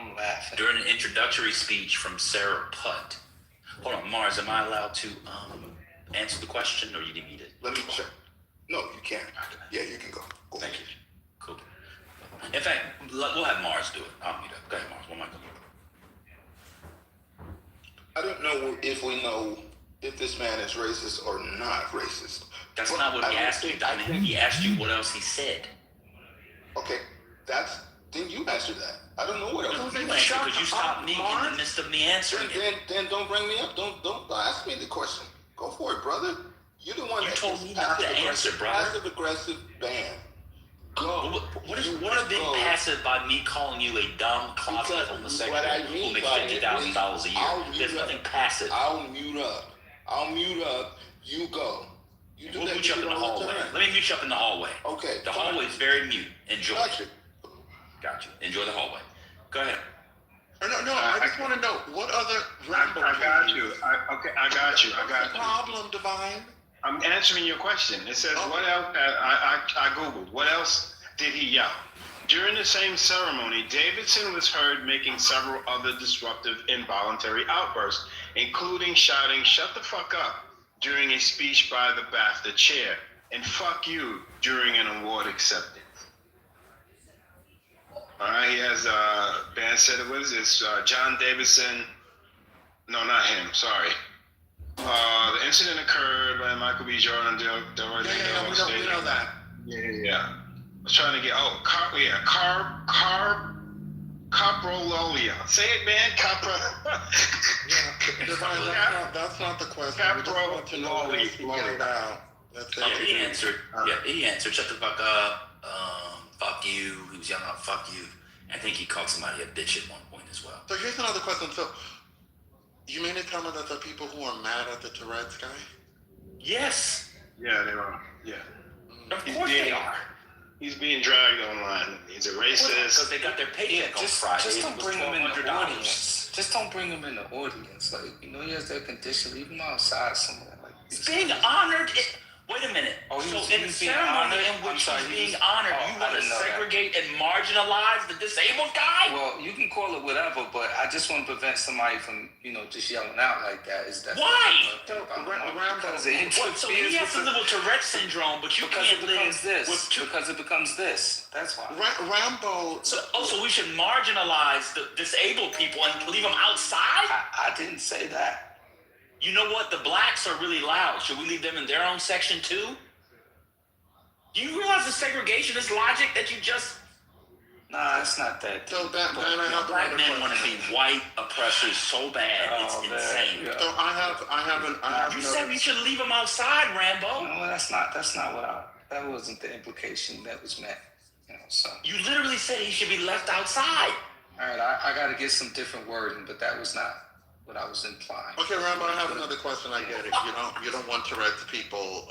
I'm laughing. During an introductory speech from Sarah Putt. Hold on, Mars, am I allowed to answer the question, or you need me to? Let me check. No, you can't. Yeah, you can go. Thank you. Cool. In fact, we'll have Mars do it. I'll meet up. Go ahead, Mars. What am I going to do? I don't know if we know if this man is racist or not racist. That's not what he asked you. I mean, he asked you what else he said. Okay, then you answer that. I don't know what else. No, you answer because you stopped me in the midst of me answering it. Then don't bring me up. Don't ask me the question. Go for it, brother. You're the one you that told me not to answer, brother. Passive aggressive ban. Go. What is being passive by me calling you a dumb closet homosexual who makes $50,000 a year? There's nothing passive. I'll mute up. You go. We'll mute you up in the hallway. Let me mute you up in the hallway. Okay. The hallway is very mute. Enjoy. Gotcha. Enjoy the hallway. Go ahead. No, I just want to know what other Rambo. I got you. I got you. What's the problem, Divine? I'm answering your question. It says, what else? I Googled. What else did he yell? During the same ceremony, Davidson was heard making several other disruptive involuntary outbursts, including shouting, "Shut the fuck up," during a speech by the BAFTA chair, and "fuck you" during an award acceptance. All right, he has band said it was John Davidson. No, not him. Sorry. The incident occurred when Michael B. Jordan we know that. Yeah. I was trying to get Caprololia. Say it, man. That's not the question. Caprololia. That's it. He answered. He answered. Shut the fuck up. Fuck you. He was yelling out, "Fuck you." I think he called somebody a bitch at one point as well. So here's another question. So you mean to tell me that the people who are mad at the Tourette's guy? Yes. Yeah, they are. Yeah. Of course they are. He's being dragged online. He's a racist. Because they got their paycheck on Friday. Just don't bring him in the audience. Just don't bring him in the audience. Like, he has their condition. Leave him outside somewhere. Like, he's being honored. Wait a minute. So in the ceremony in which he's being honored, you want to segregate and marginalize the disabled guy? Well, you can call it whatever, but I just want to prevent somebody from, just yelling out like that. Why? Because it interferes. So he has to live with Tourette's syndrome, but you can't live with because it becomes this. That's why. Rambo. So we should marginalize the disabled people and leave them outside? I didn't say that. You know what? The blacks are really loud. Should we leave them in their own section too? Do you realize the segregationist logic that you just... Nah, it's not that. So black men want to be white oppressors so bad, it's insane. Yeah. So I have you said we should leave them outside, Rambo. No, that's not that wasn't the implication that was meant. So. You literally said he should be left outside. All right, I got to get some different wording, but that was not what I was implying. Okay, Rambo, I have another question. I get it. You don't want Tourette's people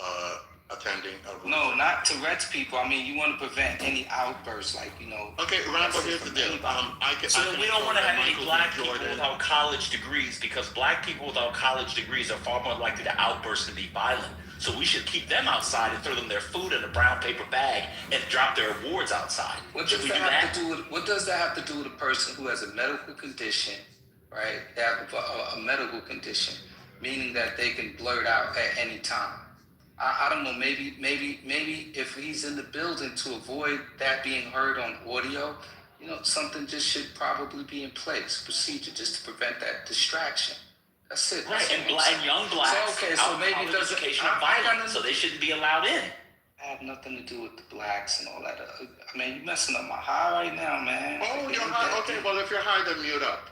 attending. No, not Tourette's people. I mean, you want to prevent any outbursts, Okay, Rambo, here's the deal. We don't want to have any black people without college degrees, because black people without college degrees are far more likely to outburst and be violent. So we should keep them outside and throw them their food in a brown paper bag and drop their awards outside. What does that have to do with a person who has a medical condition? Right, they have a medical condition, meaning that they can blurt out at any time. I don't know. Maybe if he's in the building, to avoid that being heard on audio, something just should probably be in place, procedure, just to prevent that distraction. That's it. Right, and young blacks. So maybe it doesn't. Violent, so they shouldn't be allowed in. I have nothing to do with the blacks and all that. I mean, you're messing up my high right now, man. Oh, you're high? Okay, well, if you're high, then mute up.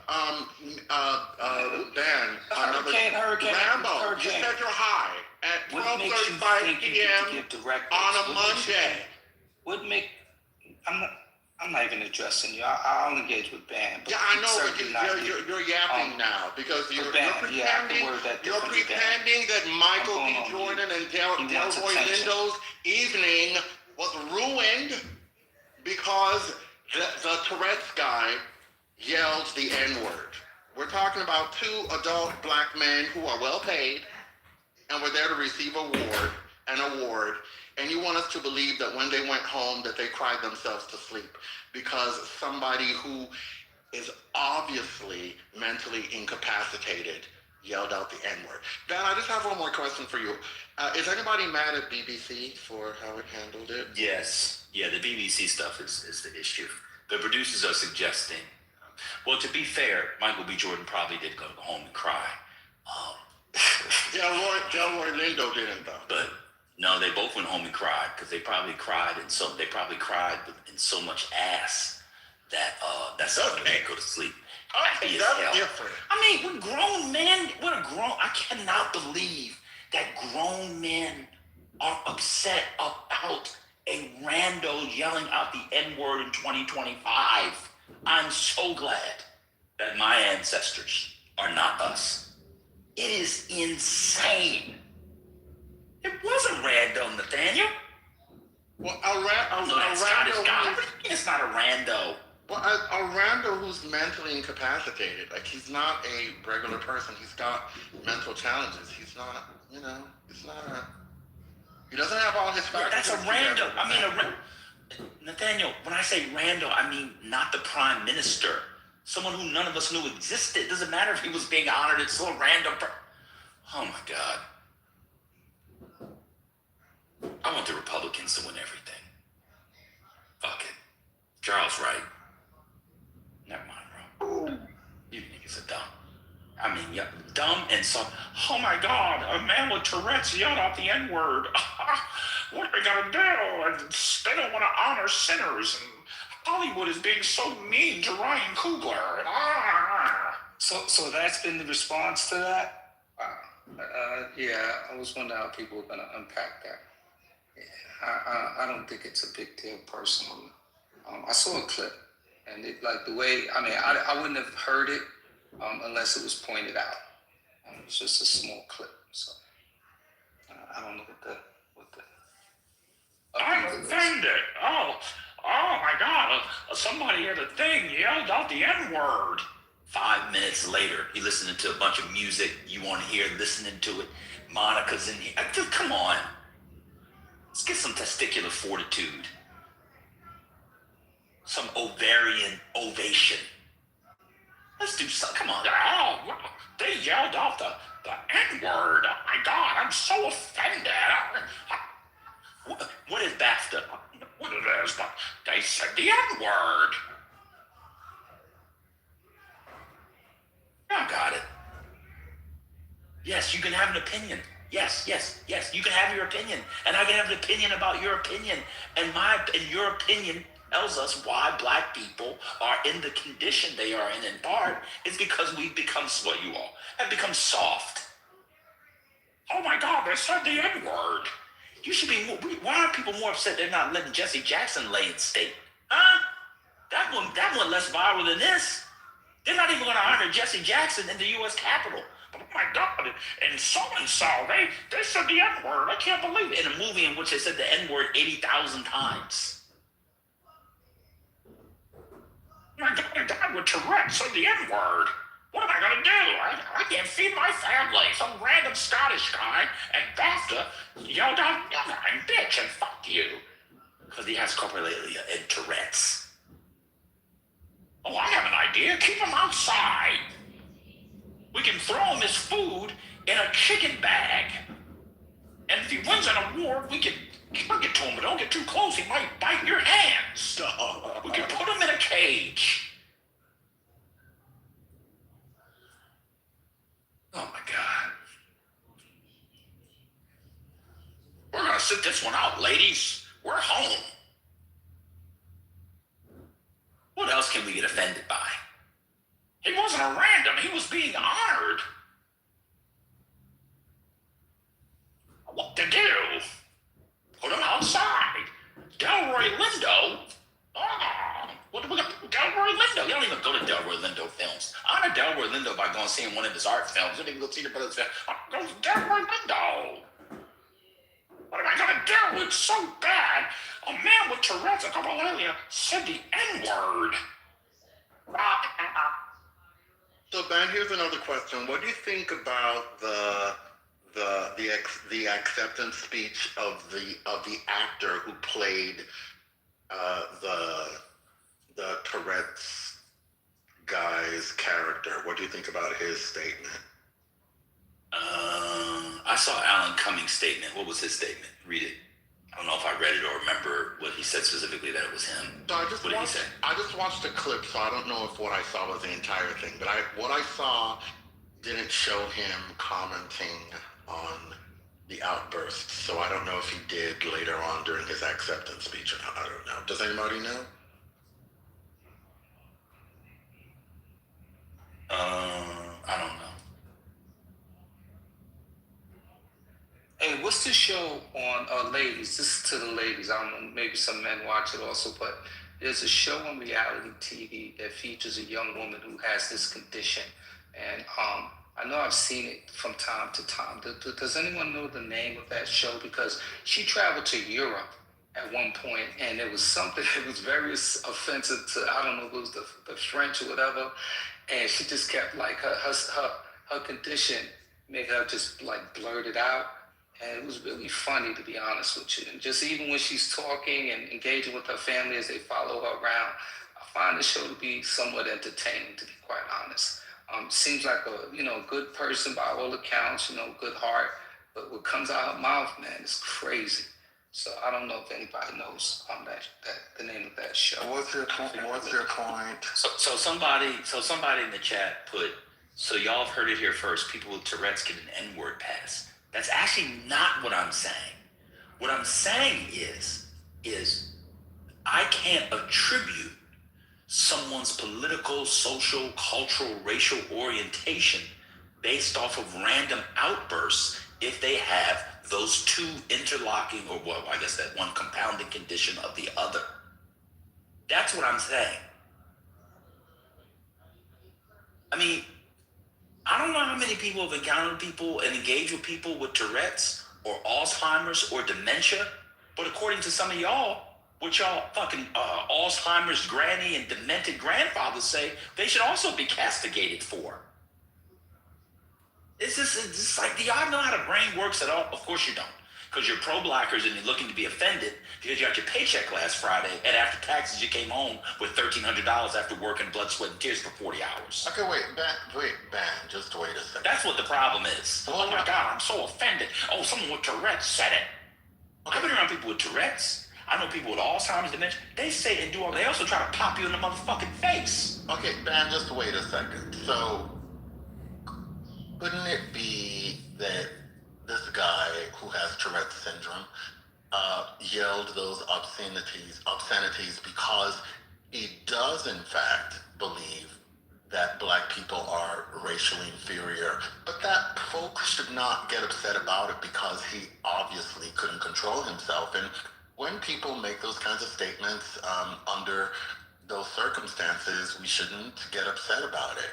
Dan. Hurricane. Rambo, you said you're high at 12:35 p.m. on a Monday. I'm not even addressing you. I'll engage with Ben. Yeah, I know, but you're yapping now because you're pretending that Michael B. Jordan and Delroy Lindo's evening was ruined because the Tourette's guy yelled the N-word. We're talking about two adult black men who are well paid and were there to receive an award. And you want us to believe that when they went home that they cried themselves to sleep because somebody who is obviously mentally incapacitated yelled out the N-word. Ben, I just have one more question for you. Is anybody mad at BBC for how it handled it? Yes. Yeah, the BBC stuff is the issue. The producers are suggesting, well, to be fair, Michael B. Jordan probably did go home and cry. Delroy Lindo didn't, though. But no, they both went home and cried because they probably cried in so much ass that that's how they go to sleep. Happy as hell. Different. I mean, we're grown men. I cannot believe that grown men are upset about a rando yelling out the N-word in 2025. I'm so glad that my ancestors are not us. It is insane. It wasn't rando, Nathaniel. Well, It's not a rando. Well, a rando who's mentally incapacitated, like he's not a regular person. He's got mental challenges. He's not, he doesn't have all his factors. That's a rando. I mean, Nathaniel, when I say rando, I mean not the prime minister. Someone who none of us knew existed. It doesn't matter if he was being honored. It's still a random Oh, my God. I want the Republicans to win everything. Fuck it. Charles right. Never mind, bro. You niggas are dumb. I mean, yeah, dumb and so. Oh my God, a man with Tourette's yelled out the N-word. What are they gonna do? And they don't want to honor sinners. And Hollywood is being so mean to Ryan Coogler. So that's been the response to that. Yeah, I was wondering how people were gonna unpack that. Yeah, I don't think it's a big deal personally. I saw a clip, and it, like the way, I mean, I wouldn't have heard it unless it was pointed out. It's just a small clip, so I don't know what the. I'm offended. Oh my God! Somebody at a thing yelled out the N-word. 5 minutes later, he listening to a bunch of music you want to hear, listening to it. Monica's in here. Just come on. Let's get some testicular fortitude. Some ovarian ovation. Let's do something. Come on. Oh, they yelled out the N-word. Oh my God, I'm so offended. What is BAFTA? What it is, but they said the N-word. I got it. Yes, you can have an opinion. Yes. You can have your opinion, and I can have an opinion about your opinion. And your opinion tells us why black people are in the condition they are in part, is because we've become what you all have become soft. Oh my God, they said the N-word. You should be. Why are people more upset they're not letting Jesse Jackson lay in state? Huh? That one less viral than this. They're not even going to honor Jesse Jackson in the U.S. Capitol. But oh my God, and so-and-so, they said the N-word. I can't believe it. In a movie in which they said the N-word 80,000 times. My God, a guy with Tourette's said the N-word. What am I going to do? I can't feed my family. Some random Scottish guy at BAFTA yelled out, I'm bitch, and fuck you. Because he has coprolalia and Tourette's. Oh, I have an idea. Keep him outside. We can throw him his food in a chicken bag. And if he wins an award, we can bring it to him, but don't get too close. He might bite your hands. We can put him in a cage. Oh, my God. We're going to sit this one out, ladies. We're home. What else can we get offended by? He wasn't a random. He was being honored. What to do? Put him outside. Delroy Lindo? What are we going to do? Delroy Lindo? You don't even go to Delroy Lindo films. Honor Delroy Lindo by going see one of his art films. You don't even go see the brother's film. Go to Delroy Lindo. What am I going to do? It's so bad. A man with Tourette's and coprolalia said the N-word. So Ben, here's another question. What do you think about the acceptance speech of the actor who played the Tourette's guy's his character. What do you think about his statement? I saw Alan Cumming's statement. What was his statement? Read it. I don't know if I read it or remember what he said specifically that it was him. So What did he say? I just watched the clip, so I don't know if what I saw was the entire thing. But what I saw didn't show him commenting on the outburst. So I don't know if he did later on during his acceptance speech or not. I don't know. Does anybody know? I don't know. Hey, what's the show on ladies? This is to the ladies. I don't know, maybe some men watch it also, but there's a show on reality TV that features a young woman who has this condition. And I know I've seen it from time to time. Does anyone know the name of that show? Because she traveled to Europe at one point, and it was something that was very offensive to, I don't know if it was the French or whatever. And she just kept like her condition made her just like blurt it out. And it was really funny, to be honest with you. And just even when she's talking and engaging with her family as they follow her around, I find the show to be somewhat entertaining, to be quite honest. Seems like a good person by all accounts, good heart. But what comes out of her mouth, man, is crazy. So I don't know if anybody knows the name of that show. What's your point? So somebody in the chat put, so y'all have heard it here first. People with Tourette's get an N-word pass. That's actually not what I'm saying. What I'm saying is I can't attribute someone's political, social, cultural, racial orientation based off of random outbursts if they have those two interlocking, or well, I guess that one compounding condition of the other. That's what I'm saying. I mean, I don't know how many people have encountered people and engaged with people with Tourette's or Alzheimer's or dementia, but according to some of y'all, what y'all fucking Alzheimer's granny and demented grandfathers say, they should also be castigated for. It's just like, do y'all know how the brain works at all? Of course you don't. Because you're pro-blackers and you're looking to be offended because you got your paycheck last Friday, and after taxes you came home with $1,300 after working blood, sweat, and tears for 40 hours. Okay, wait, Ben, just wait a second. That's what the problem is. Oh my God, I'm so offended. Oh, someone with Tourette's said it. Okay. I've been around people with Tourette's. I know people with Alzheimer's, dementia. They say and do all. They also try to pop you in the motherfucking face. Okay, Ben, just wait a second. So, couldn't it be that this guy who has Tourette's syndrome yelled those obscenities because he does in fact believe that black people are racially inferior, but that folks should not get upset about it because he obviously couldn't control himself. And when people make those kinds of statements under those circumstances, we shouldn't get upset about it.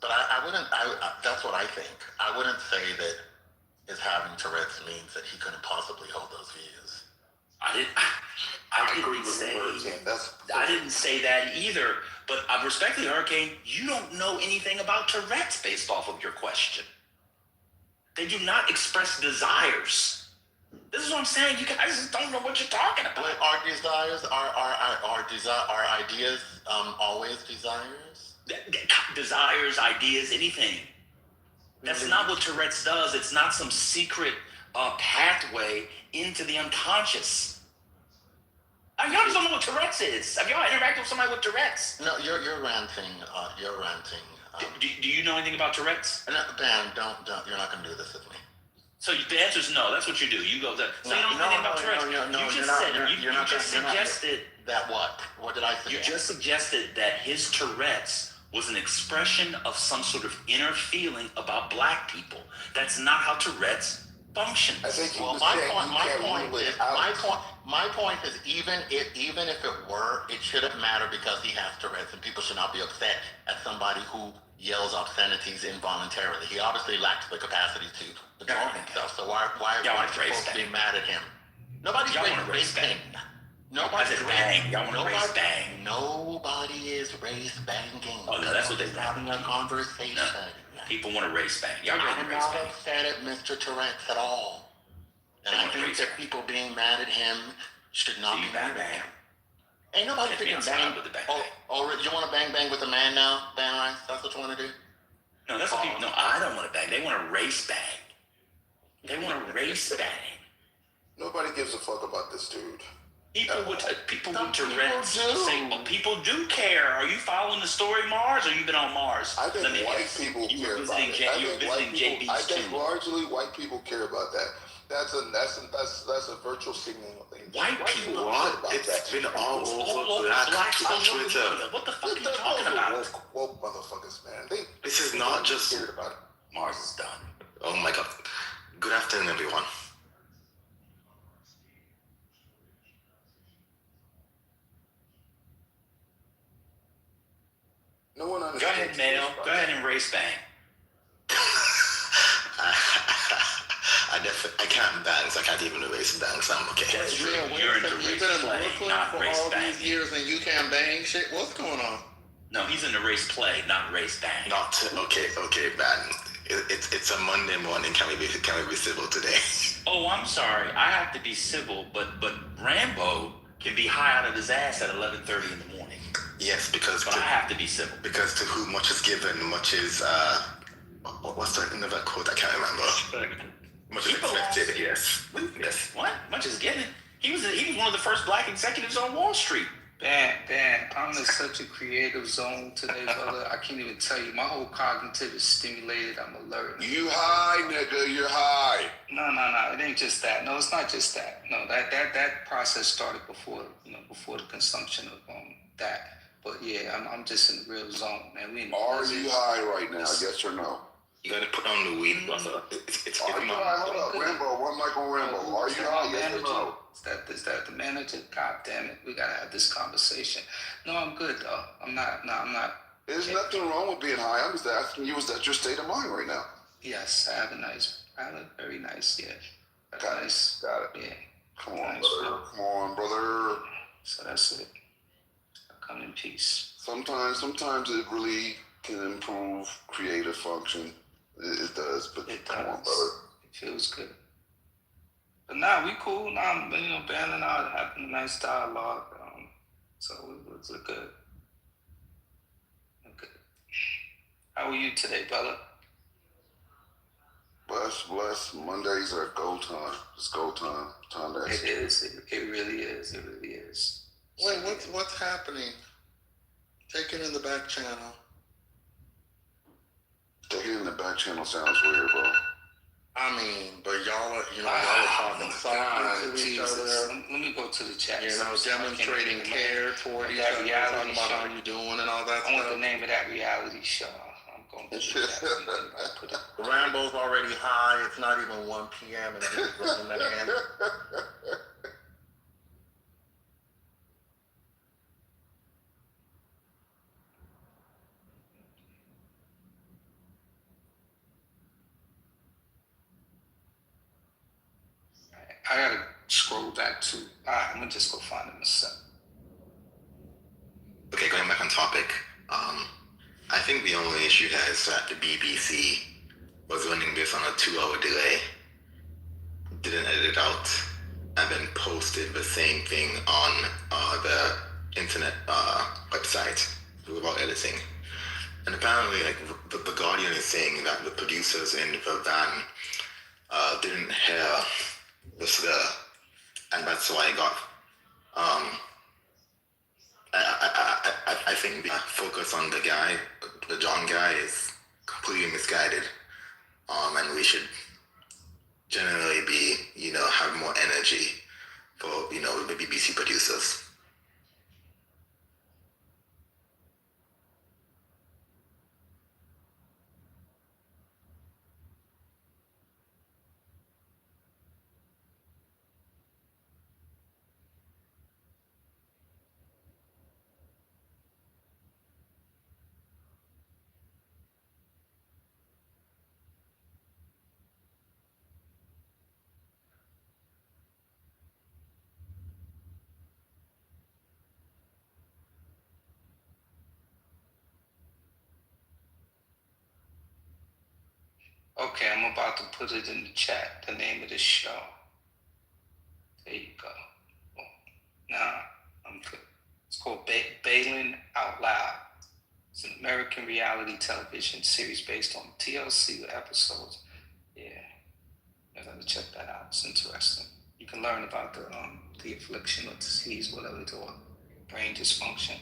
But I wouldn't, that's what I think. I wouldn't say that his having Tourette's means that he couldn't possibly hold those views. I didn't say that either, but respectfully, Hurricane, you don't know anything about Tourette's based off of your question. They do not express desires. This is what I'm saying. You guys just don't know what you're talking about. But are desires, are ideas always desires? Desires, ideas, anything. That's not what Tourette's does. It's not some secret pathway into the unconscious. Y'all just don't know what Tourette's is. Have y'all interacted with somebody with Tourette's? No, you're ranting. You're ranting. Do you know anything about Tourette's? No, Ben, don't. You're not going to do this with me. So the answer is no. That's what you do. You go there. So you don't know anything about Tourette's. You just suggested that what? What did I suggest? You just suggested that his Tourette's was an expression of some sort of inner feeling about black people. That's not how Tourette's functions. I think my point is even if it were, it shouldn't matter because he has Tourette's, and people should not be upset at somebody who yells obscenities involuntarily. He obviously lacks the capacity to control himself. So why should folks be mad at him? Nobody's race bang. Nobody's bang. Y'all want to race bang? Nobody is race banging. Oh no, that's what they're having a conversation. No. People want to race bang. Y'all I'm not upset at Mr. Tourette's at all. And I think that people being mad at him should not be mad at him. Ain't nobody Catch me picking outside bang. with the bang Oh, bang. oh, you want to bang bang with a man now, Dan Rice? That's what you want to do? No, that's what people. No, I don't want to bang. They want to race bang. They want to race bang. Nobody gives a fuck about this dude. People with Tourette's say, well, people do care. Are you following the story, Mars, or you been on Mars? I think white people care about it. I think largely white people care about that. That's a virtual signaling thing. White people? What? It's been all over black Twitter. What the fuck are you talking about? Woke motherfuckers, man. This is not just cared about it. Mars is done. Oh my god. Good afternoon, everyone. No one Go understands. ahead, Mayo. Go ahead and race bang. I can't bang, so I can't even erase bang, so I'm okay. That's true. Yeah, You're into you've race been in play, Brooklyn not for race all bang. these years and you can't bang shit. What's going on? No, he's in the race play, not race bang. Okay, bang. It's a Monday morning. Can we be civil today? Oh, I'm sorry. I have to be civil, but Rambo can be high out of his ass at 11:30 in the morning. Yes, because But I have to be civil. because to whom much is given, much is what's the end of that quote? I can't remember. Much is expected. Yes. What? Much is getting. He was one of the first black executives on Wall Street. Dan, I'm in such a creative zone today, brother. I can't even tell you. My whole cognitive is stimulated. I'm alert. You high, nigga. You're high. No. It ain't just that. No, it's not just that. No, that process started before the consumption of that. But yeah, I'm just in the real zone, man. Are you high right now? Yes or no? You gotta put on the weed, brother. It's Are you high? Hold up, Rambo. One mic on Rambo. Are you high? Yes or no? Is that the manager? God damn it. We gotta have this conversation. No, I'm good though. I'm not. There's nothing wrong with being high. I'm just asking you, is that your state of mind right now? Yes, I have a very nice, yeah. Got it. Yeah. Come on, brother. So that's it. I come in peace. Sometimes it really can improve creative function. It does, but come on, brother. It feels good. But nah, we cool. Nah, I'm bailing out, having a nice dialogue. So we're good. We're good. How are you today, brother? Bless. Mondays are go time. It's go time. Time to It is. It really is. It really is. Wait, what's happening? Take it in the back channel. Taking in the back channel sounds weird, bro. I mean, but y'all are talking softly to each other. Let me go to the chat. Demonstrating care toward each other, talking about how you doing and all that I want the stuff. name of that reality show. I'm going to the chat. Rambo's already high. It's not even 1 p.m. and he's running that hand. I gotta scroll back to. I'm gonna just go find it myself. Okay, going back on topic. I think the only issue here is that the BBC was running this on a 2-hour delay, didn't edit it out, and then posted the same thing on the internet website without editing. And apparently, like the Guardian is saying that the producers in the van didn't hear the slur, and that's why I got. I think the focus on the John guy, is completely misguided, and we should generally be, have more energy for, the BBC producers. Okay, I'm about to put it in the chat. The name of the show. There you go. Nah, I'm good. called Bailing Out Loud. It's an American reality television series based on TLC with episodes. Yeah, you gotta check that out. It's interesting. You can learn about the affliction or disease, whatever it's called, brain dysfunction.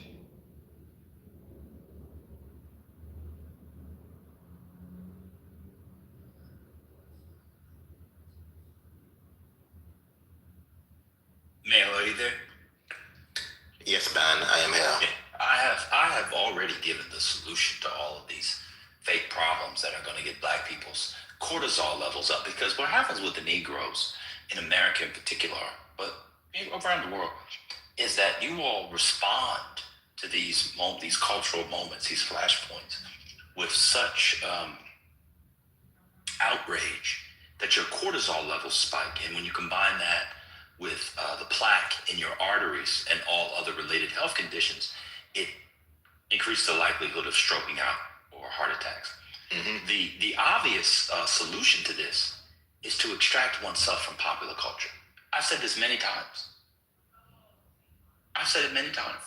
Mail, are you there? Yes, Ben, I am here. Yeah, I have already given the solution to all of these fake problems that are going to get black people's cortisol levels up. Because what happens with the Negroes, in America in particular, but around the world, is that you all respond to these cultural moments, these flashpoints, with such outrage that your cortisol levels spike. And when you combine that with the plaque in your arteries and all other related health conditions, it increases the likelihood of stroking out or heart attacks. Mm-hmm. The obvious solution to this is to extract oneself from popular culture. I've said this many times. I've said it many times.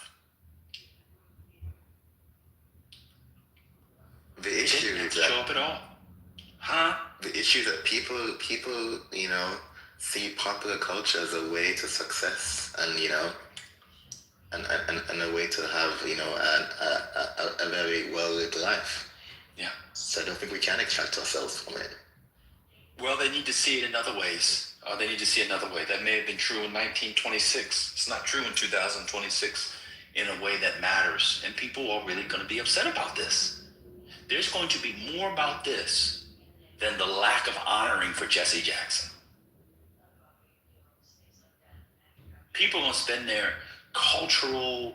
The issue is that show up at all. Huh? The issue that people, you know, see popular culture as a way to success, and you know, and a way to have, you know, a very well-lived life. Yeah. So I don't think we can extract ourselves from it. Well, they need to see it in other ways. They need to see another way. That may have been true in 1926. It's not true in 2026 in a way that matters. And people are really going to be upset about this. There's going to be more about this than the lack of honoring for Jesse Jackson. People are going to spend their cultural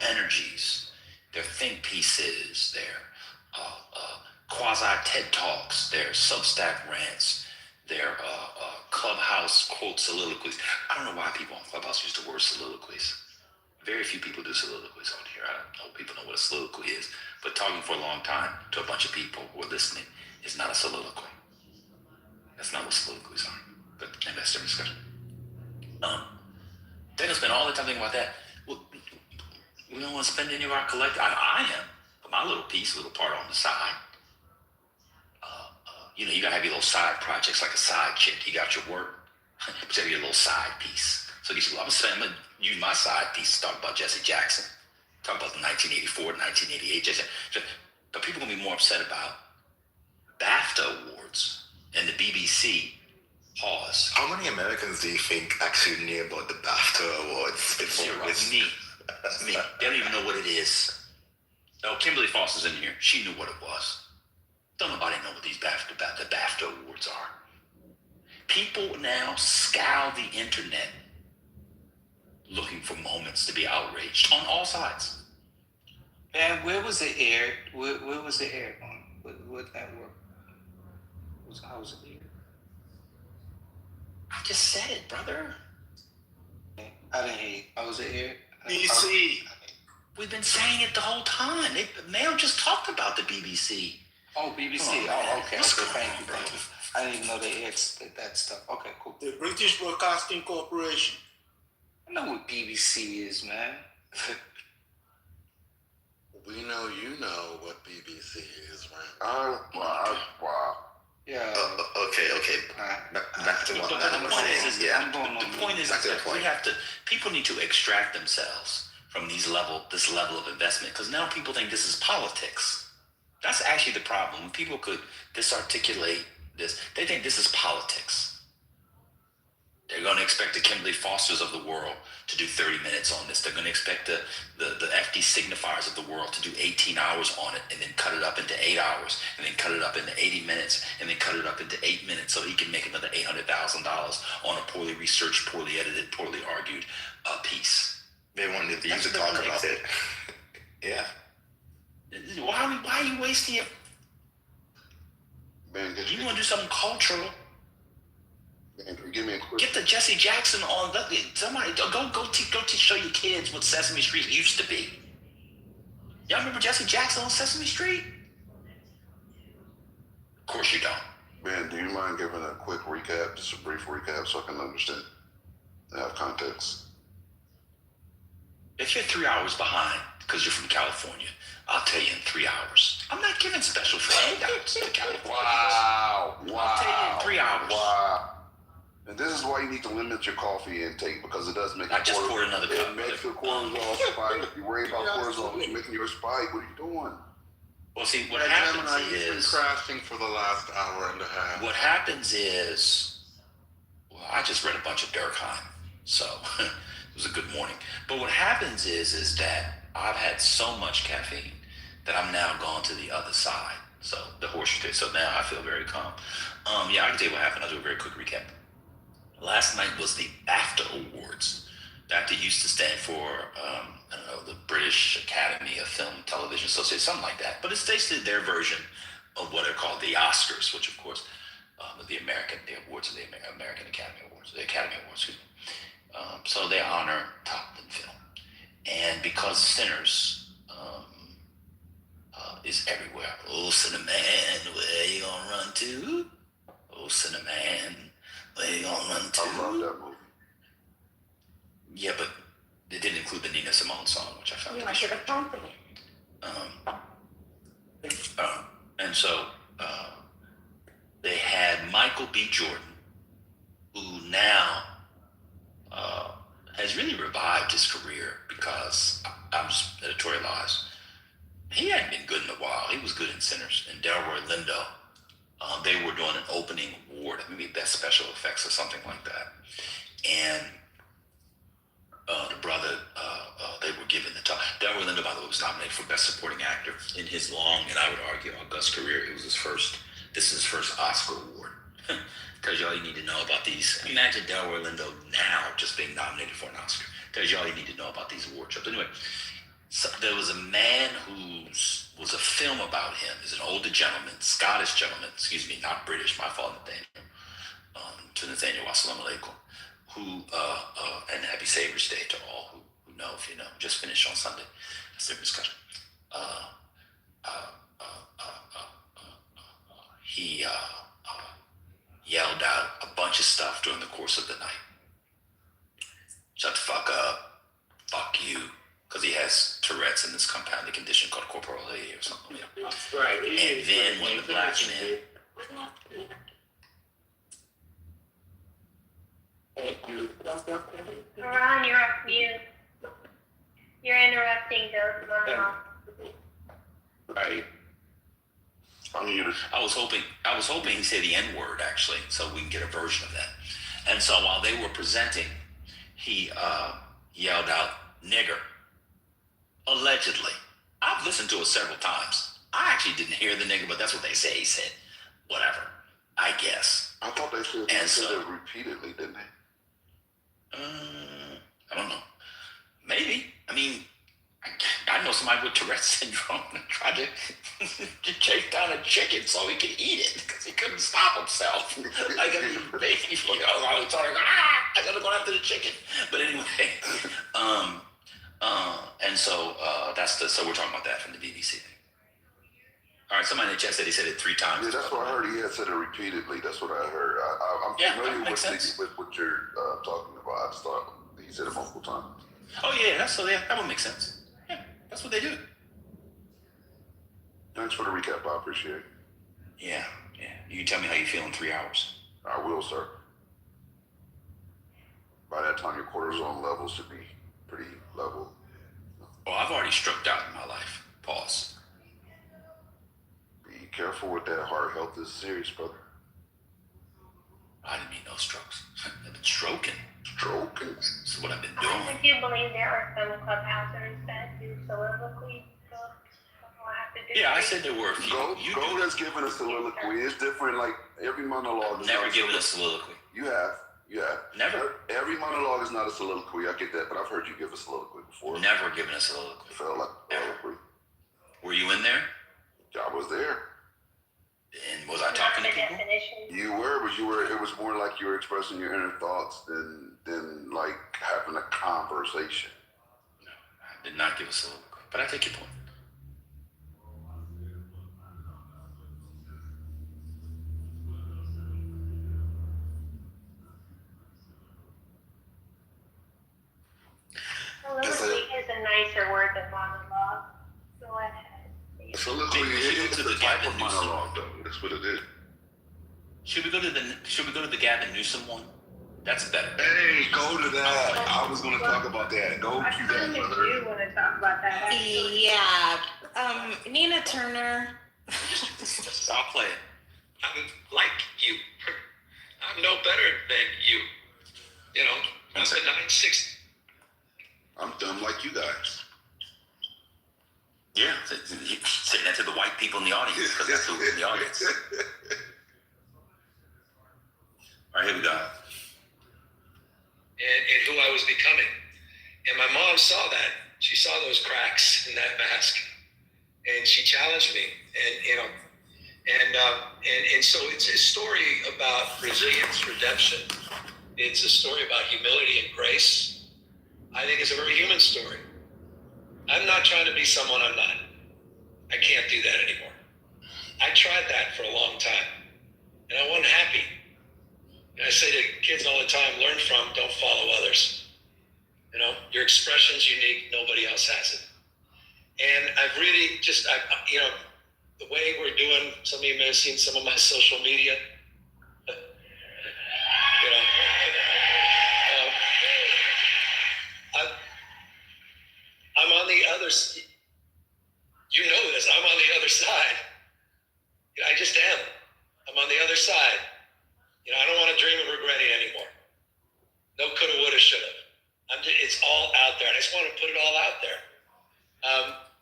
energies, their think pieces, their quasi TED Talks, their Substack rants, their Clubhouse quote soliloquies. I don't know why people on Clubhouse use the word soliloquies. Very few people do soliloquies on here. I don't know if people know what a soliloquy is, but talking for a long time to a bunch of people who are listening is not a soliloquy. That's not what soliloquies are. But maybe that's a different discussion. They're gonna spend all the time thinking about that. Well, we don't want to spend any of our collective. I am, but my little part on the side. You know, you gotta have your little side projects, like a side chick. You got your work, but you have your little side piece. So I'm gonna use my side piece to talk about Jesse Jackson, talk about the 1984, 1988 Jesse. But people are gonna be more upset about BAFTA awards and the BBC pause. How many Americans do you think actually knew about the BAFTA awards before? Zero. Me. They don't even know what it is. Oh, Kimberly Foster's in here. She knew what it was. Don't nobody know what these BAFTA awards are. People now scour the internet looking for moments to be outraged on all sides. And where was it aired? Where was it aired on? What network? How was it aired? I just said it, brother. I didn't hear you. How was it aired? BBC. We've been saying it the whole time. Mail just talked about the BBC. Oh, BBC. Okay. Thank you, bro. I didn't even know they aired that stuff. Okay, cool. The British Broadcasting Corporation. I know what BBC is, man. We know you know what BBC is, man. Wow. Yeah. Okay. Back to what the point is that people need to extract themselves from this level of investment, because now people think this is politics. That's actually the problem. When people could disarticulate this, they think this is politics. They're going to expect the Kimberly Fosters of the world to do 30 minutes on this. They're going to expect the FD signifiers of the world to do 18 hours on it, and then cut it up into 8 hours, and then cut it up into 80 minutes, and then cut it up into 8 minutes so he can make another $800,000 on a poorly researched, poorly edited, poorly argued piece. They wanted you to talk about it. Yeah. Why are you wasting it? Man, you want to do something cultural? Man, give me a quick. Get the Jesse Jackson on. Somebody go show your kids what Sesame Street used to be. Y'all remember Jesse Jackson on Sesame Street? Of course you don't. Man, do you mind giving a quick recap, just a brief recap, so I can understand? have context. If you're 3 hours behind because you're from California, I'll tell you in 3 hours. I'm not giving special handouts to California. Wow. I'll tell you in 3 hours. Wow. And this is why you need to limit your coffee intake, because it does make I just poured another cup. It makes your cortisol spike. You worry about cortisol, it's making your spike. What are you doing? Well, see, what happens You've been crafting for the last hour and a half. What happens is, well, I just read a bunch of Durkheim, so it was a good morning. But what happens is that I've had so much caffeine that I'm now gone to the other side. So the horseshoe taste. So now I feel very calm. Yeah, I can tell you what happened. I'll do a very quick recap. Last night was the BAFTA Awards. BAFTA used to stand for, I don't know, the British Academy of Film and Television Association, something like that. But it's basically their version of what are called the Oscars, which of course, the awards of the American Academy Awards, the Academy Awards, excuse me. So they honor top in film. And because Sinners is everywhere. Oh, Cinnamon, where you gonna run to? Oh, Cinnamon, where you gonna run to? I love that movie. Yeah, but it didn't include the Nina Simone song, which I found to be strange. And so they had Michael B. Jordan, who now has really revived his career because I'm just editorialized. He hadn't been good in a while. He was good in Sinners. And Delroy Lindo, they were doing an opening award, maybe Best Special Effects or something like that. And the brother, they were given the top. Delroy Lindo, by the way, was nominated for Best Supporting Actor in his long, and I would argue, august career. It was his first Oscar award. Tells you all you need to know about these. Imagine Delroy Lindo now just being nominated for an Oscar. Tells you all you need to know about these award shows. Anyway, so there was a man who was a film about him. He's an older gentleman, Scottish gentleman, excuse me, not British, my fault, Nathaniel. To Nathaniel, wassalamu alaikum. Who, and happy Savior's Day to all who know, if you know, just finished on Sunday. That's their discussion. He yelled out a bunch of stuff during the course of the night. Shut the fuck up. Fuck you. Because he has Tourette's and this compounded condition called corporal A or something. You know? Right. And then when the black man... Ron, you're off mute. You're interrupting those. Right. I was hoping he said the N-word, actually, so we can get a version of that. And so while they were presenting, he yelled out, nigger. Allegedly. I've listened to it several times. I actually didn't hear the nigger, but that's what they say he said. Whatever. I guess. I thought they said it repeatedly, didn't they? I don't know. Maybe. I mean, I know somebody with Tourette's syndrome that tried to chase down a chicken so he could eat it because he couldn't stop himself. Like, I mean, basically, I was talking, I gotta go after the chicken. But anyway, and so so we're talking about that from the BBC thing. All right, somebody in the chat said he said it 3 times. Yeah, that's what I heard. He had said it repeatedly. That's what I heard. I'm familiar with what you're talking about. I just thought he said it multiple times. Oh yeah, that would make sense. Yeah, that's what they do. Thanks for the recap. I appreciate it. Yeah. You can tell me how you feel in 3 hours. I will, sir. By that time, your cortisol levels should be pretty level. Oh, I've already struck out in my life. Pause. Be careful with that. Heart health is serious, brother. I didn't mean no strokes. I've been stroking. Stroking? That's what I've been doing. I do believe there are some clubhousers that do soliloquy. So we'll have to do I said there were a few. Gold has given a soliloquy. It's different. Like every monologue. Never given a soliloquy. You have. Never. Every monologue is not a soliloquy. I get that, but I've heard you give a soliloquy before. Never given a soliloquy. It felt like a soliloquy. Were you in there? I was there. And was I talking to people? You were, but it was more like you were expressing your inner thoughts than like having a conversation. No, I did not give a soliloquy, but I take your point. more than monologue. Go ahead. Soliloquy is a type of monologue, though. That's what it is. Should we go to the Gavin Newsom one? That's better. Hey, go to that. I was going to talk about that. Go to I that, kind of brother. do want to talk about that. Actually. Yeah. Nina Turner. I'll play it. I'm like you. I'm no better than you. You know, I'm the 960. I'm dumb like you guys. Yeah, say that to the white people in the audience, because that's who's in the audience. All right, here we go. And who I was becoming. And my mom saw that. She saw those cracks in that mask. And she challenged me. And, you know, and so it's a story about resilience, redemption. It's a story about humility and grace. I think it's a very human story. I'm not trying to be someone I'm not. I can't do that anymore. I tried that for a long time, and I wasn't happy. And I say to kids all the time, learn from, don't follow others. You know, your expression's unique, nobody else has it. And I've really just, you know, the way we're doing, some of you may have seen some of my social media. You know, I'm on the other, you know this, I'm on the other side. You know, I just am. I'm on the other side. You know, I don't want to dream of regretting anymore. No coulda, woulda, shoulda. It's all out there. And I just want to put it all out there.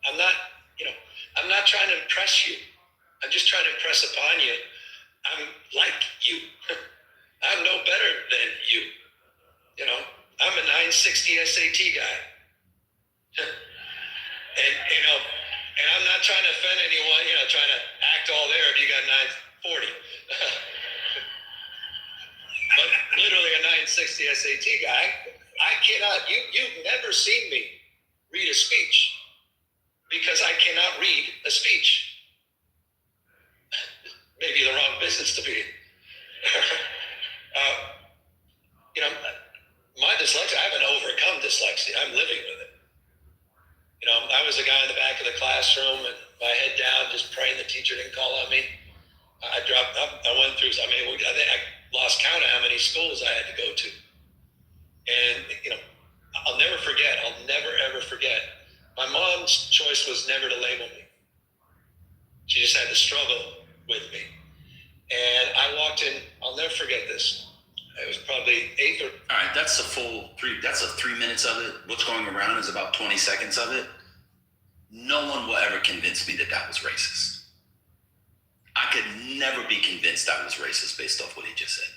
I'm not, you know, I'm not trying to impress you. I'm just trying to impress upon you. I'm like you. I'm no better than you. You know, I'm a 960 SAT guy. And, you know, and I'm not trying to offend anyone, you know, trying to act all there if you got 940. But literally a 960 SAT guy. I cannot, you've never seen me read a speech because I cannot read a speech. Maybe the wrong business to be in. You know, my dyslexia, I haven't overcome dyslexia. I'm living with it. You know, I was the guy in the back of the classroom and my head down, just praying the teacher didn't call on me. I went through, I think I lost count of how many schools I had to go to. And, you know, I'll never ever forget. My mom's choice was never to label me. She just had to struggle with me. And I walked in, I'll never forget this. It was probably 8 or... All right, that's a full 3 minutes of it. What's going around is about 20 seconds of it. No one will ever convince me that that was racist. I could never be convinced that was racist based off what he just said.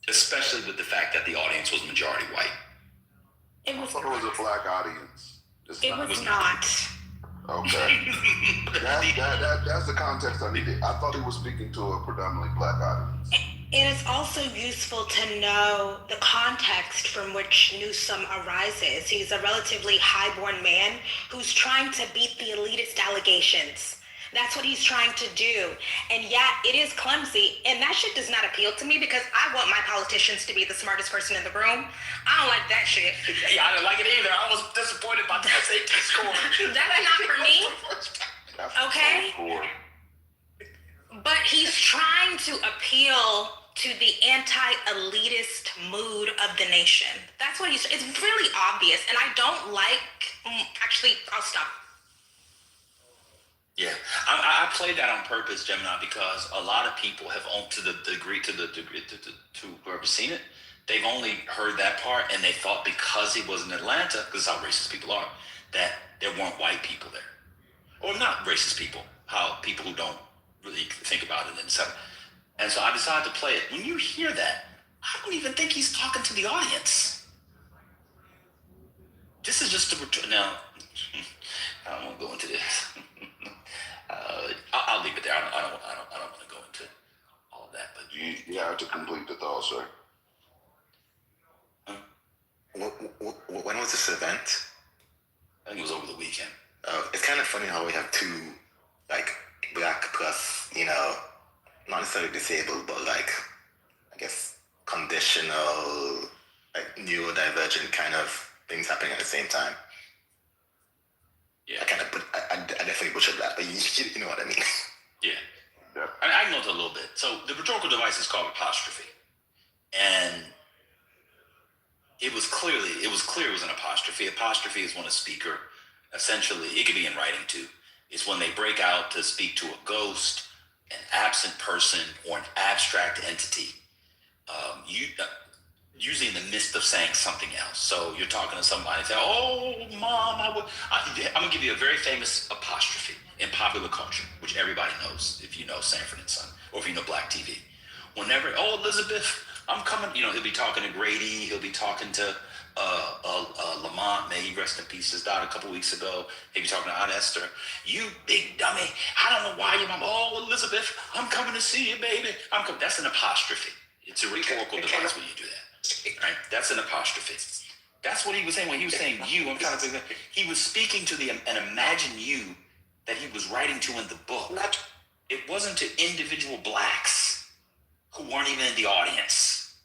Especially with the fact that the audience was majority white. I thought it was a black audience. It was not. Okay. That's the context I needed. I thought he was speaking to a predominantly black audience. It is also useful to know the context from which Newsom arises. He's a relatively highborn man who's trying to beat the elitist allegations. That's what he's trying to do. And yeah, it is clumsy. And that shit does not appeal to me because I want my politicians to be the smartest person in the room. I don't like that shit. Yeah, I didn't like it either. I was disappointed about the SAT score. That's not for me. Okay? But he's trying to appeal to the anti-elitist mood of the nation. That's what it's really obvious. And I don't like, actually, I'll stop. Yeah, I played that on purpose, Gemini, because a lot of people have to whoever's seen it, they've only heard that part and they thought because he was in Atlanta, because that's how racist people are, that there weren't white people there. Or not racist people, how people who don't really think about it and stuff. And so I decided to play it. When you hear that, I don't even think he's talking to the audience. This is just a now. I don't want to go into this. I'll leave it there. I don't want to go into all of that. But you have to complete the thought, sir. When was this event? I think it was over the weekend. It's kind of funny how we have two, like, black plus, you know, not necessarily disabled, but like, I guess, conditional, like, neurodivergent kind of things happening at the same time. definitely butchered that, but you know what I mean. Yeah. Yeah. I know it a little bit. So the rhetorical device is called apostrophe. And it was clear it was an apostrophe. Apostrophe is when a speaker, essentially, it could be in writing too, is when they break out to speak to a ghost, an absent person, or an abstract entity. Usually in the midst of saying something else. So you're talking to somebody and say, "Oh, Mom, I'm going to give you a very famous apostrophe in popular culture, which everybody knows if you know Sanford and Son, or if you know Black TV. Whenever, oh, Elizabeth, I'm coming, he'll be talking to Grady, he'll be talking to Lamont, may he rest in peace, his died a couple weeks ago. He'll be talking to Aunt Esther. You big dummy, I don't know why your mom, oh, Elizabeth, I'm coming to see you, baby. That's an apostrophe. It's a rhetorical device when you do that, right? That's an apostrophe. That's what he was saying when he was saying you. I'm trying to think. He was speaking to an imagine you that he was writing to in the book. It wasn't to individual blacks who weren't even in the audience.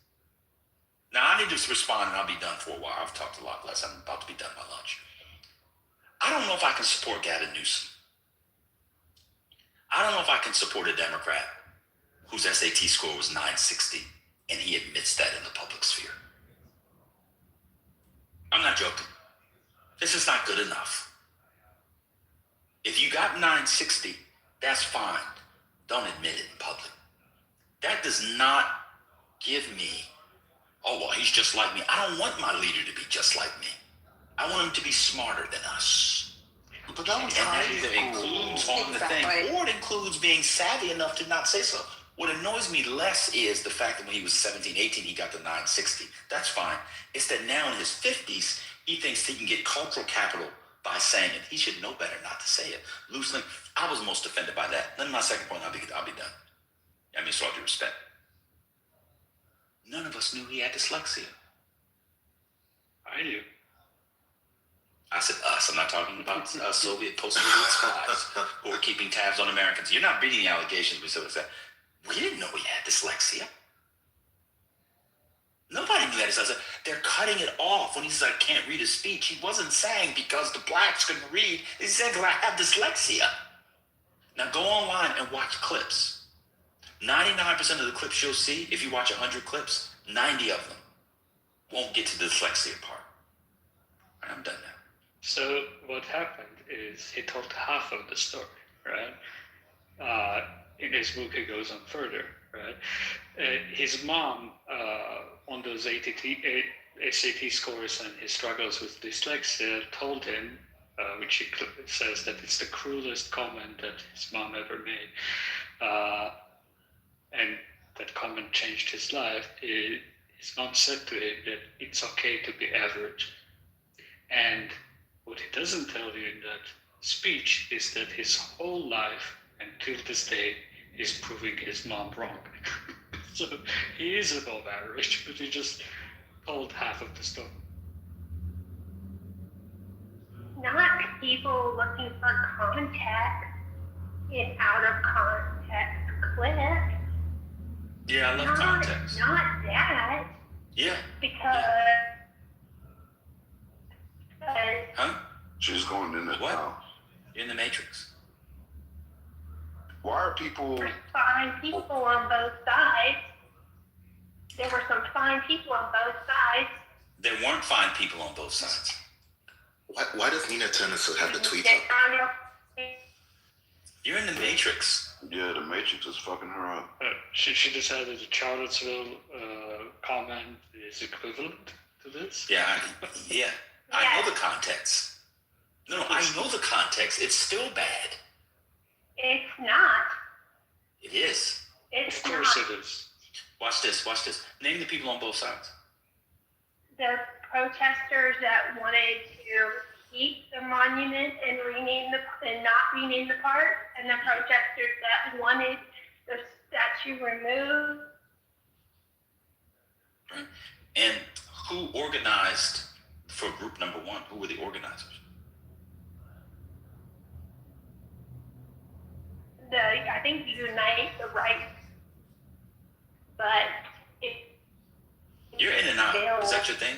Now, I need to respond and I'll be done for a while. I've talked a lot less. I'm about to be done my lunch. I don't know if I can support Gavin Newsom. I don't know if I can support a Democrat whose SAT score was 960 and he admits that in the public sphere. I'm not joking. This is not good enough. If you got 960, that's fine. Don't admit it in public. That does not give me, oh, well, he's just like me. I don't want my leader to be just like me. I want him to be smarter than us. But that was and that either includes on the thing, or it includes being savvy enough to not say so. What annoys me less is the fact that when he was 17, 18, he got the 960. That's fine. It's that now in his 50s, he thinks he can get cultural capital by saying it. He should know better not to say it. Loosely, I was most offended by that. Then my second point, I'll be done. I mean, so all due respect. None of us knew he had dyslexia. I do. I said us. I'm not talking about Soviet post-Soviet spies who were keeping tabs on Americans. You're not reading the allegations. We didn't know he had dyslexia. Nobody knew that. They're cutting it off when he says, I can't read a speech. He wasn't saying because the blacks couldn't read. He said, because I have dyslexia. Now go online and watch clips. 99% of the clips you'll see, if you watch 100 clips, 90 of them won't get to the dyslexia part. All right, I'm done now. So what happened is he told half of the story, right? In his book, it goes on further, right? His mom, on those SAT scores and his struggles with dyslexia, told him, which he says that it's the cruelest comment that his mom ever made. And that comment changed his life. His mom said to him that it's okay to be average. And what he doesn't tell you in that speech is that his whole life, and till this day, is proving his mom wrong. So he is above average, but he just told half of the story. Not people looking for context in out of context clips. Yeah, I love context. Not that. Yeah. Because. Huh? She's going in the what? In the Matrix. Why are people? Fine people on both sides. There were some fine people on both sides. There weren't fine people on both sides. Why does Nina Turner still have the tweet up? You're in the Matrix. Yeah, the Matrix is fucking her up. She decided the Charlottesville comment is equivalent to this? Yeah, I know the context. No, I know the context. It's still bad. It's not. It is. It's of course not. It is. Watch this. Name the people on both sides. The protesters that wanted to keep the monument and not rename the park, and the protesters that wanted the statue removed. Right. And who organized for group number one? Who were the organizers? I think Unite the Right, but you're in and out. Is that your thing?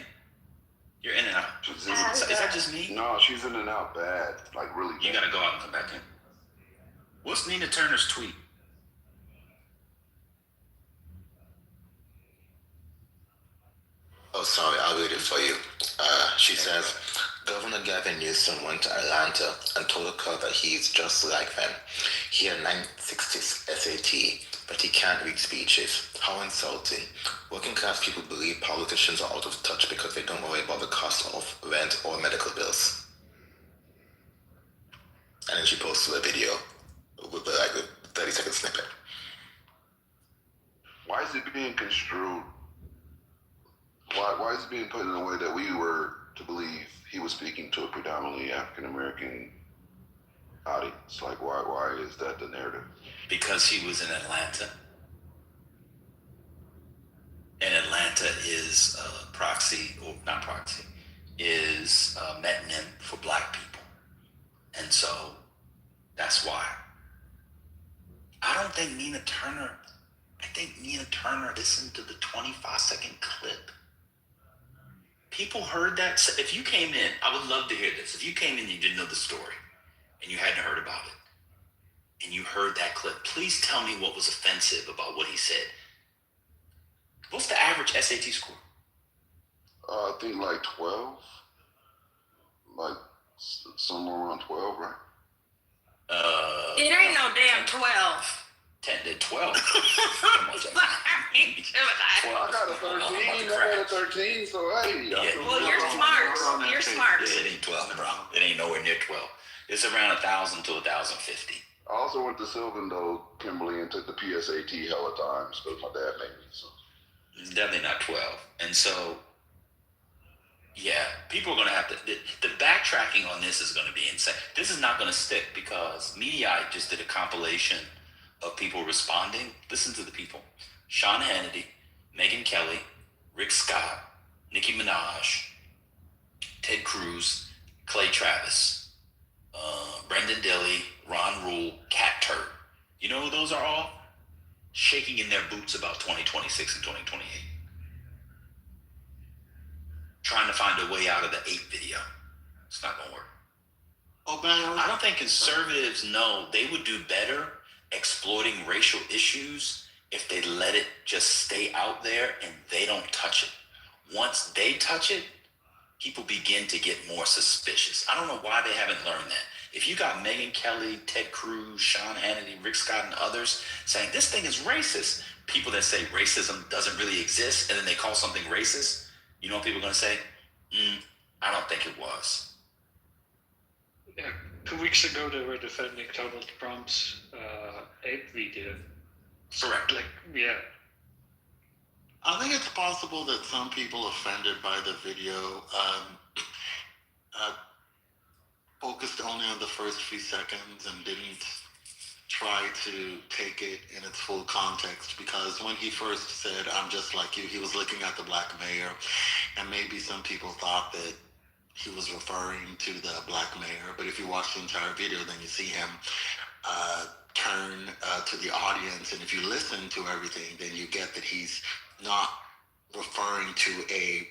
You're in and out. Is that just me? No, she's in and out bad, like really You gotta go out and come back in. What's Nina Turner's tweet? Oh, sorry, I'll read it for you. She says, Governor Gavin Newsom went to Atlanta and told a crowd that he's just like them. He had 960 SAT, but he can't read speeches. How insulting. Working class people believe politicians are out of touch because they don't worry about the cost of rent or medical bills. And then she posted a video with like a 30-second snippet. Why is it being construed? Why is it being put in a way that we were to believe he was speaking to a predominantly African American audience? Like, why is that the narrative? Because he was in Atlanta. And Atlanta is proxy, or not proxy, is metonym for black people. And so that's why. I don't think Nina Turner listened to the 25-second clip. People heard that. So if you came in, I would love to hear this. If you came in and you didn't know the story and you hadn't heard about it and you heard that clip, please tell me what was offensive about what he said. What's the average SAT score? I think like 12. Like somewhere around 12, right? It ain't no damn 12. 10 to 12. Sorry, Well, I got a 13. I got a 13, so hey. Well, you're smart. You're smart. It ain't 12, bro. It ain't nowhere near 12. It's around 1,000 to 1,050. I also went to Sylvan, though, Kimberly, and took the PSAT hella times because my dad made me. So. It's definitely not 12. And so, yeah, people are going to have to, the backtracking on this is going to be insane. This is not going to stick because Mediaite just did a compilation of people responding. Listen to the people. Sean Hannity, Megyn Kelly, Rick Scott, Nicki Minaj, Ted Cruz, Clay Travis, Brendan Dilley, Ron Rule, Cat Turd. You know who those are all? Shaking in their boots about 2026 and 2028. Trying to find a way out of the 8 video. It's not going to work. I don't think conservatives know they would do better exploiting racial issues if they let it just stay out there and they don't touch it. Once they touch it, people begin to get more suspicious. I don't know why they haven't learned that. If you got Megyn Kelly, Ted Cruz, Sean Hannity, Rick Scott, and others saying this thing is racist, people that say racism doesn't really exist and then they call something racist, you know what people are going to say? I don't think it was. Yeah, 2 weeks ago they were defending Donald Trump's ape video. Correct. Like, yeah. I think it's possible that some people offended by the video focused only on the first few seconds and didn't try to take it in its full context, because when he first said, "I'm just like you," he was looking at the black mayor, and maybe some people thought that he was referring to the black mayor, but if you watch the entire video, then you see him turn to the audience, and if you listen to everything, then you get that he's not referring to a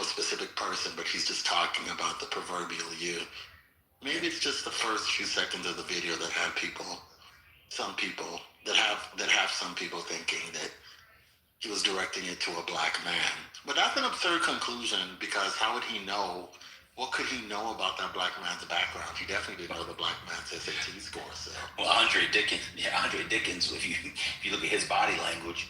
specific person, but he's just talking about the proverbial you. Maybe it's just the first few seconds of the video that had some people thinking that he was directing it to a black man. But that's an absurd conclusion, because how would he know? What could he know about that black man's background? He definitely didn't know the black man's SAT score. So. Well, Andre Dickens, if you look at his body language,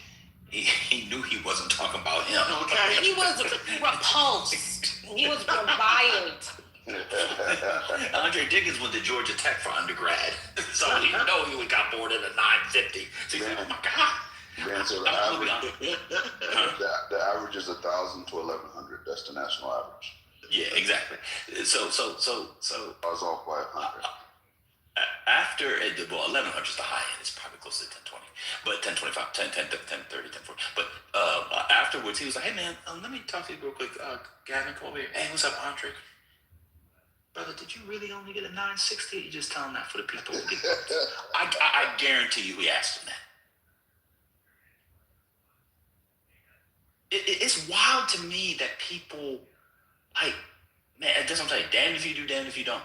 he knew he wasn't talking about him. Okay. He was repulsed. He was reviled. Andre Dickens went to Georgia Tech for undergrad, so he know he got bored at a 950. So he's like, oh my God. Man, so the average is 1,000 to 1,100. That's the national average. Yeah, exactly. So I was off by 100. After 1,100 is the high end. It's probably close to 1020, but 1025, 1030, 1040. But afterwards, he was like, "Hey man, let me talk to you real quick. Gavin, come over here. Hey, what's up, Andre? Brother, did you really only get a 960? You just telling that for the people? I guarantee you, he asked him that. It's wild to me that people, like, man, that's what I'm saying. Damned if you do, damned if you don't.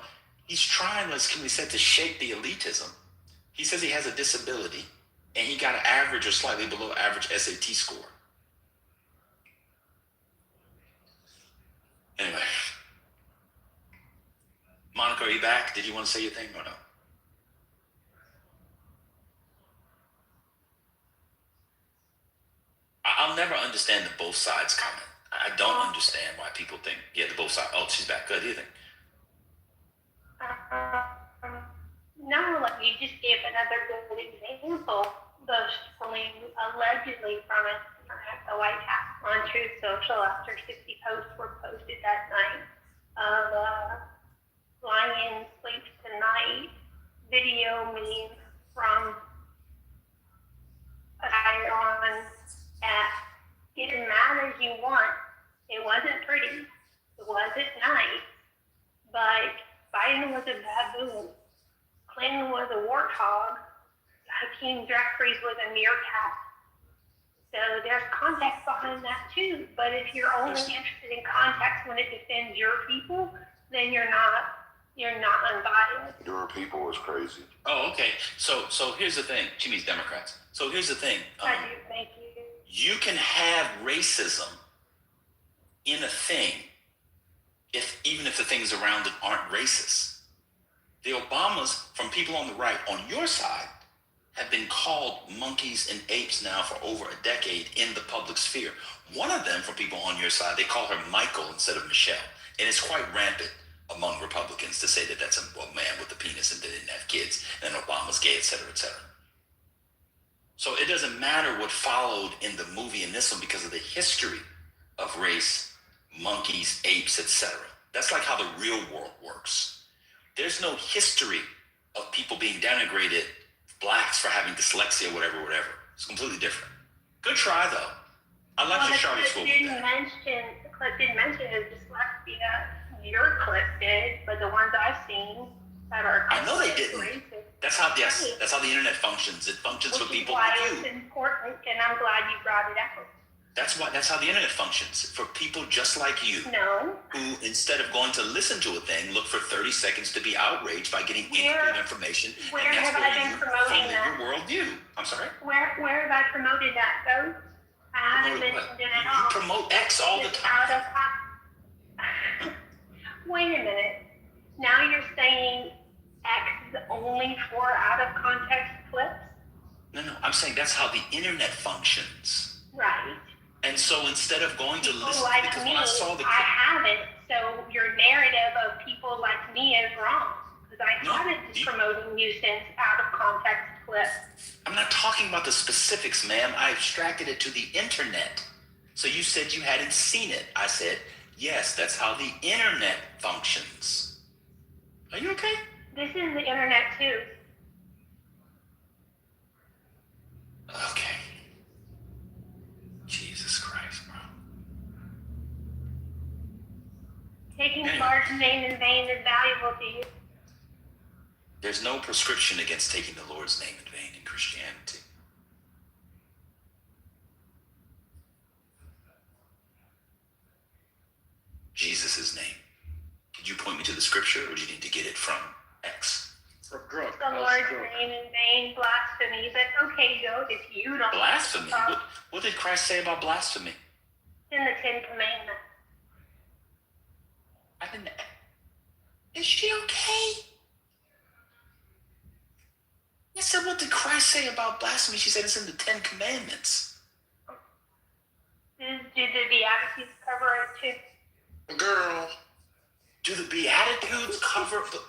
He's trying, as Kimberly said, to shape the elitism. He says he has a disability, and he got an average or slightly below average SAT score. Anyway. Monica, are you back? Did you want to say your thing or no? I'll never understand the both sides comment. I don't understand why people think, the both sides. Oh, she's back. Good. What do you think? No, like you just gave another good example. Those pulling allegedly from it at the White House on Truth Social after 60 posts were posted that night of Lion Sleeps Tonight video meme from a guy on at get as mad as you want. It wasn't pretty. It wasn't nice. But Biden was a baboon. Clinton was a warthog. Hakeem Jeffries was a meerkat. So there's context behind that too. But if you're only interested in context when it defends your people, then you're not unbiased. Your people is crazy. Oh, okay. So here's the thing. She means Democrats. So here's the thing. I do, thank you. You can have racism in a thing even if the things around it aren't racist. The Obamas, from people on the right, on your side, have been called monkeys and apes now for over a decade in the public sphere. One of them, from people on your side, they call her Michael instead of Michelle. And it's quite rampant among Republicans to say that that's a man with a penis and didn't have kids, and Obama's gay, et cetera, et cetera. So it doesn't matter what followed in the movie in this one because of the history of race, monkeys, apes, etc. That's like how the real world works. There's no history of people being denigrated, blacks for having dyslexia, whatever. It's completely different. Good try, though. I like your Charlotte School. The clip didn't mention his dyslexia. Your clip did, but the ones I've seen that are I know they didn't. Racist. That's how the internet functions. It functions for people why like you. it's important, and I'm glad you brought it up. That's how the internet functions. For people just like you. No. Who, instead of going to listen to a thing, look for 30 seconds to be outraged by getting incomplete information. Where have I been promoting that? Your worldview. I'm sorry? Where have I promoted that, though? I haven't mentioned it at all. You promote X all the time. Wait a minute. Now you're saying X is only for out of context clips? No. I'm saying that's how the internet functions. Right. And so instead of going to listen, like because me, when I saw the I haven't. So your narrative of people like me is wrong. Because I haven't promoting nuisance out of context clips. I'm not talking about the specifics, ma'am. I abstracted it to the internet. So you said you hadn't seen it. I said, yes, that's how the internet functions. Are you okay? This is the internet too. Okay. Jesus Christ, bro. Taking the Lord's name in vain is valuable to you. There's no prescription against taking the Lord's name in vain in Christianity. Jesus' name. Could you point me to the scripture, or do you need to get it from X? The Lord's name in vain, blasphemy. But okay, go if you don't. Blasphemy? What did Christ say about blasphemy? In the Ten Commandments. Is she okay? I said, what did Christ say about blasphemy? She said it's in the Ten Commandments. Did the Beatitudes cover it too? Girl. Do the Beatitudes cover the...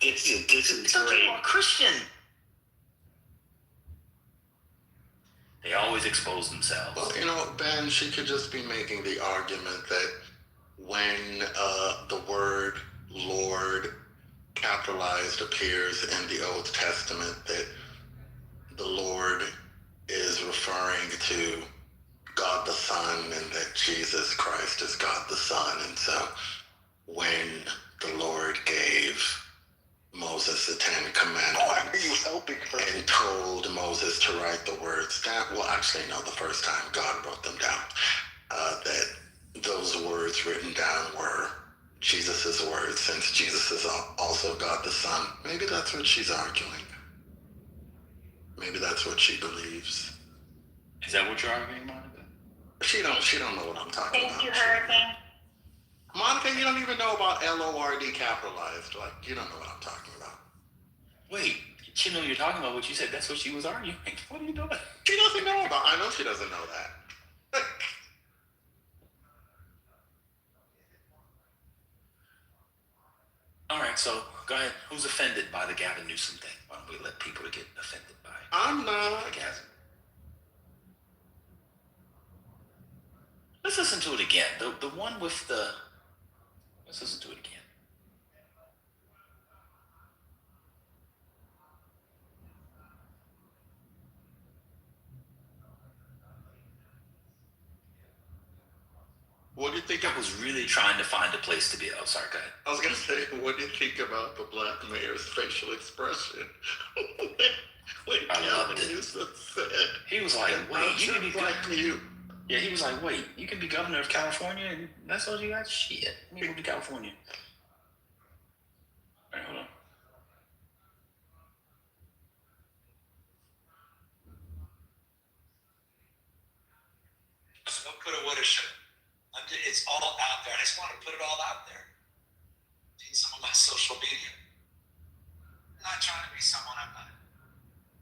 This is great. Christian. They always expose themselves. Well, Ben, she could just be making the argument that when the word Lord capitalized appears in the Old Testament, that the Lord is referring to God the Son and that Jesus Christ is God the Son. And so when the Lord gave Moses the Ten Commandments and told Moses to write the words down, the first time God wrote them down, that those words written down were Jesus' words, since Jesus is also God the Son. Maybe that's what she's arguing. Maybe that's what she believes. Is that what you're arguing, Monica? She don't know what I'm talking about. Thank you, Hurricane. Monica, you don't even know about LORD capitalized. Like, you don't know what I'm talking about. Wait, she know you're talking about what you said. That's what she was arguing. What are you doing? She doesn't know about. I know she doesn't know that. All right, so go ahead. Who's offended by the Gavin Newsom thing? Why don't we let people get offended by it? I'm not. Let's listen to it again. The one with the. Let's listen to it again. What do you think? I was really trying to find a place to be. Oh, sorry, go ahead. I was going to say, what do you think about the black mayor's facial expression? when I loved it. Newsom said, He was like, wait, you can be like you. Yeah, he was like, wait, you can be governor of California and that's all you got? Shit. Let me move to California. All right, hold on. So coulda, woulda, shoulda. It's all out there. I just want to put it all out there. In some of my social media. I'm not trying to be someone I'm not.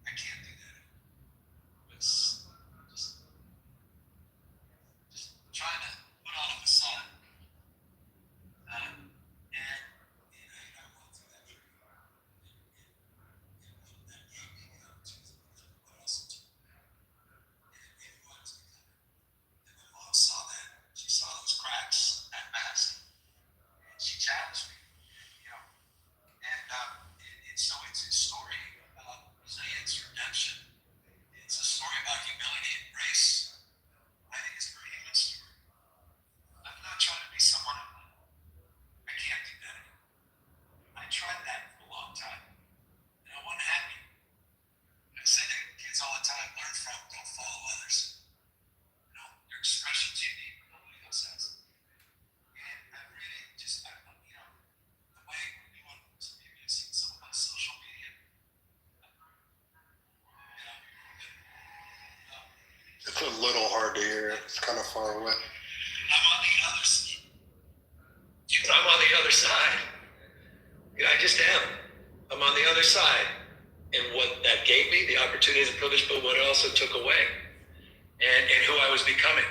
I can't do that. It's just trying to put all of a sudden. And I went through that for you. And that gave me the opportunity to what else to do. And who I was becoming. And my mom saw that. She saw those cracks at mask. And she challenged me. And so it's a story about resilience, redemption. It's a story about humility and grace. I think it's a very human story. I'm not trying to be someone I'm not. I can't do that anymore. I tried that for a long time. And I wasn't happy. I say to kids all the time, learn from, don't follow others. Your expression's unique, nobody else has. And I really just, the way you want to maybe have seen some of my social media. It's a little hard to hear. It's kind of far away. I'm on the other side. I'm on the other side. I just am. I'm on the other side. And what that gave me, the opportunities and privilege, but what it also took away. And who I was becoming.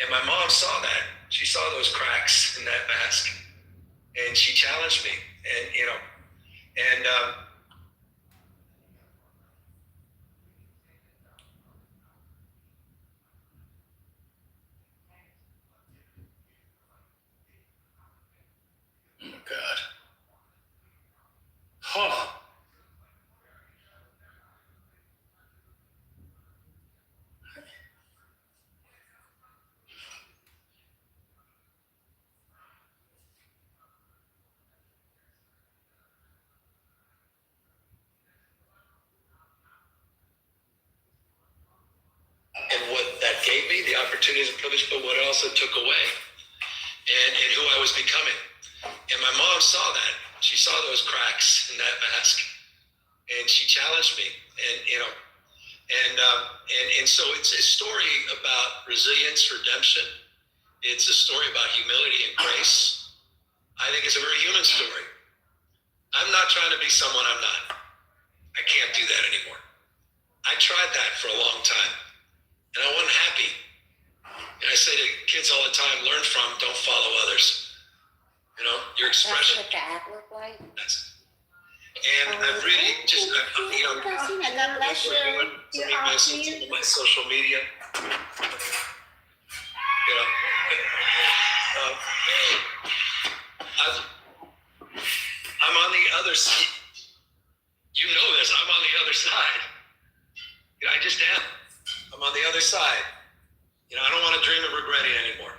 And my mom saw that. She saw those cracks in that mask. And she challenged me. And Oh, God. Oh. what that gave me, the opportunities and privilege, but what it also took away. And who I was becoming. And my mom saw that. She saw those cracks in that mask. And she challenged me. And so it's a story about resilience, redemption. It's a story about humility and grace. I think it's a very human story. I'm not trying to be someone I'm not. I can't do that anymore. I tried that for a long time. And I wasn't happy. And I say to kids all the time, learn from, don't follow others. Your expression. That's what the app look like. And I've really just, God bless you. my social media. I'm on the other side. You know this. I'm on the other side. I just am. I'm on the other side. I don't want to dream of regretting anymore.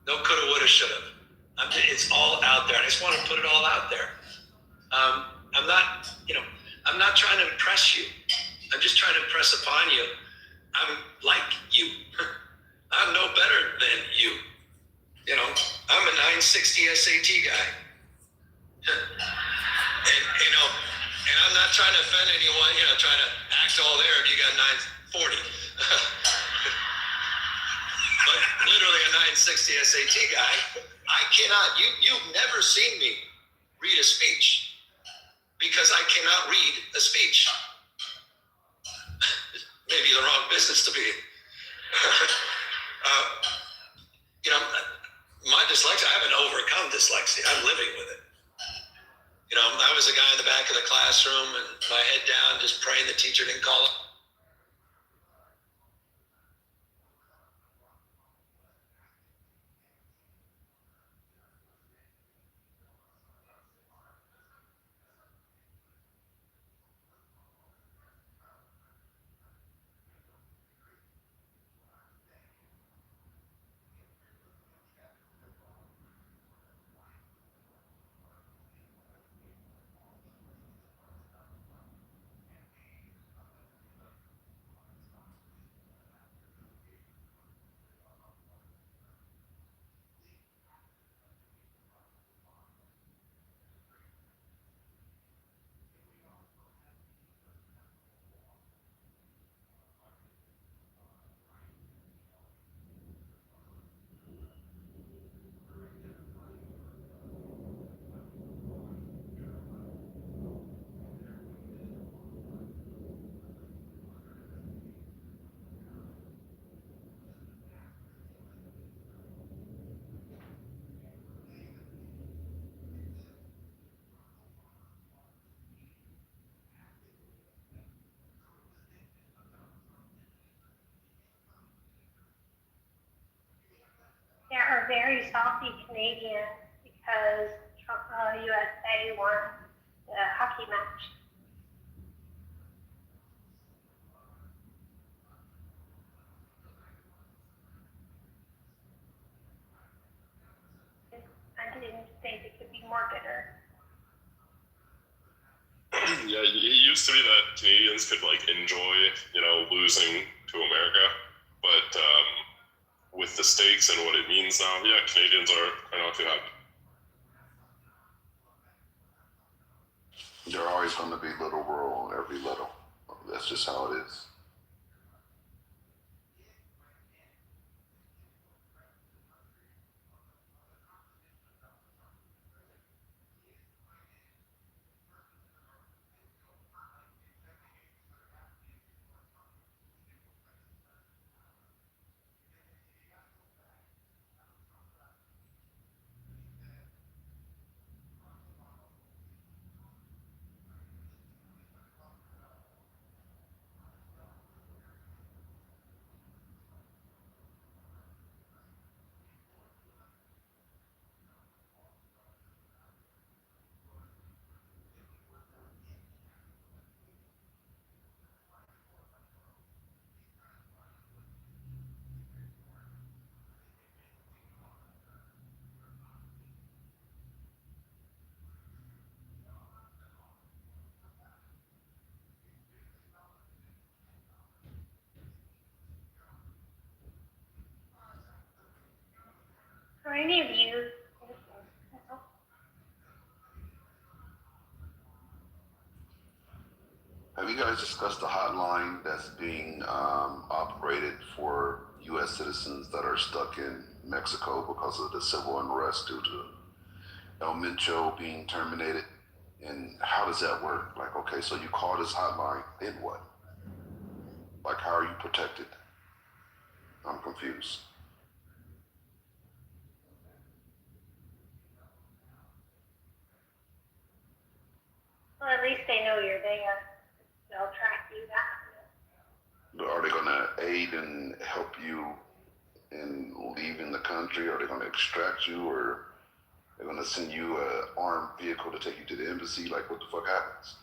No coulda, woulda, shoulda. It's all out there. I just want to put it all out there. I'm not trying to impress you. I'm just trying to impress upon you. I'm like you. I'm no better than you. You know, I'm a 960 SAT guy. And, you know, and I'm not trying to offend anyone, you know, trying to act all there if you got 940. But literally a 960 SAT guy, I cannot, you've never seen me read a speech because I cannot read a speech. Maybe the wrong business to be in. You know, my dyslexia, I haven't overcome dyslexia. I'm living with it. You know, I was a guy in the back of the classroom and my head down, just praying the teacher didn't call it. There are very salty Canadians because USA won the hockey match. I didn't think it could be more bitter. Yeah, it used to be that Canadians could like enjoy, you know, losing to America, but with the stakes and what it means now, yeah, Canadians are not too happy. They're always going to be little rural on every level. That's just how it is. For any of you, Have you guys discussed the hotline that's being operated for U.S. citizens that are stuck in Mexico because of the civil unrest due to El Mencho being terminated? And how does that work? Like, okay, so you call this hotline, then what? Like, how are you protected? I'm confused. well, at least they know you're there. They'll track you down. Are they going to aid and help you in leaving the country? Are they going to extract you, or they're going to send you an armed vehicle to take you to the embassy? Like, what the fuck happens?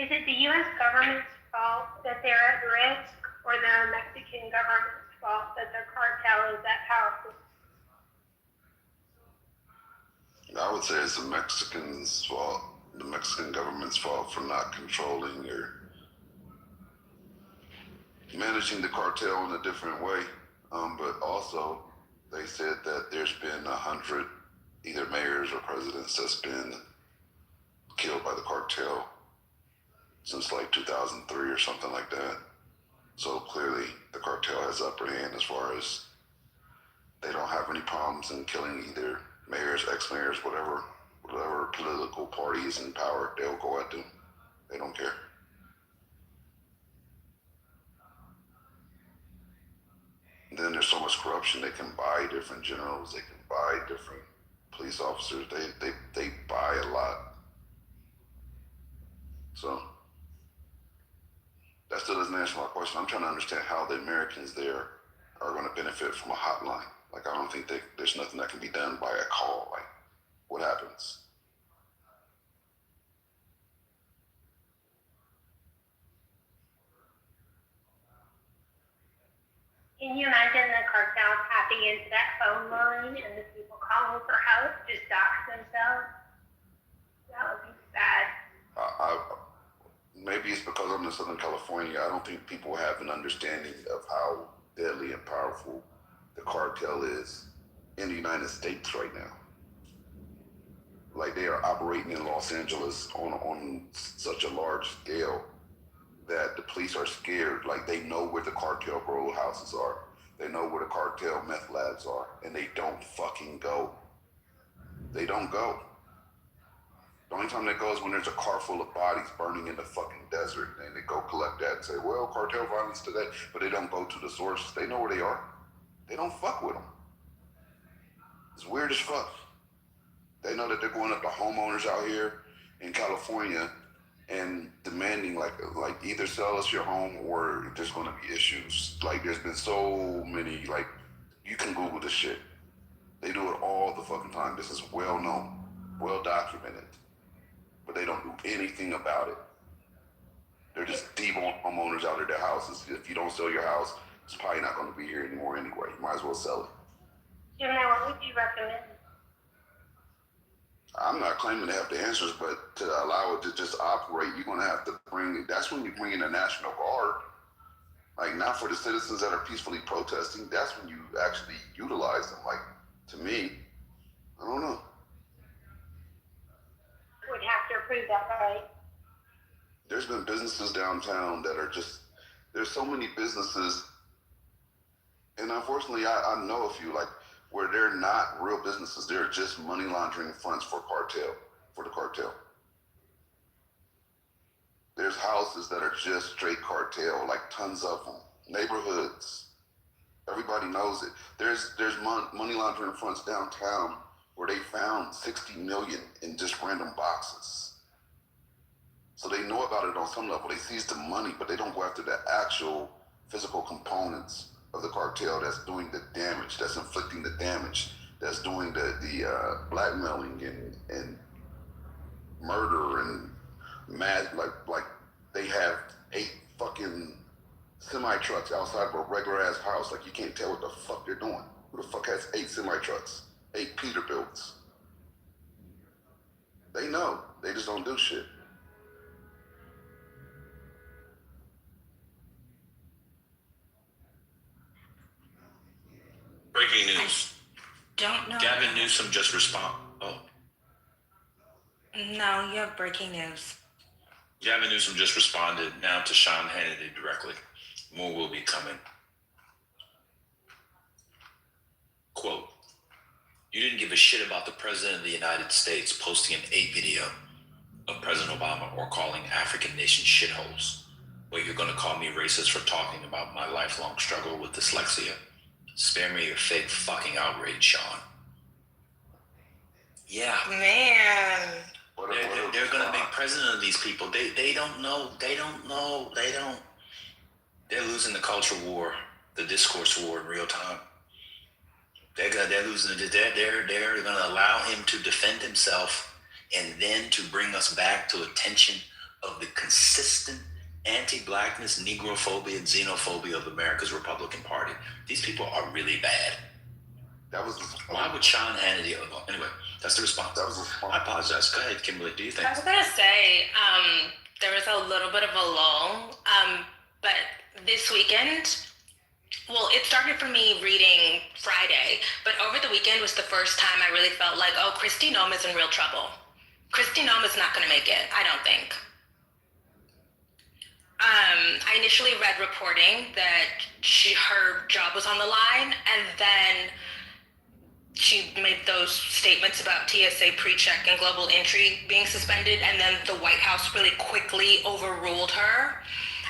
Is it the U.S. government's fault that they're at risk, or the Mexican government's fault that the cartel is that powerful? I would say it's the Mexicans' fault, the Mexican government's fault for not controlling or managing the cartel in a different way. But also, they said that there's been 100 either mayors or presidents that's been killed by the cartel since like 2003 or something like that. So clearly, the cartel has upper hand as far as they don't have any problems in killing either mayors, ex-mayors, whatever political party is in power, they'll go at them. They don't care. And then there's so much corruption, they can buy different generals, they can buy different police officers, they buy a lot. So that still doesn't answer my question. I'm trying to understand how the Americans there are going to benefit from a hotline. Like, I don't think there's nothing that can be done by a call. Like, what happens? Can you imagine the cartel tapping into that phone line and the people calling for help just dox themselves? That would be bad. Maybe it's because I'm in Southern California. I don't think people have an understanding of how deadly and powerful the cartel is in the United States right now. Like, they are operating in Los Angeles on such a large scale that the police are scared. Like, they know where the cartel grow houses are. They know where the cartel meth labs are, and they don't fucking go. They don't go. The only time they go is when there's a car full of bodies burning in the fucking desert, and they go collect that and say, well, cartel violence today, but they don't go to the source. They know where they are. They don't fuck with them. It's weird as fuck. They know that they're going up to homeowners out here in California and demanding like either sell us your home or there's going to be issues. Like, there's been so many, like, you can Google this shit. They do it all the fucking time. This is well known, well documented, but they don't do anything about it. They're just deboning homeowners out of their houses. If you don't sell your house, it's probably not going to be here anymore anyway. You might as well sell it. Jim, what would you recommend? I'm not claiming to have the answers, but to allow it to just operate, you're going to have to that's when you bring in the National Guard. Like, not for the citizens that are peacefully protesting, that's when you actually utilize them. Like, to me, I don't know. Would have to approve that, right? There's been businesses downtown that are just, there's so many businesses, and unfortunately, I know a few, like, where they're not real businesses, they're just money laundering fronts for the cartel. There's houses that are just straight cartel, like tons of them. Neighborhoods, everybody knows it. There's money laundering fronts downtown where they found 60 million in just random boxes. So they know about it on some level. They seize the money, but they don't go after the actual physical components of the cartel that's doing the damage, that's inflicting the damage, that's doing the blackmailing and murder and mad, like they have 8 fucking semi-trucks outside of a regular ass house. Like, you can't tell what the fuck they're doing. Who the fuck has 8 semi-trucks, 8 Peterbilts? They know, they just don't do shit. Breaking news. Don't know. Gavin Newsom just responded. Oh. No, you have breaking news. Gavin Newsom just responded now to Sean Hannity directly. More will be coming. Quote, you didn't give a shit about the President of the United States posting an 8 video of President Obama or calling African nations shitholes. But you're going to call me racist for talking about my lifelong struggle with dyslexia. Spare me your fake fucking outrage, Sean. Yeah. Man. They're going to make president of these people. They don't know. They're losing the culture war, the discourse war in real time. They're losing. They're going to allow him to defend himself and then to bring us back to attention of the consistent anti-blackness, Negrophobia, and xenophobia of America's Republican Party. These people are really bad. That was why would Sean Hannity? Anyway, that's the response. That was I apologize. Go ahead, Kimberly. Do you think? I was gonna say there was a little bit of a lull, but this weekend, well, it started for me reading Friday, but over the weekend was the first time I really felt like, oh, Kristi Noem is in real trouble. Kristi Noem is not gonna make it, I don't think. I initially read reporting that her job was on the line, and then she made those statements about TSA PreCheck and global entry being suspended, and then the White House really quickly overruled her.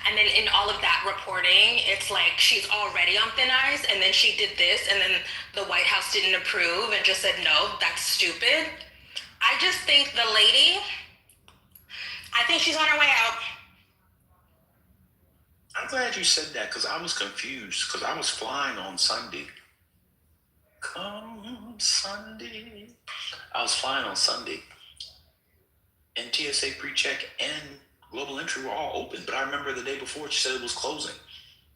And then in all of that reporting, it's like she's already on thin ice, and then she did this, and then the White House didn't approve and just said, no, that's stupid. I just think the lady, I think she's on her way out. I'm glad you said that, because I was confused, because I was flying on Sunday. Come Sunday. I was flying on Sunday, and TSA PreCheck and global entry were all open, but I remember the day before she said it was closing.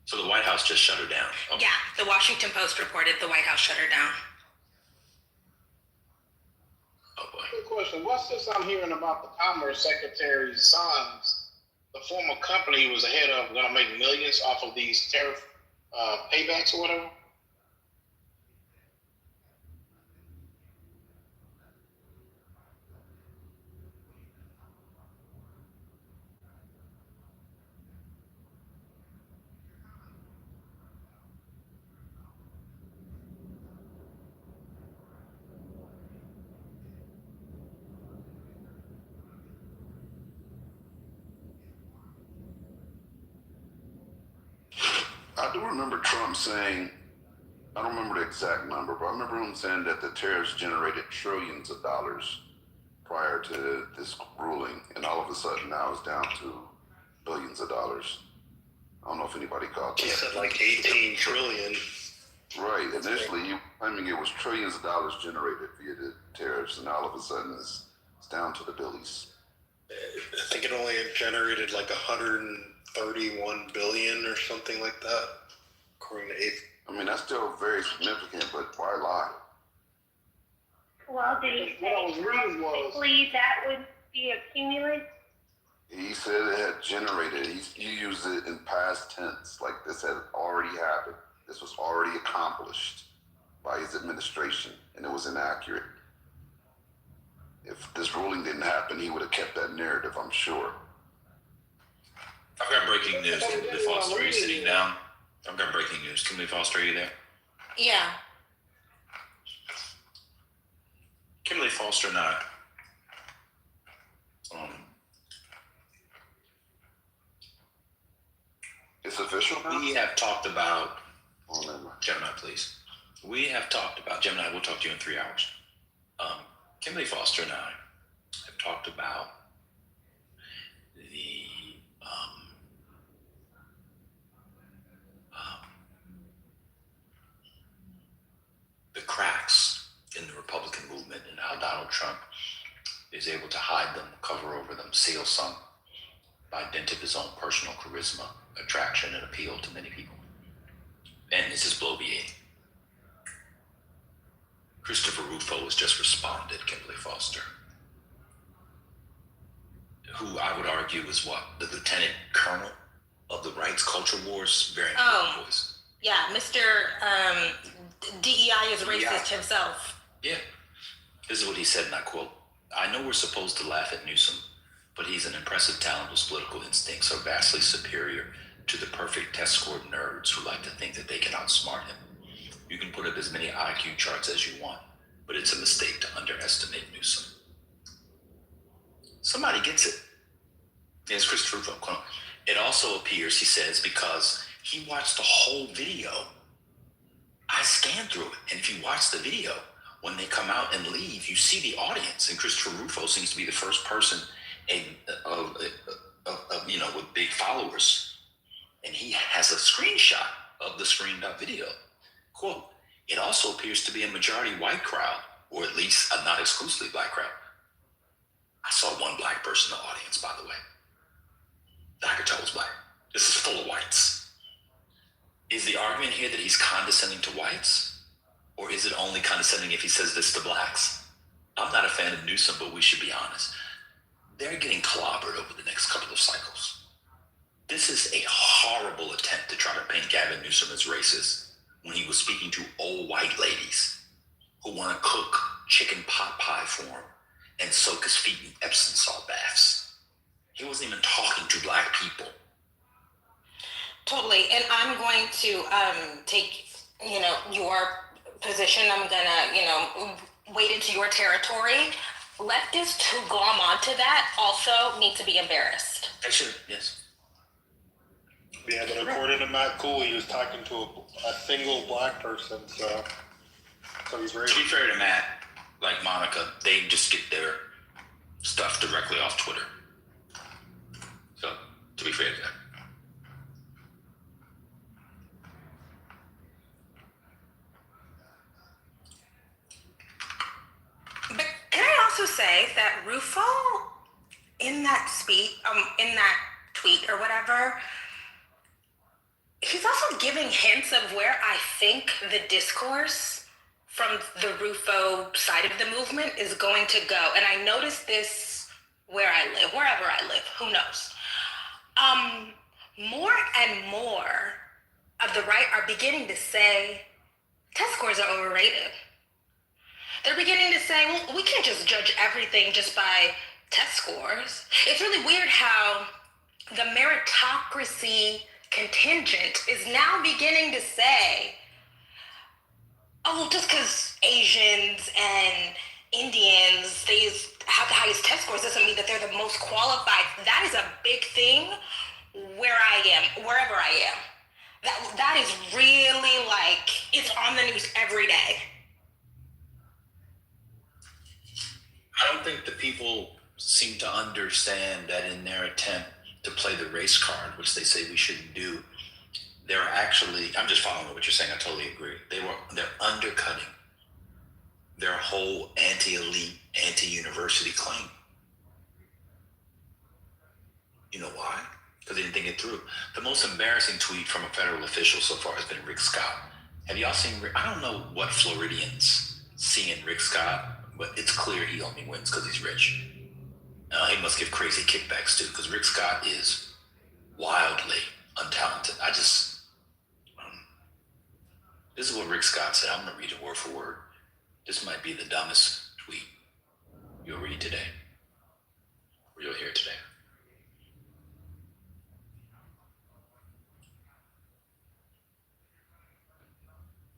So the White House just shut her down. Okay. Yeah, the Washington Post reported the White House shut her down. Oh boy. Good question. What's this I'm hearing about the Commerce Secretary's sons? The former company he was the head of going to make millions off of these tariff paybacks or whatever? I do remember Trump saying, I don't remember the exact number, but I remember him saying that the tariffs generated trillions of dollars prior to this ruling, and all of a sudden now it's down to billions of dollars. I don't know if anybody caught that. He said like 18 trillion. Right. Initially, I mean, it was trillions of dollars generated via the tariffs, and all of a sudden it's down to the billies. I think it only generated like 131 billion or something like that, according to eighth. I mean, that's still very significant, but why lie? Well, did he say how quickly that would be accumulated? He said it had generated. He used it in past tense, like this had already happened. This was already accomplished by his administration, and it was inaccurate. If this ruling didn't happen, he would have kept that narrative, I'm sure. I've got breaking news. Kimberly Foster, are you sitting down? I've got breaking news. Kimberly Foster, are you there? Yeah. Kimberly Foster and I, it's official now? We have talked about, Gemini, please. We have talked about, Gemini, we'll talk to you in 3 hours. Kimberly Foster and I have talked about the cracks in the Republican movement and how Donald Trump is able to hide them, cover over them, seal some by dint of his own personal charisma, attraction, and appeal to many people. And this is bloviating. Christopher Rufo has just responded, Kimberly Foster, who I would argue is what? The lieutenant colonel of the rights culture wars? Very important voice. Yeah, Mr. DEI is racist himself. Yeah. This is what he said, and I quote, "I know we're supposed to laugh at Newsom, but he's an impressive talent whose political instincts are vastly superior to the perfect test scored nerds who like to think that they can outsmart him. You can put up as many IQ charts as you want, but it's a mistake to underestimate Newsom." Somebody gets it. It's Christopher Rufo. It also appears, he says, because he watched the whole video. I scanned through it, and if you watch the video, when they come out and leave, you see the audience, and Christopher Rufo seems to be the first person, with big followers, and he has a screenshot of the screened out video. Quote, "It also appears to be a majority white crowd, or at least a not exclusively black crowd." I saw one black person in the audience, by the way. I could tell was black. This is full of whites. Is the argument here that he's condescending to whites? Or is it only condescending if he says this to blacks? I'm not a fan of Newsom, but we should be honest. They're getting clobbered over the next couple of cycles. This is a horrible attempt to try to paint Gavin Newsom as racist when he was speaking to old white ladies who want to cook chicken pot pie for him and soak his feet in Epsom salt baths. He wasn't even talking to black people. Totally. And I'm going to take, your position. I'm going to, wade into your territory. Leftists who glom onto that also need to be embarrassed. They should, yes. Yeah, but according to Matt Cooley, he was talking to a single black person, so he's racist. To be fair to Matt, like Monica, they just get their stuff directly off Twitter. So, to be fair to them. But can I also say that Rufo, in that tweet or whatever, he's also giving hints of where I think the discourse from the Rufo side of the movement is going to go. And I noticed this wherever I live, who knows? More and more of the right are beginning to say test scores are overrated. They're beginning to say, well, we can't just judge everything just by test scores. It's really weird how the meritocracy contingent is now beginning to say, oh, just because Asians and Indians, they have the highest test scores doesn't mean that they're the most qualified. That is a big thing wherever I am. That is really like, it's on the news every day. I don't think the people seem to understand that in their attempt to play the race card, which they say we shouldn't do, they're actually, I'm just following what you're saying, I totally agree. They're undercutting their whole anti-elite, anti-university claim. You know why? Because they didn't think it through. The most embarrassing tweet from a federal official so far has been Rick Scott. Have y'all seen Rick? I don't know what Floridians see in Rick Scott, but it's clear he only wins because he's rich. He must give crazy kickbacks too, because Rick Scott is wildly untalented. This is what Rick Scott said. I'm going to read it word for word. This might be the dumbest tweet you'll read today, or you'll hear today.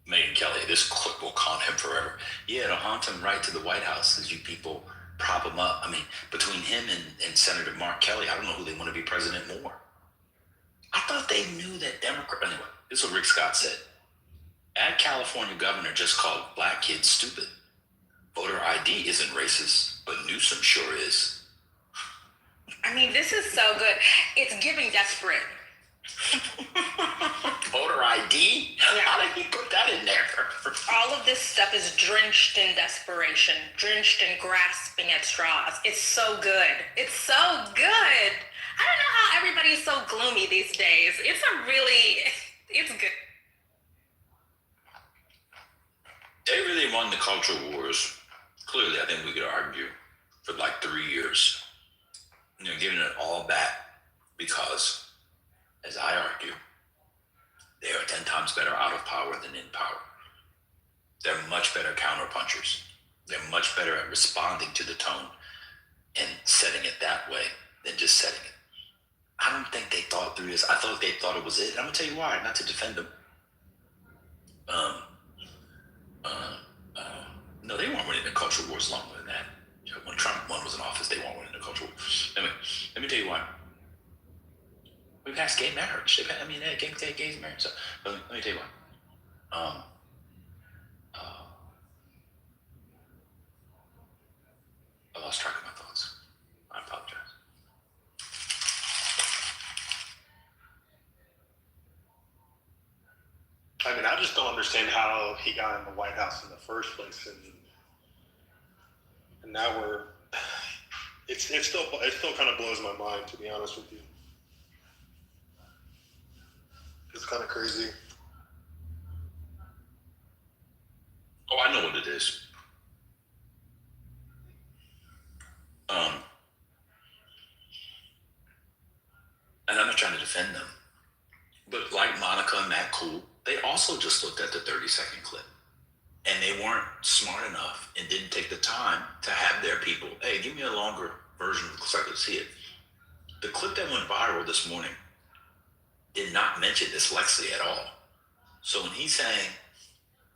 Megyn Kelly, this clip will haunt him forever. Yeah, it'll haunt him right to the White House as you people prop him up. I mean, between him and Senator Mark Kelly, I don't know who they want to be president more. I thought they knew that Democrat. Anyway, this is what Rick Scott said. Ad California governor just called black kids stupid. Voter ID isn't racist, but Newsom sure is. I mean, this is so good. It's giving desperate. Voter ID? Yeah. How did he put that in there? All of this stuff is drenched in desperation, drenched in grasping at straws. It's so good. It's so good. I don't know how everybody's so gloomy these days. It's good. They really won the culture wars. Clearly, I think we could argue for like 3 years. Giving it all back because, as I argue, they are 10 times better out of power than in power. They're much better counterpunchers. They're much better at responding to the tone and setting it that way than just setting it. I don't think they thought through this. I thought they thought it was it. And I'm going to tell you why, not to defend them. No, they weren't winning the culture wars longer than that. When Trump won was in office, they weren't winning the culture wars. Anyway, let me tell you why. We passed gay marriage. Gay marriage. So let me tell you why. I lost track of my thoughts. I apologize. I mean, I just don't understand how he got in the White House in the first place, and now it still kind of blows my mind, to be honest with you. It's kind of crazy. Oh, I know what it is. And I'm not trying to defend them, but like Monica and Matt Cool, they also just looked at the 30-second clip, and they weren't smart enough and didn't take the time to have their people, hey, give me a longer version so I could see it. The clip that went viral this morning did not mention dyslexia at all. So when he's saying,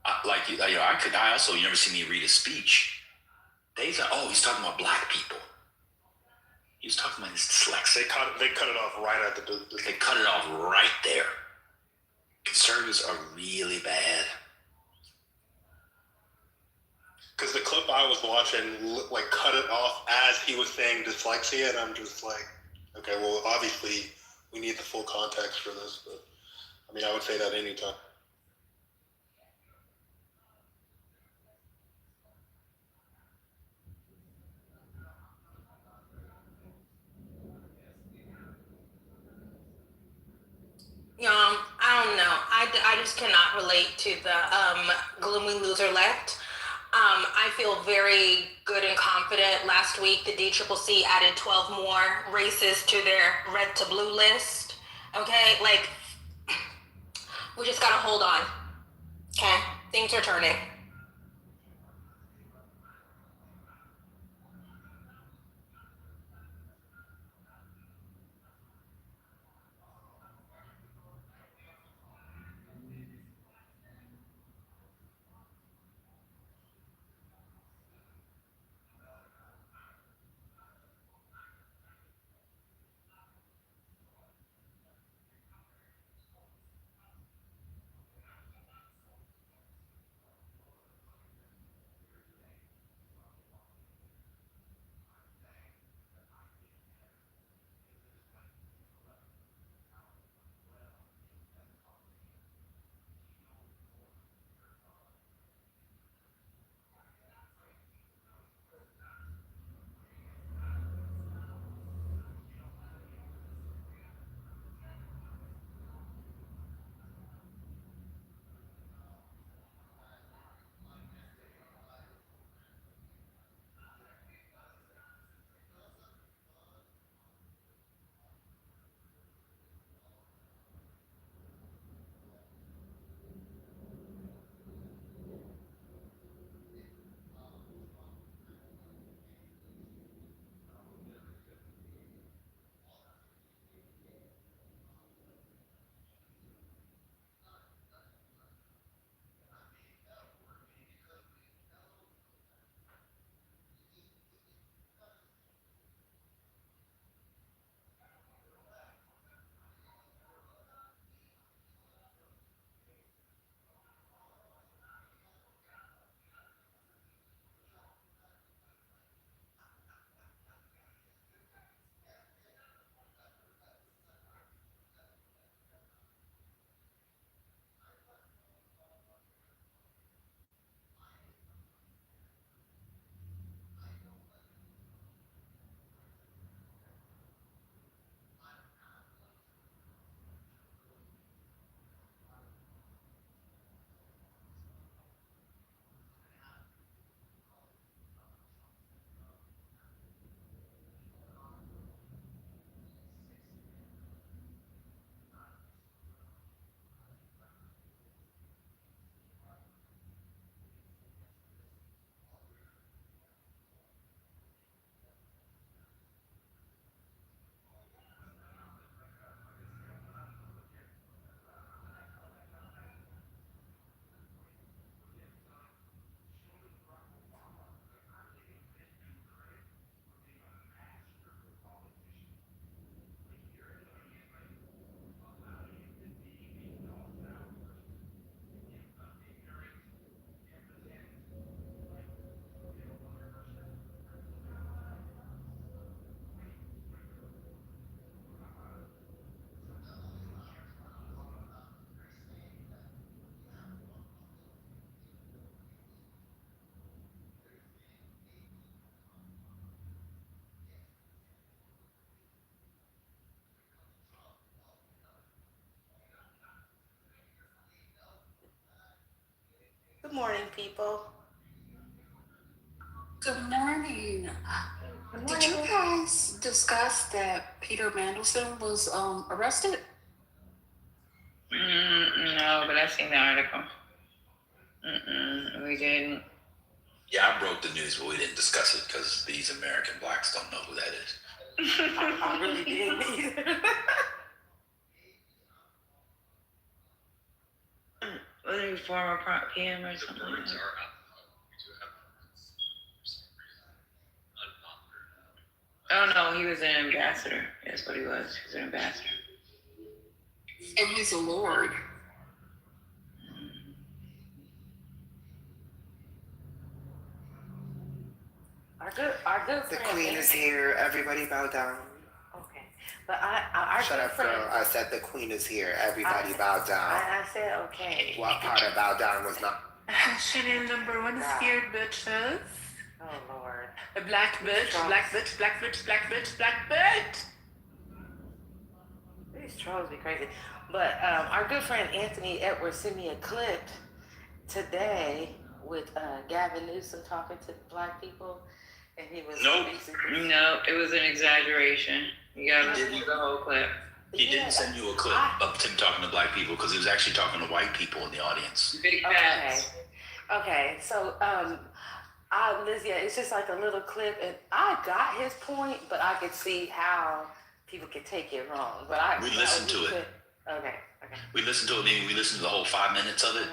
I also, you never see me read a speech. They thought, oh, he's talking about black people. He was talking about his dyslexia. They cut it off right at the. They cut it off right there. Conservatives are really bad. Because the clip I was watching, like, cut it off as he was saying dyslexia, and I'm just like, okay, well, obviously we need the full context for this, but I mean, I would say that anytime. I don't know. I just cannot relate to the gloomy loser left. I feel very good and confident. Last week, the DCCC added 12 more races to their red to blue list. Okay, like, we just gotta hold on. Okay, things are turning. Good morning, people. Good morning. Did you guys discuss that Peter Mandelson was arrested? No, but I've seen the article. We didn't. Yeah, I broke the news, but we didn't discuss it because these American blacks don't know who that is. I really didn't either. Wasn't he former PM or something like that? Oh no, he was an ambassador. That's what he was. He was an ambassador. And he's a lord. Our good The friend queen is here. Everybody bow down. Okay, but our Shut good up, friend. girl. I said the queen is here. Everybody bow down. I said okay. What part of bow down was not? Chanel number one scared bitches. Oh Lord. A black bitch, black bitch, black bitch, black bitch, black bitch. These trolls be crazy. But our good friend Anthony Edwards sent me a clip today with Gavin Newsom talking to black people, and he was basically. No, it was an exaggeration. You gotta listen to the whole clip. He didn't send you a clip of him talking to black people because he was actually talking to white people in the audience. Big facts. Okay. So Liz, yeah, it's just like a little clip, and I got his point, but I could see how people could take it wrong. But We listened to it. Okay. We listened to it. Meaning we listened to the whole 5 minutes of it.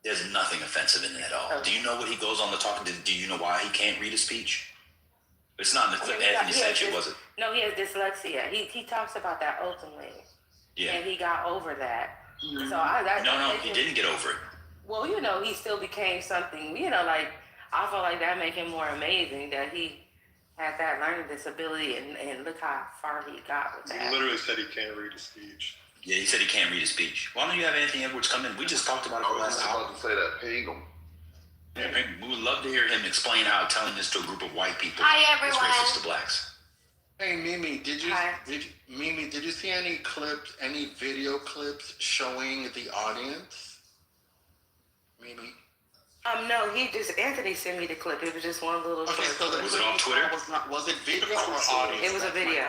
There's nothing offensive in it at all. Okay. Do you know what he goes on to talk? Do you know why he can't read a speech? It's not in the clip Anthony sent you, was it? No, he has dyslexia. He talks about that openly. Yeah. And he got over that. Mm-hmm. So he didn't get over it. Well, he still became something. Like I feel like that made him more amazing that he had that learning disability, and look how far he got with that. He literally said he can't read a speech. Yeah, he said he can't read a speech. Why don't you have Anthony Edwards come in? We just talked about it the last hour. I was about to say that. Ping him. Yeah, we would love to hear him explain how telling this to a group of white people Hi, is everyone. racist to blacks. Hey Mimi, did you see any clips, any video clips showing the audience? Mimi? No, Anthony sent me the clip. It was just one little clip. So was it on Twitter? Was it video or audio? It was a video.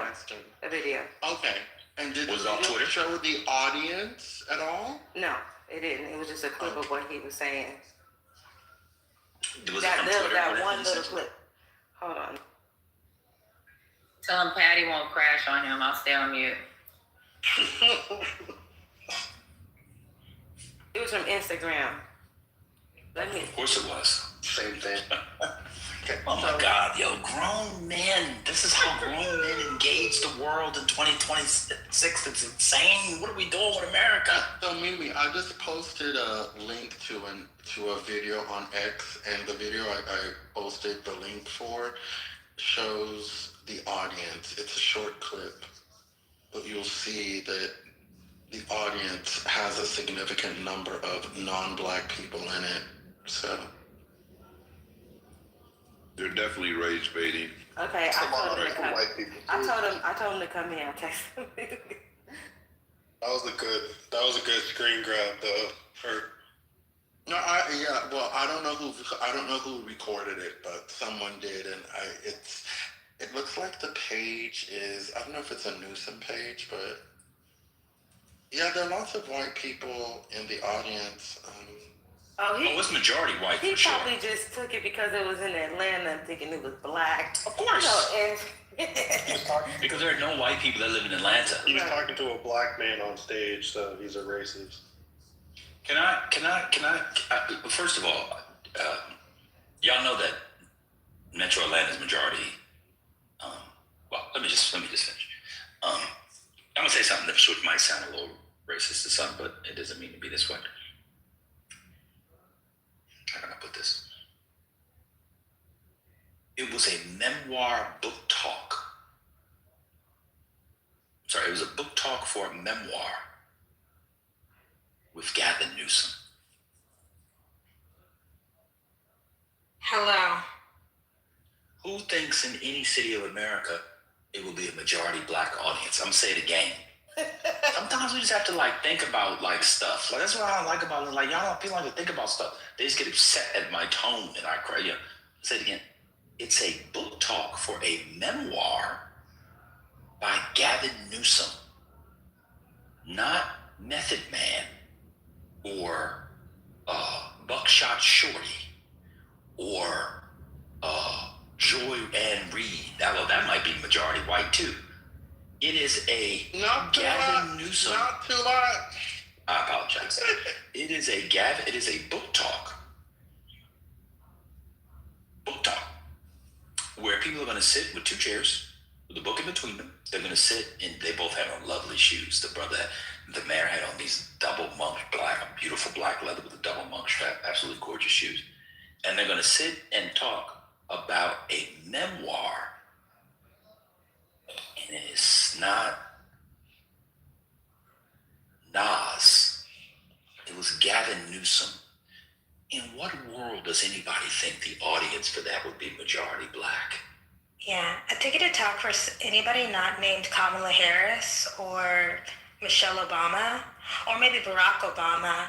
A video. Okay. And did Was it the on video Twitter? show the audience at all? No, it didn't. It was just a clip of what he was saying. Was it from Twitter? That one little clip. Hold on. Tell him Patty won't crash on him. I'll stay on mute. It was from Instagram. Of course it was. Same thing. Oh my God, yo, grown men. This is how grown men engage the world in 2026. It's insane. What are we doing with America? So Mimi, I just posted a link to a video on X, and the video I posted the link for shows the audience. It's a short clip, but you'll see that the audience has a significant number of non-black people in it. So They're definitely rage baiting. Okay, I told him to come. White people I told him to come here. I texted him. That was a good screen grab though. No, I don't know who recorded it, but someone did, and it looks like the page is, I don't know if it's a Newsom page, but yeah, there are lots of white people in the audience. It's majority white He for sure. probably just took it because it was in Atlanta, thinking it was black. Of course. And Because there are no white people that live in Atlanta. He was talking to a black man on stage, so he's a racist. Can I first of all, y'all know that Metro Atlanta is majority. Let me just finish. I'm gonna say something that might sound a little racist to some, but it doesn't mean to be this way. How can I put this? It was a memoir book talk. It was a book talk for a memoir with Gavin Newsom. Hello. Who thinks in any city of America it will be a majority black audience? I'm gonna say it again. Sometimes we just have to like think about like stuff. Like that's what I don't like about it. Like y'all don't people like to think about stuff. They just get upset at my tone and I cry. Yeah. Say it again. It's a book talk for a memoir by Gavin Newsom, not Method Man or Buckshot Shorty or Joy Ann Reed. That might be majority white too. It is a Gavin Newsom. Not too much. I apologize. It is a book talk. Where people are going to sit with two chairs with a book in between them. They're going to sit and they both have on lovely shoes. The mayor had on these double monk black, beautiful black leather with a double monk strap, absolutely gorgeous shoes. And they're going to sit and talk about a memoir. And it's not Nas. It was Gavin Newsom. In what world does anybody think the audience for that would be majority black? Yeah, a ticket to talk for anybody not named Kamala Harris or Michelle Obama or maybe Barack Obama.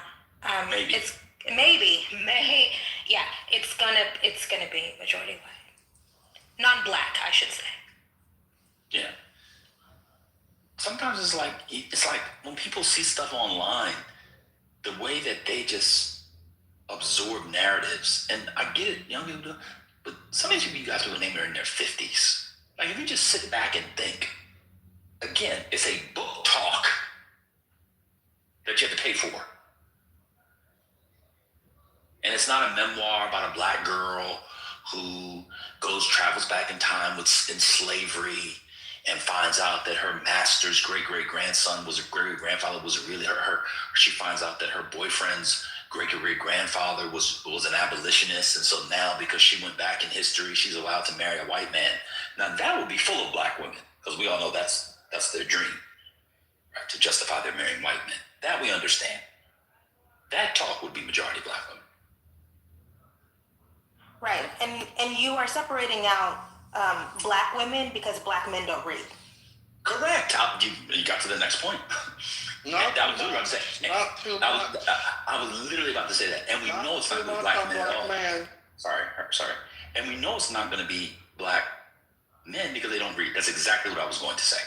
Maybe. It's gonna be majority white, non-black, I should say. Yeah. Sometimes it's like when people see stuff online, the way that they just absorb narratives, and I get it, young people do, but some of these people you guys will name are in their 50s. Like if you just sit back and think, again, it's a book talk that you have to pay for. And it's not a memoir about a black girl who travels back in time in slavery and finds out that her master's great-great-grandfather was really her. She finds out that her boyfriend's great-great-grandfather was an abolitionist, and so now because she went back in history, she's allowed to marry a white man. Now that would be full of black women, because we all know that's their dream, right? To justify their marrying white men. That we understand. That talk would be majority black women. Right, and you are separating out black women because black men don't read. Correct. You got to the next point. I was literally about to say that. And we know it's not going to be black men at all. Sorry. And we know it's not going to be black men because they don't read. That's exactly what I was going to say.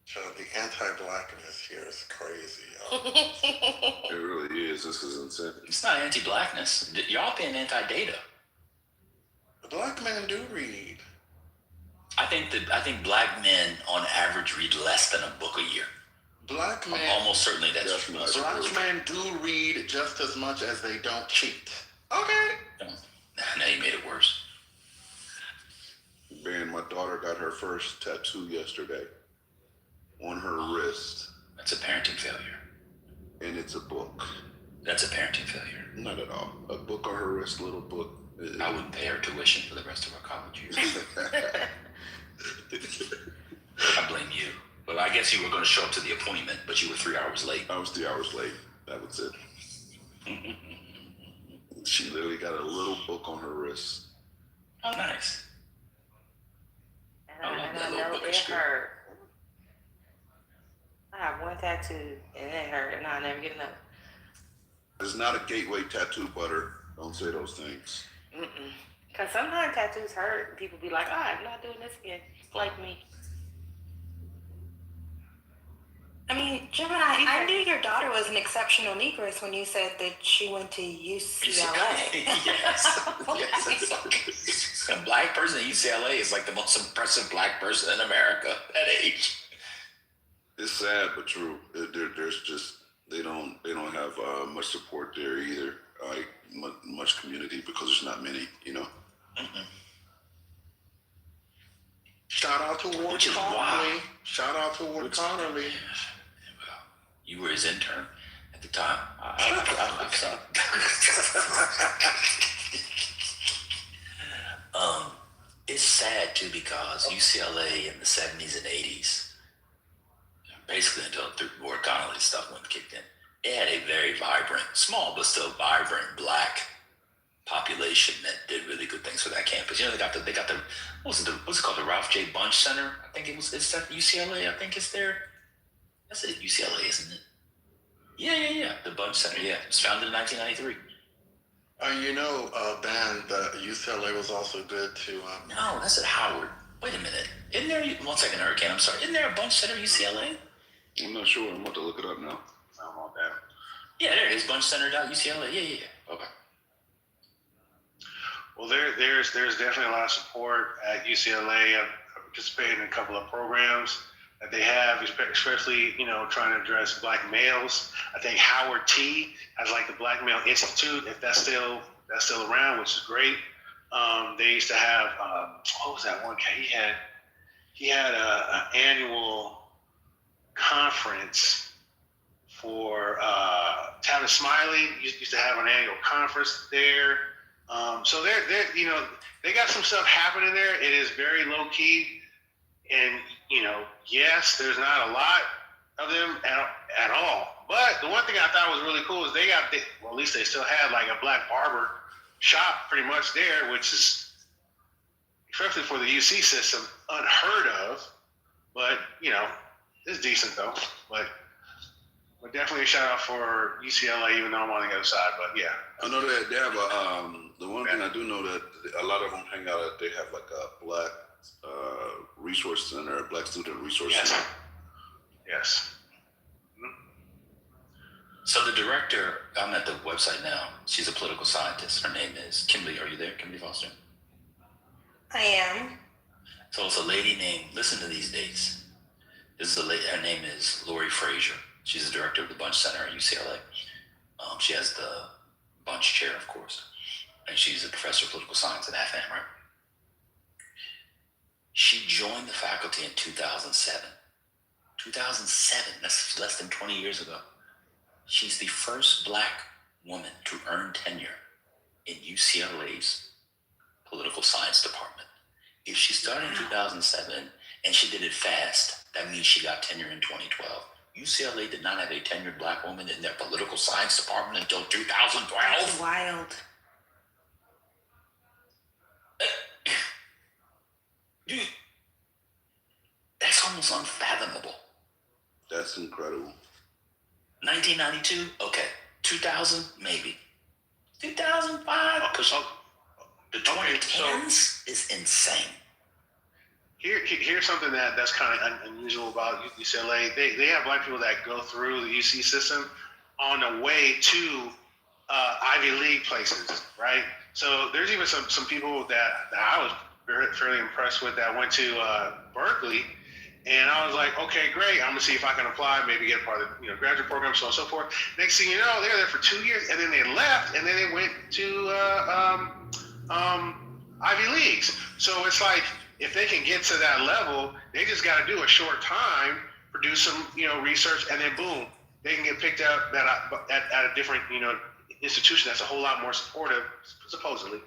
So the anti-blackness here is crazy, It really is. This is insane. It's not anti-blackness. Y'all being anti-data. The black men do read. I think black men on average read less than a book a year. Black men almost certainly that's true. Black men do read just as much as they don't cheat. Okay. Now you made it worse. Man, my daughter got her first tattoo yesterday on her wrist. That's a parenting failure. And it's a book. That's a parenting failure. Not at all. A book on her wrist, little book. I wouldn't pay her tuition for the rest of her college years. I blame you. Well, I guess you were going to show up to the appointment, but you were 3 hours late. I was 3 hours late. That was it. She literally got a little book on her wrist. Oh, nice. I know it hurt. I have one tattoo and it hurt, and I'll never get another. It's not a gateway tattoo, Butter. Don't say those things. Because sometimes tattoos hurt, and people be like, I'm not doing this again. Like me. I mean, Gemini, I knew your daughter was an exceptional Negress when you said that she went to UCLA. Yes. A black person at UCLA is like the most impressive black person in America at age. It's sad but true. There's just they don't have much support there either. Like much community because there's not many, you know. Shout out to Ward Connerly. Shout out to Ward Connerly. Well, you were his intern at the time. It's sad too because UCLA in the 70s and 80s, basically until Ward Connerly stuff went kicked in, it had a very vibrant, small but still vibrant black population that did really good things for that campus. You know, they got the what's it called, the Ralph J. Bunch Center? I think it's at UCLA. I think it's there. That's it, UCLA, isn't it? Yeah. The Bunch Center. Yeah, it was founded in 1993. Ben, the UCLA was also good to. No, that's at Howard. Wait a minute. Isn't there? 1 second, Hurricane. I'm sorry. Isn't there a Bunch Center at UCLA? I'm not sure. I'm about to look it up now. I don't know that. Yeah, there it is. BunchCenter.UCLA. Yeah. Okay. Well, there's definitely a lot of support at UCLA. I've participated in a couple of programs that they have, especially trying to address Black males. I think Howard T has like the Black Male Institute, if that's still around, which is great. They used to have what was that one guy? He had an annual conference for Tavis Smiley used to have an annual conference there. So they got some stuff happening there. It is very low key, and yes, there's not a lot of them at all. But the one thing I thought was really cool is at least they still had like a Black barber shop pretty much there, which is, especially for the UC system, unheard of. But it's decent though. But definitely a shout out for UCLA, even though I'm on the other side. But yeah, I know that they have the one thing I do know that a lot of them hang out at. They have like a Black resource center, Black student resource center. Yes. So the director, I'm at the website now. She's a political scientist. Her name is Kimberly. Are you there, Kimberly Foster? I am. So it's a lady named, listen to these dates. This is a lady, her name is Lori Frazier. She's the director of the Bunch Center at UCLA. She has the Bunch chair, of course. And she's a professor of political science at FM, right? She joined the faculty in 2007. 2007, that's less than 20 years ago. She's the first Black woman to earn tenure in UCLA's political science department. If she started in 2007 and she did it fast, that means she got tenure in 2012. UCLA did not have a tenured Black woman in their political science department until 2012. That's wild. Dude, that's almost unfathomable. That's incredible. 1992, okay. 2000, maybe. 2005, the 2010s is insane. Here's something that's kind of unusual about UCLA. They have Black people that go through the UC system on the way to Ivy League places, right? So there's even some people that I was fairly impressed with that went to Berkeley, and I was like, okay, great. I'm gonna see if I can apply, maybe get part of the graduate program, so on and so forth. Next thing you know, they were there for 2 years, and then they left, and then they went to Ivy Leagues. So it's like, if they can get to that level, they just got to do a short time, produce some research, and then boom, they can get picked up at a different institution that's a whole lot more supportive, supposedly.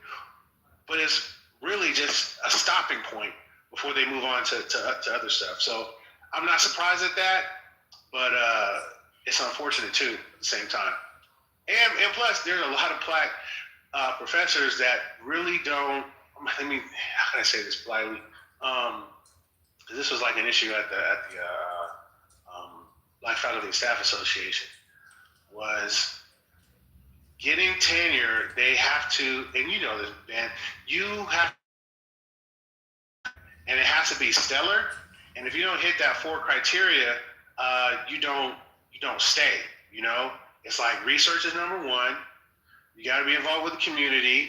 But it's really just a stopping point before they move on to other stuff. So I'm not surprised at that, but it's unfortunate too at the same time. And plus, there's a lot of Black professors that really don't. I mean, how can I say this politely? This was like an issue at the Black Faculty and Staff Association, was getting tenure. They have to, and you know this, Ben, you have, and it has to be stellar. And if you don't hit that 4 criteria, you don't stay. It's like research is number 1. You got to be involved with the community.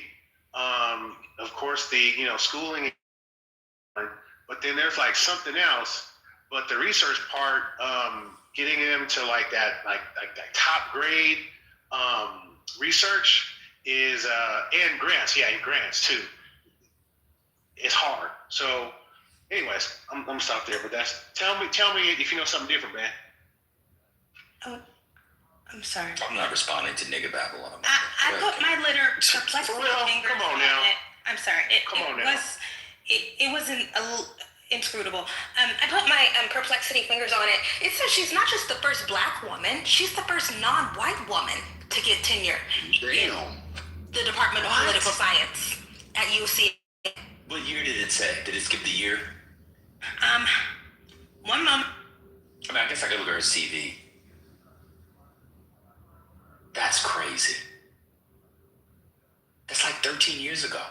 Of course, the schooling, but then there's like something else. But the research part, getting them to like that top grade research is and grants, and grants too. It's hard. So, anyways, I'm gonna stop there. But tell me if you know something different, man. Oh, I'm sorry. I'm not responding to nigga babble on them. I put my litter perplexity fingers come on on now. it. I'm sorry. It wasn't inscrutable. I put my perplexity fingers on it. It says she's not just the first Black woman; she's the first non-white woman to get tenure. Damn. The Department of Political Science at UC. What year did it say? Did it skip the year? 1 moment. I mean, I guess I could look at her CV. That's crazy. That's like 13 years ago.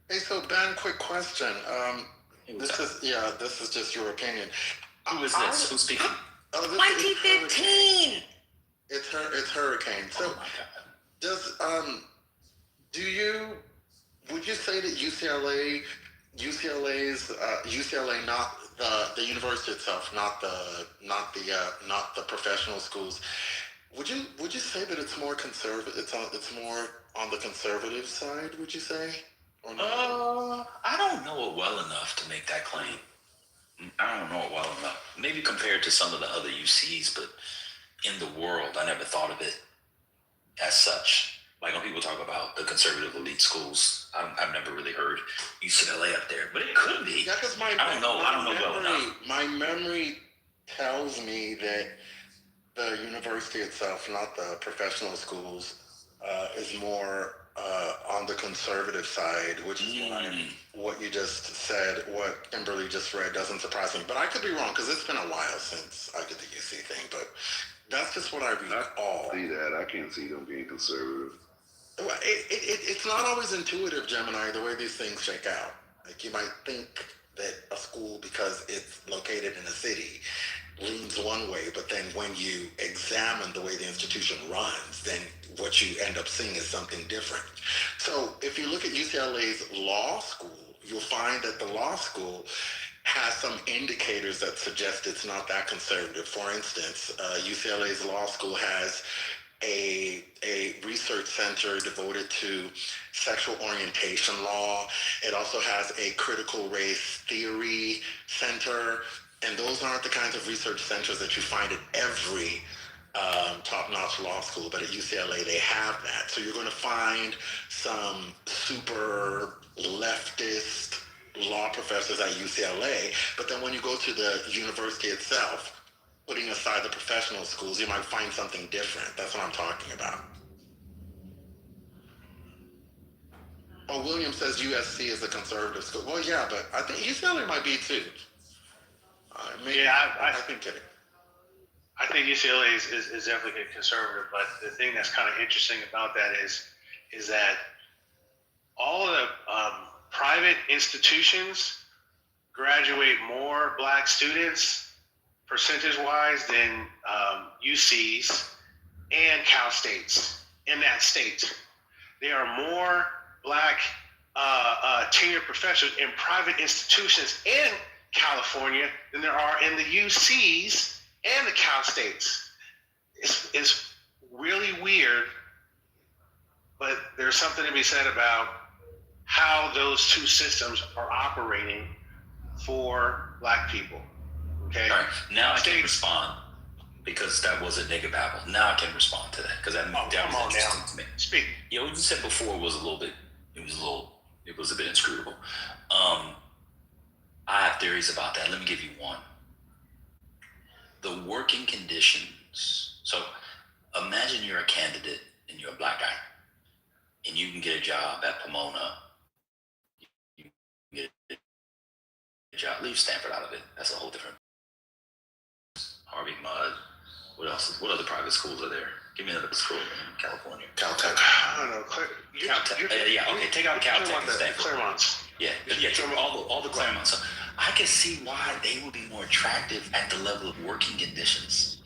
Hey, so Ben, quick question. This is just your opinion. Who is this? Who's speaking? 2015. It's Hurricane. So, Oh my God. would you say that UCLA, not the university itself, not the professional schools, would you say that it's more conservative? It's more on the conservative side, would you say? Or not? I don't know it well enough to make that claim. I don't know it well enough. Maybe compared to some of the other UCs, but in the world, I never thought of it as such. Like when people talk about the conservative elite schools, I've never really heard UCLA up there, but it could be. Yeah, because I don't know well enough. My memory tells me that the university itself, not the professional schools, is more on the conservative side, which is why what you just said, what Kimberly just read, doesn't surprise me. But I could be wrong because it's been a while since I did the UC thing. But that's just what I recall. See that? I can't see them being conservative. Well, it's not always intuitive, Gemini, the way these things shake out. Like you might think that a school, because it's located in a city, leans one way, but then when you examine the way the institution runs, then what you end up seeing is something different. So if you look at UCLA's law school, you'll find that the law school has some indicators that suggest it's not that conservative. For instance, UCLA's law school has a research center devoted to sexual orientation law. It also has a critical race theory center. And those aren't the kinds of research centers that you find at every top-notch law school, but at UCLA they have that. So you're going to find some super leftist law professors at UCLA, but then when you go to the university itself, putting aside the professional schools, you might find something different. That's what I'm talking about. Oh, William says USC is a conservative school. Well, yeah, but I think UCLA might be too. I think UCLA is definitely conservative, but the thing that's kind of interesting about that is that all of the private institutions graduate more black students percentage-wise than UCs and Cal States in that state. There are more black tenured professors in private institutions in California than there are in the UCs and the Cal States. It's really weird, but there's something to be said about how those two systems are operating for black people. Okay. All right. Now I can respond because that was a nigga babble. Now I can respond to that because that was interesting to me. Speak. Yeah, what you said before was it was a bit inscrutable. I have theories about that. Let me give you one. The working conditions. So imagine you're a candidate and you're a black guy and you can get a job at Pomona. You can get a job. Leave Stanford out of it. That's a whole different. Harvey Mudd. What else? What other private schools are there? Give me another school in California. Caltech. I don't know. Caltech. Okay. Take out Caltech and Stanford. Claremont. Yeah. All the Claremont. So I can see why they would be more attractive at the level of working conditions.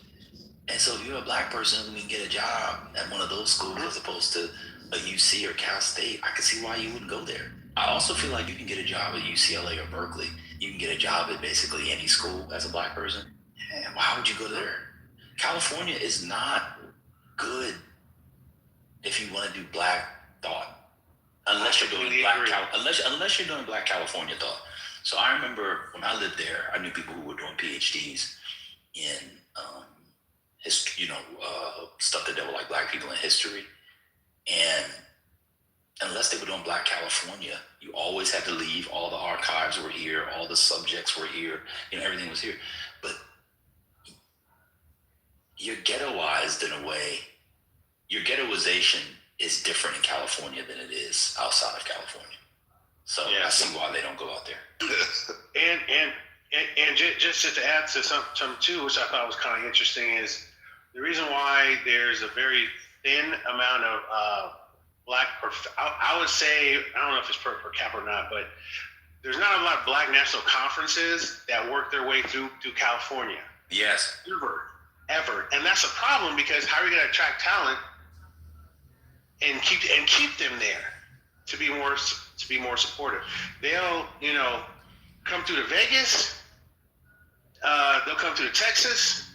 And so if you're a black person who can get a job at one of those schools as opposed to a UC or Cal State, I can see why you wouldn't go there. I also feel like you can get a job at UCLA or Berkeley. You can get a job at basically any school as a black person. And why would you go there? California is not good if you want to do black thought, unless you're doing unless you're doing black California thought. So I remember when I lived there, I knew people who were doing PhDs in stuff that were like black people in history, and unless they were doing black California, you always had to leave. All the archives were here, all the subjects were here, everything was here, but you're ghettoized in a way. Your ghettoization is different in California than it is outside of California. So I see why they don't go out there. and just to add to something too, which I thought was kind of interesting, is the reason why there's a very thin amount of black. I would say, I don't know if it's per cap or not, but there's not a lot of black national conferences that work their way through California. Yes. Ever. And that's a problem, because how are you going to attract talent and keep them there to be more supportive? They'll, come through to Vegas. They'll come through to Texas.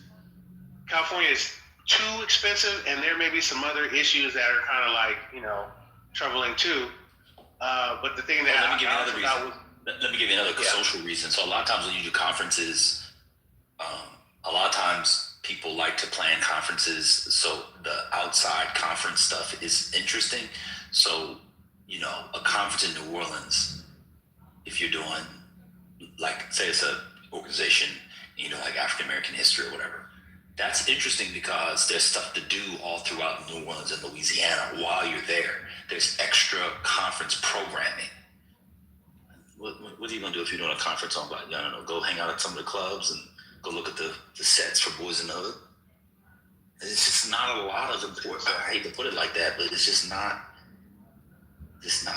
California is too expensive, and there may be some other issues that are kind of like, troubling too. But the thing that let me give you another social reason. So a lot of times when you do conferences, a lot of times people like to plan conferences, so the outside conference stuff is interesting. So, a conference in New Orleans, if you're doing, like, say it's an organization, like African American history or whatever, that's interesting because there's stuff to do all throughout New Orleans and Louisiana while you're there. There's extra conference programming. What are you going to do if you're doing a conference on, I don't know, go hang out at some of the clubs and go look at the sets for Boys in the Hood? It's just not a lot of them. I hate to put it like that, but it's just not it.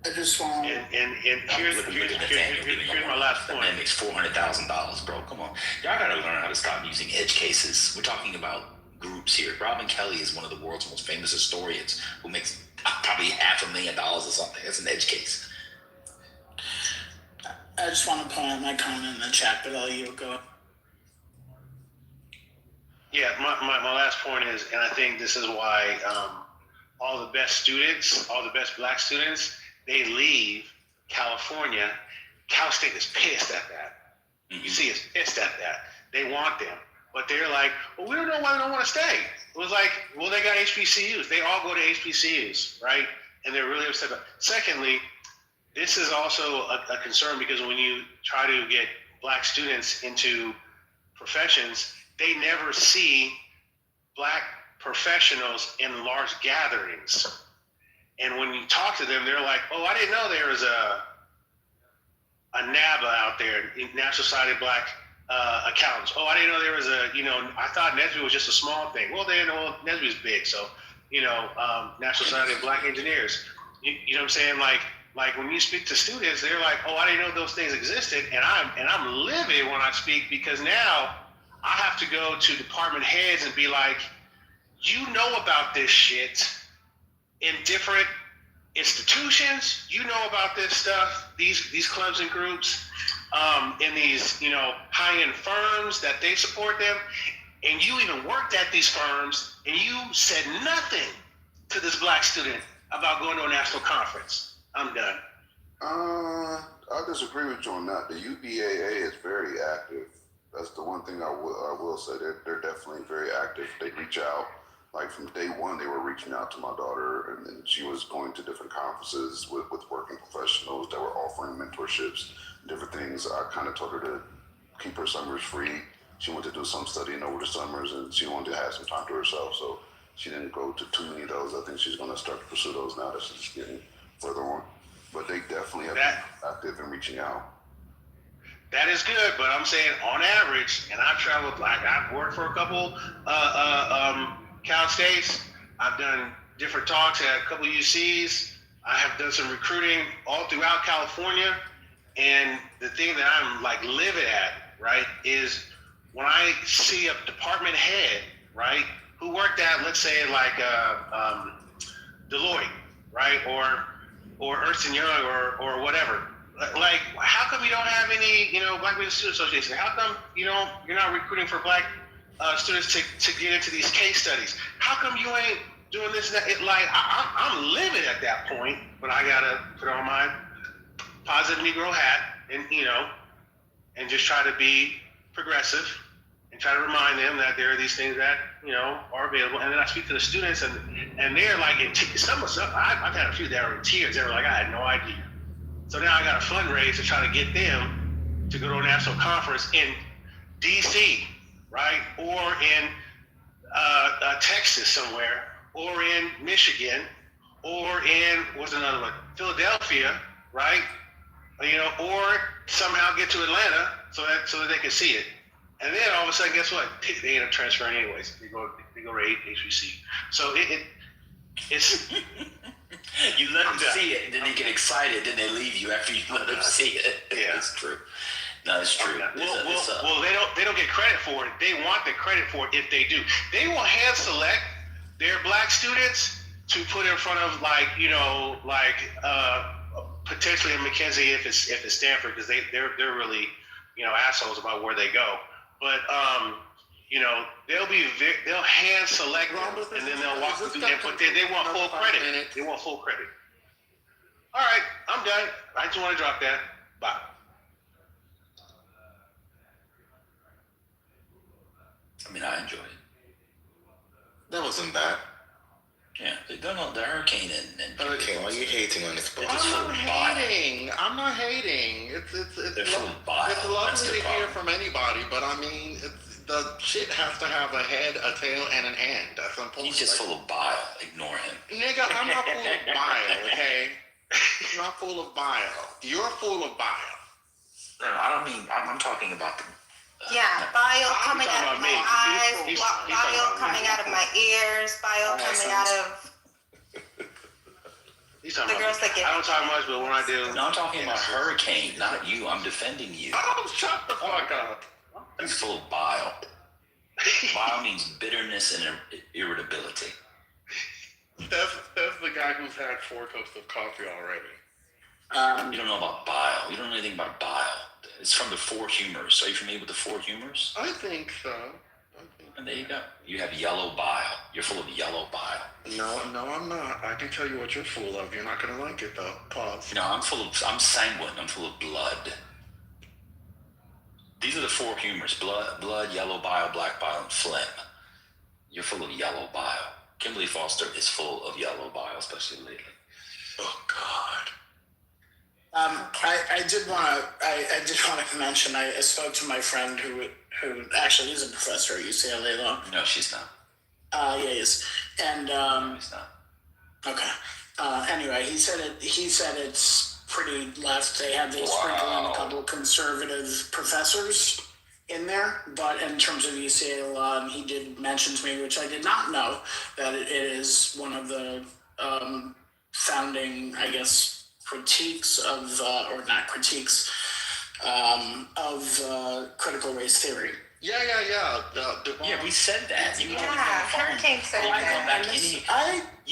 I just want. And here's my last point. That makes $400,000, bro. Come on, y'all gotta learn how to stop using edge cases. We're talking about groups here. Robin Kelly is one of the world's most famous historians who makes probably $500,000 or something. That's an edge case. I just want to point out my comment in the chat, but I'll you go. Yeah, my last point is, and I think this is why all the best students, all the best black students, they leave California. Cal State is pissed at that. Mm-hmm. You see, it's pissed at that. They want them. But they're like, well, we don't know why they don't want to stay. It was like, well, they got HBCUs. They all go to HBCUs, right? And they're really upset about it. Secondly, this is also a concern, because when you try to get black students into professions, they never see black professionals in large gatherings. And when you talk to them, they're like, oh, I didn't know there was a NABA out there, National Society of Black Accountants. Oh, I didn't know there was I thought NSBE was just a small thing. Well, NSBE is big. So, National Society of Black Engineers. You know what I'm saying? Like when you speak to students, they're like, oh, I didn't know those things existed. And I'm livid when I speak, because now I have to go to department heads and be like, you know about this shit in different institutions. You know about this stuff, these clubs and groups, in these, high-end firms that they support them. And you even worked at these firms, and you said nothing to this black student about going to a national conference. I'm done. I disagree with you on that. The UBAA is very active. That's the one thing I will say. They're definitely very active. They reach out. Like from day one, they were reaching out to my daughter, and then she was going to different conferences with working professionals that were offering mentorships, different things. I kind of told her to keep her summers free. She wanted to do some studying over the summers, and she wanted to have some time to herself. So she didn't go to too many of those. I think she's going to start to pursue those now that she's getting further on. But they definitely have been active in reaching out. That is good, but I'm saying on average, and I've traveled, like I've worked for a couple Cal States. I've done different talks at a couple UCs. I have done some recruiting all throughout California. And the thing that I'm like livid at, right, is when I see a department head, right, who worked at, let's say, like Deloitte, right, or Ernst & Young or whatever. Like, how come you don't have any, Black Business Student Association? How come you're not recruiting for black students to get into these case studies? How come you ain't doing this and that? I'm livid at that point, but I gotta put on my positive Negro hat and just try to be progressive and try to remind them that there are these things that are available. And then I speak to the students, and they're like, I've had a few that are in tears. They were like, I had no idea. So now I got a fundraise to try to get them to go to a national conference in DC, right? Or in Texas somewhere, or in Michigan, or in, what's another one? Philadelphia, right? Or somehow get to Atlanta so that they can see it. And then all of a sudden, guess what? They end up transferring anyways. They go to HBC. So it's you let them see it, and then they get excited, then they leave you after you let them see it. Yeah, it's true. No, it's true. Well, they don't get credit for it. They want the credit for it if they do. They will hand select their black students to put in front of potentially a McKenzie if it's Stanford, because they're really assholes about where they go. But they'll hand select them, and then they'll walk through them. But they want full credit. They want full credit. All right, I'm done. I just want to drop that. Bye. I mean, I enjoy it. That wasn't bad. Yeah, the hurricane and Hurricane, why are you hating on this book? I'm not hating. It's lovely to hear from anybody, but I mean, the shit has to have a head, a tail, and an end at some point. He's just full of bile. Ignore him. Nigga, I'm not full of bile, okay? I'm not full of bile. You're full of bile. No, I don't mean, I'm talking about the... bile coming out of my eyes, bile coming out of my ears, bile coming out of the girls that get... I don't talk much, but when I do... No, I'm talking about hurricane, not you. I'm defending you. Oh, shut the fuck up. He's full of bile. Bile means bitterness and irritability. That's the guy who's had 4 cups of coffee already. You don't know about bile. You don't know anything about bile. It's from the 4 humors. Are you familiar with the 4 humors? I think so. And there you go. You have yellow bile. You're full of yellow bile. No, I'm not. I can tell you what you're full of. You're not going to like it, though. Pause. No, I'm sanguine. I'm full of blood. These are the 4 humors. Blood, yellow bile, black bile, and phlegm. You're full of yellow bile. Kimberly Foster is full of yellow bile, especially lately. Oh, God. I did want to mention, I spoke to my friend who actually is a professor at UCLA Law. No, she's not. Yeah, he is. And no, he's not. Okay. Anyway, he said it's pretty left. They sprinkle in a couple of conservative professors in there, but in terms of UCLA Law, he did mention to me, which I did not know, that it is one of the founding, I guess, critiques of, or not critiques, of critical race theory. Yeah. Yeah, we said that. Hurricane said that.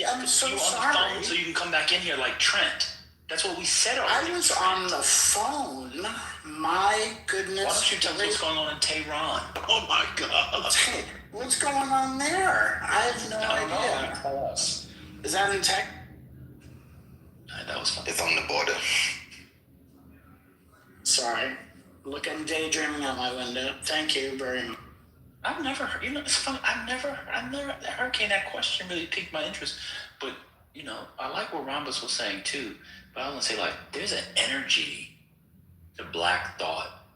I'm so you sorry. on the phone so you can come back in here like Trent. That's what we said already. I was on the phone. My goodness. Why don't you tell us what's going on in Tehran? Oh my God. What's going on there? I have no idea. Tell us. Is that in tech? That was fun. It's on the border. Sorry. Look, I'm daydreaming out my window. Thank you very much. I've never heard, it's funny, the hurricane, that question really piqued my interest. But, I like what Rambus was saying too. But I want to say, there's an energy to black thought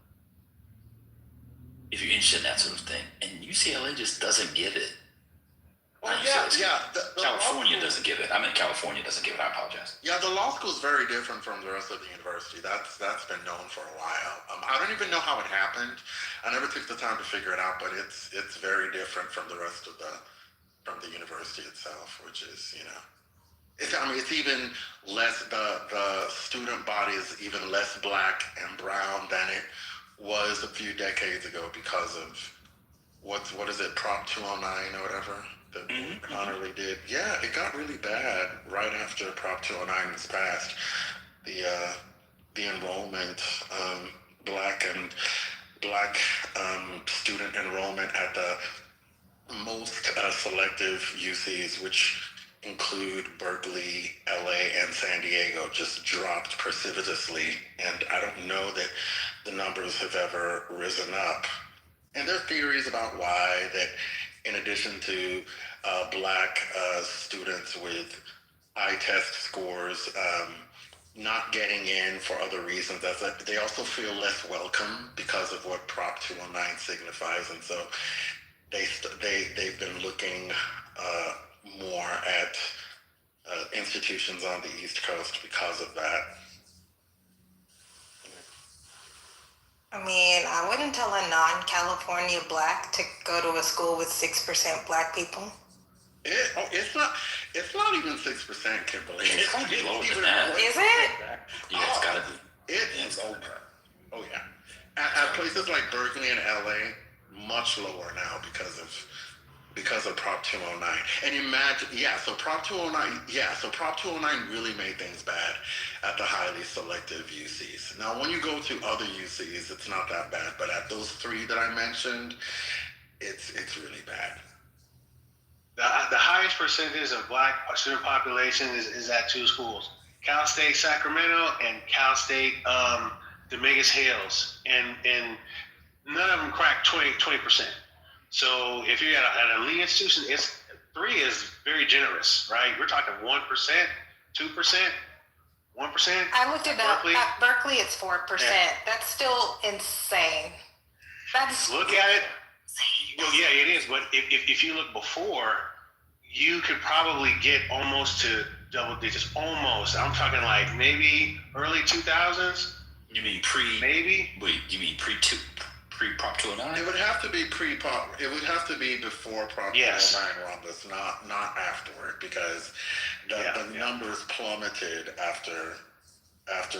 if you're interested in that sort of thing. And UCLA just doesn't give it. Well, California doesn't give it. California doesn't give it. I apologize. Yeah, the law school is very different from the rest of the university. That's been known for a while. I don't even know how it happened. I never took the time to figure it out, but it's very different from the rest of from the university itself, which is it's even less. The student body is even less black and brown than it was a few decades ago because of what is it, Prop 209 or whatever that Connerly did. Yeah, it got really bad right after Prop 209 was passed. The enrollment, black student enrollment at the most selective UCs, which include Berkeley, LA, and San Diego, just dropped precipitously. And I don't know that the numbers have ever risen up. And there are theories about why, that in addition to black students with high test scores not getting in for other reasons, they also feel less welcome because of what Prop 209 signifies. And so they've been looking more at institutions on the East Coast because of that. I mean, I wouldn't tell a non-California black to go to a school with 6% black people. It's not even 6%, Kimberly. It's gotta be lower than that. Is it? Yeah, it's gotta be. It's over. Oh yeah. At places like Berkeley and LA, much lower now because of Prop 209. And imagine, so Prop 209 really made things bad at the highly selective UCs. Now, when you go to other UCs, it's not that bad, but at those three that I mentioned, it's really bad. The highest percentage of black student population is at two schools, Cal State Sacramento and Cal State Dominguez Hills, and none of them crack 20%. So if you're at an elite institution, 3 is very generous, right? We're talking 1%, 2%, 1%. I looked it up. Berkeley. At Berkeley, it's 4%. Yeah. That's still insane. Look at it. Well, yeah, it is. But if you look before, you could probably get almost to double digits. Almost. I'm talking like maybe early 2000s. You mean Maybe. Wait, you mean pre-Prop 209? It would have to be pre-Prop. It would have to be before Prop 209 Rhombus, not afterward, because the numbers plummeted after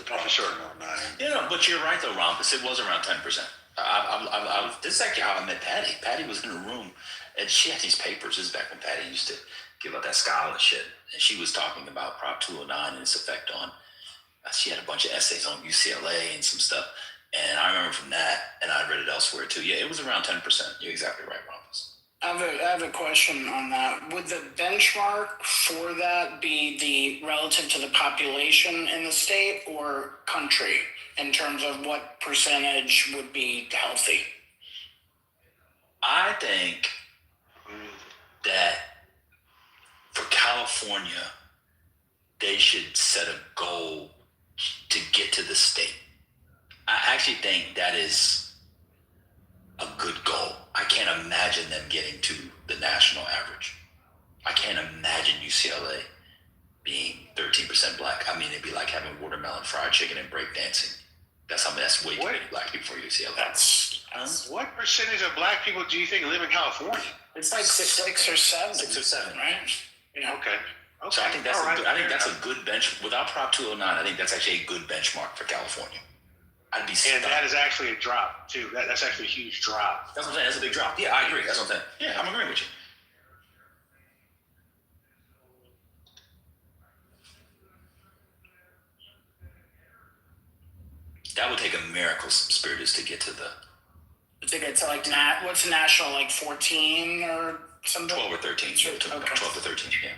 Prop 209. Yeah, but you're right though, Rhombus. It was around 10%. This is actually how I met Patty. Patty was in a room, and she had these papers. This is back when Patty used to give out that scholarship, and she was talking about Prop 209 and its effect on. She had a bunch of essays on UCLA and some stuff, and I remember from that, and I read it elsewhere too. Yeah, it was around 10%. You're exactly right, Rhombus. I have a question on that. Would the benchmark for that be the relative to the population in the state or country in terms of what percentage would be healthy? I think that for California, they should set a goal to get to the state. I actually think that is a good goal. I can't imagine them getting to the national average. I can't imagine UCLA being 13% black. I mean, it'd be like having watermelon fried chicken and breakdancing. That's way too many black people for UCLA. What percentage of black people do you think live in California? It's like 6 or 7. 6 or 7, right? Yeah. Okay. So I think that's a good bench. Without Prop 209, I think that's actually a good benchmark for California. I'd be stunned. And that is actually a drop too. That's actually a huge drop. That's what I'm saying. That's a big drop. Yeah, I agree. That's what I'm saying. Yeah, I'm agreeing with you. That would take a miracle, Spiritus, to get to the. To get to like what's national, like 14 or something? 12 or 13. Okay. 12 or 13. Yeah.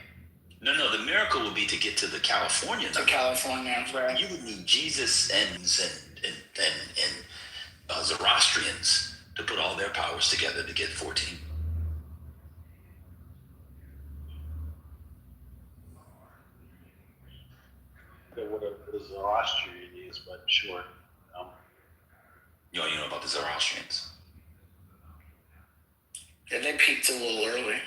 No. The miracle would be to get to the California. To California, right? You would need Jesus and Zoroastrians to put all their powers together to get 14. What a Zoroastrian is, but sure. You know about the Zoroastrians? Yeah, they peaked a little early.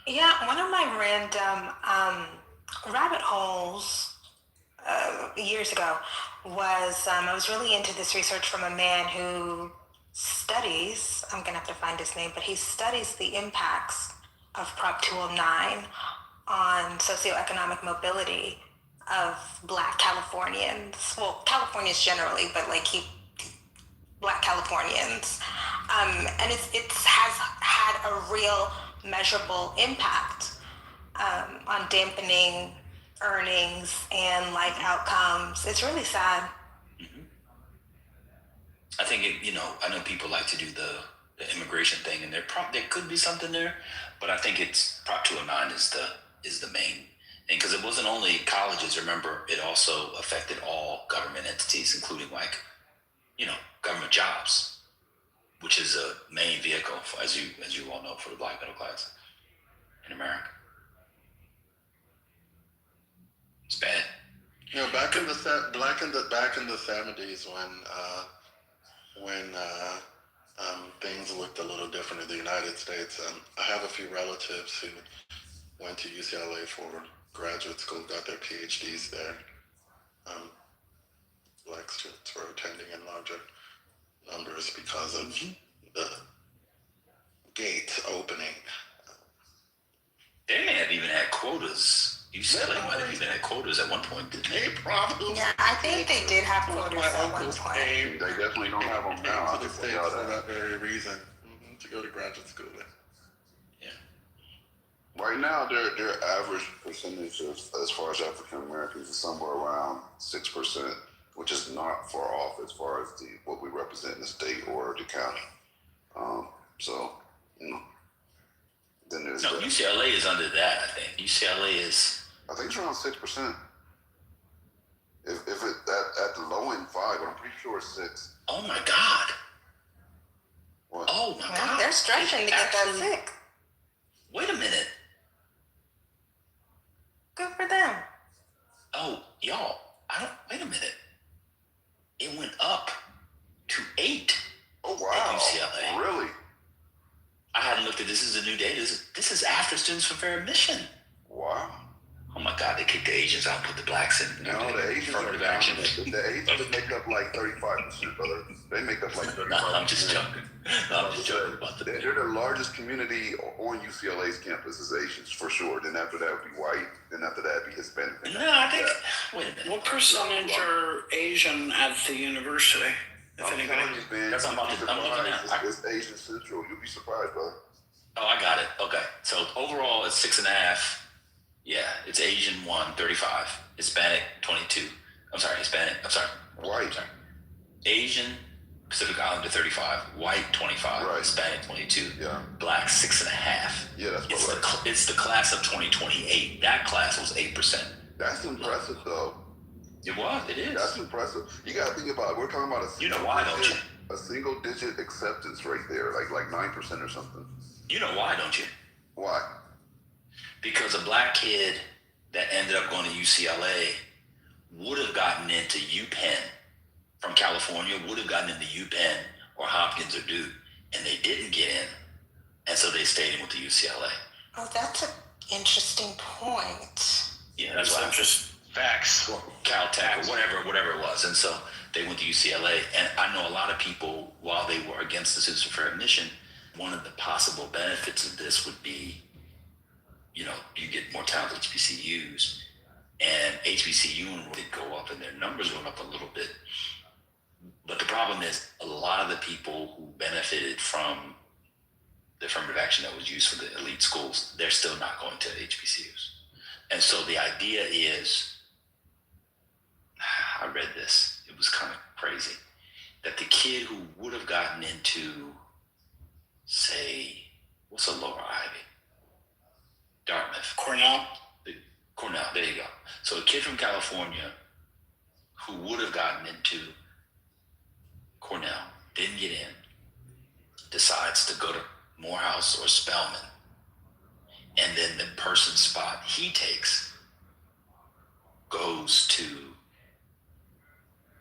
Yeah, one of my random rabbit holes years ago was I was really into this research from a man who studies, I'm going to have to find his name, but he studies the impacts of Prop 209 on socioeconomic mobility of Black Californians. Well, Californians generally, but like Black Californians. And it has had a real measurable impact on dampening earnings and life outcomes. It's really sad. Mm-hmm. I think I know people like to do the immigration thing, and there could be something there, but I think it's Prop 209 is the main thing, because it wasn't only colleges. Remember, it also affected all government entities, including government jobs. which is a main vehicle, for, as you all know, for the black middle class in America. It's bad. You know, back in the 70s when things looked a little different in the United States, I have a few relatives who went to UCLA for graduate school, got their PhDs there. Black students were attending in larger numbers because of the gates opening. They may have even had quotas. UCLA might have even had quotas at one point, didn't they? Probably. Yeah, I think they did have quotas at one point. They definitely don't have them now. To the States for that very reason, to go to graduate school there. Right now, their average percentage as far as African Americans is somewhere around 6%, which is not far off as far as what we represent in the state or the county. So, you know, then there's UCLA is under that. I think UCLA is. I think it's around 6%. If it at the low end 5, but I'm pretty sure it's 6. Oh my God. What? Oh my God. They're stretching to get that 6. Wait a minute. Good for them. Oh, y'all, wait a minute. It went up to 8. Oh, wow. At UCLA. Really? I hadn't looked at this. This is a new day. This is after Students for Fair Admission. Wow. Oh my God, they kicked the Asians out and put the blacks in. No, the Asians affirmative action. The Asians make up like 35%, brother. They make up like 35%. No, I'm just joking. No, I'm just joking about that. They're the largest community on UCLA's campus is Asians, for sure. Then after that would be white. Then after that would be Hispanic. No, I think, wait a minute. What percentage are Asian at the university? If I'm anybody. telling you, man, That's what I'm looking at. It's Asian Central. You'll be surprised, brother. Oh, I got it. Okay. So overall, it's 6.5. Yeah, it's Asian 1, 35. Hispanic 22. White. Asian, Pacific Islander 35. White 25. Right. Hispanic 22. Yeah. Black 6.5. Yeah, that's It's right. it's the class of 2028. That class was 8%. That's impressive, though. It was. It is. That's impressive. You got to think about it. We're talking about You know why, don't you? a single digit acceptance rate there, like 9% or something. You know why, don't you? Why? Because a black kid that ended up going to UCLA would have gotten into UPenn from California, would have gotten into UPenn or Hopkins or Duke, and they didn't get in, and so they stayed in with the UCLA. Oh, that's an interesting point. Yeah, that's why I'm just facts. or Caltech or whatever it was, and so they went to UCLA. And I know a lot of people, while they were against the Students for Fair Admission, one of the possible benefits of this would be, you know, you get more talented HBCUs, and HBCU did go up, and their numbers went up a little bit. But the problem is, a lot of the people who benefited from the affirmative action that was used for the elite schools, they're still not going to HBCUs. And so the idea is, I read this, it was kind of crazy, that the kid who would have gotten into, say, what's a lower Ivy? Dartmouth. Cornell. Cornell, there you go. So a kid from California who would have gotten into Cornell, didn't get in, decides to go to Morehouse or Spelman, and then the person's spot he takes goes to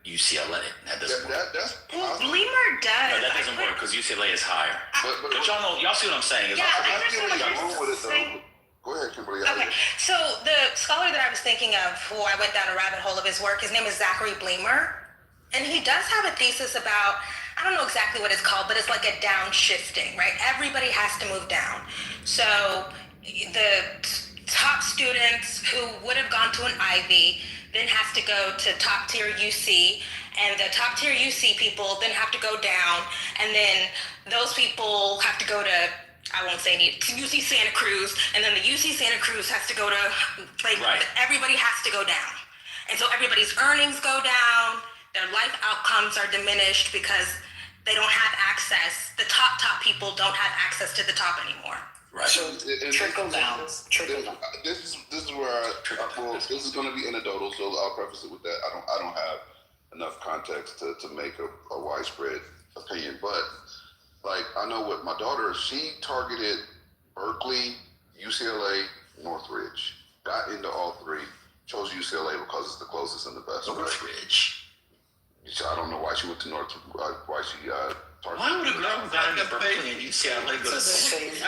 UCLA. That doesn't work. That's Bleemer does. No, that doesn't work because UCLA is higher. But y'all know, y'all see what I'm saying? It's Yeah, also- I understand what you're wrong with it, though. saying. Go ahead, Kimberly. Okay, so the scholar that I was thinking of, who I went down a rabbit hole of his work, his name is Zachary Bleemer, and he does have a thesis about, I don't know exactly what it's called, but it's like a downshifting, right? Everybody has to move down. So the top students who would have gone to an Ivy then has to go to top tier UC, and the top tier UC people then have to go down, and then those people have to go to, I won't say any, UC Santa Cruz, and then the UC Santa Cruz has to go to, like, Right. everybody has to go down. And so everybody's earnings go down, their life outcomes are diminished because they don't have access. The top people don't have access to the top anymore. Right. So trickle down. This is where this is going to be anecdotal, so I'll preface it with that. I don't have enough context to make a widespread opinion, but Like, I know with my daughter, she targeted Berkeley, UCLA, Northridge. Got into all three. Chose UCLA because it's the closest and the best. Northridge. So I don't know why she went to why she targeted. Why would a girl who got into Berkeley and UCLA go to Safety.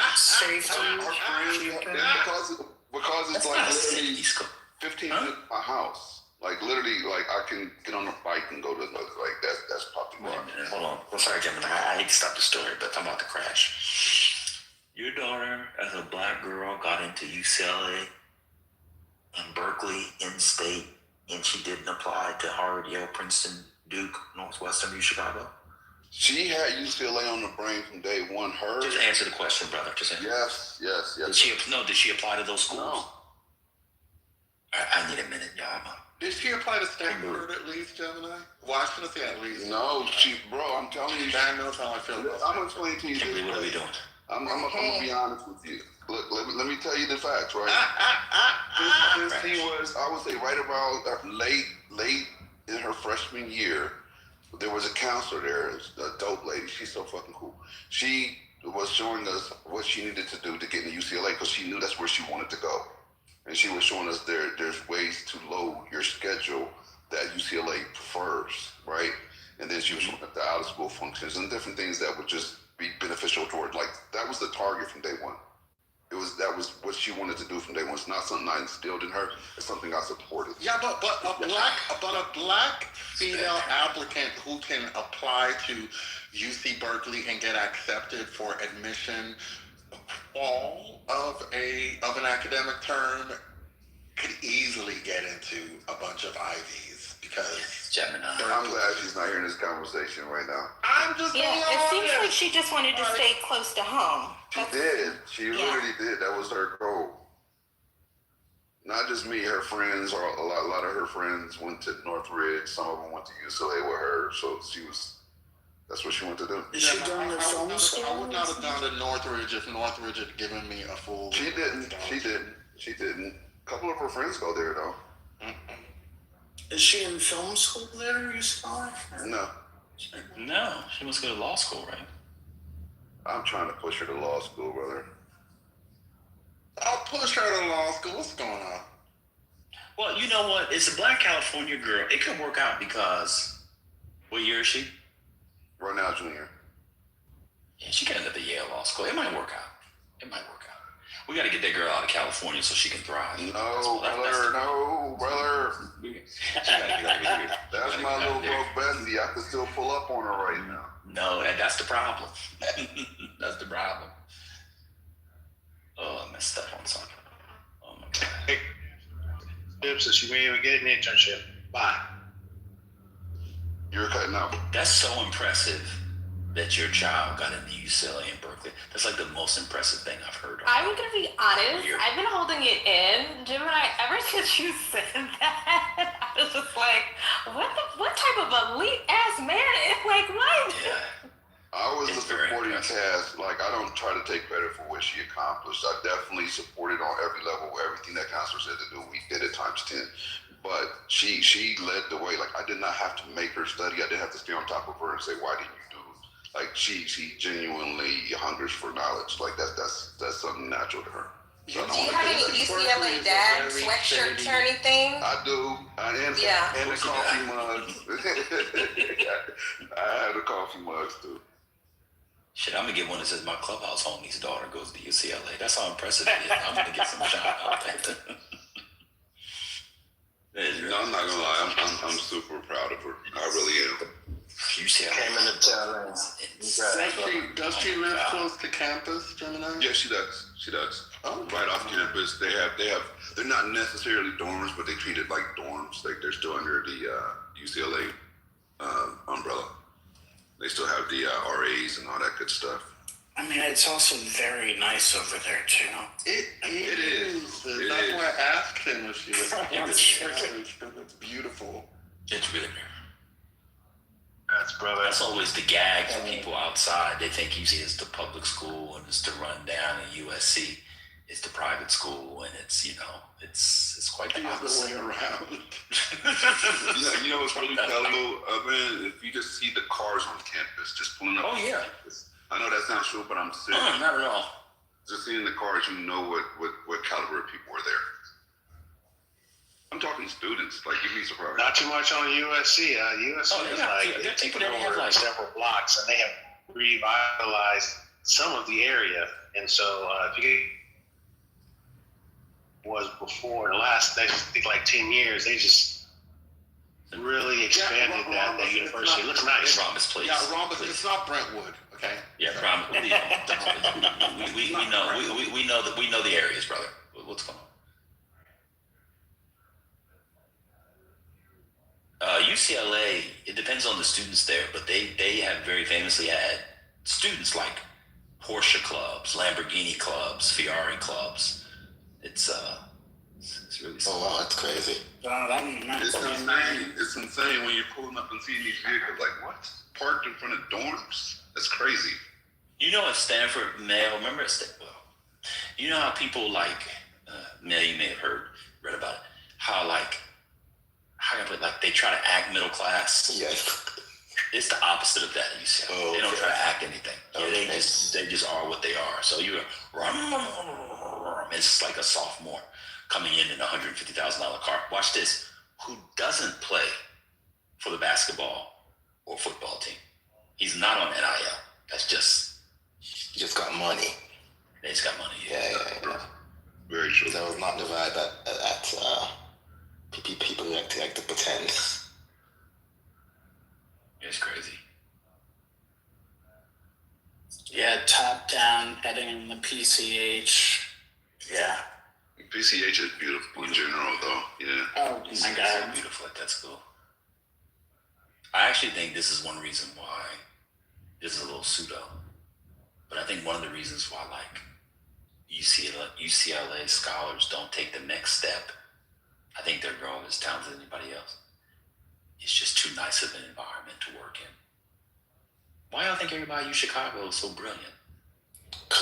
Because it's like literally 15 minutes from my house. Like literally, like I can get on a bike and go to like that's popular. Wait a minute, hold on. I'm sorry, Gemini. I hate to stop the story, but I'm about to crash. Your daughter, as a black girl, got into UCLA and Berkeley in-state, and she didn't apply to Harvard, Yale, Princeton, Duke, Northwestern, U Chicago? She had UCLA on the brain from day one. Her. Just answer the question, brother. Just answer. Yes. Did she apply to those schools? No. I need a minute, y'all. Did she apply to Stanford at least, Gemini? Well, I shouldn't say at least. No, I'm telling you. God knows how I feel about I'm going to explain to you. Kimberly, what are we doing? I'm going to be honest with you. Look, let me tell you the facts, right? She was, I would say, right around late in her freshman year. There was a counselor there, a dope lady. She's so fucking cool. She was showing us what she needed to do to get into UCLA because she knew that's where she wanted to go. And she was showing us there's ways to load your schedule that UCLA prefers, right? And then she was showing us the out-of-school functions and different things that would just be beneficial toward, like, that was the target from day one. That was what she wanted to do from day one. It's not something I instilled in her. It's something I supported. Yeah, but a black female applicant who can apply to UC Berkeley and get accepted for admission fall of an academic term could easily get into a bunch of Ivies because Gemini. I'm glad she's not hearing this conversation right now. I'm just it seems like she just wanted to stay close to home. She did. She literally did. That was her goal. Not just me. Her friends, or a lot of her friends went to Northridge. Some of them went to UCLA with her. So that's what she wanted to do. Is she doing the film school? I would not have gone to Northridge if Northridge had given me a full. She didn't. A couple of her friends go there though. Is she in film school there, you saw? No. No, she must go to law school, right? I'm trying to push her to law school, brother. I'll push her to law school. What's going on? Well, you know what? It's a black California girl. It could work out because what year is she? Right now, junior. Yeah, she could end up at Yale Law School. It might work out. We got to get that girl out of California so she can thrive. No, brother. That's my little broke bestie. I can still pull up on her right now. No, that's the problem. That's the problem. Oh, I messed up on something. Oh my God. Hey, so she may even get an internship. Bye. You're cutting out. That's so impressive that your child got into UCLA and Berkeley. That's like the most impressive thing I've heard. I'm gonna be honest. I've been holding it in, Gemini. Ever since you said that, I was just like, what type of elite ass man is like what? Yeah. I was the supporting cast. Like, I don't try to take credit for what she accomplished. I definitely supported on every level. Everything that counselor said to do, we did it times 10. But she led the way. Like, I did not have to make her study. I didn't have to stay on top of her and say, why didn't you do it? Like, she genuinely hungers for knowledge. Like, that's something natural to her. So Do you have any UCLA dad sweatshirts or anything? I do. And the coffee mugs. I have the coffee mugs too. Shit, I'm gonna get one that says my clubhouse homie's daughter goes to UCLA. That's how impressive it is. I'm gonna get some shout out there. No, I'm not gonna lie. I'm super proud of her. I really am. UCLA. Came in the tail end. Does she live close to campus, Gemini? Yeah, she does. She does. Oh, right off campus. They're not necessarily dorms, but they treat it like dorms. Like they're still under the UCLA umbrella. They still have the RAs and all that good stuff. I mean, it's also very nice over there too. It is. That's why I asked him if she was. It's beautiful. It's really brother. That's always the gag for people outside. They think UC is the public school and it's the rundown in USC. it's the private school, and it's it's quite the opposite. way around. You know what's really valuable, man? If you just see the cars on campus, just pulling up. Oh, yeah. Campus. I know that's not true, but I'm serious. Not at all. Just seeing the cars, you know what caliber of people are there. I'm talking students. Like, you'd be surprised. Not too much on USC. USC is like they're taking over several blocks, and they have revitalized some of the area. And so, if you was before the last, I think like 10 years, they just really expanded that university. It looks nice. Rhombus, please. Yeah, Rhombus. It's not Brentwood, okay? Yeah, Rhombus. We know the areas, brother. What's going on? UCLA, it depends on the students there, but they have very famously had students like Porsche clubs, Lamborghini clubs, Ferrari clubs. It's really something. Oh wow, that's crazy. It's insane. It's insane when you're pulling up and seeing these vehicles. Like, what? Parked in front of dorms? That's crazy. You know, at Stanford, Mel, remember at Stanford? You know how people like, Mel, you may have read about it, how can I put it, like they try to act middle class? Yes. It's the opposite of that at UCLA. Oh, they don't okay. try to act anything. Okay. They just are what they are. So you're, it's just like a sophomore coming in a $150,000 car. Watch this. Who doesn't play for the basketball or football team? He's not on NIL. That's just. He just got money. They just got money. Yeah. Very true. That was not the vibe at people like to pretend. It's crazy. Yeah, top down, heading in the PCH. Yeah. PCH is beautiful in general, though. Yeah. Oh my God. Beautiful at that school. I actually think this is one reason why this is a little pseudo, but I think one of the reasons why UCLA scholars don't take the next step. I think they're growing as talented as anybody else. It's just too nice of an environment to work in. Why do I think everybody use Chicago is so brilliant?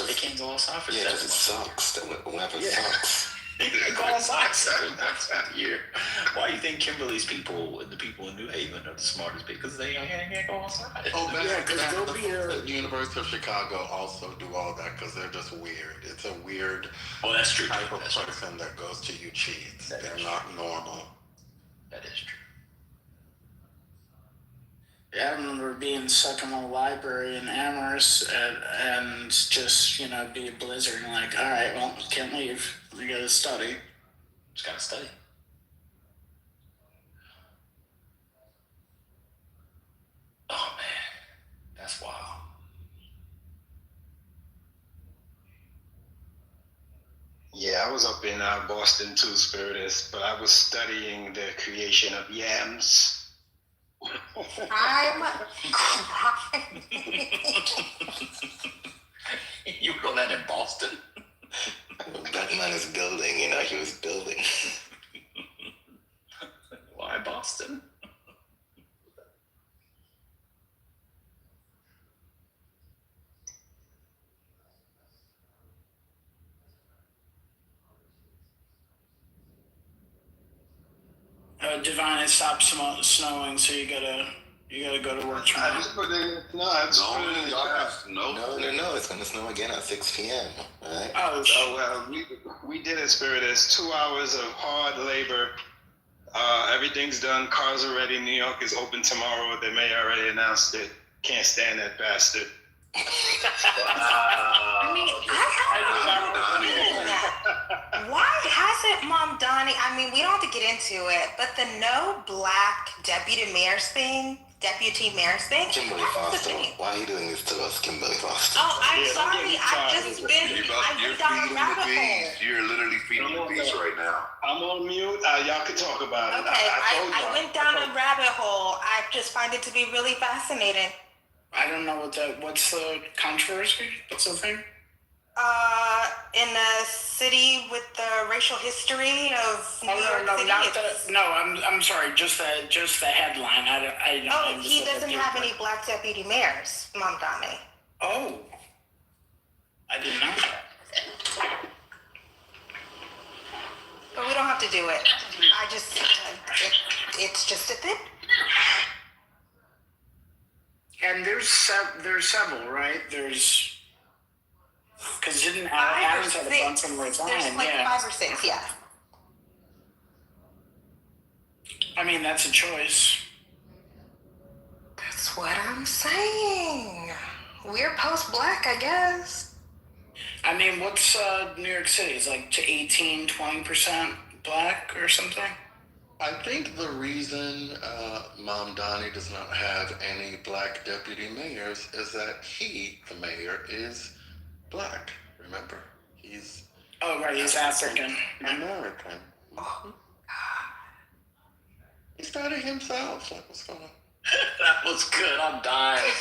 They can't go outside for 7 because it sucks. The weather sucks. They go outside 7 months a year. Why do you think Kimberly's people and the people in New Haven are the smartest? Because they can't go outside. Oh, because the University of Chicago also do all that because they're just weird. It's a weird that's true. type of person that goes to UC. They're not normal. That is true. Yeah, I remember being stuck in the library in Amherst and just, be a blizzard and like, all right, well, can't leave. We gotta study. Just gotta study. Oh, man. That's wild. Yeah, I was up in Boston too, Spiritus, but I was studying the creation of yams. I'm crying. You were on that in Boston? That man is building, he was building. Why Boston? Divine, it stopped snowing, so you gotta go to work tomorrow. No, it's gonna snow again at 6 p.m. Right? Well, we did it, Spiritus. 2 hours of hard labor. Everything's done. Cars are ready. New York is open tomorrow. The mayor already announced it. Can't stand that bastard. I mean, why hasn't Mom Donnie? I mean, we don't have to get into it, but the no black deputy mayor's thing. Kimberly Foster, why are you doing this to us, Kimberly Foster? Oh, I'm sorry. I've just been. I went down a rabbit hole. You're literally feeding the beast right now. I'm on mute. Y'all can talk about it. Okay, I went down a rabbit hole. I just find it to be really fascinating. I don't know what's the controversy? What's the thing? In a city with the racial history of New York City. I'm sorry. Just the headline. I he doesn't have any black deputy mayors, Mom Donnie. Oh, I didn't know that. But we don't have to do it. It's just a thing. And there's several, right? There's, because didn't Adams had a bunch of them resign? There's like 5 or 6, yeah. I mean, that's a choice. That's what I'm saying. We're post-black, I guess. I mean, what's New York City? Is like to 18-20% black or something? I think the reason Mom Donnie does not have any black deputy mayors is that he, the mayor, is black. Remember? He's he's African American. Oh. He started himself. Like, what's going on? That was good. I'm dying.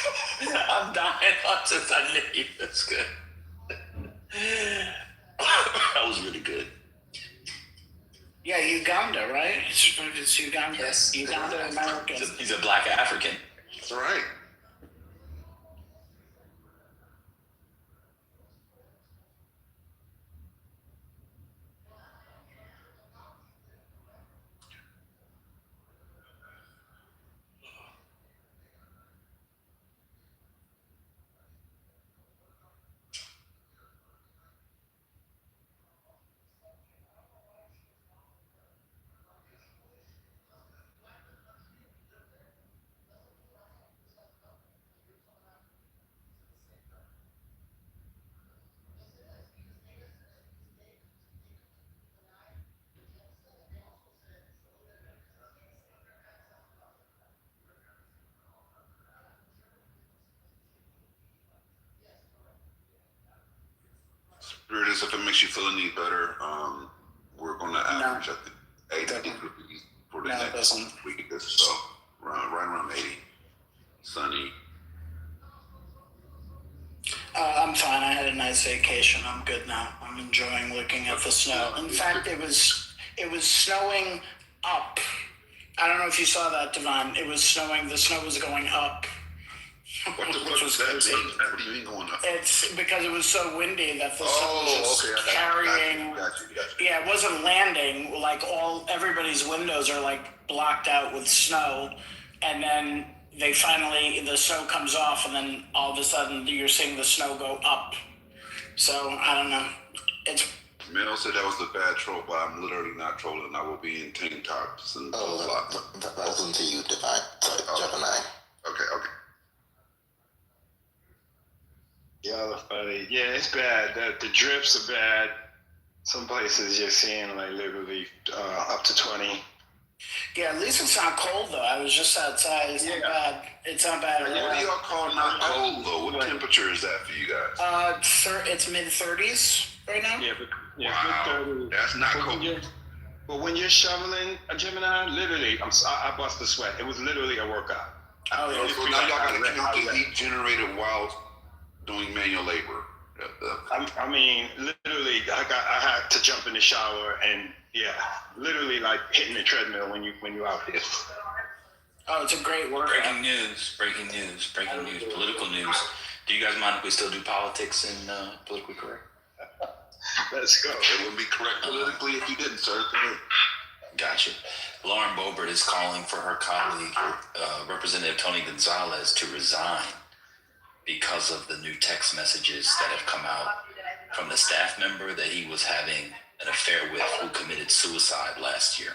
I'm dying. I knew you. That's good. That was really good. Yeah, Uganda, right? It's Uganda. Yes. Uganda American. He's a black African. That's right. Spirit is, if it makes you feel any better, we're going to average at the 80 degrees for the next week or so. Right around 80. Sunny. I'm fine. I had a nice vacation. I'm good now. I'm enjoying looking at the snow. In fact, it was snowing up. I don't know if you saw that, Devon. It was snowing. The snow was going up. What the fuck was that? What do you mean going up? It's because it was so windy that the sun was just carrying. Got you. Yeah, it wasn't landing. Like everybody's windows are like blocked out with snow, and then the snow comes off, and then all of a sudden you're seeing the snow go up. So I don't know. Mel said that was a bad troll, but I'm literally not trolling. I will be in tank tops and that wasn't to you, Divine. Gemini. Okay. Y'all are funny. Yeah, it's bad. The drips are bad. Some places you're seeing like literally up to 20. Yeah, at least it's not cold though. I was just outside. It's not bad. It's not bad. What do y'all call not cold though? What temperature is that for you guys? It's mid-30s right now. Wow, that's not cold. But when you're shoveling a Gemini, literally, I bust a sweat. It was literally a workout. So now y'all got to count the heat generated while doing manual labor. I mean, literally, I had to jump in the shower and literally like hitting the treadmill when you out here. Oh, it's a great workout. Breaking news, political news. Do you guys mind if we still do politics and politically correct? Let's go. It wouldn't be correct politically if you didn't, sir. Gotcha. Lauren Boebert is calling for her colleague, Representative Tony Gonzalez, to resign because of the new text messages that have come out from the staff member that he was having an affair with who committed suicide last year.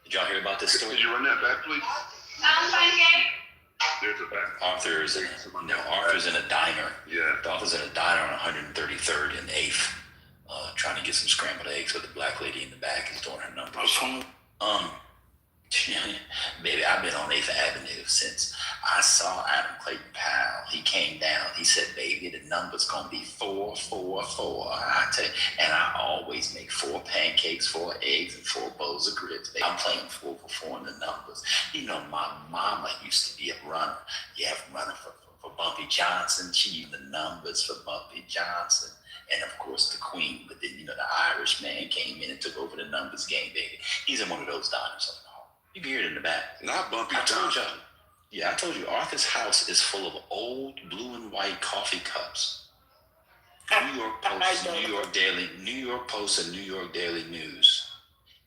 Did y'all hear about this story? Could you run that back, please? There's a back. Arthur's in a diner. Yeah. Arthur's in a diner on 133rd and 8th, trying to get some scrambled eggs with a black lady in the back is doing her numbers. Baby, I've been on 8th Avenue since I saw Adam Clayton Powell. He came down. He said, baby, the number's going to be 4, 4, 4. I tell you, and I always make 4 pancakes, 4 eggs, and 4 bowls of grits. Baby. I'm playing 4 for 4 in the numbers. You know, my mama used to be a runner. Yeah, runner for Bumpy Johnson. She used the numbers for Bumpy Johnson. And of course the Queen. But then, you know, the Irish man came in and took over the numbers game, baby. He's in one of those diners. You can hear it in the back. Not Bumpy Johnson. I told you, Arthur's house is full of old blue and white coffee cups. New York Post, and New York Daily News.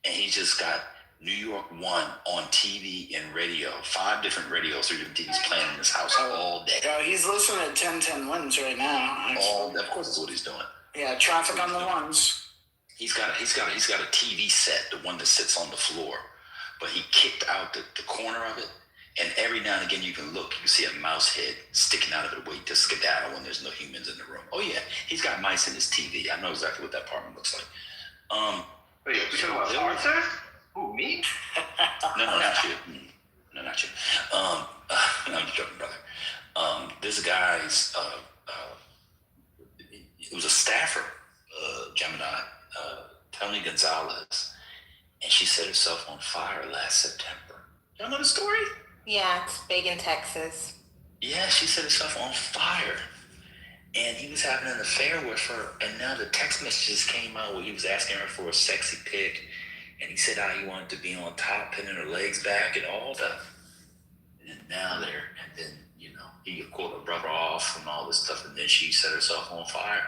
and he's just got New York One on TV and radio, 5 different radios or TVs playing in his house all day. Yeah, he's listening to 1010 Wins right now. Of course, that's what he's doing. Yeah, traffic on the ones. He's got a TV set, the one that sits on the floor, but he kicked out the corner of it, and every now and again you can see a mouse head sticking out of it, wait to skedaddle when there's no humans in the room. Oh yeah, he's got mice in his TV. I know exactly what that apartment looks like. Wait, you're talking about Arthur? Who, me? No, not you. No, not you. I'm just joking, brother. This guy's, it was a staffer, Gemini, Tony Gonzalez, and she set herself on fire last September. Y'all know the story? Yeah, it's big in Texas. Yeah, she set herself on fire. And he was having an affair with her, and now the text messages came out where he was asking her for a sexy pic, and he said how he wanted to be on top, pinning her legs back and all that. And now he called her brother off and all this stuff, and then she set herself on fire.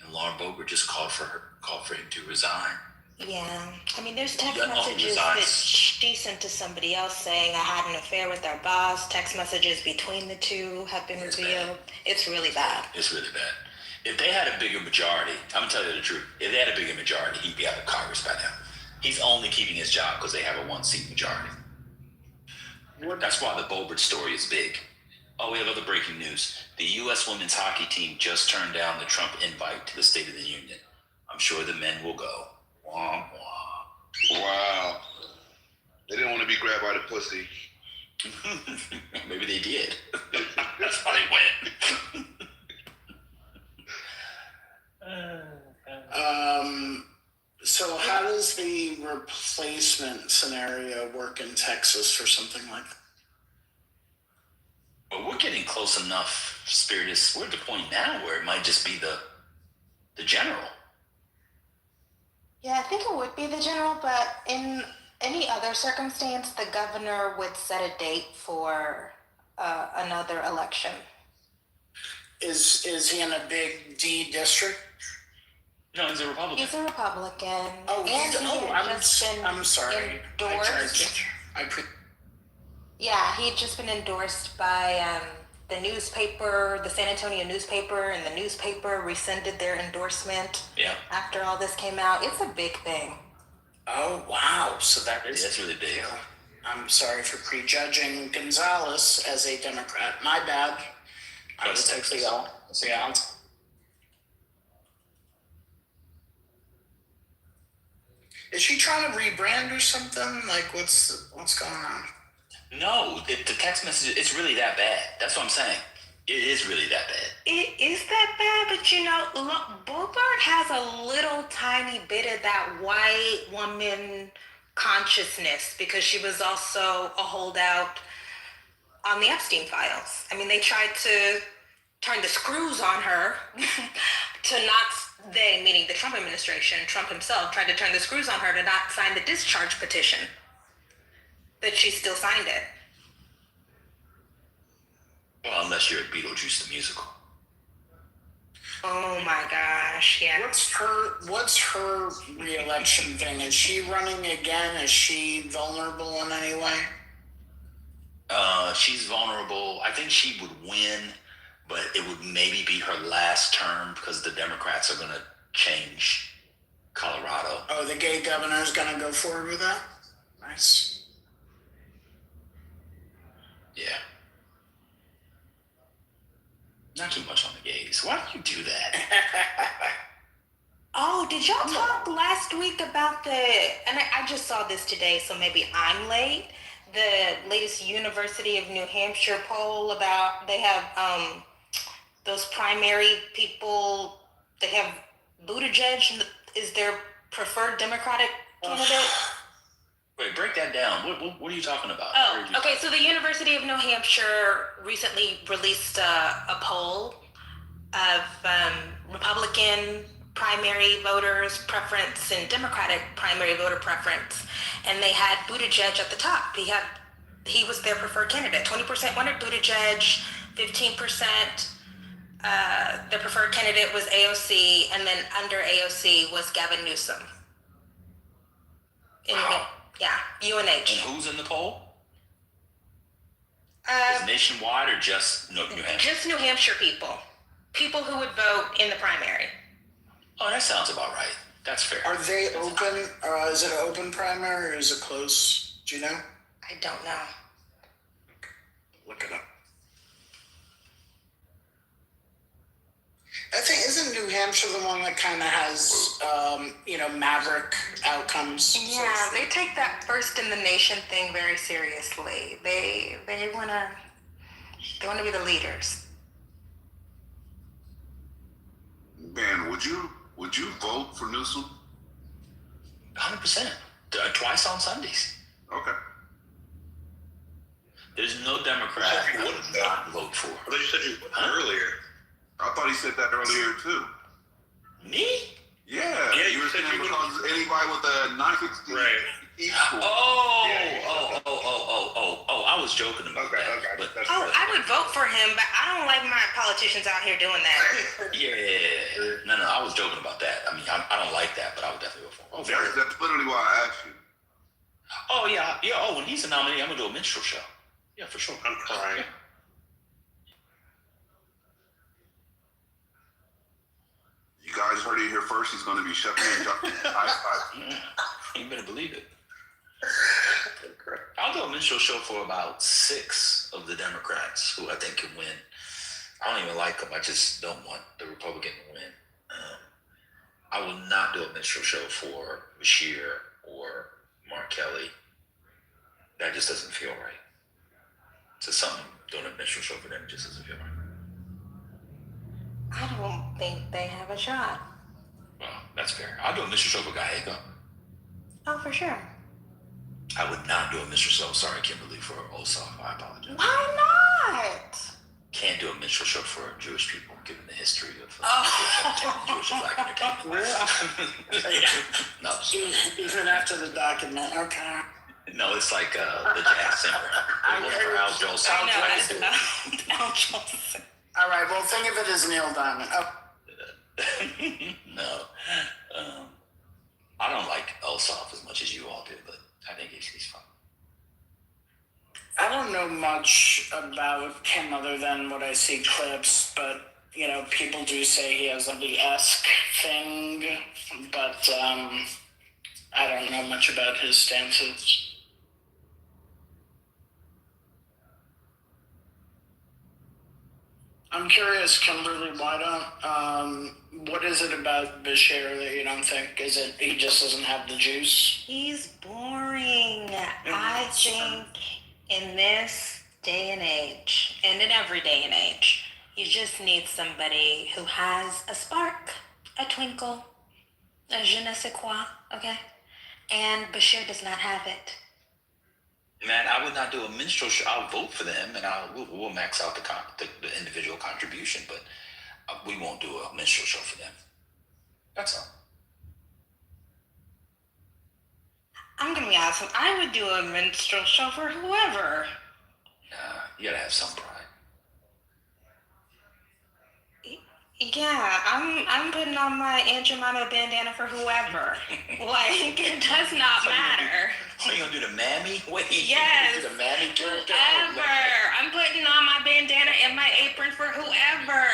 And Lauren Boebert just called for him to resign. Yeah, I mean, there's text messages that she sent to somebody else saying I had an affair with our boss. Text messages between the two have been revealed. It's really bad. It's really bad. If they had a bigger majority, I'm gonna tell you the truth. If they had a bigger majority, he'd be out of Congress by now. He's only keeping his job because they have a 1-seat majority. That's why the Boebert story is big. Oh, we have other breaking news. The U.S. women's hockey team just turned down the Trump invite to the State of the Union. I'm sure the men will go. Wah, wah. Wow. They didn't want to be grabbed by the pussy. Maybe they did. That's how they went. So how does the replacement scenario work in Texas for something like that? Well, we're getting close enough, Spiritus. We're at the point now where it might just be the general. Yeah, I think it would be the general, but in any other circumstance, the governor would set a date for another election. Is he in a big D district? No, he's a Republican. He's a Republican. I'm sorry. Endorsed. Yeah, he had just been endorsed by the newspaper, the San Antonio newspaper, and the newspaper rescinded their endorsement after all this came out. It's a big thing. Oh, wow. So that's really big. I'm sorry for prejudging Gonzalez as a Democrat. My bad. I was Texas. Yeah. Is she trying to rebrand or something? Like, what's going on? No, the text message, it's really that bad. That's what I'm saying. It is really that bad. It is that bad, but look, Boebert has a little tiny bit of that white woman consciousness because she was also a holdout on the Epstein files. I mean, they tried to turn the screws on her meaning the Trump administration, Trump himself, tried to turn the screws on her to not sign the discharge petition. But she still signed it. Well, unless you're at Beetlejuice the musical. Oh my gosh, yeah. What's her re-election thing? Is she running again? Is she vulnerable in any way? She's vulnerable. I think she would win, but it would maybe be her last term because the Democrats are going to change Colorado. Oh, the gay governor's going to go forward with that? Nice. Yeah. Not too much on the gays. Why do you do that? Oh, did y'all talk last week about and I just saw this today, so maybe I'm late, the latest University of New Hampshire poll about, they have those primary people, they have Buttigieg is their preferred Democratic candidate. Wait, break that down. What are you talking about? Oh, okay. So the University of New Hampshire recently released a poll of Republican primary voters' preference and Democratic primary voter preference, and they had Buttigieg at the top. He was their preferred candidate. 20% wanted Buttigieg, 15%. Their preferred candidate was AOC, and then under AOC was Gavin Newsom. Wow. Yeah, UNH. And who's in the poll? Is it nationwide or just New Hampshire? Just New Hampshire people. People who would vote in the primary. Oh, that sounds about right. That's fair. Are they open? Is it an open primary or is it close? Do you know? I don't know. Look it up. I think, isn't New Hampshire the one that kind of has, maverick outcomes? Yeah, they take that first in the nation thing very seriously. They wanna be the leaders. Ben, would you vote for Newsom? 100%. Twice on Sundays. Okay. There's no Democrat I would not vote for. I thought you said you earlier. I thought he said that earlier too. Me? Yeah. Yeah, you were saying because anybody with a 960 Oh, I was joking about that. But, I would vote for him, but I don't like my politicians out here doing that. yeah. No, I was joking about that. I mean, I don't like that, but I would definitely vote for him. That's literally why I asked you. Oh, yeah. Oh, when he's a nominee, I'm going to do a minstrel show. Yeah, for sure. I'm crying. Yeah. You guys heard it here first. He's going to be Shepherd and Justice. You better believe it. I'll do a minstrel show for about 6 of the Democrats who I think can win. I don't even like them. I just don't want the Republican to win. I will not do a minstrel show for Bashir or Mark Kelly. That just doesn't feel right. So something doing a minstrel show for them just doesn't feel right. I don't think they have a shot. Well, that's fair. I'll do a minstrel show for Gallego. Oh, for sure. I would not do a minstrel show. Sorry, Kimberly, for Ossoff. I apologize. Why not? Can't do a minstrel show for Jewish people, given the history of Jewish and Black entertainment. No. Even after the document, okay. No, it's like the jazz singer. Al Jolson. I know, Al Jolson. All right, well, think of it as Neil Diamond. Oh. No. I don't like Ossoff as much as you all do, but I think he's fun. I don't know much about him other than what I see clips, but, people do say he has the esque thing, but I don't know much about his stances. I'm curious, Kimberly, what is it about Bashir that you don't think? Is it he just doesn't have the juice? He's boring. I think in this day and age, and in every day and age, you just need somebody who has a spark, a twinkle, a je ne sais quoi, okay? And Bashir does not have it. Man, I would not do a minstrel show. I'll vote for them, and we'll max out the individual contribution, but we won't do a minstrel show for them. That's all. I'm gonna be honest. I would do a minstrel show for whoever. You gotta have some pride. Yeah, I'm putting on my Aunt Jemima bandana for whoever. Like, it does not matter. Are you gonna do the mammy? Wait, yes, you do the mammy character? Whoever. I'm putting on my bandana and my apron for whoever.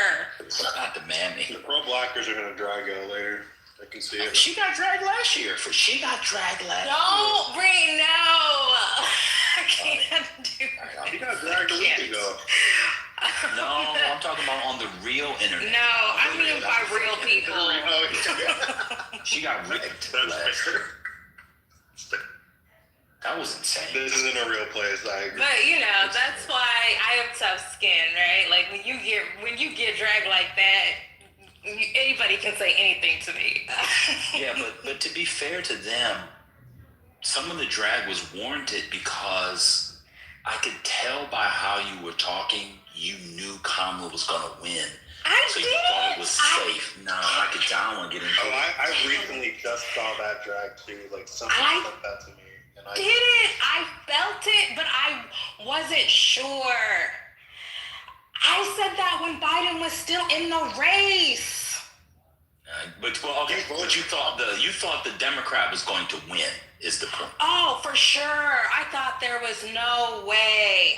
Not the mammy. The pro-blackers are gonna drag you later. I can see it. She got dragged last year. Don't bring no. I can't do it. She got dragged a week ago. No, I'm talking about on the real internet. No, I mean by real people. She got ripped last year. That was insane. This isn't a real place. I agree. But that's why I have tough skin, right? Like when you get dragged like that, anybody can say anything to me. Yeah, but to be fair to them, some of the drag was warranted because I could tell by how you were talking, you knew Kamala was gonna win. So you thought it was safe. No, I don't want to get into it. I recently just saw that drag too. Like something said that to me. And I felt it, but I wasn't sure. I said that when Biden was still in the race. But you thought the Democrat was going to win is the point. Oh, for sure. I thought there was no way.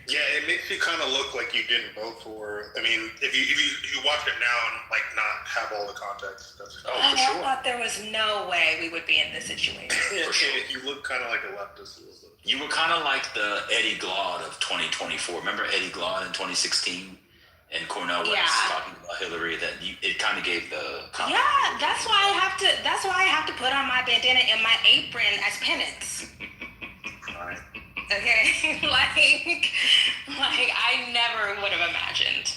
Yeah, it makes you kind of look like you didn't vote for. I mean, if you watch it now and like not have all the context, that's for sure. I thought there was no way we would be in this situation. For sure. You look kind of like a leftist a little bit. You were kind of like the Eddie Glaude of 2024. Remember Eddie Glaude in 2016 and Cornel West talking about Hillary? It kind of gave the that's why I have to put on my bandana and my apron as penance. All right. Okay, like I never would have imagined.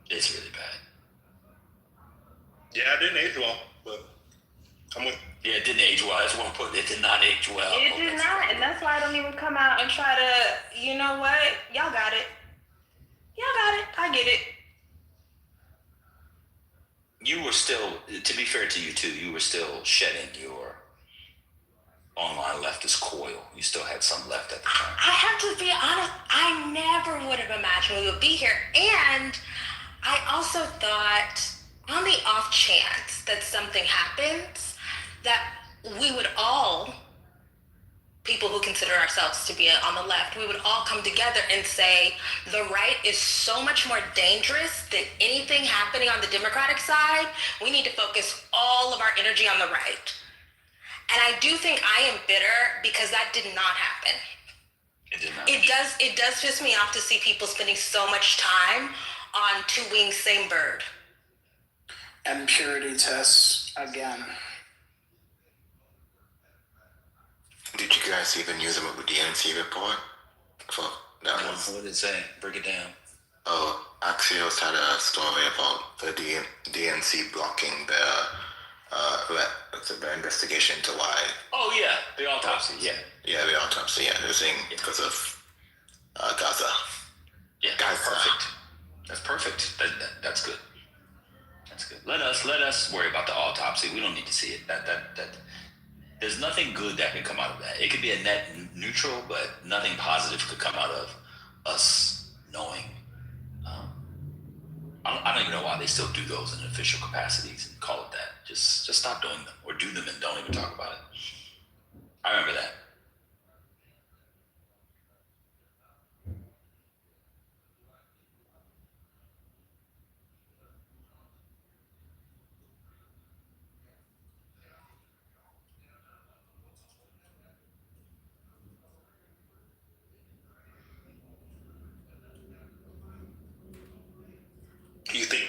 It's really bad. Yeah, it didn't age well, but I'm with. Yeah, it didn't age well. That's one point. It did not age well. It did not, and that's why I don't even come out and try to. You know what? Y'all got it. I get it. You were still, to be fair to you too, you were still shedding your online leftist coil. You still had some left at the time. I have to be honest, I never would have imagined we would be here. And I also thought, on the off chance that something happens, that we would all, people who consider ourselves to be on the left, we would all come together and say, the right is so much more dangerous than anything happening on the Democratic side. We need to focus all of our energy on the right. And I do think I am bitter because that did not happen. It did not. It does piss me off to see people spending so much time on two wings, same bird. And purity tests again. Did you guys even use them with the DNC report? What did it say? Break it down. Oh, Axios had a story about the DNC blocking the investigation to why. Oh yeah, the autopsy. Yeah. Yeah, the autopsy. Yeah, they're saying because of Gaza. Yeah, that's perfect. That's perfect. That's good. That's good. Let us worry about the autopsy. We don't need to see it. That there's nothing good that can come out of that. It could be a net neutral, but nothing positive could come out of us knowing. I don't even know why they still do those in official capacities and call it that. Just stop doing them, or do them and don't even talk about it. I remember that. You think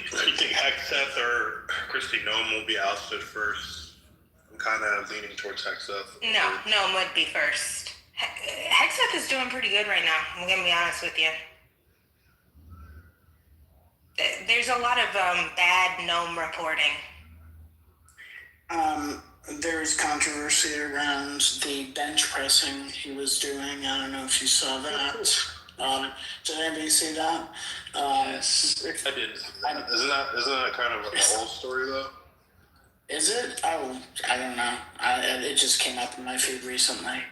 Hexeth or Kristi Noem will be ousted first? I'm kind of leaning towards Hexeth. No, Noem would be first. Hexeth is doing pretty good right now. I'm gonna be honest with you. There's a lot of bad Noem reporting. There's controversy around the bench pressing he was doing. I don't know if you saw that. Did anybody see that? Yes. I didn't. Isn't that kind of a whole story though? Is it? Oh, I don't know. It just came up in my feed recently.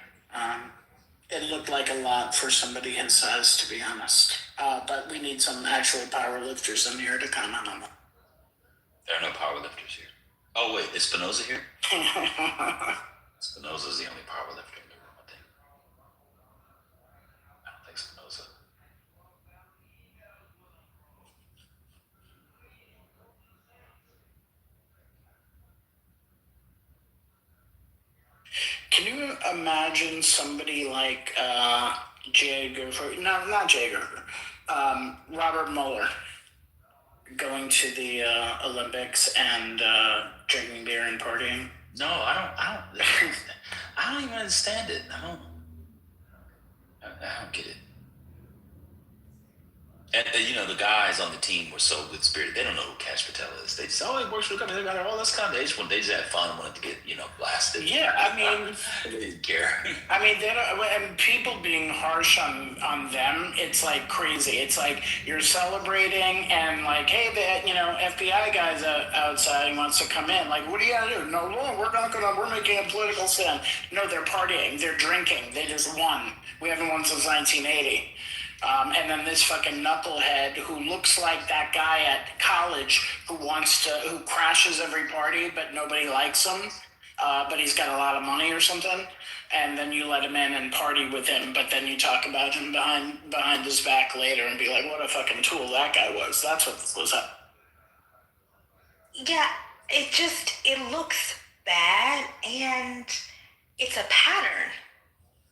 It looked like a lot for somebody his size, to be honest. But we need some actual power lifters in here to comment on that. There are no power lifters here. Oh wait, is Spinoza here? Spinoza's the only power lifter in the room, I think. I don't think Spinoza. Can you imagine somebody like not Jay Gerber, Robert Mueller going to the Olympics and drinking beer and partying? No, I don't even understand it. I don't get it. And the guys on the team were so good spirited. They don't know who Cash Patel is. They just, he works for the company. They got all this kind of. They just had fun and wanted to get blasted. Yeah, I mean, they didn't care. I mean, they don't. And people being harsh on them, it's like crazy. It's like you're celebrating and like, hey, the FBI guy's outside. He wants to come in. Like, what are you gonna do? No, we're making a political stand. No, they're partying. They're drinking. They just won. We haven't won since 1980. And then this fucking knucklehead who looks like that guy at college who crashes every party, but nobody likes him. But he's got a lot of money or something. And then you let him in and party with him, but then you talk about him behind his back later and be like, what a fucking tool that guy was. That's what was up. Yeah, it looks bad, and it's a pattern.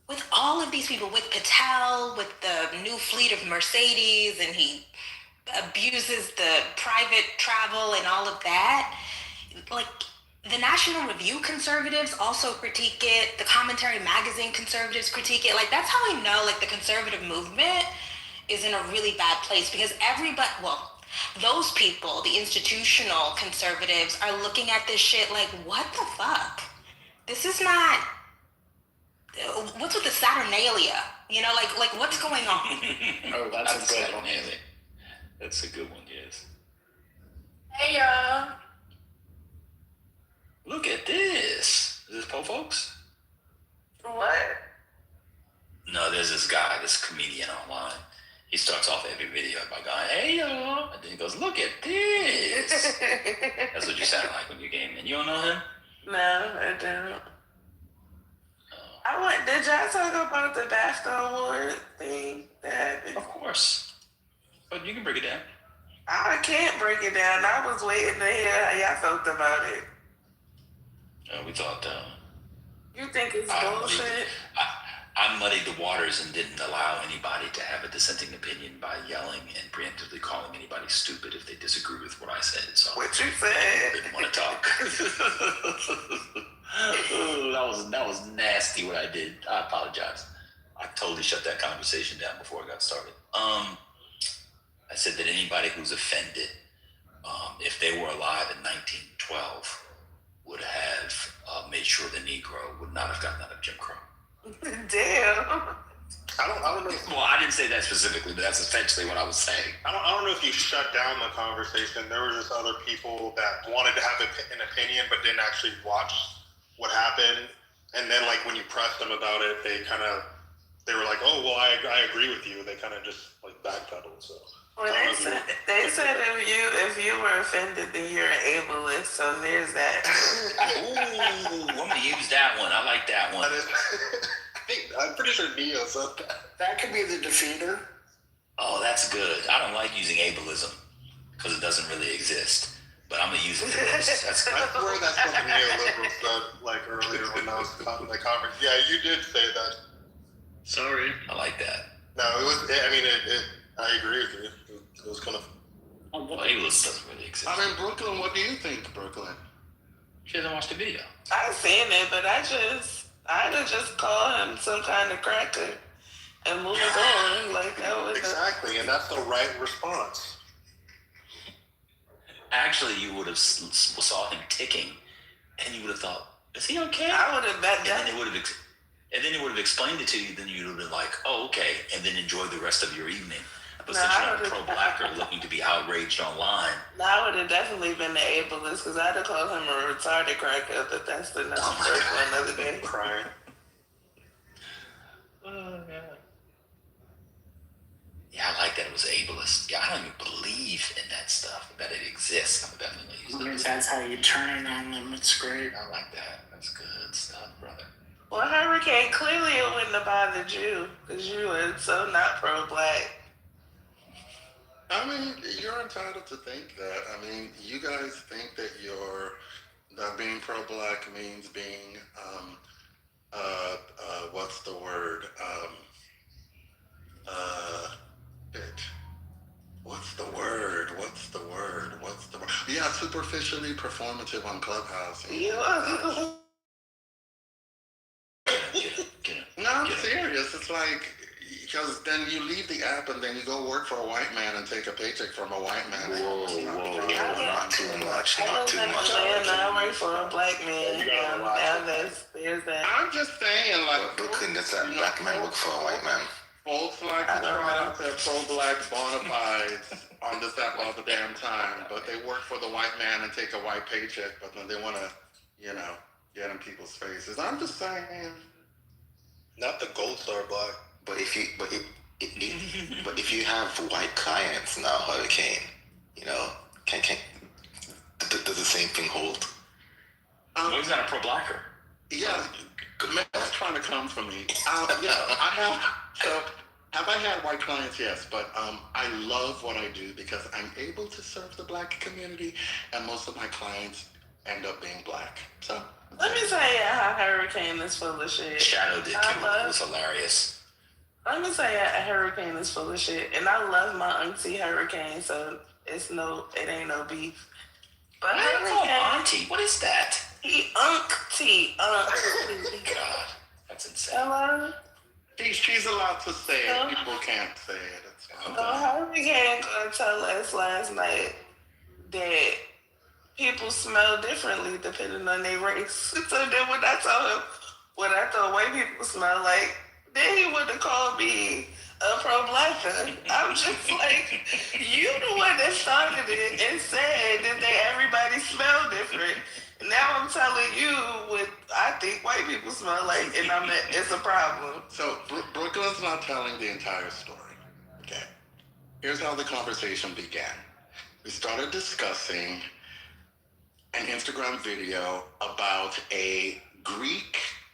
With all of these people, with Patel, with the new fleet of Mercedes, and he abuses the private travel and all of that. Like, the National Review conservatives also critique it. The Commentary Magazine conservatives critique it. Like, that's how I know, like, the conservative movement is in a really bad place, because those people, the institutional conservatives, are looking at this shit like, what the fuck? This is not... What's with the Saturnalia? You know, like what's going on? Oh, that's a good one. That's a good one, yes. Hey, y'all. Look at this. Is this Po Folks? What? No, there's this guy, this comedian online. He starts off every video by going, hey, y'all. And then he goes, look at this. That's what you sound like when you came in. You don't know him? No, I don't. Did y'all talk about the BAFTA award thing that happened? Of course. But you can break it down. I can't break it down. I was waiting to hear how y'all felt about it. We thought... You think it's bullshit? I muddied the waters and didn't allow anybody to have a dissenting opinion by yelling and preemptively calling anybody stupid if they disagree with what I said. So what you said? I didn't want to talk. That was nasty what I did. I apologize. I totally shut that conversation down before I got started. I said that anybody who's offended, if they were alive in 1912, would have made sure the Negro would not have gotten out of Jim Crow. Damn. I don't know. Well, I didn't say that specifically, but that's essentially what I was saying. I don't know if you shut down the conversation. There were just other people that wanted to have an opinion, but didn't actually watch what happened. And then, like, when you pressed them about it, they were like, "Oh, well, I agree with you." They kind of just like backpedaled. So. Well, they said if you were offended, then you're an ableist. So there's that. Ooh, I'm gonna use that one. I like that one. I'm pretty sure Neo said that. That could be the defeater. Oh, that's good. I don't like using ableism because it doesn't really exist. But I'm gonna use it for this. I swear that's what the neoliberals said like earlier when I was on the conference. Yeah, you did say that. Sorry. I like that. No, it was. I mean, I agree with you. It was kind of. Well, ableism doesn't really exist. I mean, Brooklyn, what do you think, Brooklyn? She hasn't watched the video. I've seen it, but I'd have just called him some kind of cracker and moved on. Like that was exactly, and that's the right response. Actually, you would have saw him ticking, and you would have thought, "Is he okay?" I would have bet that. And then it would have explained it to you. Then you would have been like, "Oh, okay," and then enjoyed the rest of your evening. But since you're not pro-black or looking to be outraged online, I would have definitely been the ableist because I'd have called him a retarded cracker. But that's the next story for another day. Crying. Oh god. Yeah, I like that it was ableist. Yeah, I don't even believe in that stuff, that it exists. I'm definitely using it. That's how you turn on them. It's great. I like that. That's good stuff, brother. Well, Hurricane, clearly it wouldn't have bothered you because you were so not pro-black. I mean, you're entitled to think that. I mean, you guys think that being pro-black means being, what's the word? What's the word? Yeah, superficially performative on Clubhouse. No, I'm serious. It's like, because then you leave the app and then you go work for a white man and take a paycheck from a white man. Whoa, not too much. I work for a black man. There's that. I'm just saying, like, Brooklyn, that's that black man work for a white man. Folks like to try out their pro-black bona fides on this app all the damn time, but they work for the white man and take a white paycheck, but then they want to, get in people's faces. I'm just saying. Not the gold star black. But But if you have white clients now, Hurricane, you know, does the same thing hold? He's not a pro-blacker. Yeah, that's trying to come from me. I have. So, have I had white clients? Yes, but I love what I do because I'm able to serve the black community, and most of my clients end up being black. So. Let me tell you how Hurricane is full of shit. Shadow did it was hilarious. Let me say a Hurricane is full of shit, and I love my auntie Hurricane, so it ain't no beef. But Auntie, what is that? Auntie. God, that's insane. Hello. She's allowed to say it. People can't say it. Hurricane told us last night that people smell differently depending on their race. So then when I told him what I thought white people smell like, then he would have called me a pro-blacker. I'm just like, you the one that started it and said that everybody smell different. Now I'm telling you what I think white people smell like, and it's a problem. So Brooklyn's not telling the entire story. Okay. Here's how the conversation began. We started discussing an Instagram video about a Greek-British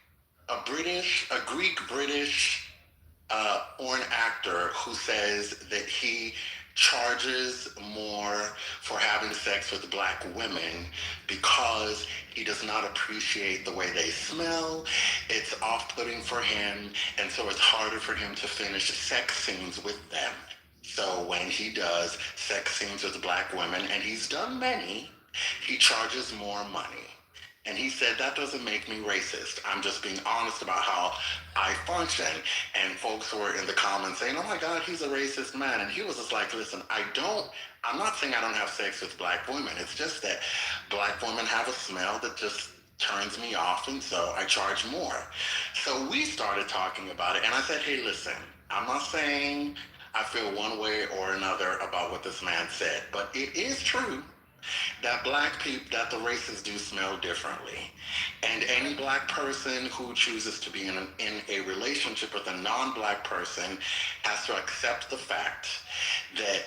porn actor who says that he charges more for having sex with black women because he does not appreciate the way they smell. It's off-putting for him, and so it's harder for him to finish sex scenes with them. So when he does sex scenes with black women, and he's done many, he charges more money. And he said, that doesn't make me racist. I'm just being honest about how I function. And folks were in the comments saying, oh my God, he's a racist man. And he was just like, listen, I'm not saying I don't have sex with black women. It's just that black women have a smell that just turns me off, and so I charge more. So we started talking about it, and I said, hey, listen, I'm not saying I feel one way or another about what this man said, but it is true that that the races do smell differently. And any black person who chooses to be in a relationship with a non-black person has to accept the fact that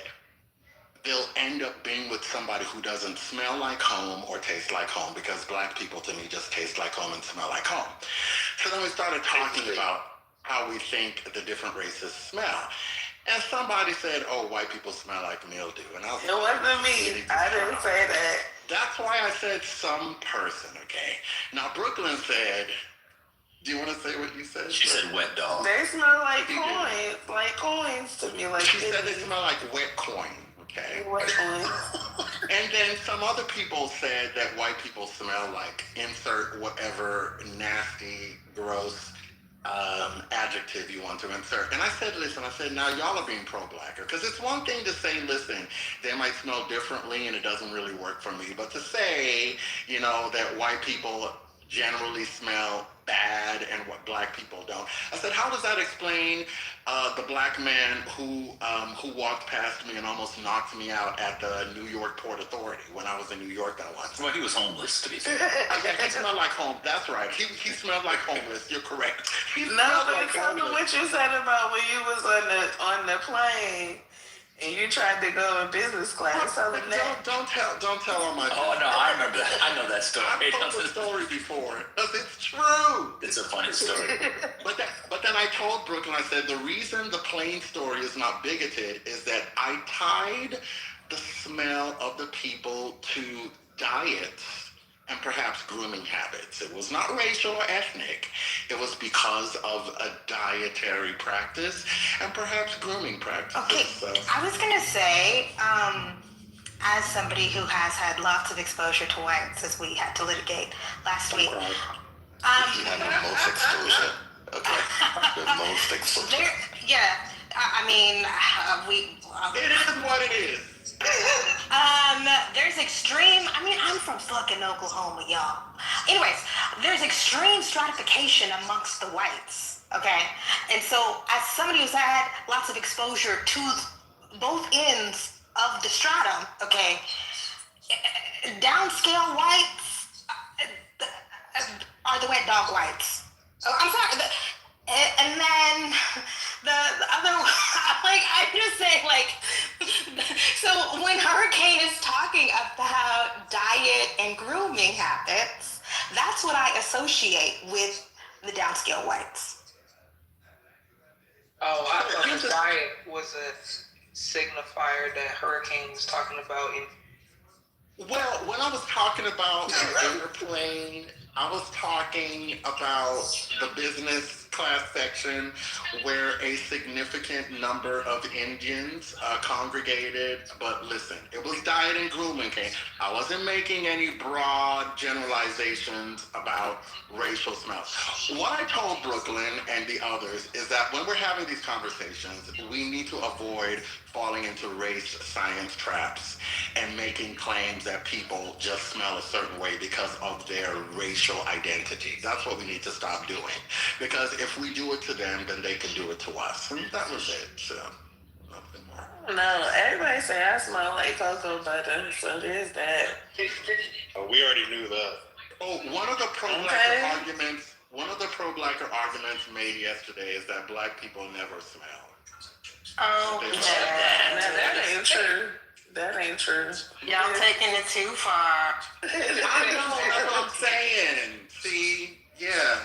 they'll end up being with somebody who doesn't smell like home or taste like home, because black people to me just taste like home and smell like home. So then we started talking about how we think the different races smell. And somebody said, oh, white people smell like mildew. And I was it wasn't me. I didn't say that. That's why I said some person, okay? Now, Brooklyn said, do you want to say what you said? She said wet dog. They smell like coins to me. Like she said they smell like wet coin, okay? Wet coin. And then some other people said that white people smell like insert whatever nasty, gross adjective you want to insert. And I said, listen, now y'all are being pro-blacker. Because it's one thing to say, listen, they might smell differently and it doesn't really work for me. But to say, that white people generally smell bad and what black people don't. I said, how does that explain the black man who walked past me and almost knocked me out at the New York Port Authority when I was in New York that once? Well, he was homeless, to be fair. Yeah, he smelled like home. That's right. He smelled like homeless. You're correct. Tell me what you said about when you was on the plane and you tried to go in business class. Don't tell on my. Oh no, I remember that. I know that story. I've told the story before. It's true. It's a funny story. But then I told Brooklyn, I said, the reason the plane story is not bigoted is that I tied the smell of the people to diets and perhaps grooming habits. It was not racial or ethnic. It was because of a dietary practice and perhaps grooming practices. Okay, so. I was gonna say, as somebody who has had lots of exposure to whites, as we had to litigate last week. You have the most exposure. Okay. The most exposure. It is what it is. There's extreme, I'm from fucking Oklahoma, y'all. Anyways, there's extreme stratification amongst the whites, okay? And so, as somebody who's had lots of exposure to both ends of the stratum, okay, downscale whites are the wet dog whites. Oh, I'm sorry. And then the other, habits. That's what I associate with the downscale whites. Oh, I thought the diet was a signifier that Hurricane was talking about. Well, when I was talking about an airplane, I was talking about the business class section where a significant number of Indians congregated. But listen, it was diet and grooming. Okay? I wasn't making any broad generalizations about racial smells. What I told Brooklyn and the others is that when we're having these conversations, we need to avoid falling into race science traps and making claims that people just smell a certain way because of their racial identity. That's what we need to stop doing. Because if we do it to them, then they can do it to us. And that was it. So, nothing more. No, everybody say I smell like cocoa butter, so there's that. We already knew that. Oh, one of the pro-blacker arguments made yesterday is that black people never smell. Oh, that ain't true. That ain't true. Y'all taking it too far. I know, that's what I'm saying. See? Yeah.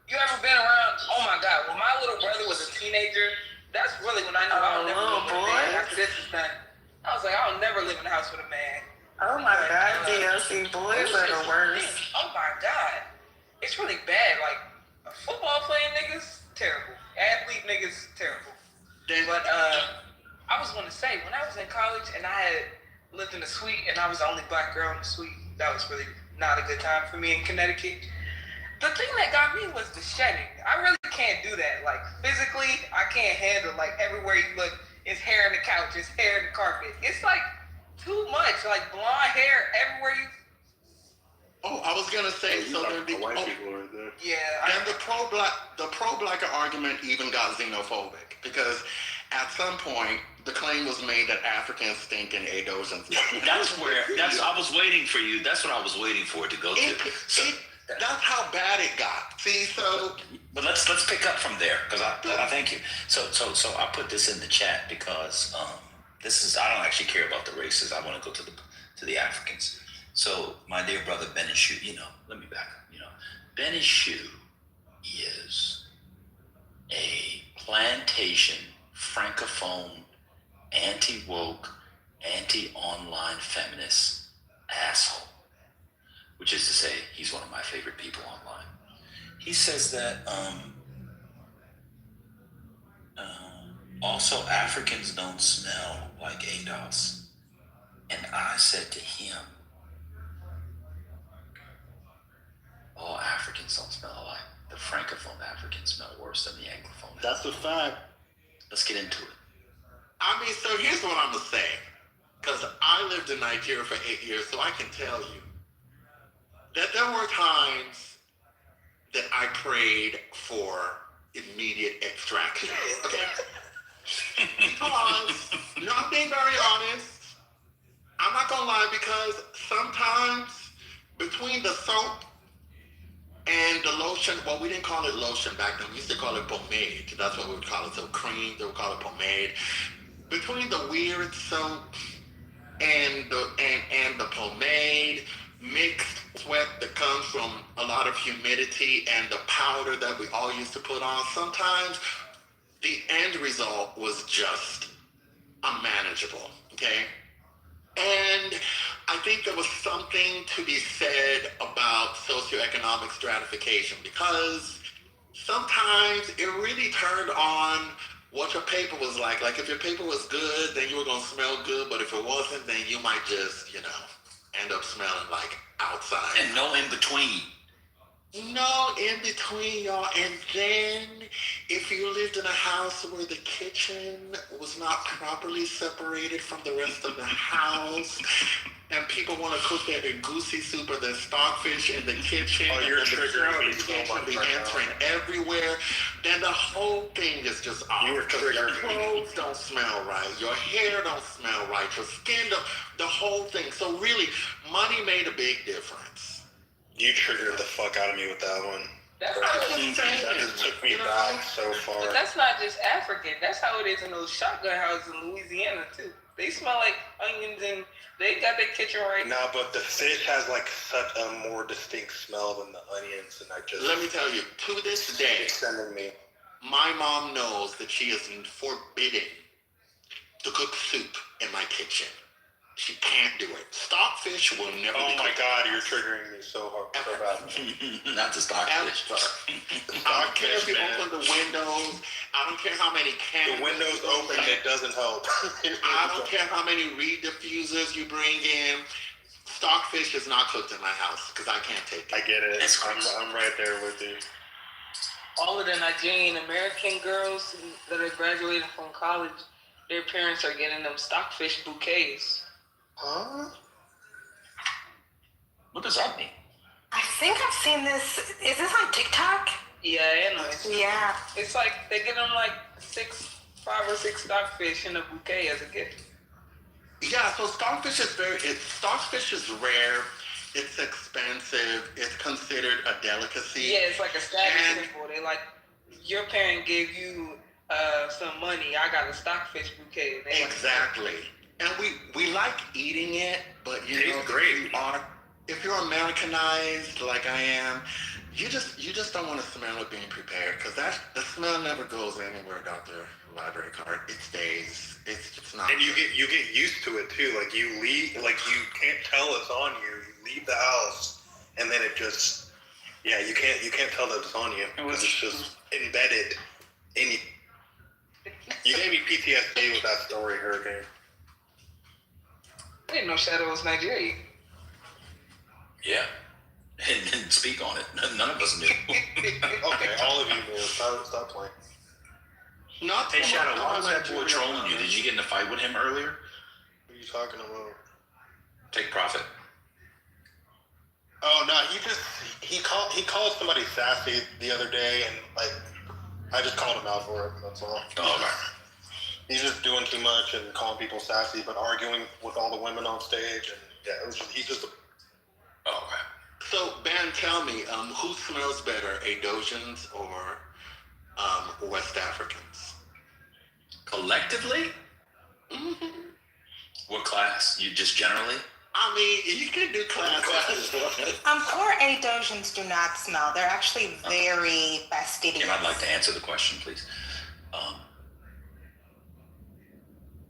You ever been around? Oh my God! When my little brother was a teenager, that's really when I knew I would never live with a man. After this is done, I was like, I'll never live in a house with a man. Oh my God, DLC boys are the worst. Oh my God, it's really bad. Like football playing niggas, terrible. Athlete niggas, terrible. But I was gonna say, when I was in college and I had lived in a suite and I was the only black girl in the suite, that was really not a good time for me in Connecticut. The thing that got me was the shedding. I really can't do that. Like physically, I can't handle like everywhere you look, it's hair in the couch, it's hair in the carpet. It's like too much, like blonde hair everywhere you. Oh, I was gonna say, so there'd be white people right there. Yeah. And the pro-blacker argument even got xenophobic because at some point the claim was made that Africans stink in Edos and I was waiting for you. That's what I was waiting for it to go to. That's how bad it got. See, so. But let's pick up from there because I thank you. So I put this in the chat because I don't actually care about the races. I want to go to the Africans. So my dear brother Benishu, let me back up. Benishu is a plantation, francophone, anti-woke, anti-online feminist asshole. Which is to say, he's one of my favorite people online. He says that also Africans don't smell like ADOS. And I said to him, all Africans don't smell alike. The francophone Africans smell worse than the anglophone. That's a fact. Let's get into it. I mean, so here's what I'm gonna say. Because I lived in Nigeria for 8 years, so I can tell you that there were times that I prayed for immediate extraction. Okay? Because, I'm being very honest. I'm not gonna lie, because sometimes between the soap and the lotion, well, we didn't call it lotion back then. We used to call it pomade. That's what we would call it. So cream, they would call it pomade. Between the weird soap and the pomade, mixed sweat that comes from a lot of humidity and the powder that we all used to put on, sometimes the end result was just unmanageable, okay? And I think there was something to be said about socioeconomic stratification because sometimes it really turned on what your paper was like. Like if your paper was good, then you were gonna smell good, but if it wasn't, then you might just, end up smelling like outside. And no in between. No in between, y'all. And then if you lived in a house where the kitchen was not properly separated from the rest of the house, and people want to cook their goosey soup or their stockfish in the kitchen, and the smell of the kitchen be entering everywhere, then the whole thing is just off. Your clothes don't smell right. Your hair don't smell right. Your skin don't, the whole thing. So really, money made a big difference. You triggered the fuck out of me with that one. That's That just took me back so far. But that's not just African. That's how it is in those shotgun houses in Louisiana too. They smell like onions and they got their kitchen right. No, but the fish has like such a more distinct smell than the onions, and I just. Let me tell you, to this day, sending me. my mom knows that she is forbidden to cook soup in my kitchen. She can't do it. Stockfish will never be Oh my cooked. God, you're triggering me so hard, so bad. Not the stockfish. I don't care if you open the windows. I don't care how many cans. The window's open, it doesn't help. I don't care how many reed diffusers you bring in. Stockfish is not cooked in my house because I can't take it. I get it. I'm right there with you. All of the Nigerian American girls that are graduating from college, their parents are getting them stockfish bouquets. Huh? What does that mean? I think I've seen this. Is this on TikTok? Yeah, I know. Yeah. It's like they get them like 5 or 6 stockfish in a bouquet as a gift. Yeah, so stockfish is rare. It's expensive. It's considered a delicacy. Yeah, it's like a status symbol. They like, your parent gave you some money. I got a stockfish bouquet. Exactly. And we like eating it, but you know, great. If you're Americanized like I am, you just don't want to smell it being prepared because the smell never goes anywhere, Dr. Library Card. It stays. It's just not. And you get used to it too. Like you leave, like you can't tell it's on you. You leave the house, and then it just, yeah, you can't tell that it's on you because it's just embedded in you. You gave me PTSD with that story, Hurricane. I didn't know Shadow was Nigerian. Yeah. And speak on it. None of us knew. Okay, all of you knew. Stop playing. Not Hey, Shadow, why was that boy trolling you? Did you get in a fight with him earlier? What are you talking about? Take profit. Oh no, he called somebody sassy the other day, and like I just called him out for it. That's all. Oh, okay. He's just doing too much and calling people sassy, but arguing with all the women on stage, and yeah, he's just. Oh, okay. So Ben, tell me, who smells better, Adosians or West Africans? Collectively? Mm-hmm. What class? You just generally? I mean, you can do class. Poor Adosians do not smell. They're actually very fastidious. Kim, I'd like to answer the question, please.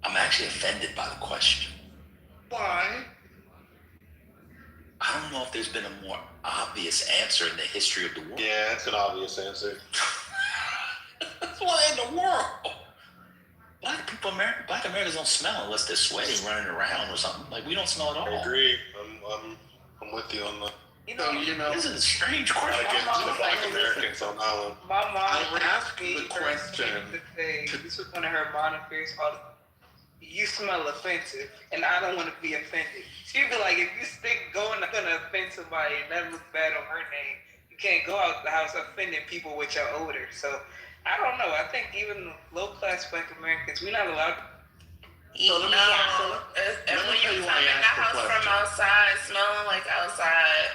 I'm actually offended by the question. Why? I don't know if there's been a more obvious answer in the history of the world. Yeah, it's an obvious answer. What in the world? Black Americans don't smell unless they're sweating, running around or something. Like, we don't smell at all. I agree. I'm with you on that. You know, this is a strange question. I get to the Black Americans on that one. my mom I asked the question. This was one of her monikers. You smell offensive, and I don't want to be offended. She'd be like, if you gonna offend somebody and that looks bad on her name, you can't go out the house offending people with your odor. So I don't know. I think even low-class Black Americans, we're not allowed. And when you come in the house from outside, smelling like outside,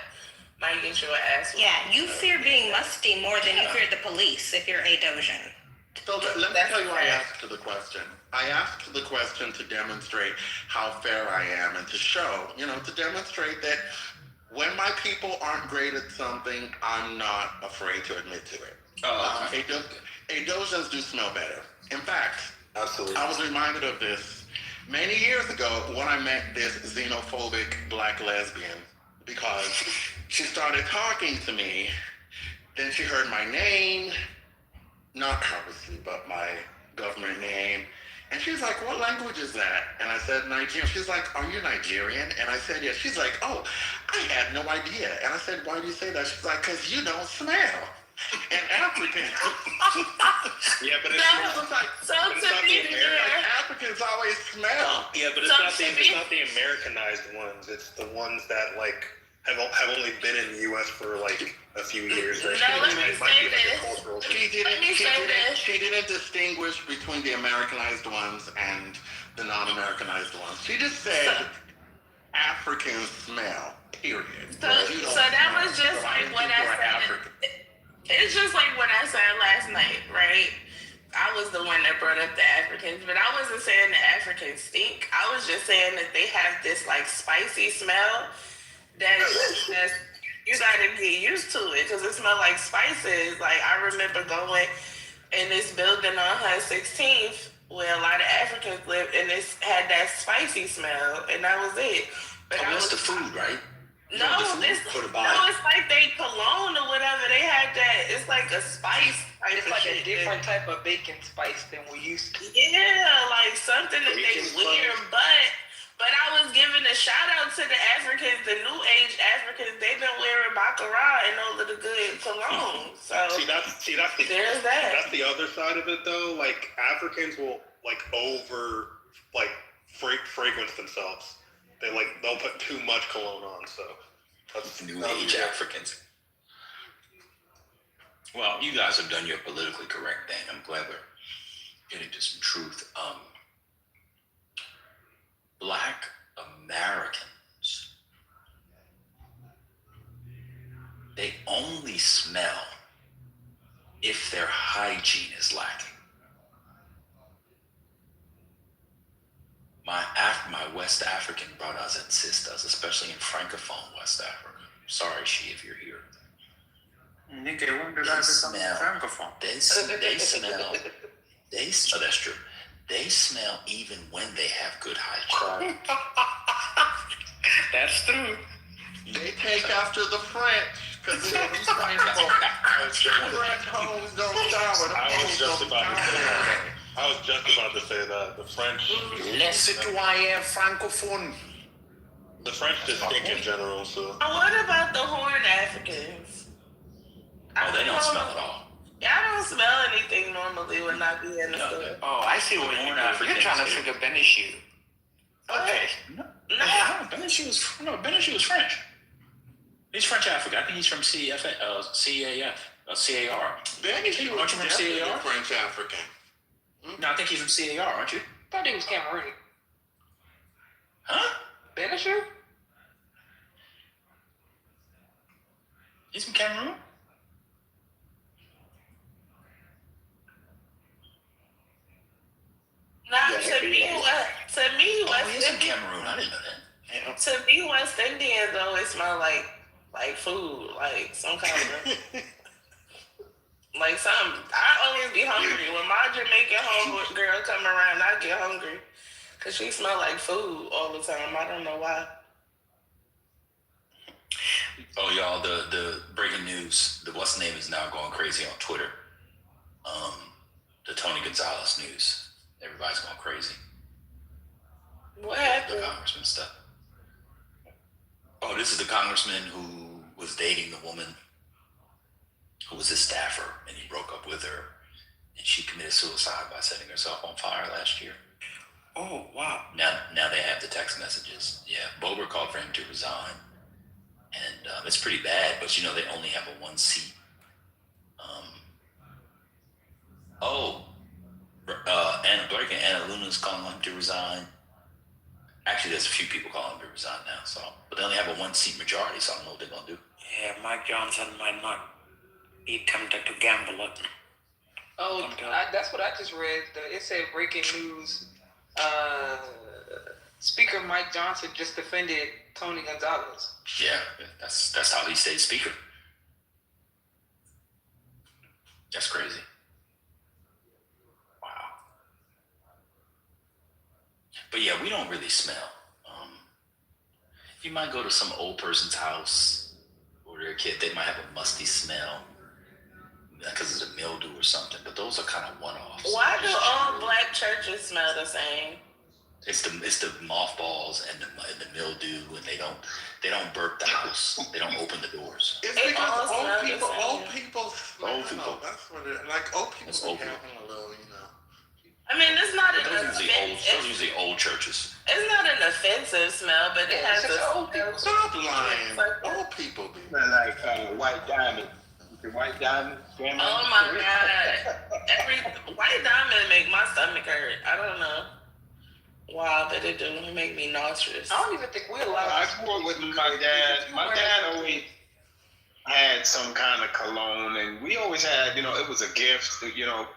might get you an ass. Yeah, you fear being musty more than you fear the police if you're Adosian. So let me tell you why I asked the question. I asked the question to demonstrate how fair I am and to show, to demonstrate that when my people aren't great at something, I'm not afraid to admit to it. Oh, okay. Adosians do smell better. In fact, absolutely. I was reminded of this many years ago when I met this xenophobic black lesbian because she started talking to me. Then she heard my name, not obviously, but my government name. And she's like, what language is that? And I said, Nigerian. She's like, are you Nigerian? And I said, yes. She's like, oh, I had no idea. And I said, why do you say that? She's like, because you don't smell. And Africans. Yeah, but it's not the Africans always smell. Yeah, but it's not the Americanized ones. It's the ones that like have only been in the U.S. for like a few years. Right? No, let me say this. She didn't distinguish between the Americanized ones and the non-Americanized ones. She just said Africans smell. Period. So that was just like what I said It's just like what I said last night, right? I was the one that brought up the Africans, but I wasn't saying the Africans stink. I was just saying that they have this like spicy smell that's you gotta get used to it because it smells like spices. Like I remember going in this building on 116th where a lot of Africans live, and it had that spicy smell, and that was it. But that's the food, right? No, it's like they cologne or whatever. They had that. It's like a spice type It's of like shit. a different type of bacon spice than we used to. Yeah, like something that they wear. But I was giving a shout out to the Africans, the new age Africans. They've been wearing baccarat and all of the good cologne. So that's there's that. That's the other side of it, though. Like Africans will fragrance themselves. They'll put too much cologne on. So that's new age Africans. Well, you guys have done your politically correct thing. I'm glad we're getting to some truth. Black Americans, they only smell if their hygiene is lacking. My West African brothers and sisters, especially in Francophone West Africa. Sorry, if you're here. Nigga, when did I become Francophone? They smell. Oh, that's true. They smell even when they have good hygiene. That's true. They take after the French because they're responsible. French homes don't shower. I was just about to say that. The French. Les citoyens francophones. The French just stink in general, so. What about the Horn Africans? They don't smell at all. I don't smell anything normally when I be in the store. Oh, I see what you're doing. You're trying to figure Benishu. Okay. No, Benishu was French. He's French African. I think he's from CAF. CAR. Benishu aren't you from CAR? French African. No, I think he's from CAR, aren't you? I thought he was Cameroonian. Huh? Benishu? He's from Cameroon? To me, West Indian. Cameroon. I didn't know that. To me, West Indians always smell like food, like some kind of like something. I always be hungry when my Jamaican home girl come around. I get hungry because she smell like food all the time. I don't know why. Oh, y'all! The breaking news. The what's name is now going crazy on Twitter. The Tony Gonzalez news. Everybody's going crazy. What happened? The congressman stuff. Oh, this is the congressman who was dating the woman who was his staffer, and he broke up with her, and she committed suicide by setting herself on fire last year. Oh, wow. Now they have the text messages. Yeah, Bober called for him to resign, and it's pretty bad. But they only have a one seat. Anna Blake and Anna Luna's calling him to resign. Actually, there's a few people calling him to resign now. But they only have a one-seat majority, so I don't know what they're gonna do. Yeah, Mike Johnson might not be tempted to gamble it. Oh, that's what I just read. It said breaking news. Speaker Mike Johnson just defended Tony Gonzalez. Yeah, that's how he stayed speaker. That's crazy. Wow. But yeah, we don't really smell. You might go to some old person's house or their kid, they might have a musty smell because it's a mildew or something, but those are kind of one-offs. Why do all black churches smell the same? It's the mothballs and the mildew, and they don't burp the house. They don't open the doors. It's because old people smell. That's what it like. Old people be having a little, I mean, it's not an those are usually old churches. It's not an offensive smell, but it has a old people. Stop lying. Old people be like white diamond. The white diamond. Oh my God! Every white diamond make my stomach hurt. I don't know. Wow, but it do make me nauseous. I don't even think we allowed. I grew up with my dad. My dad always had some kind of cologne, and we always had, it was a gift,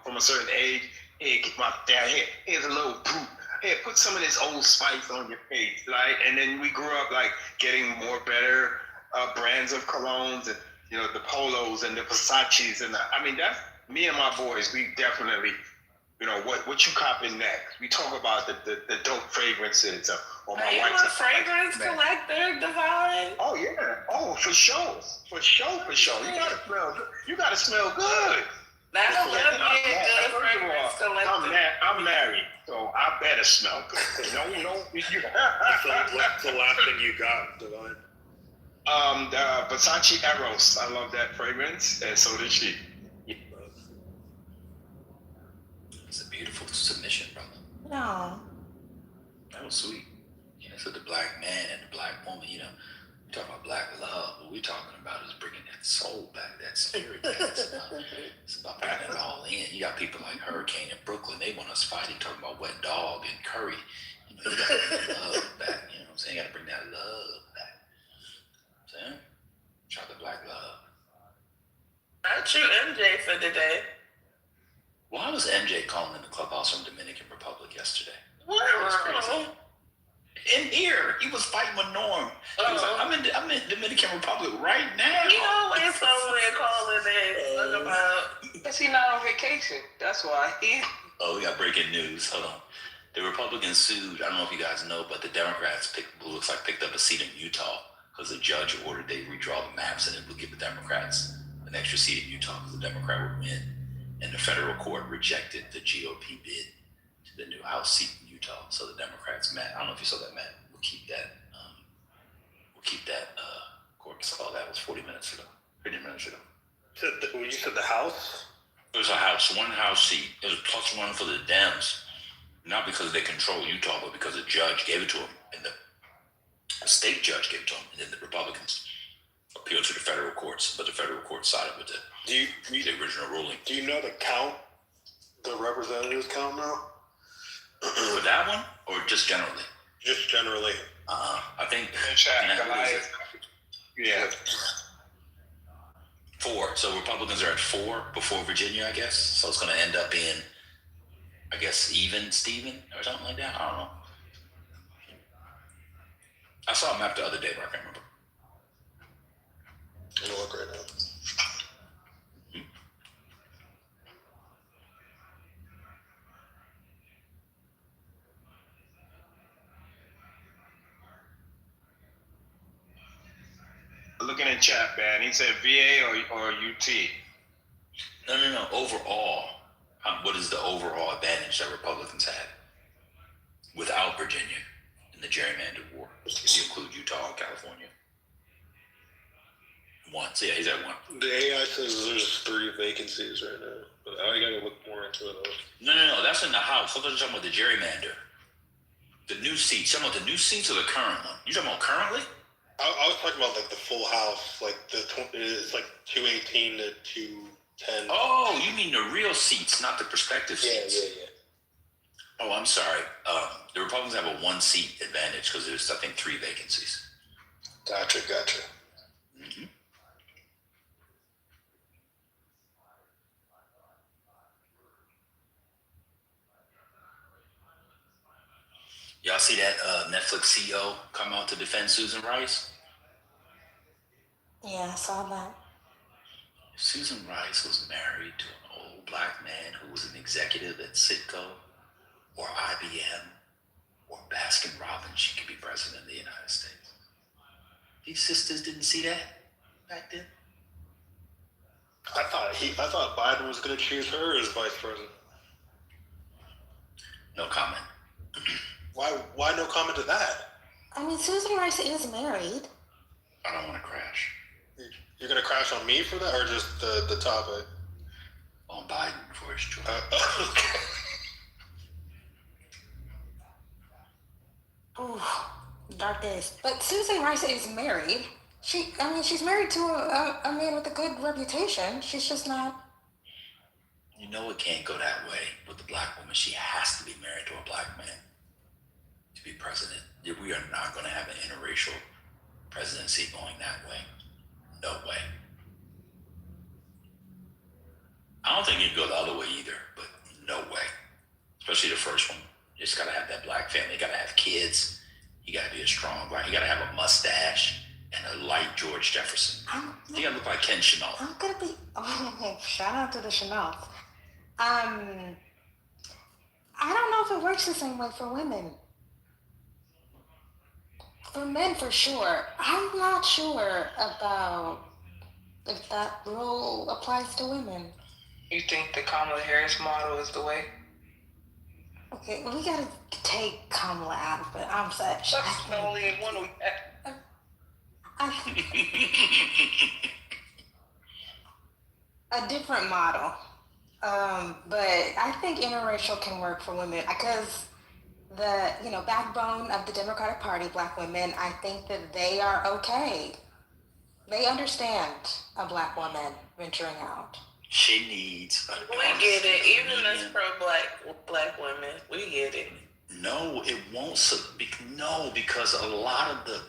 from a certain age. Hey, get my dad, here's a little poop. Hey, put some of this Old Spice on your face, right? And then we grew up like getting more better brands of colognes, and the Polos and the Versace's, and that's me and my boys. We definitely, what you copping next? We talk about the dope fragrances, or my Are you wife's a fragrance collector, Divine? Oh yeah. Oh, for sure. For sure. You gotta smell good. That's a good fragrance collector. I'm married, so I better smell good. No. What's the last thing you got, Divine? The Versace Eros. I love that fragrance, and so did she. It's a beautiful submission, brother. No. That was sweet. So the black man and the black woman, we talk about black love. What we're talking about is bringing that soul back, that spirit back. It's about bringing it all in. You got people like Hurricane in Brooklyn. They want us fighting, talking about Wet Dog and Curry. You got to bring that love back. You know what I'm saying? You got to bring that love back. See? Try the black love. Not you, MJ, for today. Why was MJ calling in the clubhouse from Dominican Republic yesterday? What? In here, he was fighting with Norm. He was like, I'm in Dominican Republic right now. He always somewhere calling in. About. Because he's not on vacation. That's why. Oh, we got breaking news. Hold on. The Republicans sued. I don't know if you guys know, but the Democrats picked up a seat in Utah because the judge ordered they redraw the maps and it would give the Democrats an extra seat in Utah because the Democrat would win. And the federal court rejected the GOP bid to the new House seat in Utah. So the Democrats, Matt, I don't know if you saw that, Matt. We'll keep that court call. That was 30 minutes ago. When you said the House? It was a House, one House seat. It was plus one for the Dems. Not because they control Utah, but because the judge gave it to them. And the state judge gave it to them. And then the Republicans appealed to the federal courts. But the federal courts sided with the original ruling. Do you know the count? The representatives count now? For that one? Or just generally? Just generally. I think. Yeah. 4. So Republicans are at 4 before Virginia, I guess. So it's going to end up being, I guess, even Steven or something like that. I don't know. I saw a map the other day, but I can't remember. I'm gonna look right now. Looking at chat, man. He said VA or UT. No. Overall, what is the overall advantage that Republicans had without Virginia in the gerrymandered war? If you include Utah and California. 1. So yeah, he's at 1. The AI says there's 3 vacancies right now, but I gotta look more into it. No. That's in the House. I'm talking about the gerrymander. The new seats. You talking about the new seats or the current one? You talking about currently? I was talking about like the full House, like it's like 218 to 210. Oh, you mean the real seats, not the prospective seats? Yeah. Oh, I'm sorry. The Republicans have a 1 seat advantage because there's, I think, 3 vacancies. Gotcha. Mm-hmm. Y'all see that Netflix CEO come out to defend Susan Rice? Yeah, I saw that. Susan Rice was married to an old black man who was an executive at Citgo or IBM or Baskin Robbins. She could be president of the United States. These sisters didn't see that back then. I thought Biden was going to choose her as vice president. No comment. Why no comment to that? I mean, Susan Rice is married. I don't want to crash. You're going to crash on me for that, or just the topic? On Biden for his choice. Okay. Ooh, dark days. But Susan Rice is married. She's married to a man with a good reputation. She's just not. You know it can't go that way with the black woman. She has to be married to a black man to be president. We are not going to have an interracial presidency going that way. No way. I don't think it'd go the other way either, but no way. Especially the first one. You just gotta have that black family. You gotta have kids. You gotta be a strong black. You gotta have a mustache and a light George Jefferson. You gotta look like Ken Chenault. I'm gonna be. Oh, shout out to the Chenault. I don't know if it works the same way for women. For men, for sure. I'm not sure about if that rule applies to women. You think the Kamala Harris model is the way? Okay, well, we gotta take Kamala out of it. I'm such. That's the only one we have. A different model. But I think interracial can work for women because the, backbone of the Democratic Party, black women, I think that they are okay. They understand a black woman venturing out. She needs a We get it. Even as pro-black women, we get it. No, it won't. No, because a lot of the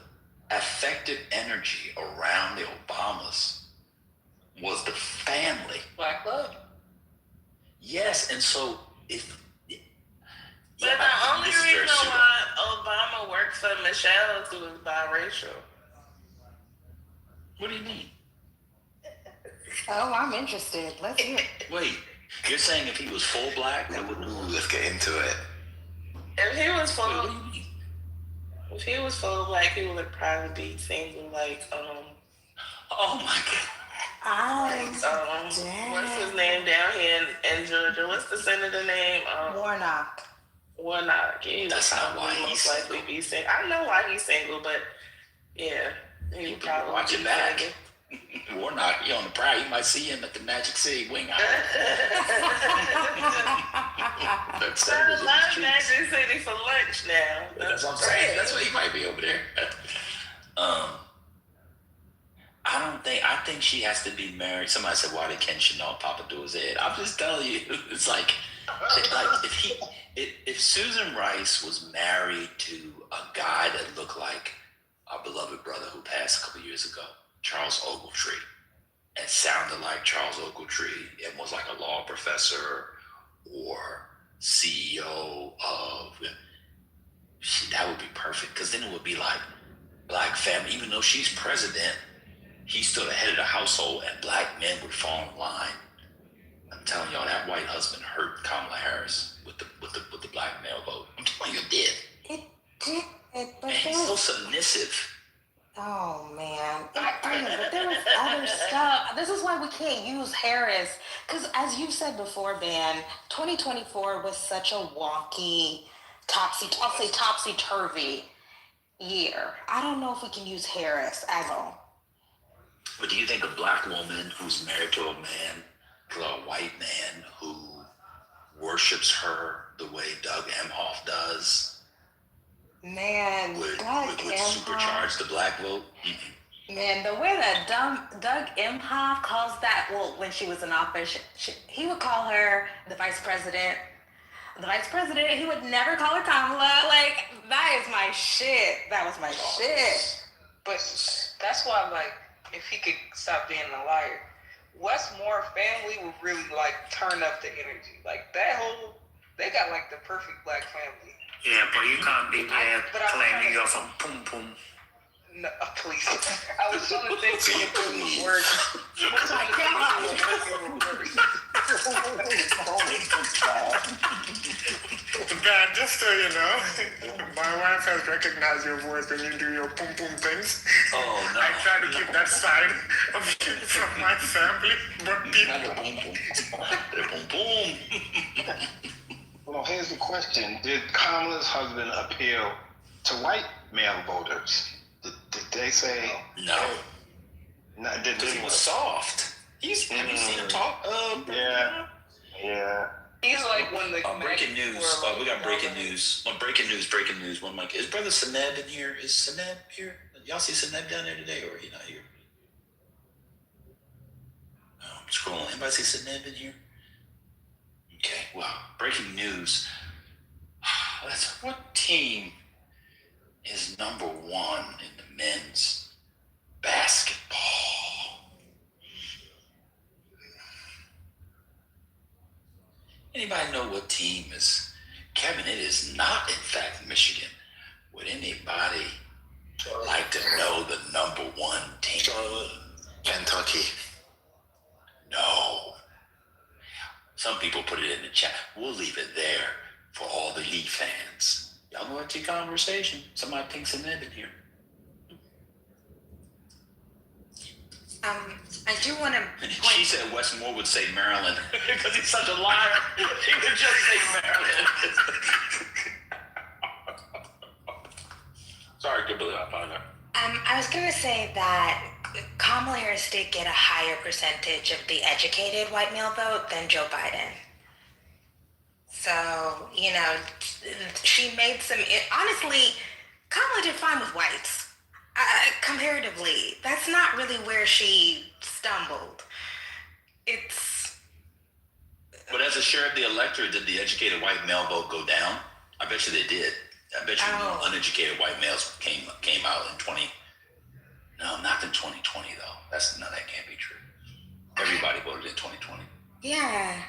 affected energy around the Obamas was the family. Black love. Yes, and so if... But the only reason why Obama worked for Michelle is he was biracial. What do you mean? Oh, I'm interested. Let's hear it. Wait, you're saying if he was full black? Let's get into it. If he was full, if he was full black, he would probably be single. Oh my God. What's his name down here in Georgia? What's the senator name? Warnock. Warnock. He That's not why would he's most likely be single. I know why he's single, but yeah, he would probably watch be it back. single. Warnock, he on the prowl. You might see him at the Magic City wing out. That's I love Magic City for lunch now. That's what I'm saying. That's why he might be over there. I think she has to be married. Somebody said, why did Ken Chenault pop into his head? I'm just telling you, it's like if Susan Rice was married to a guy that looked like our beloved brother who passed a couple years ago, Charles Ogletree, and sounded like Charles Ogletree and was like a law professor or CEO of, that would be perfect, because then it would be like black family. Even though she's president, he's still the head of the household, and black men would fall in line. I'm telling y'all, that white husband hurt Kamala Harris with the black male vote. I'm telling you, it did. It did, but and he's so submissive. Oh man, but there was other stuff. This is why we can't use Harris, because as you said before, Ben, 2024 was such a wonky, topsy-turvy year. I don't know if we can use Harris at all. But do you think a black woman who's married to a man, to a white man who worships her the way Doug Emhoff does, man, would supercharge the black vote? Man, the way that Doug Emhoff calls that, when she was in office, he would call her the vice president. The vice president, he would never call her Kamala. Like, that is my shit. That was my shit. But that's why, if he could stop being a liar, Westmore family would really, turn up the energy. They got, the perfect black family. Yeah, but you can't be there claiming you're from Pum Pum. No, please. I was trying to think of the word. Oh my Ben, just so you know, my wife has recognized your voice when you do your pum pum things. Oh, no. I try to keep that side of you from my family, but people... Boom, boom. Well, here's the question. Did Kamala's husband appeal to white male voters? Did they say... No. Because he was soft. Have you seen him talk? Yeah. He's like when the... breaking news. We got breaking news. Breaking news. One mic. Is Brother Seneb in here? Is Seneb here? Y'all see Seneb down there today, or he not here? I'm scrolling. Anybody see Seneb in here? Okay, well, breaking news. What team is number one in the men's basketball? Anybody know what team is? Kevin, it is not, in fact, Michigan. Would anybody like to know the number one team? Charlotte. Kentucky. No. Some people put it in the chat. We'll leave it there for all the Heat fans. Y'all know it's a conversation. Somebody thinks a nib in here. I do want to. She said Westmore would say Maryland because he's such a liar. He would just say Maryland. Sorry, Kimberly, I found her. I was going to say that Kamala Harris did get a higher percentage of the educated white male vote than Joe Biden. So, you know, she made some. Honestly, Kamala did fine with whites. Comparatively, that's not really where she stumbled. But as a share of the electorate, did the educated white male vote go down? I bet you they did. I bet you uneducated white males came out in 20. No, not in 2020 though. That can't be true. Everybody voted in 2020. Yeah.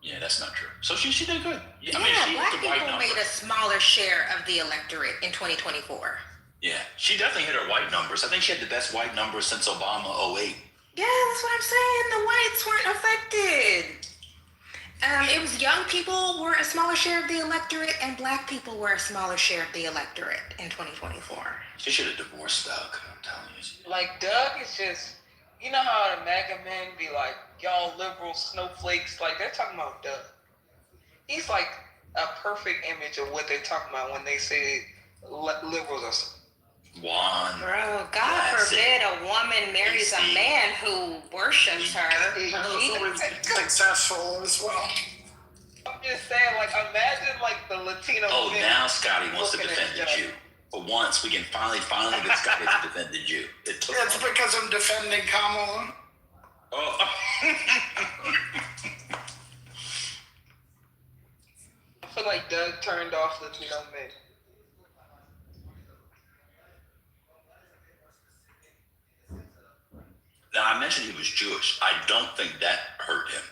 Yeah, that's not true. So she did good. Yeah, black people made a smaller share of the electorate in 2024. Yeah, she definitely hit her white numbers. I think she had the best white numbers since Obama 08. Yeah, that's what I'm saying. The whites weren't affected. It was young people were a smaller share of the electorate, and black people were a smaller share of the electorate in 2024. She should have divorced Doug, I'm telling you. Like, Doug is just, you know how the MAGA men be like, y'all liberal snowflakes? Like, they're talking about Doug. He's like a perfect image of what they're talking about when they say liberals are. Juan. Bro, God forbid a woman marries a man who worships her. Who is successful as well. I'm just saying, like, imagine, like, the Latino. Oh, now Scotty wants to defend the Jew. For once, we can finally get Scotty to defend the Jew. It's because I'm defending Kamala. Oh. I feel like Doug turned off Latino men. Now, I mentioned he was Jewish. I don't think that hurt him.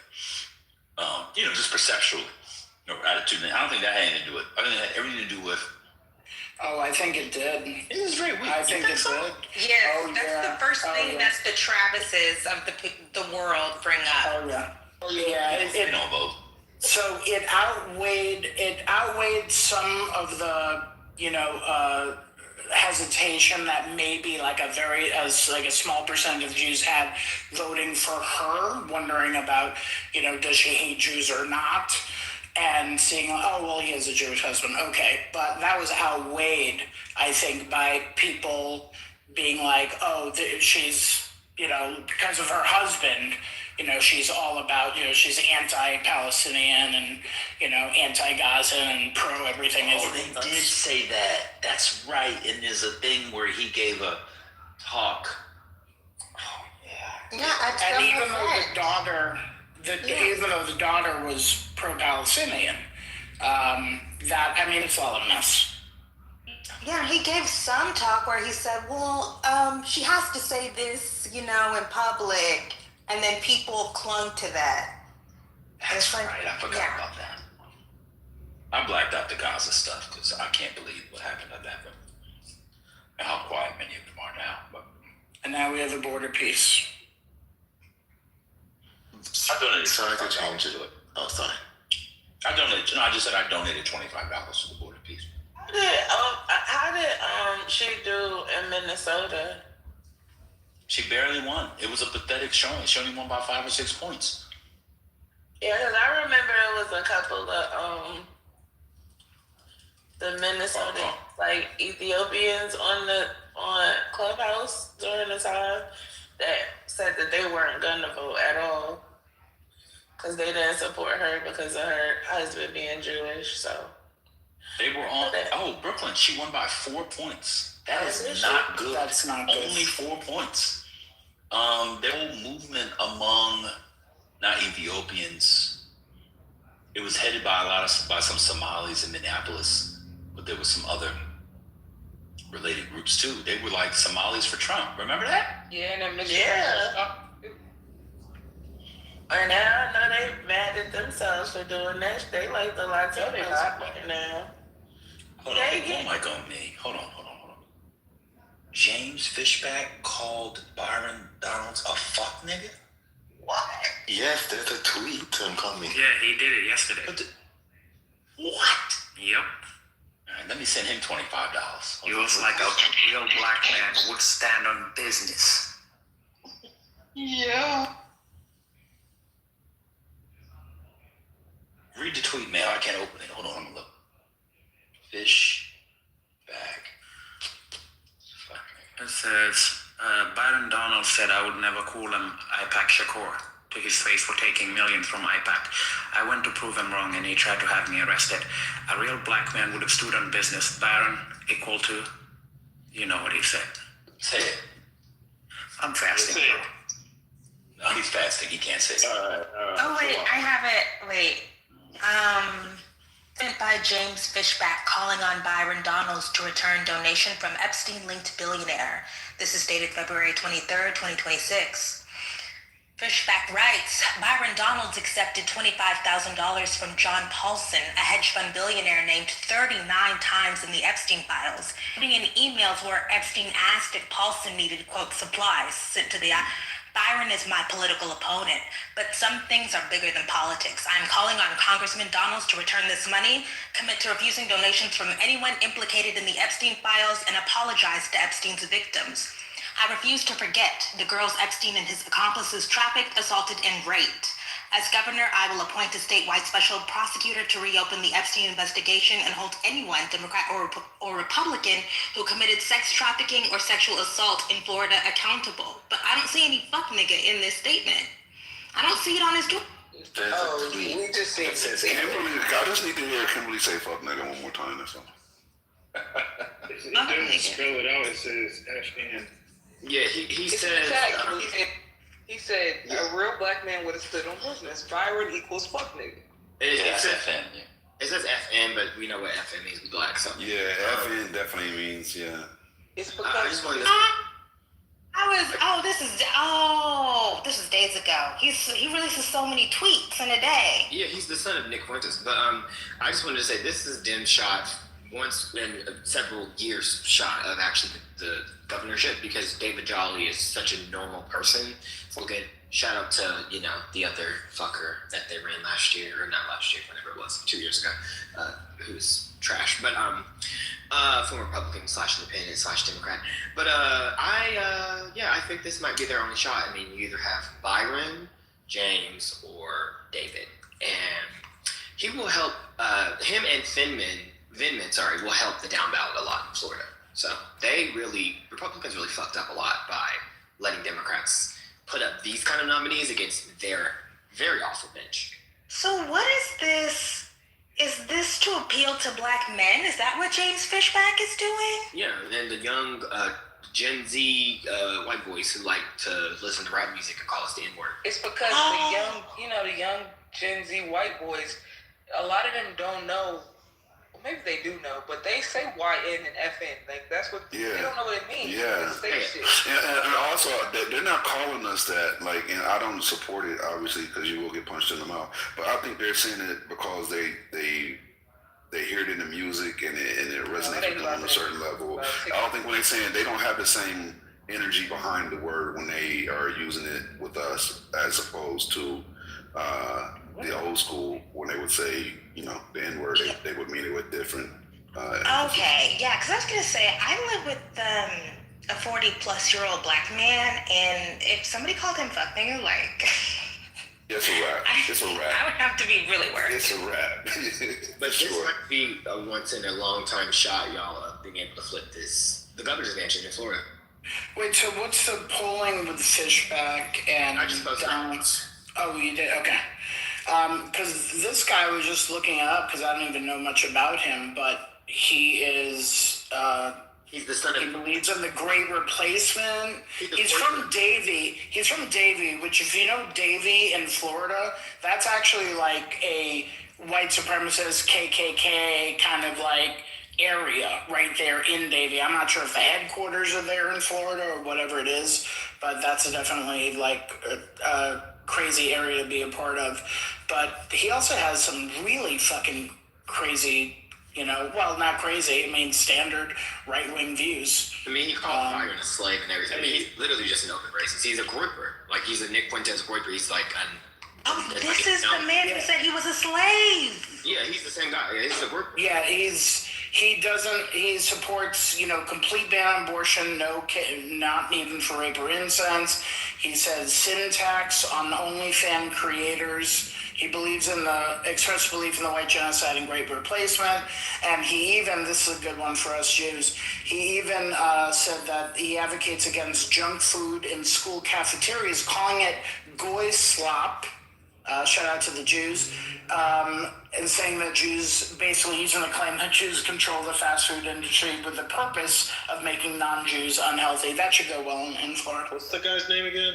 Just perceptually, attitude. I don't think that had anything to do with it. I think it had everything to do with. Oh, I think it did. It was very weak. I think it did. Yes, that's the first thing that the Travises of the world bring up. They don't vote. So it outweighed some of the, hesitation that maybe like a small percent of Jews had voting for her, wondering about, does she hate Jews or not? And seeing, he has a Jewish husband. Okay. But that was outweighed, I think, by people being like, she's, because of her husband, she's all about, she's anti-Palestinian and, anti-Gaza and pro-everything. They did say that. That's right. And there's a thing where he gave a talk. Oh, yeah. Yeah, and even though the daughter was pro-Palestinian, it's all a mess. Yeah, he gave some talk where he said, she has to say this, in public. And then people clung to that. That's right. I forgot about that. I blacked out the Gaza stuff because I can't believe what happened to that. And how quiet many of them are now. And now we have a border peace. I donated. Sorry to change it. Oh, sorry. I just said I donated $25 to the border peace. How did she do in Minnesota? She barely won. It was a pathetic showing. She only won by 5 or 6 points. Yeah, because I remember it was a couple of the Minnesota Ethiopians on Clubhouse during the time that said that they weren't gonna vote at all because they didn't support her because of her husband being Jewish. So they were on. Brooklyn. She won by 4 points. That is not good. That's not good. Only 4 points. The whole movement among not Ethiopians, it was headed by some Somalis in Minneapolis, but there was some other related groups too. They were like Somalis for Trump. Remember that? Yeah, and yeah. And now I know they mad at themselves for doing that. They like the Latinos right now. Hold on, mic on me. Hold on. James Fishback called Byron Donalds a fuck nigga? What? Yes, there's a tweet to him calling me. Yeah, he did it yesterday. What? Yep. All right, let me send him $25. He was like a real black man would stand on business. Yeah. Read the tweet, man. I can't open it. Hold on, I'm gonna look. Fishback. It says, Byron Donald said I would never call him IPAC Shakur to his face for taking millions from IPAC. I went to prove him wrong and he tried to have me arrested. A real black man would have stood on business. Byron equal to, you know what he said. Say it. I'm fasting, bro. No, he's fasting. He can't say it. Oh, wait, I have it. Wait. Sent by James Fishback calling on Byron Donalds to return donation from Epstein-linked billionaire. This is dated February 23rd, 2026. Fishback writes, Byron Donalds accepted $25,000 from John Paulson, a hedge fund billionaire named 39 times in the Epstein files, including in emails where Epstein asked if Paulson needed, quote, supplies sent to the... Byron is my political opponent, but some things are bigger than politics. I'm calling on Congressman Donalds to return this money, commit to refusing donations from anyone implicated in the Epstein files, and apologize to Epstein's victims. I refuse to forget the girls Epstein and his accomplices trafficked, assaulted, and raped. As governor, I will appoint a statewide special prosecutor to reopen the Epstein investigation and hold anyone, Democrat or Republican, who committed sex trafficking or sexual assault in Florida accountable. But I don't see any fuck nigga in this statement. I don't see it on his door. We just see Kimberly, I just need to hear Kimberly say fuck nigga one more time or something. It doesn't spell it out. It says FN. Yeah, he said. He said a real black man would have stood on business. Byron equals fuck nigga. It says FN. Yeah. It says FN, but we know what FN means. Black. So yeah, FN definitely means yeah. It's because I just wanted to. This is days ago. He releases so many tweets in a day. Yeah, he's the son of Nick Fuentes. But I just wanted to say this is Dim's shot once in several years shot of actually the governorship, because David Jolly is such a normal person. So good. Shout out to, the other fucker that they ran last year, or not last year, whenever it was, 2 years ago, who's trash. But former Republican / independent / Democrat. But I think this might be their only shot. I mean, you either have Byron, James, or David. And he will help, him and Vindman, will help the down ballot a lot in Florida. So Republicans really fucked up a lot by letting Democrats put up these kind of nominees against their very awful bench. So what is this? Is this to appeal to black men? Is that what James Fishback is doing? Yeah, and the young Gen Z white boys who like to listen to rap music and call us the N-word. It's because the young Gen Z white boys, a lot of them don't know. Maybe they do know, but they say YN and FN. Like, that's what, they don't know what it means. Yeah. And also, they're not calling us that, like, and I don't support it, obviously, because you will get punched in the mouth. But I think they're saying it because they hear it in the music and it resonates with them on a certain level. I don't think when they're saying they don't have the same energy behind the word when they are using it with us as opposed to the old school when they would say, the N-word, they would mean it with different. Okay, yeah, because I was gonna say I live with a 40-plus-year-old black man, and if somebody called him fuck nigga, like, it's a wrap. It's a wrap. I would have to be really worried. It's a wrap. But this might be a once in a long time shot, y'all, of being able to flip the governor's mansion in Florida. Wait, so what's the polling with Fishback and I just posted Donalds? Oh, you did? Okay. Because this guy was just looking it up because I don't even know much about him, but he is. He's the son of. He believes in the Great Replacement. He's from Davie. He's from Davie, which, if you know Davie in Florida, that's actually like a white supremacist KKK kind of like area right there in Davie. I'm not sure if the headquarters are there in Florida or whatever it is, but that's definitely like crazy area to be a part of. But he also has some really fucking crazy, well, not crazy, I mean, standard right-wing views. I mean, he called Byron a slave and everything. I mean, he's literally just an open racist. He's a groiper. Like, he's a Nick Fuentes groiper. He's like this is the man who said he was a slave. Yeah, he's the same guy. Yeah, he's a groiper. Yeah, he supports, complete ban on abortion, not even for rape or incest. He says sin tax on OnlyFans creators. He believes in expressed belief in the white genocide and great replacement. And he even, this is a good one for us Jews, he even said that he advocates against junk food in school cafeterias, calling it goy slop. Shout out to the Jews. And saying that Jews, basically using the claim that Jews control the fast food industry with the purpose of making non-Jews unhealthy. That should go well in Florida. What's the guy's name again?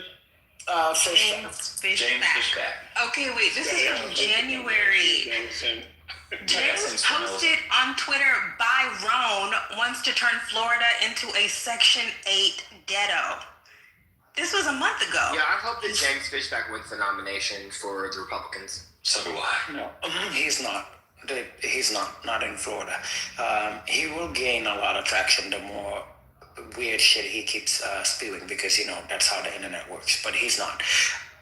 James Fishback. Okay, wait, this is from January. James posted on Twitter, Byron wants to turn Florida into a Section 8 ghetto. This was a month ago. Yeah, I hope that James Fishback wins the nomination for the Republicans. So do I. No, he's not. He's not in Florida. He will gain a lot of traction the more weird shit he keeps spewing because, that's how the internet works. But he's not.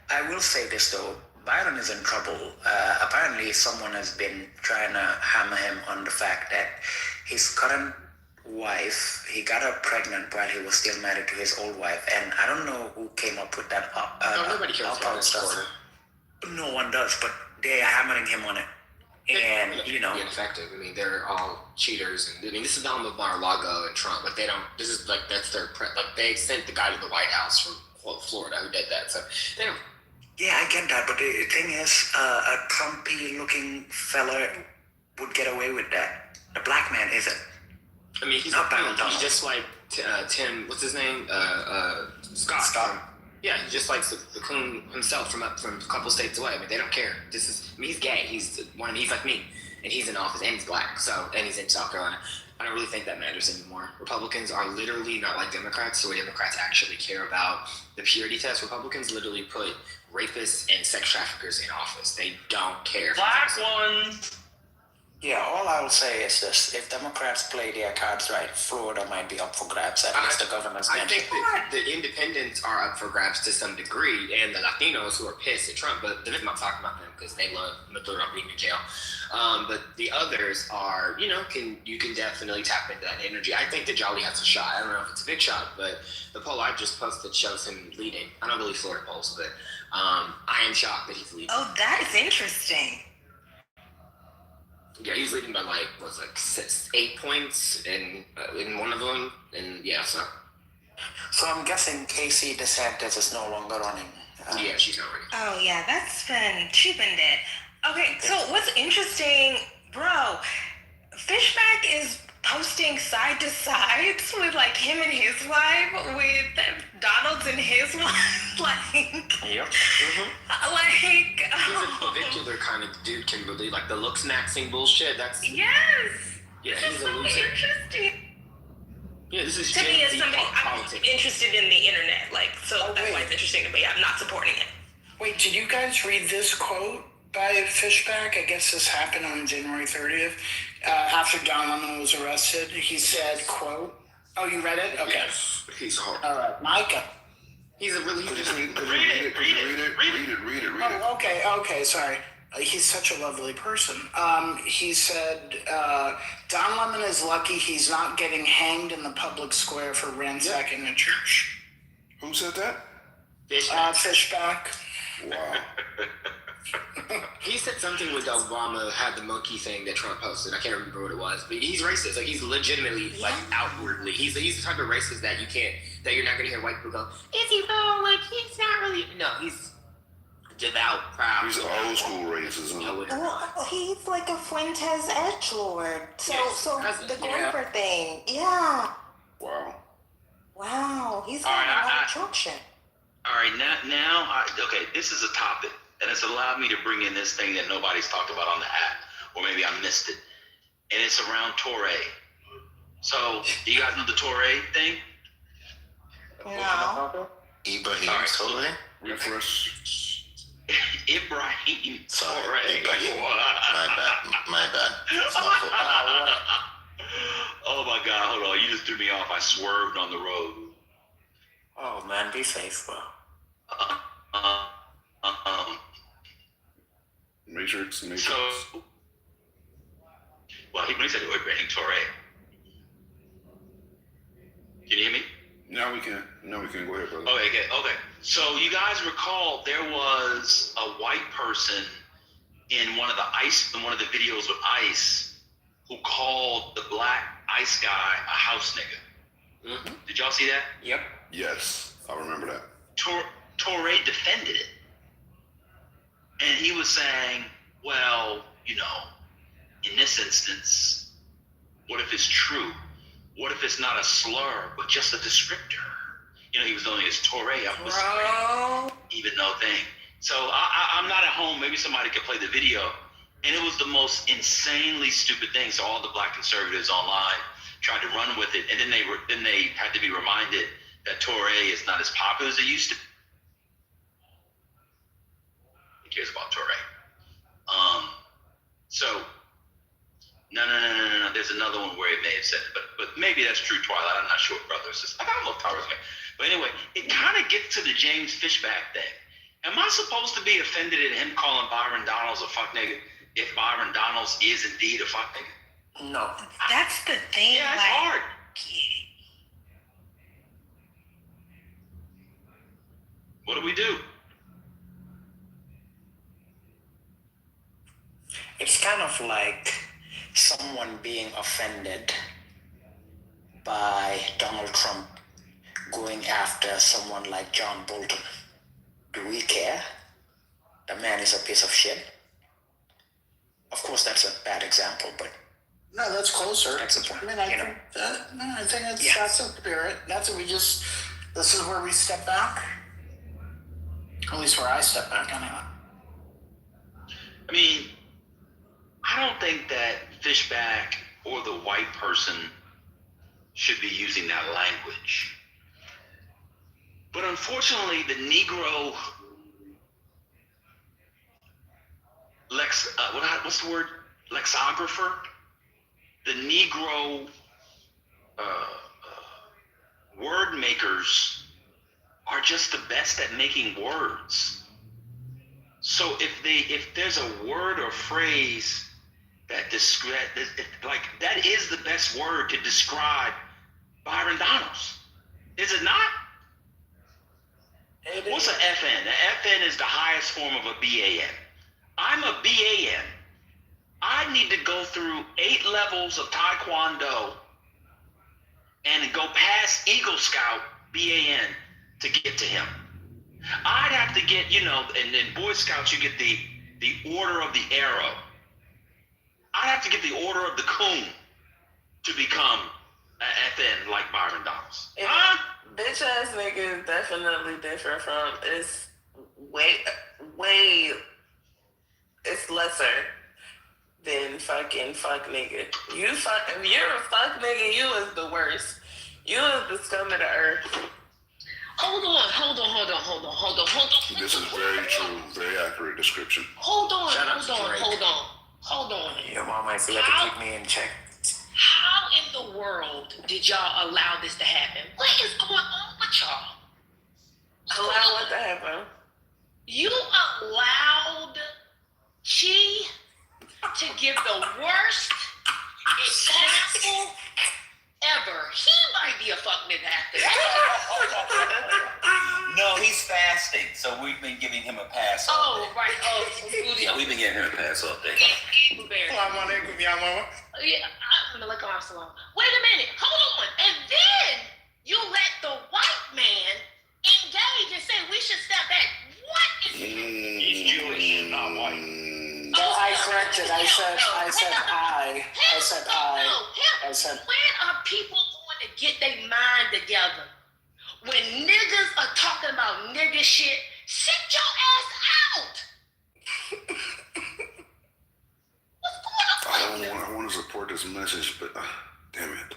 I will say this, though. Byron is in trouble. Apparently, someone has been trying to hammer him on the fact that his current wife, he got her pregnant while he was still married to his old wife. And I don't know who came up with that. Nobody cares about stuff. No one does, but they're hammering him on it. And, ineffective. I mean, they're all cheaters. And I mean, this is the home of Mar-a-Lago and Trump. Like, that's their, they sent the guy to the White House from Florida who did that. So, they don't. Yeah, I get that. But the thing is, a Trumpy-looking fella would get away with that. The black man isn't. I mean, he's just like Tim, what's his name? Scott. Yeah, he's just like the coon himself from a couple states away. I mean, they don't care. He's gay. He's like me, and he's in office, and he's black. And he's in South Carolina. I don't really think that matters anymore. Republicans are literally not like Democrats. So Democrats actually care about the purity test. Republicans literally put rapists and sex traffickers in office. They don't care. Black ones. Yeah, all I will say is this. If Democrats play their cards right, Florida might be up for grabs. At least the governor's I think that the independents are up for grabs to some degree, and the Latinos who are pissed at Trump, but they're not talking about them because they love Trump being in jail. But the others are, you can definitely tap into that energy. I think that Jolly has a shot. I don't know if it's a big shot, but the poll I just posted shows him leading. I don't believe Florida polls, but I am shocked that he's leading. Oh, that is interesting. Yeah, he's leading by 8 points in one of them, and yeah, so. So I'm guessing Casey DeSantis is no longer running. Yeah, she's not running. Oh yeah, she's been dead. Okay, so what's interesting, bro? Fishback is posting side to sides with him and his wife, with Donald's and his wife, Yep. He's a particular kind of dude, Kimberly, the looks maxing bullshit. That's yes. Yeah, he's a loser. Interesting. Yeah, this is to me as somebody I'm interested in the internet, that's why it's interesting to me. I'm not supporting it. Wait, did you guys read this quote by Fishback? I guess this happened on January 30th. After Don Lemon was arrested, he said, quote, oh, you read it? Okay. Yes, he's hard. All right, Micah. He's a really... Read it. Oh, okay, sorry. He's such a lovely person. He said, Don Lemon is lucky he's not getting hanged in the public square for ransacking a church. Who said that? Fishback. Wow. He said something with Obama had the monkey thing that Trump posted. I can't remember what it was, but he's racist. He's legitimately, outwardly. He's the type of racist that you're not gonna hear white people go, is he though? He's not really. No, he's devout, proud. He's old school racism. Well, he's like a Fuentes edgelord. So the Grover thing. Yeah. Wow. He's got a lot of traction. All right, now, this is a topic, and it's allowed me to bring in this thing that nobody's talked about on the app, or maybe I missed it, and it's around Touré. So, do you guys know the Touré thing? No. Ibrahim Touré? Refresh. Ibrahim Sorry, Torre. Ibrahim. My bad. It's my fault. Oh my God, hold on. You just threw me off. I swerved on the road. Oh man, be safe, bro. Matrix. So, well, when he said Ibrahim Torre. Can you hear me? Now we can. Go ahead, brother. Okay. So you guys recall there was a white person in one of the videos with ICE who called the black ICE guy a house nigga. Mm-hmm. Did y'all see that? Yep. Yes, I remember that. Torre defended it. And he was saying, well, you know, in this instance, what if it's true? What if it's not a slur, but just a descriptor? You know, he was only as Torre. I'm whispering, even though thing. So I'm not at home. Maybe somebody could play the video. And it was the most insanely stupid thing. So all the black conservatives online tried to run with it. And then they had to be reminded that Torre is not as popular as it used to be. Who cares about Torre? So no. There's another one where it may have said it, but maybe that's true, Twilight. I'm not sure, brother. I got a little Towers man. But anyway, it kind of gets to the James Fishback thing. Am I supposed to be offended at him calling Byron Donalds a fuck nigga if Byron Donalds is indeed a fuck nigga? No. That's the thing. Yeah, it's hard. What do we do? It's kind of like someone being offended by Donald Trump going after someone like John Bolton. Do we care? The man is a piece of shit. Of course, that's a bad example, but no, that's closer. That's a point. I mean, I think that's a spirit. That's what this is where we step back. At least where I step back, anyway. I mean, I don't think that Fishback or the white person should be using that language. But unfortunately, the Negro what's the word? Lexographer? The Negro word makers are just the best at making words. So if there's a word or phrase that that is the best word to describe Byron Donalds, is it not? What's an FN? An FN is the highest form of a BAN. I'm a BAN. I need to go through 8 levels of Taekwondo and go past Eagle Scout BAN to get to him. I'd have to get, and in Boy Scouts you get the Order of the Arrow. I'd have to get the Order of the Coon to become an FN like Byron Donalds. Bitch ass nigga is definitely different from, it's way, it's lesser than fucking fuck nigga. If you're a fuck nigga, you is the worst. You is the scum of the earth. Hold on. This is very true, very accurate description. Hold on. Your mom might feel like to keep me in check. How in the world did y'all allow this to happen? What is going on with y'all? Allow what to happen? You allowed Chi to give the worst example ever. He might be a fuck nigga after that. No, he's fasting, so we've been giving him a pass. Oh, right. Oh, yeah, we've been giving him a pass all day. Yeah, I'm gonna look on salon. Wait a minute, hold on. And then you let the white man engage and say we should step back. What is He's Jewish, not white. I corrected. I said when are people going to get their mind together? When niggas are talking about nigga shit, sit your ass out. What's going on? I want to support this message, but damn it.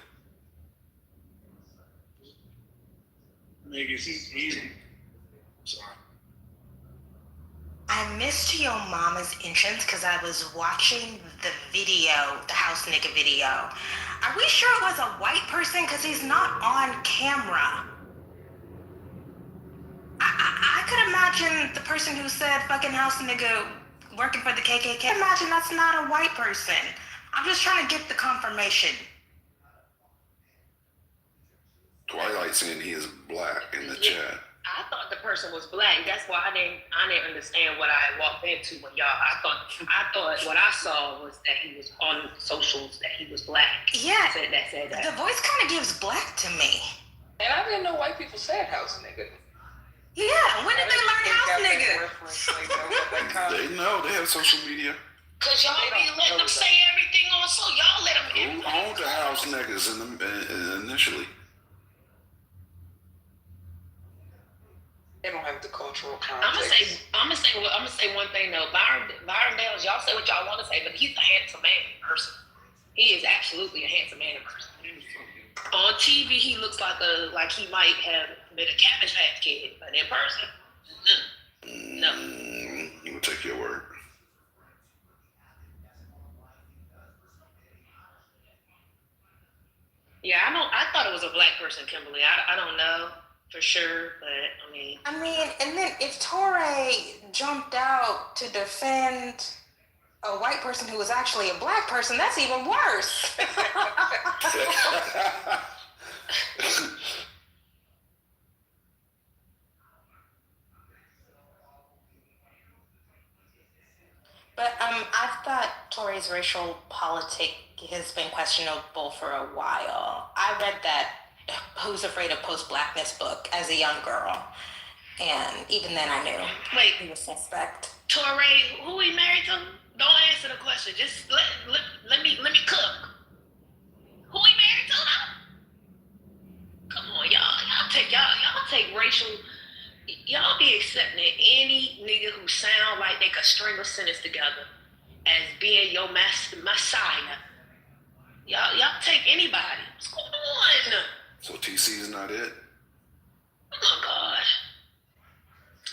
Niggas is easy. Sorry. I I missed your mama's entrance because I was watching the video, the house nigga video. Are we sure it was a white person? Because he's not on camera. I could imagine the person who said fucking house nigga working for the KKK. Imagine that's not a white person. I'm just trying to get the confirmation. Twilight saying he is black in the chat. I thought the person was black. That's why I didn't understand what I walked into when y'all. I thought what I saw was that he was on socials, that he was black. Yeah. Said that. The voice kind of gives black to me. And I didn't know white people said house nigga. Yeah, when did they learn house nigga? They know. They have social media. Cause y'all be letting them say everything on, so y'all let them. Who owned the house niggas initially? They don't have the cultural I'm context. gonna say one thing though. Byron Dales, y'all say what y'all want to say, but he's a handsome man in person. He is absolutely a handsome man in person. On TV, he looks like he might have been a Cabbage Patch Kid, but in person, no. You will take your word. Yeah, I thought it was a black person, Kimberly. I don't know for sure, but I mean, and then if Torre jumped out to defend a white person who was actually a black person, that's even worse. But I've thought Tory's racial politic has been questionable for a while. I read that Who's Afraid of Post-Blackness book as a young girl, and even then I knew he was suspect. Tory, who he married to? Don't answer the question. Just let me cook. Who he married to now? Come on, y'all take racial. Y'all be accepting any nigga who sound like they could string a sentence together as being your messiah. Y'all take anybody. What's going on? So TC is not it? Oh God.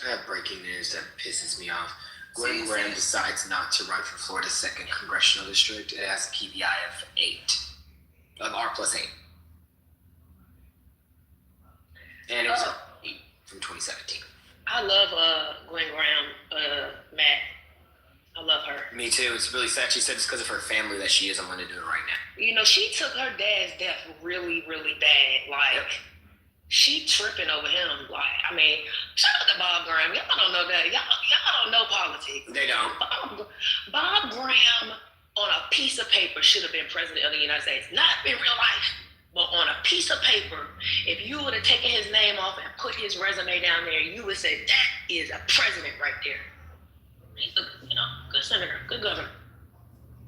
I have breaking news that pisses me off. Gwen Graham decides not to run for Florida's 2nd congressional district. It has a PVI of 8. Of R+8. And it was 8 from 2017. I love Gwen Graham, Matt. I love her. Me too. It's really sad. She said it's because of her family that she isn't wanting to do it right now. You know, she took her dad's death really, really bad. Like, she tripping over him. Like, I mean, shout out to Bob Graham. Y'all don't know that. Y'all don't know politics. They don't. Bob Graham on a piece of paper should have been president of the United States. Not in real life, but on a piece of paper. If you would have taken his name off and put his resume down there, you would say, that is a president right there. He's a, good senator, good governor.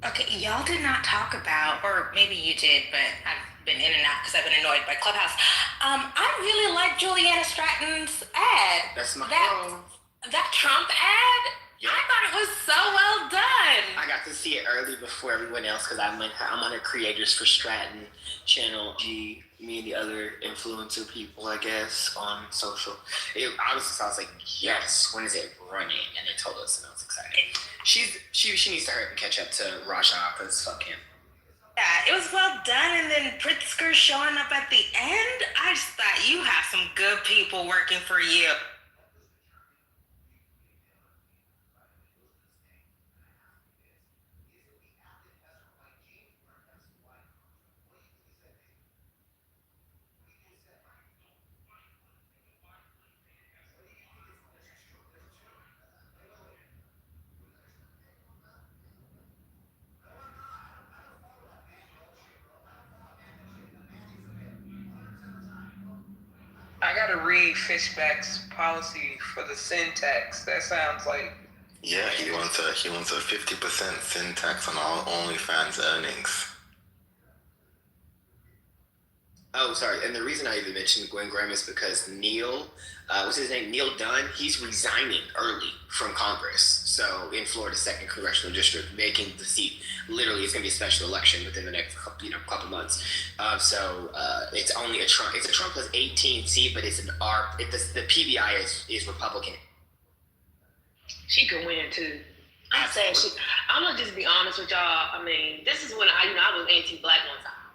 Okay, y'all did not talk about, or maybe you did, but I've been in and out because I've been annoyed by Clubhouse. I really like Juliana Stratton's ad. That's my that Trump ad. Yeah. I thought it was so well done. I got to see it early before everyone else because I'm on a Creators for Stratton channel. Me and the other influencer people, I guess, on social. I was like, yes, when is it running? And they told us, and I was excited. She needs to hurry up and catch up to Raja because fuck him. Yeah, it was well done, and then Pritzker showing up at the end. I just thought you have some good people working for you. I gotta read Fishback's policy for the sin tax. That sounds like. Yeah, he wants a 50% sin tax on all OnlyFans earnings. Oh, sorry. And the reason I even mentioned Gwen Graham is because Neil, what's his name? Neil Dunn, he's resigning early from Congress. So in Florida's 2nd congressional district, making the seat. Literally, it's going to be a special election within the next couple months. So it's only a Trump. It's a Trump plus 18 seat, but it's an R. The PBI is Republican. she could win too. I'm saying I'm gonna just be honest with y'all. I mean, this is when I was anti-black one time,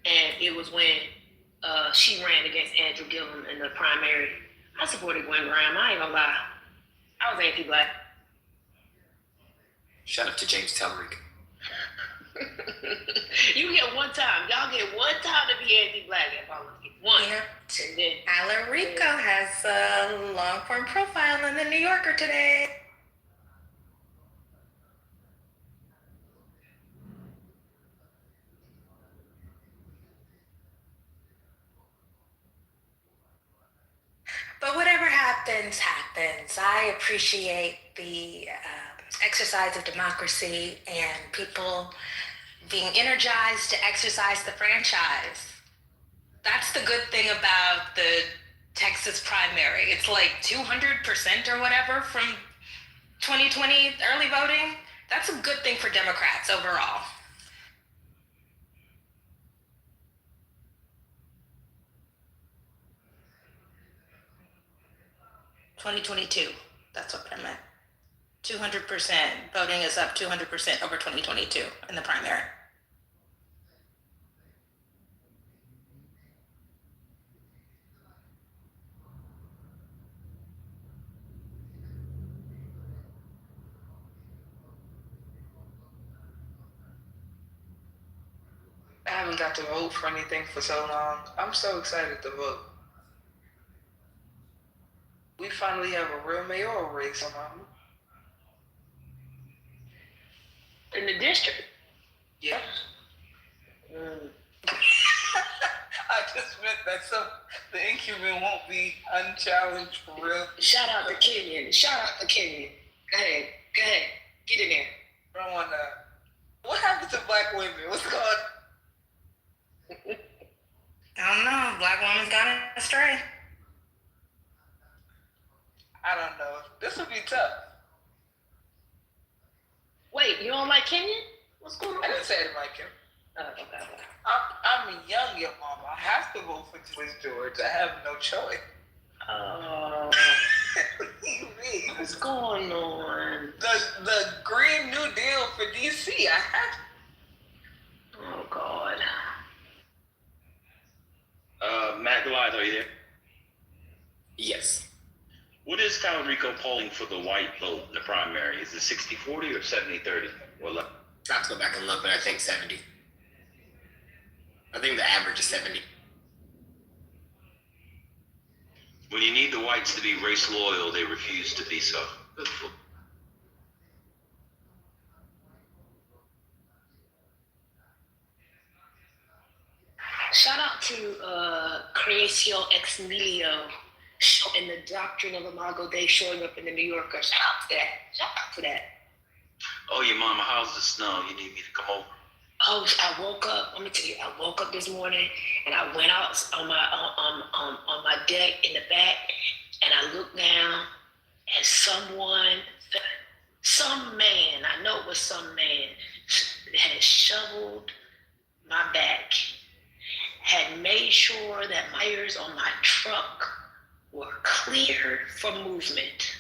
and it was when she ran against Andrew Gillum in the primary. I supported Gwen Graham. I ain't gonna lie. I was anti-black. Shout out to James Tellerick. You get one time. Y'all get one time to be anti-black in politics. One. Alarico has a long-form profile in the New Yorker today. But whatever happens, happens. I appreciate the exercise of democracy and people being energized to exercise the franchise. That's the good thing about the Texas primary. It's like 200% or whatever from 2020 early voting. That's a good thing for Democrats overall. $2022. That's what I meant. 200%. Voting is up 200% over 2022 in the primary. I haven't got to vote for anything for so long. I'm so excited to vote. We finally have a real mayoral race, Mama. In the district? Yeah. I just meant that the incumbent won't be unchallenged for real. Shout out to Kenyon. Shout out to Kenyon. Go ahead. Get in there. I don't want that. What happened to black women? What's going on? I don't know. Black woman's gone astray. I don't know. This would be tough. Wait, you don't like Kenyon? What's going on? I didn't say I didn't like him. Okay. I'm a young mama. I have to vote for George. I have no choice. What do you mean? What's going on? The Green New Deal for DC. I have. Oh God. Matt Goliath, are you there? Yes. What is Talarico polling for the white vote in the primary? Is it 60-40 or 70-30? Well, I have to go back and look, but I think 70. I think the average is 70. when you need the whites to be race loyal, they refuse to be so. Shout out to Creatio Ex Nihilo and the Doctrine of Imago Dei showing up in the New Yorker. Shout out to that. Oh, your mama, how's the snow? You need me to come over? Oh, I woke up. Let me tell you, I woke up this morning and I went out on my deck in the back, and I looked down, and some man, I know it was some man, had shoveled my back, had made sure that my tires on my truck were cleared for movement.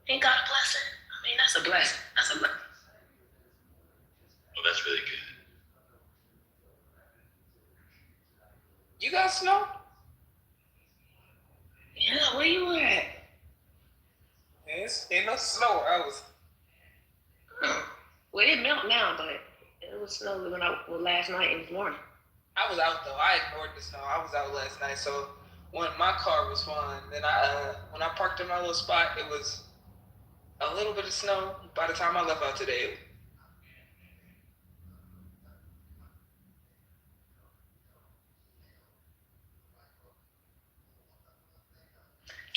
Ain't God a blessing? I mean, that's a blessing. That's a blessing. Oh, that's really good. You got snow? Yeah, where you were at? Ain't no snow. I was. Well, it melt now, but it was snow last night and this morning. I was out though. I ignored the snow. I was out last night, so when my car was fine, then when I parked in my little spot, it was a little bit of snow. By the time I left out today,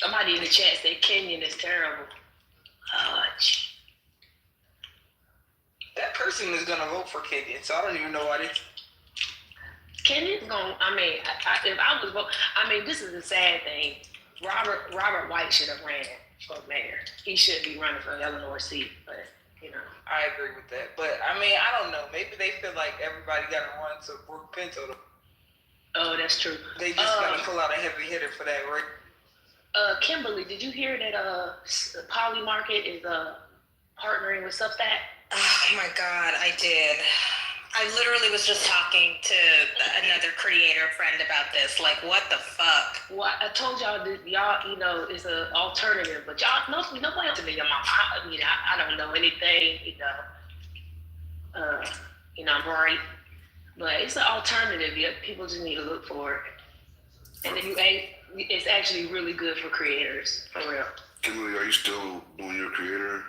somebody in the chat said Kenyon is terrible. That person is gonna vote for Kenyon, so I don't even know why they. Kenyon's gonna. I mean, if I was vote, I mean, this is the sad thing. Robert White should have ran for mayor. He should be running for Illinois seat, but you know. I agree with that, but I mean, I don't know. Maybe they feel like everybody got to run to Brooke Pinto. Oh, that's true. They just gotta pull out a heavy hitter for that, right? Kimberly, did you hear that Poly Market is partnering with Substack? Oh my God, I did. I literally was just talking to another creator friend about this. Like, what the fuck? Well, I told y'all that y'all, you know, it's an alternative, but y'all, nobody else in your mom. I don't know anything, I'm right, but it's an alternative. Yeah, people just need to look for it, and then it's actually really good for creators, for real. Kimberly, are you still doing your creator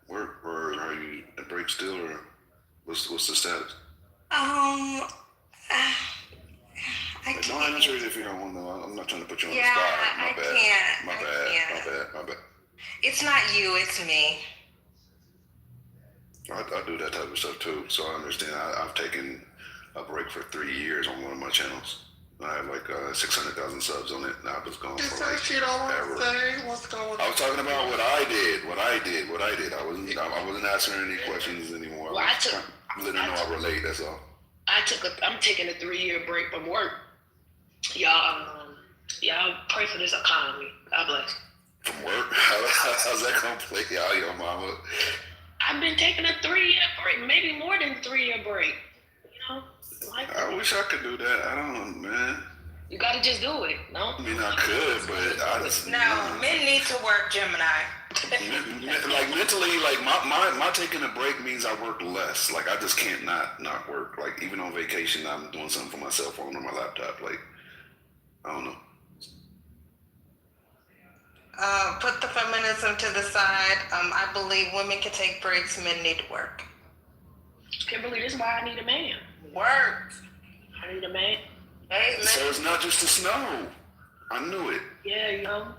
work, or are you at break still, or what's the status? I can't. No, I'm not sure if you don't want to know. I'm not trying to put you on the Yeah, spot. I can't. My bad. It's not you, it's me. I do that type of stuff too, so I understand. I've taken a break for 3 years on one of my channels. I have like 600,000 subs on it, and I was gone for like ever. What's going on? I was talking about what I did. I wasn't answering any questions anymore. Well, letting know I relate. That's all. I'm taking a 3-year break from work. Y'all pray for this economy. God bless. From work? How's that gonna play out, your mama? I've been taking a 3-year break, maybe more than 3-year break. I wish I could do that. I don't know, man. You gotta just do it, no? I mean, I could, but I just... No, men need to work, Gemini. Like, mentally, like, my taking a break means I work less. Like, I just can't not work. Like, even on vacation, I'm doing something for my cell phone or my laptop. Like, I don't know. Put the feminism to the side. I believe women can take breaks, men need to work. Kimberly, this is why I need a man. Work. I need a man. Hey, so it's not just the snow. I knew it. Yeah,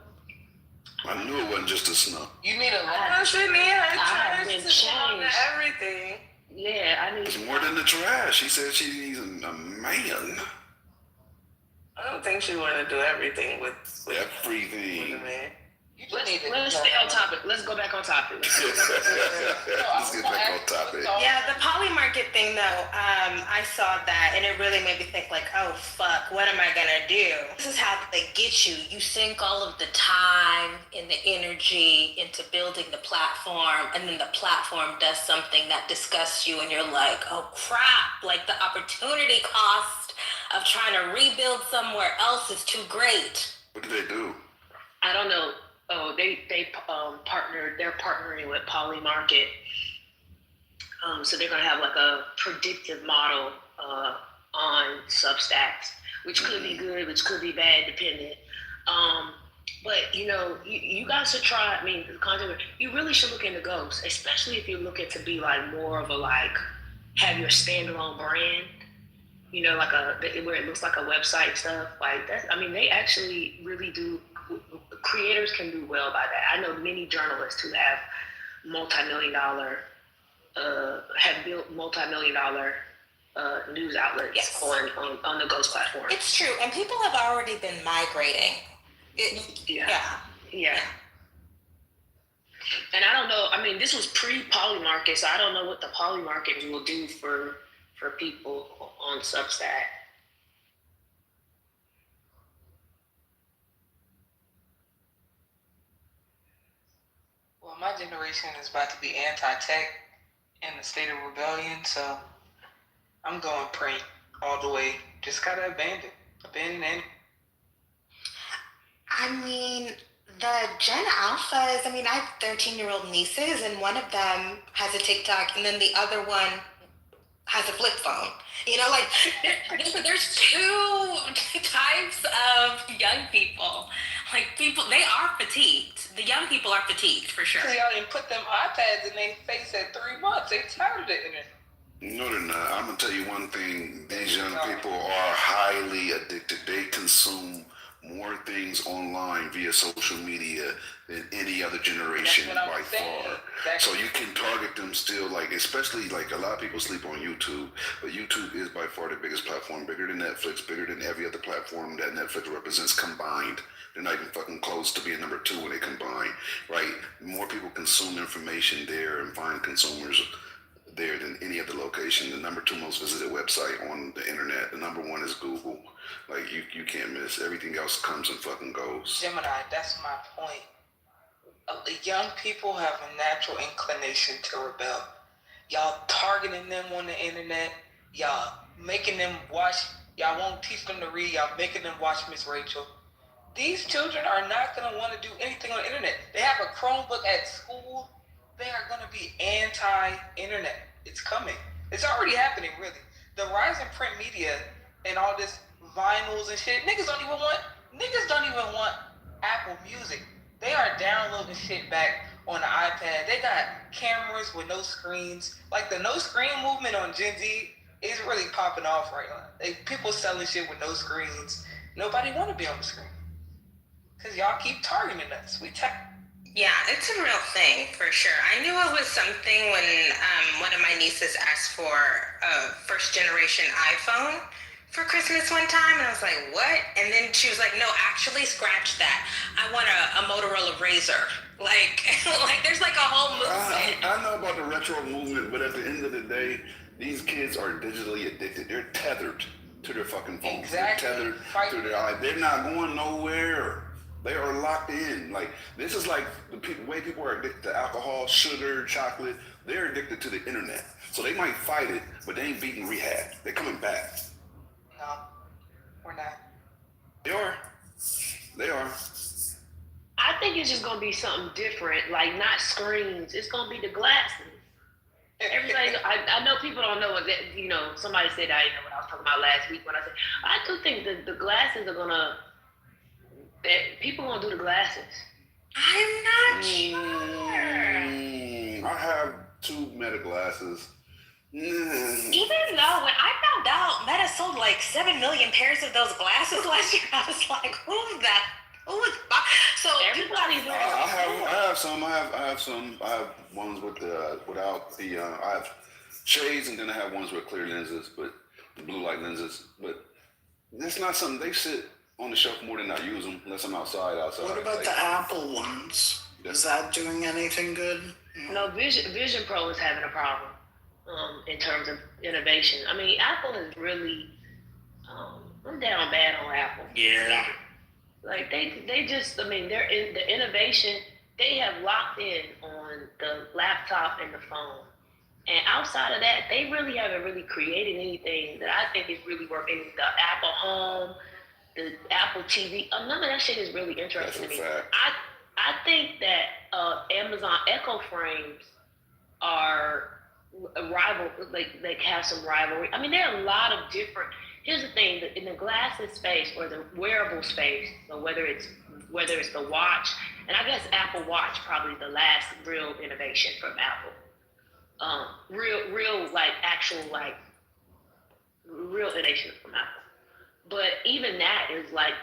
I knew it wasn't just the snow. You need a trash in there. I've been changed. Everything. Yeah, I need. It's more than the trash. She said she needs a man. I don't think she want to do everything with everything. With a man. Let's stay on topic. Let's go back on topic. Let's get back on topic. Yeah, the poly market thing though, I saw that and it really made me think like, oh fuck, what am I gonna do? This is how they get you. You sink all of the time and the energy into building the platform, and then the platform does something that disgusts you and you're like, oh crap, like the opportunity cost of trying to rebuild somewhere else is too great. What do they do? I don't know. Oh, they partnered. They're partnering with Polymarket, so they're gonna have like a predictive model on Substacks, which could be good, which could be bad, depending. But you guys should try. I mean, the content. You really should look into Ghost, especially if you're looking to be like more of a have your standalone brand. Like where it looks like a website stuff like that. I mean, they actually really do. Creators can do well by that. I know many journalists who have multi-million-dollar news outlets on the Ghost platform. It's true, and people have already been migrating. Yeah. And I don't know. I mean, this was pre-Polymarket, so I don't know what the Polymarket will do for people on Substack. Well, my generation is about to be anti-tech in the state of rebellion, so I'm going print all the way. Just gotta abandon it. I mean, the Gen Alphas, I have 13-year-old nieces, and one of them has a TikTok, and then the other one has a flip phone. There's two types of young people. They are fatigued. The young people are fatigued, for sure. So y'all didn't put them iPads in their face at 3 months. They tired of the internet. No, they're not. I'm going to tell you one thing. These young people are highly addicted. They consume more things online via social media than any other generation by far. Exactly. So you can target them still, especially a lot of people sleep on YouTube, but YouTube is by far the biggest platform, bigger than Netflix, bigger than every other platform that Netflix represents combined. They're not even fucking close to being number 2 when they combine, right? More people consume information there and find consumers there than any other location. The number 2 most visited website on the internet. The number 1 is Google. You can't miss. Everything else comes and fucking goes. Gemini, that's my point. young people have a natural inclination to rebel. Y'all targeting them on the internet. Y'all making them watch. Y'all won't teach them to read. Y'all making them watch Miss Rachel. These children are not going to want to do anything on the internet. They have a Chromebook at school. They are going to be anti-internet. It's coming. It's already happening, really. The rise in print media and all this vinyls and shit, niggas don't even want Apple Music. They are downloading shit back on the iPad. They got cameras with no screens. Like the no screen movement on Gen Z is really popping off right now. People selling shit with no screens. Nobody want to be on the screen. Because y'all keep targeting us. Yeah, it's a real thing for sure. I knew it was something when one of my nieces asked for a first generation iPhone for Christmas one time, and I was like, what? And then she was like, no, actually scratch that. I want a Motorola Razr. Like there's like a whole movement. I know about the retro movement, but at the end of the day, these kids are digitally addicted. They're tethered to their fucking phones. Exactly. They're tethered to their eyes. They're not going nowhere. They are locked in. Like, this is like the way people are addicted to alcohol, sugar, chocolate. They're addicted to the internet. So they might fight it, but they ain't beating rehab. They're coming back. No, we're not. They are. They are. I think it's just gonna be something different, like not screens. It's gonna be the glasses. Everybody, I know people don't know what that. You know, somebody said I know what I was talking about last week when I said I do think that the glasses are gonna. That people gonna do the glasses. I'm not sure. I have 2 Meta glasses. Even though when I found out Meta sold like 7 million pairs of those glasses last year, I was like, who's that? Who is so everybody's I have some. I have ones with without the. I have shades, and then I have ones with clear lenses, but the blue light lenses. But that's not something they sit on the shelf more than I use them unless I'm outside. What about the Apple ones? Is that doing anything good? No, Vision Pro is having a problem in terms of innovation. I mean, Apple is really, I'm down bad on Apple. Yeah. Like they just, I mean, they're in the innovation. They have locked in on the laptop and the phone. And outside of that, they really haven't really created anything that I think is really working. The Apple Home, the Apple TV, none of that shit is really interesting to me. I think that Amazon Echo frames are rival, like they have some rivalry. I mean, there are a lot of different. Here's the thing: in the glasses space or the wearable space, so whether it's the watch, and I guess Apple Watch probably the last real innovation from Apple. Real like actual like real innovation from Apple. But even that is like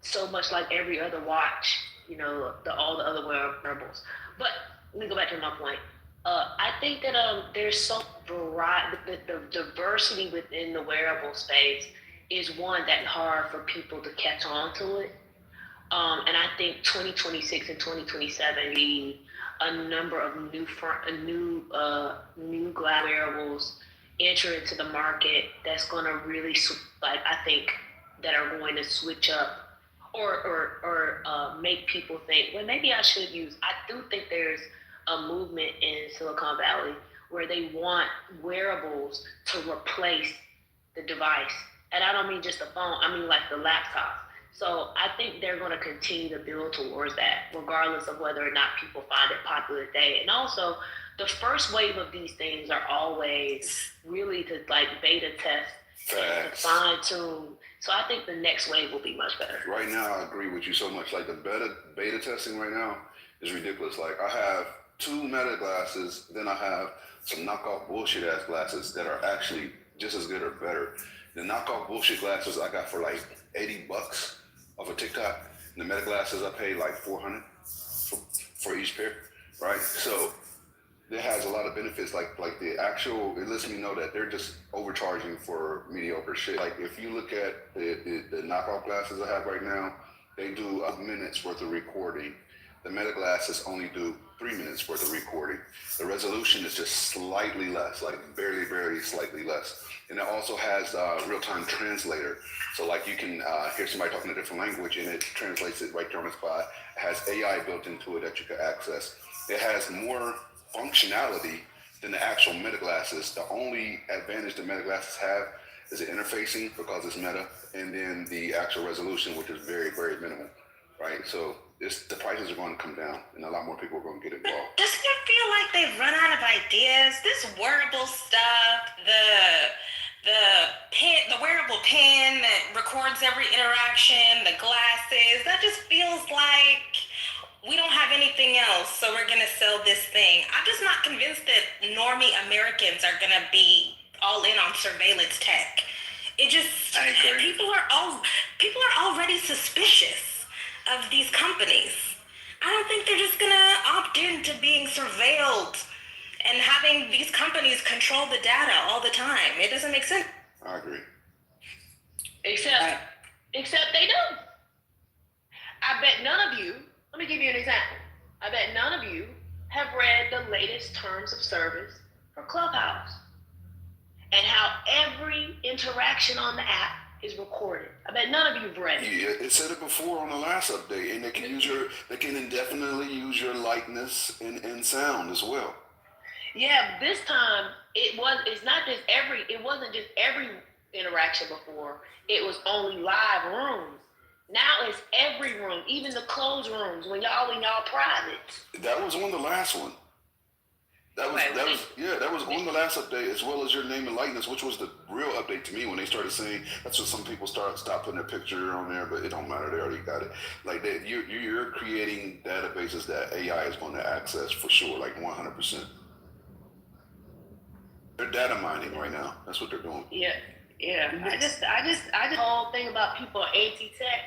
so much like every other watch, you know, all the other wearables. But let me go back to my point. I think that there's so variety, the diversity within the wearable space is one that's hard for people to catch on to it. And I think 2026 and 2027 be a number of new glass wearables enter into the market that's going to really I think that are going to switch up or make people think, well, maybe I should use. I do think there's a movement in Silicon Valley where they want wearables to replace the device. And I don't mean just the phone, I mean like the laptop. So I think they're going to continue to build towards that, regardless of whether or not people find it popular today. And also, the first wave of these things are always really to like beta test, to fine tune. So I think the next wave will be much better. Right now, I agree with you so much. Like the beta testing right now is ridiculous. Like I have 2 Meta glasses, then I have some knockoff bullshit ass glasses that are actually just as good or better. The knockoff bullshit glasses I got for like $80 off of TikTok. And the Meta glasses I paid like $400 for each pair, right? So it has a lot of benefits. Like the actual, it lets me know that they're just overcharging for mediocre shit. Like if you look at the knockoff glasses I have right now, they do a minute's worth of recording the Meta glasses only do 3 minutes worth of recording. The resolution is just slightly less, like barely slightly less. And it also has a real-time translator. So like you can hear somebody talking a different language and it translates it right there on the spot. It has AI built into it that you can access. It has more functionality than the actual Meta glasses. The only advantage the Meta glasses have is the interfacing because it's Meta, and then the actual resolution, which is very minimal, right? So the prices are going to come down, and a lot more people are going to get involved. Doesn't it feel like they've run out of ideas? This wearable stuff, the wearable pen that records every interaction, the glasses, that just feels like we don't have anything else, so we're gonna sell this thing. I'm just not convinced that normie Americans are gonna be all in on surveillance tech. People are already suspicious of these companies. I don't think they're just gonna opt into being surveilled and having these companies control the data all the time. It doesn't make sense. I agree. Except they do. I bet none of you, let me give you an example. I bet none of you have read the latest terms of service for Clubhouse and how every interaction on the app is recorded. I bet none of you have read it. Yeah, it said it before on the last update, and they can indefinitely use your likeness and sound as well. Yeah, this time it wasn't just every interaction before. It was only live rooms. Now it's every room, even the closed rooms when y'all in y'all private. That was on the last one. That was on the last update, as well as your name and likeness, which was the real update to me when they started saying that's when some people stop putting their picture on there, but it don't matter, they already got it. Like you're creating databases that AI is going to access for sure, like 100%. They're data mining right now. That's what they're doing. Yeah. I just the whole thing about people anti-tech.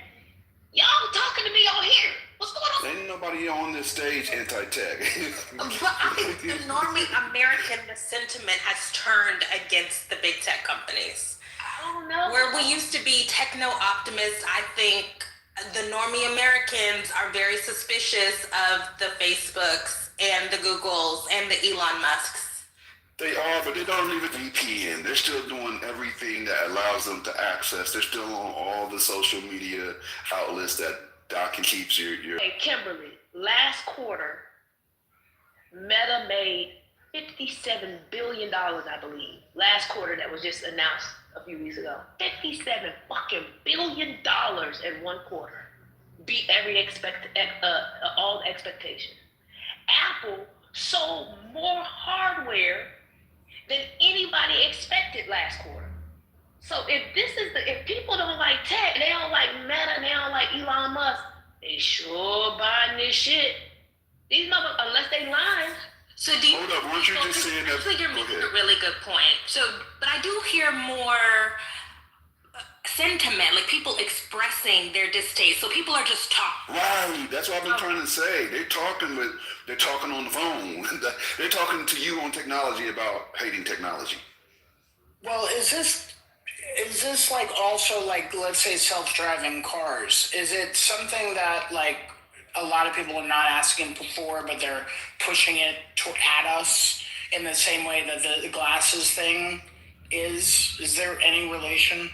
Y'all talking to me on here. What's going on? Ain't nobody on this stage anti-tech. But I think the normie American, the sentiment has turned against the big tech companies. I don't know. Where we used to be techno-optimists, I think the normie Americans are very suspicious of the Facebooks and the Googles and the Elon Musks. They are, but they don't leave a VPN. They're still doing everything that allows them to access. They're still on all the social media outlets that Doc keeps your. Hey, Kimberly, last quarter, Meta made $57 billion, I believe. Last quarter that was just announced a few weeks ago. $57 fucking billion in one quarter. Beat all expectations. Apple sold more hardware than anybody expected last quarter. So if people don't like tech, they don't like Meta, they don't like Elon Musk, they sure buying this shit. These motherfuckers, unless they lying. So do you? Hold up, weren't you just saying that? Actually, you're making a really good point. But I do hear more sentiment, like people expressing their distaste. So people are just talking. Right, that's what I've been trying to say. They're talking on the phone. They're talking to you on technology about hating technology. Well, is this like also like, let's say, self-driving cars? Is it something that like a lot of people are not asking for, but they're pushing it at us in the same way that the glasses thing is? Is there any relation?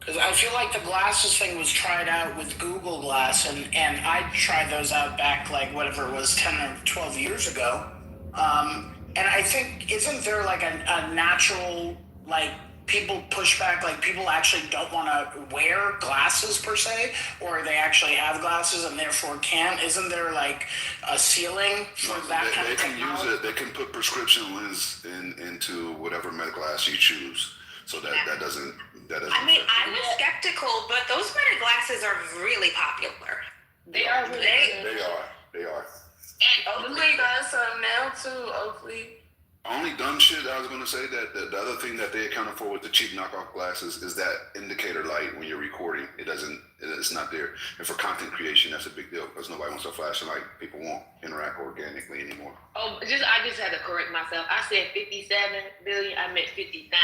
Because I feel like the glasses thing was tried out with Google Glass, and I tried those out back like whatever it was 10 or 12 years ago. And I think, isn't there like a natural, like, people push back, like people actually don't want to wear glasses per se, or they actually have glasses and therefore can't? Isn't there like a ceiling for that kind of technology? Use it. They can put prescription lens into whatever Meta glass you choose. So that doesn't. I mean, I was skeptical, but those Meta glasses are really popular. They are really. They are. And Oakley does some now too. Oakley. Only dumb shit I was going to say that the other thing that they accounted for with the cheap knockoff glasses is that indicator light when you're recording. It's not there. And for content creation, that's a big deal because nobody wants a flashing light. People won't interact organically anymore. I just had to correct myself. I said 57 billion. I meant 59.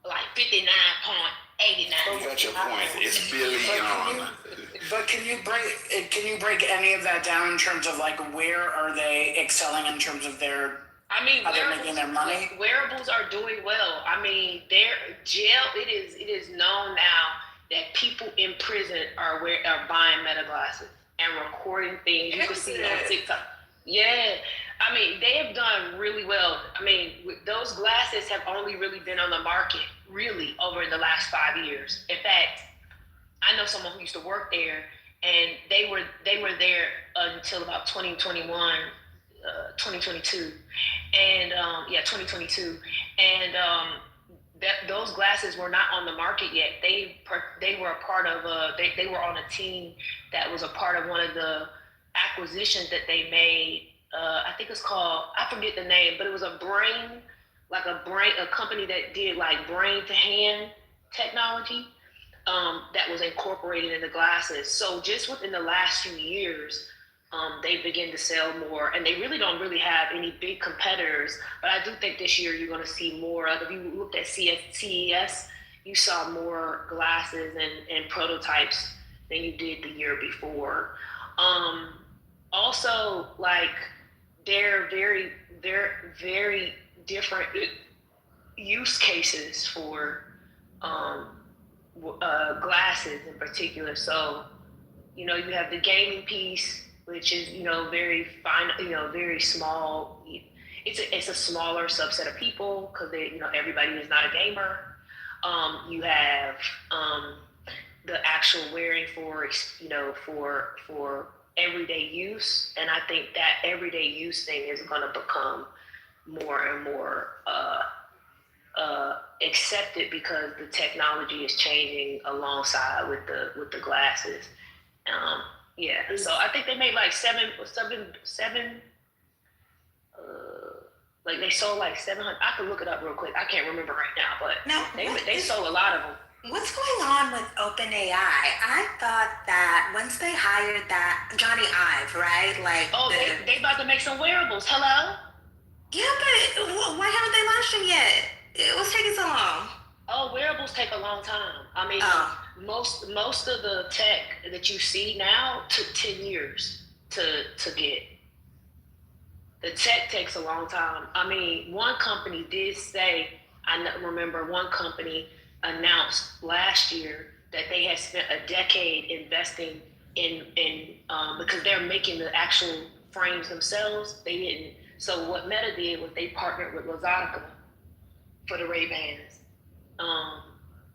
Like 59.8 89. You got your point. It's billion. But can you break any of that down in terms of like where are they excelling in terms of their? I mean, how they're making their money? Wearables are doing well. I mean, it is known now that people in prison are buying Meta glasses and recording things. You can see it on TikTok. Yeah, I mean, they have done really well. I mean, those glasses have only really been on the market really over the last 5 years. In fact, I know someone who used to work there, and they were there until about 2021, 2022, and 2022, and those glasses were not on the market yet. They were a part of they were on a team that was a part of one of the acquisitions that they made. I think it's called, I forget the name, but it was a company that did like brain to hand technology. That was incorporated in the glasses. So just within the last few years, they begin to sell more, and they really don't have any big competitors. But I do think this year you're going to see more. If you looked at CES, you saw more glasses and prototypes than you did the year before. Also, like they're very different use cases for glasses in particular. So, you have the gaming piece, which is, very fine, very small. It's a smaller subset of people because everybody is not a gamer. You have the actual wearing for everyday use, and I think that everyday use thing is going to become more and more accepted because the technology is changing alongside with the glasses. So I think they made like seven. Like they sold like 700. I could look it up real quick. I can't remember right now, but they sold a lot of them. What's going on with OpenAI? I thought that once they hired that Johnny Ive, right? They about to make some wearables. Hello? Yeah, but why haven't they launched them yet? What's taking so long? Oh, wearables take a long time. I mean, most of the tech that you see now took 10 years to get. The tech takes a long time. I mean, one company did say, remember one company announced last year that they had spent a decade investing in because they're making the actual frames themselves. They didn't. So what Meta did was they partnered with Luxottica for the Ray-Bans.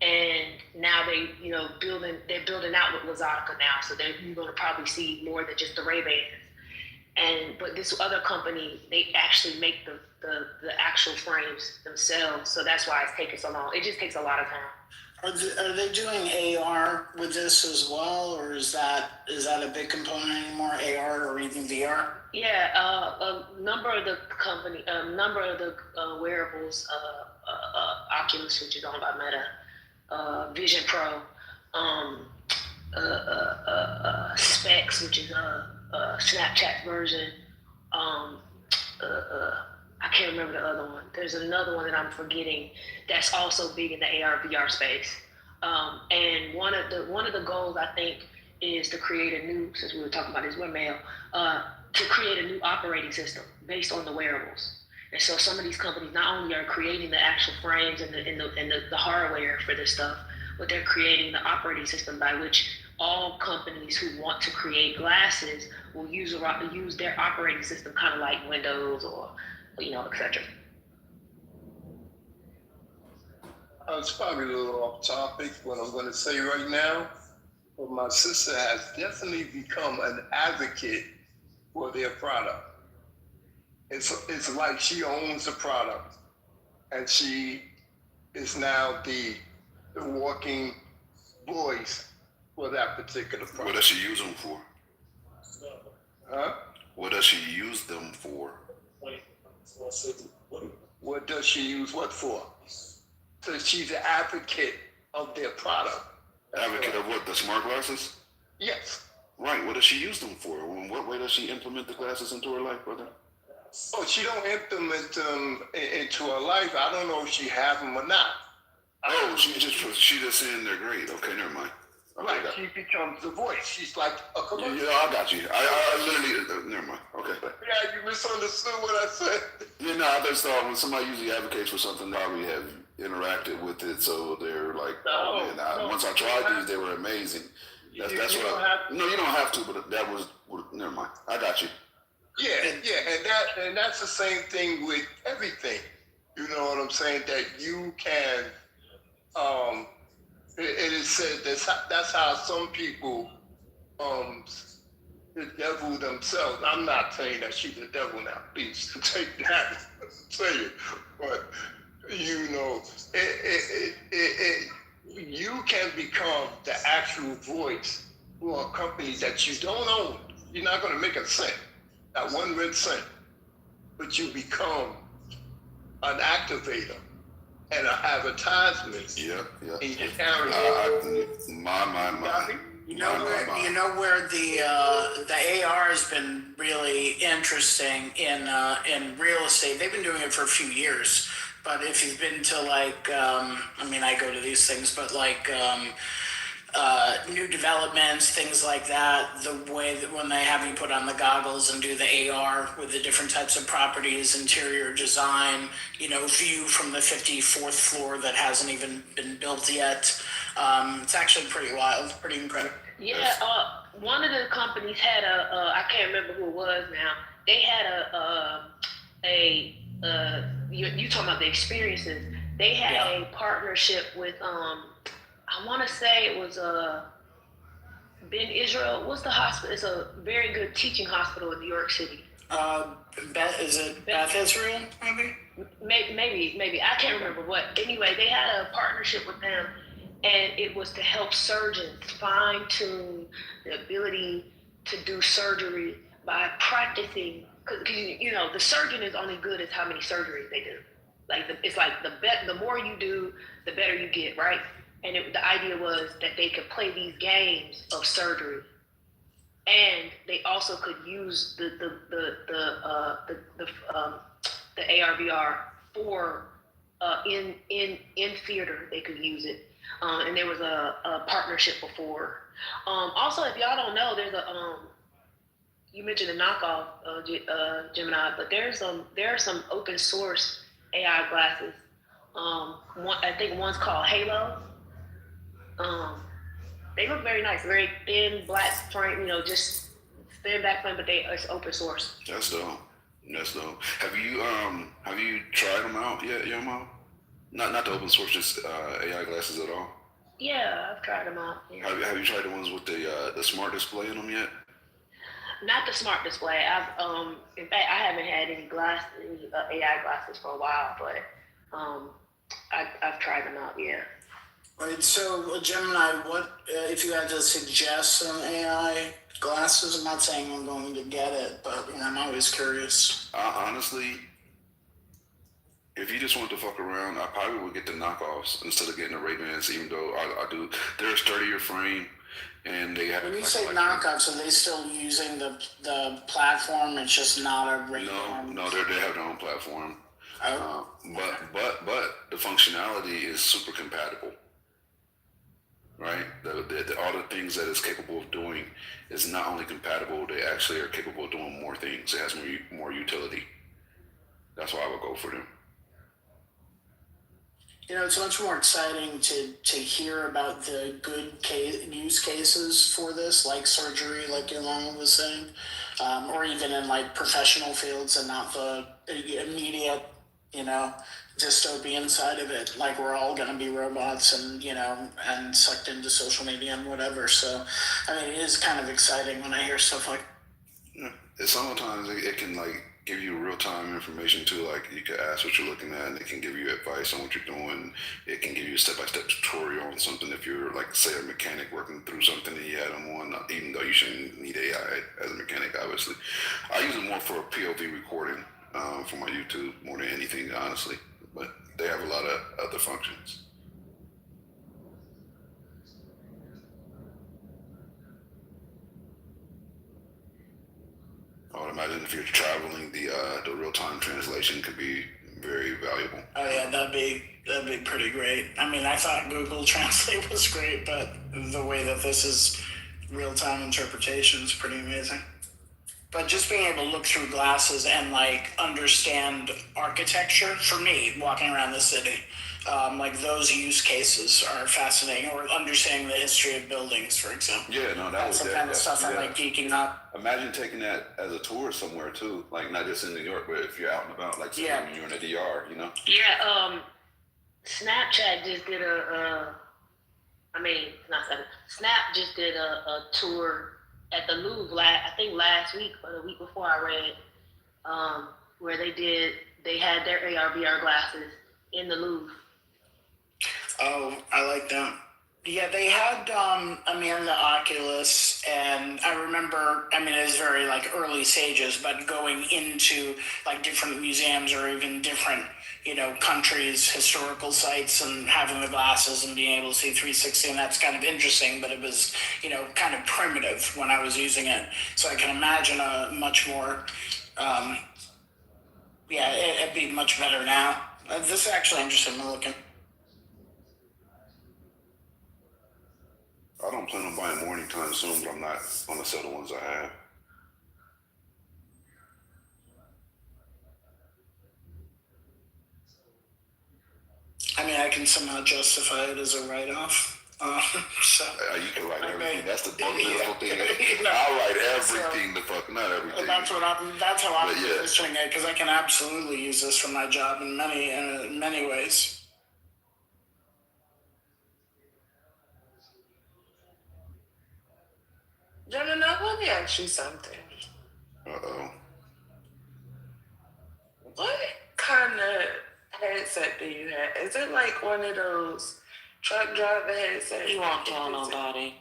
And now they're building out with Luxottica now. So you're going to probably see more than just the Ray-Bans. But this other company, they actually make the actual frames themselves. So that's why it's taking so long. It just takes a lot of time. Are they doing AR with this as well, or is that a big component anymore? AR or even VR? Yeah, a number of the wearables, Oculus, which is owned by Meta, Vision Pro, Specs, which is a Snapchat version. I can't remember the other one. There's another one that I'm forgetting that's also big in the AR VR space. And one of the goals I think is to create a new, since we were talking about this, we're male, to create a new operating system based on the wearables. And so some of these companies not only are creating the actual frames and the hardware for this stuff, but they're creating the operating system by which all companies who want to create glasses will use their operating system, kind of like Windows or etc. It's probably a little off topic what I'm going to say right now, but my sister has definitely become an advocate for their product. It's like she owns the product, and she is now the walking voice for that particular product. What does she use them for? Huh? What does she use them for? What does she use what for? So she's an advocate of their product. Advocate of what? The smart glasses? Yes. Right. What does she use them for? In what way does she implement the glasses into her life, brother? Oh, she don't implement them into her life. I don't know if she have them or not. Oh, she just saying they're great. Okay, never mind. Okay, Right, she becomes the voice. She's like a commercial. Yeah, I got you. I literally, never mind. Okay. Yeah, you misunderstood what I said. Yeah, no, I just thought when somebody usually advocates for something, they probably have interacted with it, so they're like, once I tried these, they were amazing. That's what no, you don't have to, but that was, never mind. I got you. Yeah, and that's the same thing with everything. You know what I'm saying? That you can, it is said that's how some people, the devil themselves. I'm not saying that she's the devil now. Please take that, say it. But you know, you can become the actual voice for a company that you don't own. You're not going to make a cent, not 1 red cent, but you become an activator and an advertisement. Yeah. And you carry You know where the AR has been really interesting in real estate. They've been doing it for a few years, but if you've been to like, I go to these things, but like new developments, things like that, the way that when they have you put on the goggles and do the AR with the different types of properties, interior design, view from the 54th floor that hasn't even been built yet. It's actually pretty wild, pretty incredible. Yeah, one of the companies had I can't remember who it was now. They had you talking about the experiences. They had a partnership with, I want to say it was Ben Israel. What's the hospital? It's a very good teaching hospital in New York City. Is it Beth Israel, maybe? Maybe. I can't remember what. Anyway, they had a partnership with them, and it was to help surgeons fine-tune the ability to do surgery by practicing. Because the surgeon is only good as how many surgeries they do. It's like the more you do, the better you get, right? And the idea was that they could play these games of surgery, and they also could use the ARVR for in theater. They could use it, and there was a partnership before. Also, if y'all don't know, there's you mentioned the knockoff Gemini, but there are some open source AI glasses. I think one's called Halo. They look very nice, very thin black frame, just thin black frame, but it's open source. That's dope. Have you tried them out yet, Yomo? Not the open source, just AI glasses at all? Yeah, I've tried them out. Yeah. Have you tried the ones with the smart display in them yet? Not the smart display. In fact, I haven't had any AI glasses for a while, but I've tried them out. Yeah. Right. So, Gemini, what if you had to suggest some AI glasses? I'm not saying I'm going to get it, but I'm always curious. Honestly, if you just want to fuck around, I probably would get the knockoffs instead of getting the Ray-Bans, even though I do. They're a sturdier frame, and they have. When you say knockoffs, are they still using the platform? It's just not a Ray-Ban? No, they have their own platform. Oh. But the functionality is super compatible. Right? All the things that it's capable of doing is not only compatible, they actually are capable of doing more things. It has more utility. That's why I would go for them. It's much more exciting to hear about the good use cases for this, like surgery, like Yolanda was saying, or even in like professional fields and not the immediate, dystopian side of it. Like we're all going to be robots and, and sucked into social media and whatever. So, it is kind of exciting when I hear stuff like. Yeah. Sometimes it can like give you real-time information too. Like you could ask what you're looking at and it can give you advice on what you're doing. It can give you a step-by-step tutorial on something if you're like, say, a mechanic working through something that you had them on, even though you shouldn't need AI as a mechanic, obviously. I use it more for POV recording for my YouTube more than anything, honestly. But they have a lot of other functions. I would imagine if you're traveling, the real-time translation could be very valuable. Oh yeah, that'd be pretty great. I mean, I thought Google Translate was great, but the way that this is real-time interpretation is pretty amazing. But just being able to look through glasses and like understand architecture, for me, walking around the city, like those use cases are fascinating, or understanding the history of buildings, for example. Yeah, no, That's the kind of stuff I'm like geeking up. Imagine taking that as a tour somewhere too, like not just in New York, but if you're out and about, like say when you're in a DR, you know? Yeah, Snapchat just did Snap just did a tour at the Louvre, I think last week or the week before I read, where they had their AR/VR glasses in the Louvre. Oh, I like that. Yeah, they had, the Oculus, and I remember, it was very like early stages, but going into like different museums or even different, countries, historical sites, and having the glasses and being able to see 360, and that's kind of interesting, but it was, kind of primitive when I was using it. So I can imagine a much more, it'd be much better now. This is actually interesting to look at. I don't plan on buying more anytime soon, but I'm not going to sell the ones I have. I can somehow justify it as a write-off. You can write everything. That's the beautiful thing. I'll write everything not everything. That's how I'm picturing it, because I can absolutely use this for my job in many ways. Jenna, now let me ask you something. Uh-oh. What kind of headset do you have? Is it like one of those truck driver headsets? You won't tell nobody.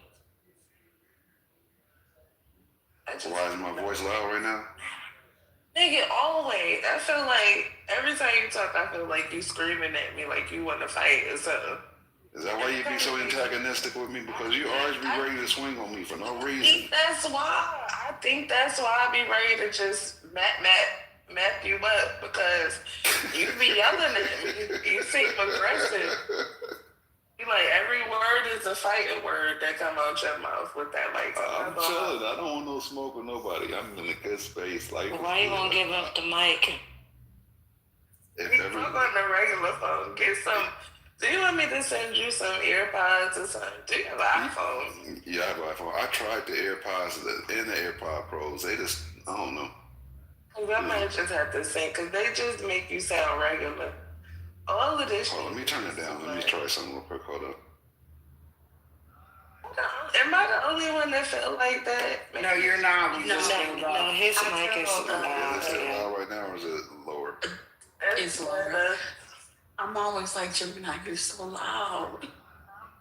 Why is my voice loud right now? Nigga, always. I feel like every time you talk, I feel like you screaming at me like you want to fight or something. Is that why you be so antagonistic with me? Because you always be ready to swing on me for no reason. I think that's why I be ready to just map you up, because you be yelling at me. You seem aggressive. You like every word is a fighting word that come out your mouth with that like. I'm chilling. I don't want no smoke with nobody. I'm in a good space. Like, why you gonna give up the mic? We talk on the regular phone. Get some. Do you want me to send you some AirPods or something? Do you have an iPhone? Yeah, I have an iPhone. I tried the AirPods and the AirPod Pros. They just, I don't know. I might just have to sing, because they just make you sound regular. All of this. Let me turn it down. Let me try something real quick. Hold up. Am I the only one that felt like that? No, you're not. No, his mic is loud. Is it loud right now, or is it lower? It's lower. I'm always like, Gemini, you're so loud.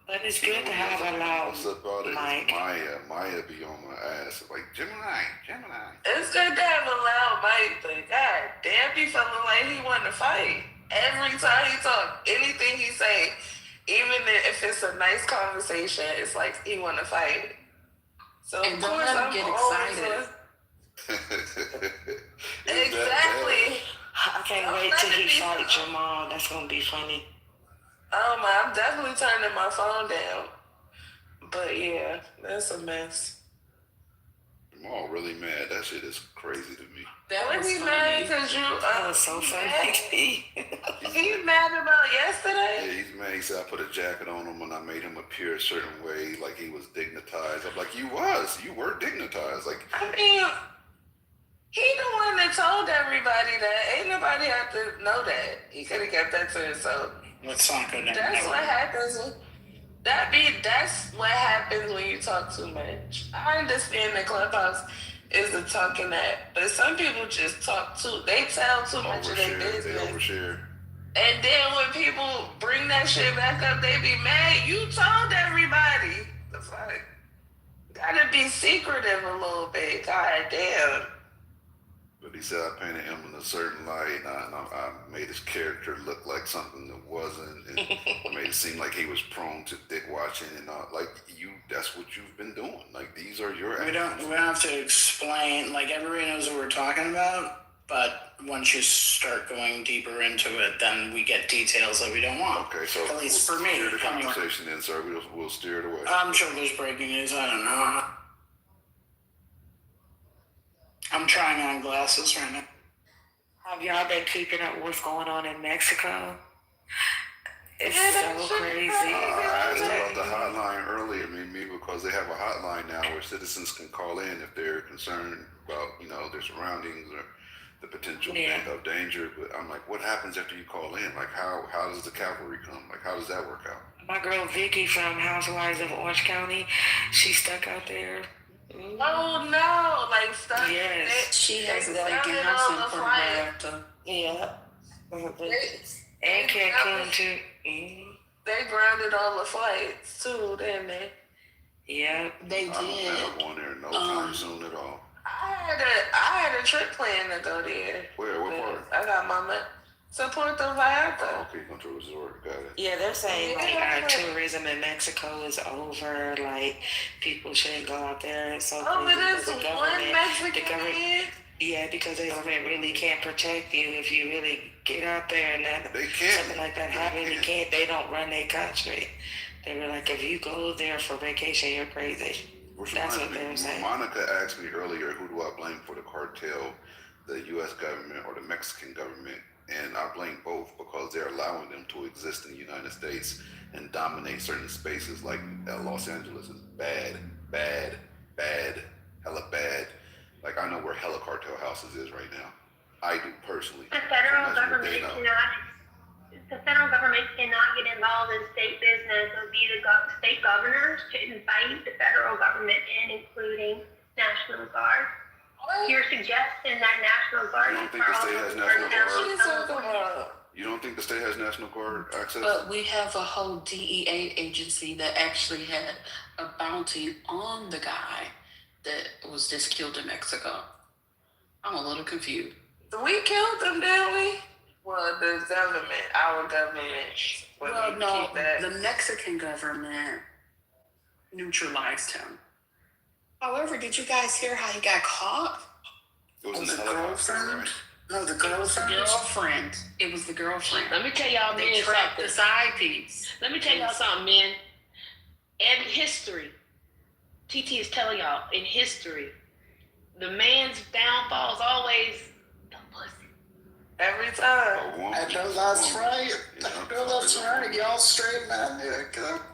But it's good to have a loud mic. Maya be on my ass. Like, Gemini. It's good to have a loud mic, but god damn, he feeling like he want to fight. Every time he talk, anything he say, even if it's a nice conversation, it's like he want to fight. So and of don't course let him I'm get excited. Exactly. I can't wait till he fights Jamal. That's gonna be funny. I'm definitely turning my phone down. But yeah, that's a mess. Jamal really mad. That shit is crazy to me. That was mad because that was so funny. He mad about yesterday? Yeah, he's mad. He said I put a jacket on him and I made him appear a certain way, like he was dignitized. I'm like, you were dignitized. Like, I mean, he the one that told everybody that. Ain't nobody have to know that. He could have kept that to himself. Let's not go down. That's what happens. That's what happens when you talk too much. I understand the Clubhouse is the talking app, but some people just talk too. They tell too much of their business. They overshare. And then when people bring that shit back up, they be mad. You told everybody. The fuck? Gotta be secretive a little bit. God damn. But he said I painted him in a certain light, and I made his character look like something that wasn't, and made it seem like he was prone to dick watching and all. Like, that's what you've been doing. Like, these are your actions. We don't have to explain. Like, everybody knows what we're talking about. But once you start going deeper into it, then we get details that we don't want. Okay, so at least we'll for me. steer the conversation then, sir. We'll steer it away. I'm sure there's breaking news. I don't know. I'm trying on glasses right now. Have y'all been keeping up with what's going on in Mexico? It's so crazy. I asked about the hotline earlier, maybe because they have a hotline now where citizens can call in if they're concerned about, their surroundings or the potential of danger. But I'm like, what happens after you call in? Like, how does the cavalry come? Like, how does that work out? My girl Vicky from Housewives of Orange County, she's stuck out there. Oh no, like stuck. Yes. She has a vacant house in Puerto Vallarta. Yeah. And Cancun too. They grounded all the flights too, didn't they? Yeah, they did. I'm not going there no time soon at all. I had a trip planned to go there. Where? What part? I got mama to Puerto Vallarta. Oh, okay, going to a resort. Got it. Yeah, they're saying like tourism in Mexico is over. Like people shouldn't go out there. It's so crazy but because there's one Mexican. Yeah, because the government really can't protect you if you really get out there and that something like that happens. They can't. They don't run their country. They were like, if you go there for vacation, you're crazy. That's what they were saying. Monica asked me earlier, who do I blame for the cartel, the U.S. government or the Mexican government? And I blame both because they're allowing them to exist in the United States and dominate certain spaces like Los Angeles is bad, hella bad. Like, I know where hella cartel houses is right now. I do personally. The federal government cannot get involved in state business or be the state governors to invite the federal government in, including National Guard. You're suggesting that National Guard. You don't think the state has National Guard? You don't think the state has National Guard access? But we have a whole DEA agency that actually had a bounty on the guy that was just killed in Mexico. I'm a little confused. We killed them, didn't we? Well, the government, our government. Well, no, the Mexican government neutralized him. However, did you guys hear how he got caught? It was in the girlfriend. Right? No, the girlfriend. It was the girlfriend. Let me tell y'all, they tracked the side piece. Let me tell y'all something, men. In history, TT is telling y'all, in history, the man's downfall is always the pussy. Every time. I know that's right. I know that's right. Y'all straight man.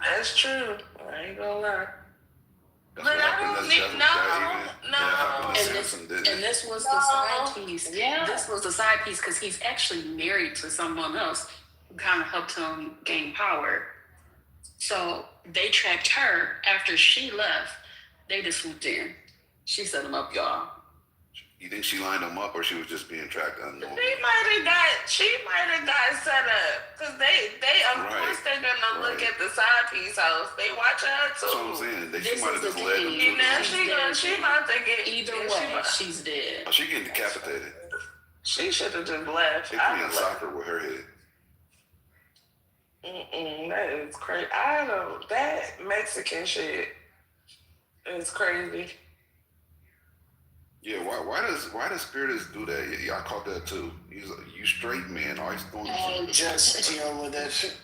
That's true. I ain't gonna lie. But I don't think no. And this was the side piece. Yeah. This was the side piece because he's actually married to someone else who kind of helped him gain power. So they tracked her after she left. They just swooped in. She set him up, y'all. You think she lined him up, or she was just being tracked unknown? She might have got set up because they of course they're gonna look at the side piece house. They watch her too. That's what I'm saying. She might have just led them to she about to get either way. She's dead. Oh, she getting decapitated. She should have just left. They playing soccer with her head. That is crazy. I don't. That Mexican shit is crazy. Yeah, why does Spiritus do that? Yeah, I caught that too. He's like, you straight man, always going to just deal with it.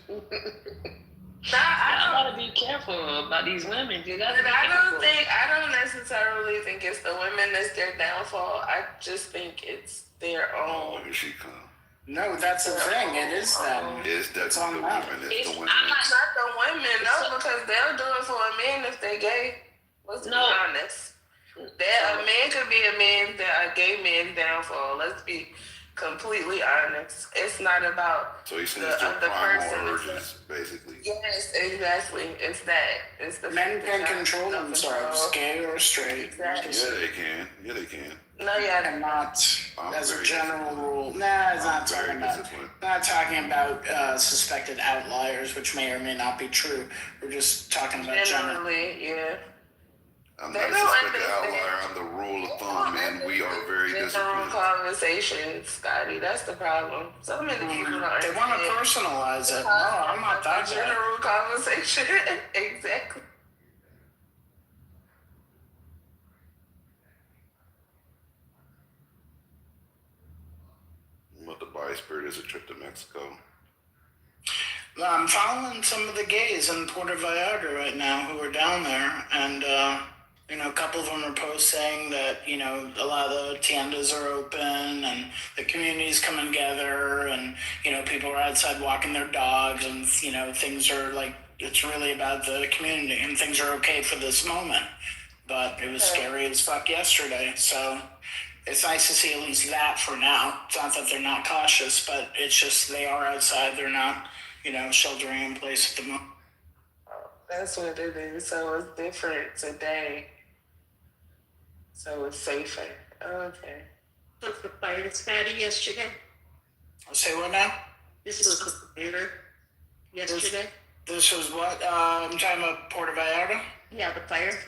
I gotta be careful about these women. You gotta be I don't necessarily think it's the women that's their downfall. I just think it's their own. Oh, here she come. No, that's the thing. It is them. It's definitely the women. It's the women. Not the women, no, because they'll do it for a man if they gay. Let's be honest. A man could be a gay man's downfall. Let's be completely honest. It's not about so the other person. Urges, basically. Yes, exactly. It's that. It's the men can control themselves, gay or straight. Exactly. Yeah, they can. No, yeah, and not as a general rule. Nah, it's not talking about. Not talking about suspected outliers, which may or may not be true. We're just talking about generally, yeah. I'm not a suspected outlier. I'm the rule of thumb, and we are very disciplined. Conversations, Scotty. That's the problem. So many people don't. They want to personalize it. No, I'm not that general conversation. Exactly. Spirit is a trip to Mexico. I'm following some of the gays in Puerto Vallarta right now who are down there, and a couple of them are posting that a lot of the tiendas are open and the community's coming together, and people are outside walking their dogs, and things are like, it's really about the community and things are okay for this moment. But it was scary as fuck yesterday, so it's nice to see at least that for now. It's not that they're not cautious, but it's just they are outside. They're not, sheltering in place at the moment. That's what it is. So it's different today. So it's safer. Okay. Was the fire spatty yesterday? I'll say what now? This was the fire yesterday? This was what? I'm talking about Puerto Vallarta? Yeah, the fire.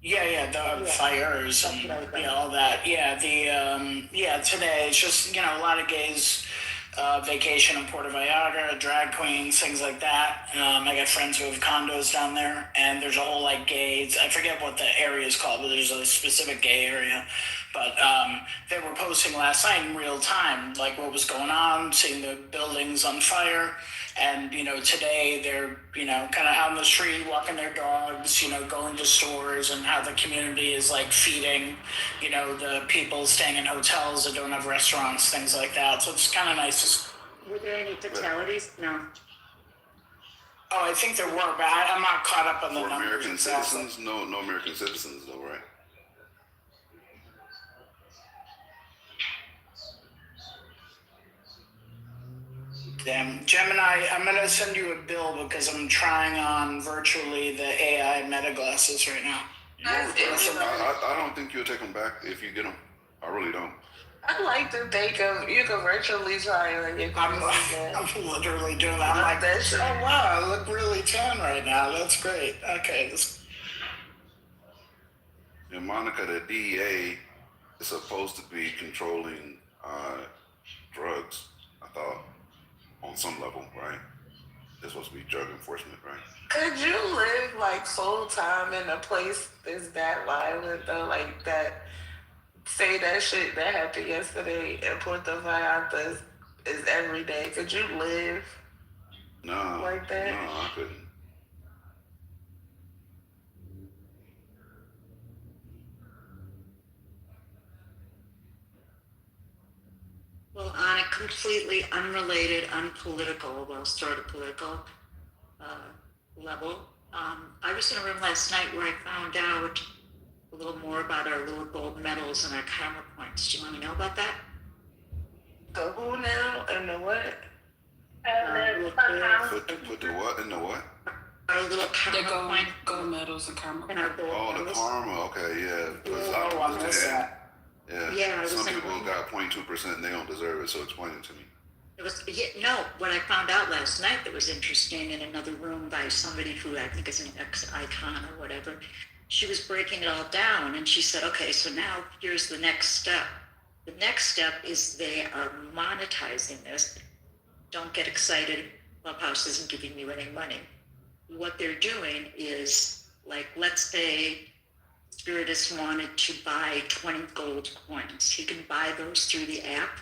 Yeah, the fires and all that. Yeah, today it's just, a lot of gays vacation in Puerto Vallarta, drag queens, things like that. I got friends who have condos down there, and there's a whole gays, I forget what the area is called, but there's a specific gay area. But they were posting last night in real time, what was going on, seeing the buildings on fire. And, today they're, kind of out in the street, walking their dogs, going to stores, and how the community is feeding, the people staying in hotels that don't have restaurants, things like that. So it's kind of nice. Were there any fatalities? No. Oh, I think there were, but I'm not caught up on the numbers. American citizens? No American citizens though, right? Damn, Gemini, I'm going to send you a bill because I'm trying on virtually the AI meta glasses right now. I don't think you'll take them back if you get them. I really don't. I like to think of you can virtually try on your I'm literally doing that. I'm like, oh wow, I look really tan right now. That's great. Okay. And Monica, the DEA is supposed to be controlling drugs, I thought, on some level, right? They're supposed to be drug enforcement, right? Could you live full time in a place that's that violent though, that? Say that shit that happened yesterday in Puerto Vallarta is every day. Could you live like that? No, I couldn't. Well, on a completely unrelated, unpolitical, well, sort of political level, I was in a room last night where I found out a little more about our little gold medals and our karma points. Do you want to know about that? The who now and the what? Put the what and the what? Our little karma point. Gold medals and karma. And our gold the karma. Okay, yeah. I missed that. Yeah. Some people got 0.2% and they don't deserve it. So explain it to me. It was what I found out last night that was interesting in another room by somebody who I think is an ex-icon or whatever. She was breaking it all down, and she said, okay, so now here's the next step. The next step is they are monetizing this. Don't get excited. Clubhouse isn't giving you any money. What they're doing is, let's say Spiritus wanted to buy 20 gold coins. He can buy those through the app.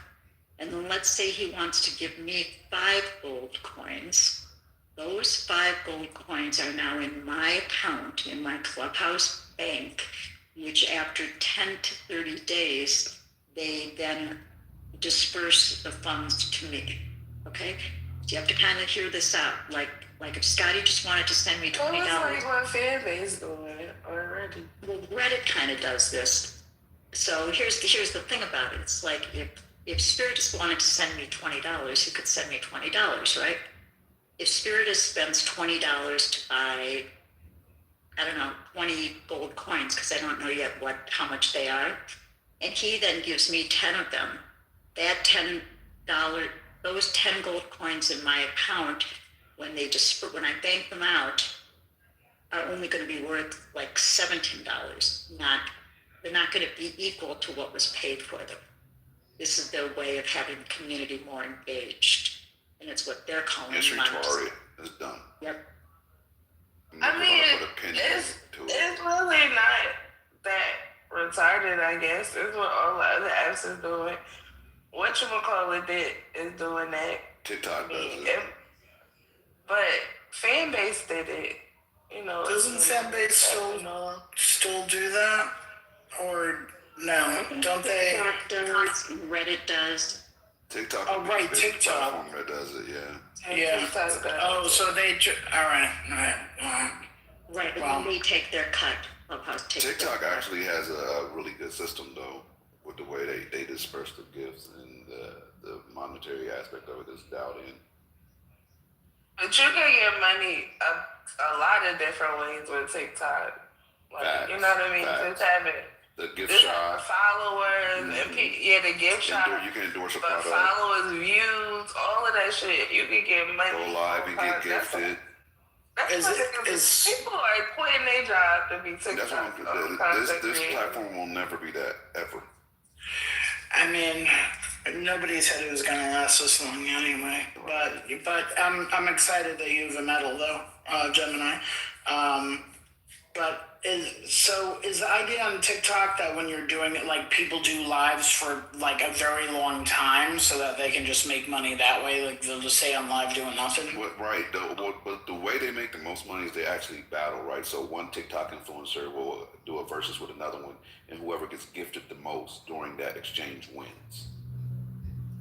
And then let's say he wants to give me 5 gold coins. Those 5 gold coins are now in my account, in my Clubhouse bank, which after 10 to 30 days, they then disperse the funds to me. Okay? So you have to kind of hear this out. Like if Scotty just wanted to send me $20. It's what fan base doing already. Well, Reddit kind of does this. So here's the thing about it. It's like if Spiritus wanted to send me $20, he could send me $20, right? If Spiritus spends $20 to buy, 20 gold coins, because I don't know yet how much they are, and he then gives me 10 of them, those 10 gold coins in my account, when I bank them out, are only going to be worth $17. They're not going to be equal to what was paid for them. This is their way of having the community more engaged. And it's what they're calling it's retarded. It's dumb. Yep. It's really not that retarded, I guess. It's what all the other apps is doing. whatchamacallit is doing that. TikTok does it. But fan base did it. You know. Doesn't fan base still do that? Or no? Don't they? TikTok does, Reddit does. TikTok. Oh, right, TikTok. Platform that does it, yeah. Yeah. Oh, so they. All right. Right, well, they take their cut of how TikTok actually has a really good system, though, with the way they disperse the gifts and the monetary aspect of it is dialed in. But you can get money a lot of different ways with TikTok. Like, you know what I mean? Just having the gift shop, followers, and the gift shop. You can endorse a but product. Followers, views, all of that shit. You can get money. Go live and get gifted. People are quitting their job to be TikTok. This platform will never be that ever. I mean, nobody said it was going to last this long anyway. But I'm excited that you have a medal though, Gemini. Is the idea on TikTok that when you're doing it, like people do lives for like a very long time so that they can just make money that way? Like they'll just stay on live doing nothing? Right. But the way they make the most money is they actually battle, right? So one TikTok influencer will do a versus with another one, and whoever gets gifted the most during that exchange wins.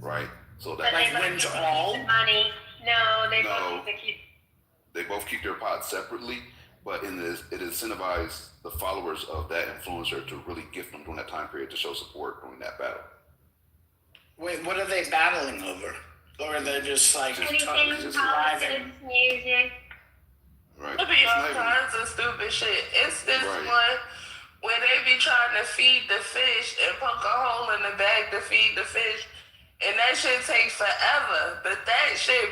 Right? So that wins all? Money. No, they both keep. They both keep their pots separately. But it incentivizes the followers of that influencer to really gift them during that time period to show support during that battle. Wait, what are they battling over? Or are they just like anything, politics, music? Right. It'll be all kinds of stupid shit. It's this one where they be trying to feed the fish and poke a hole in the bag to feed the fish, and that shit takes forever. But that shit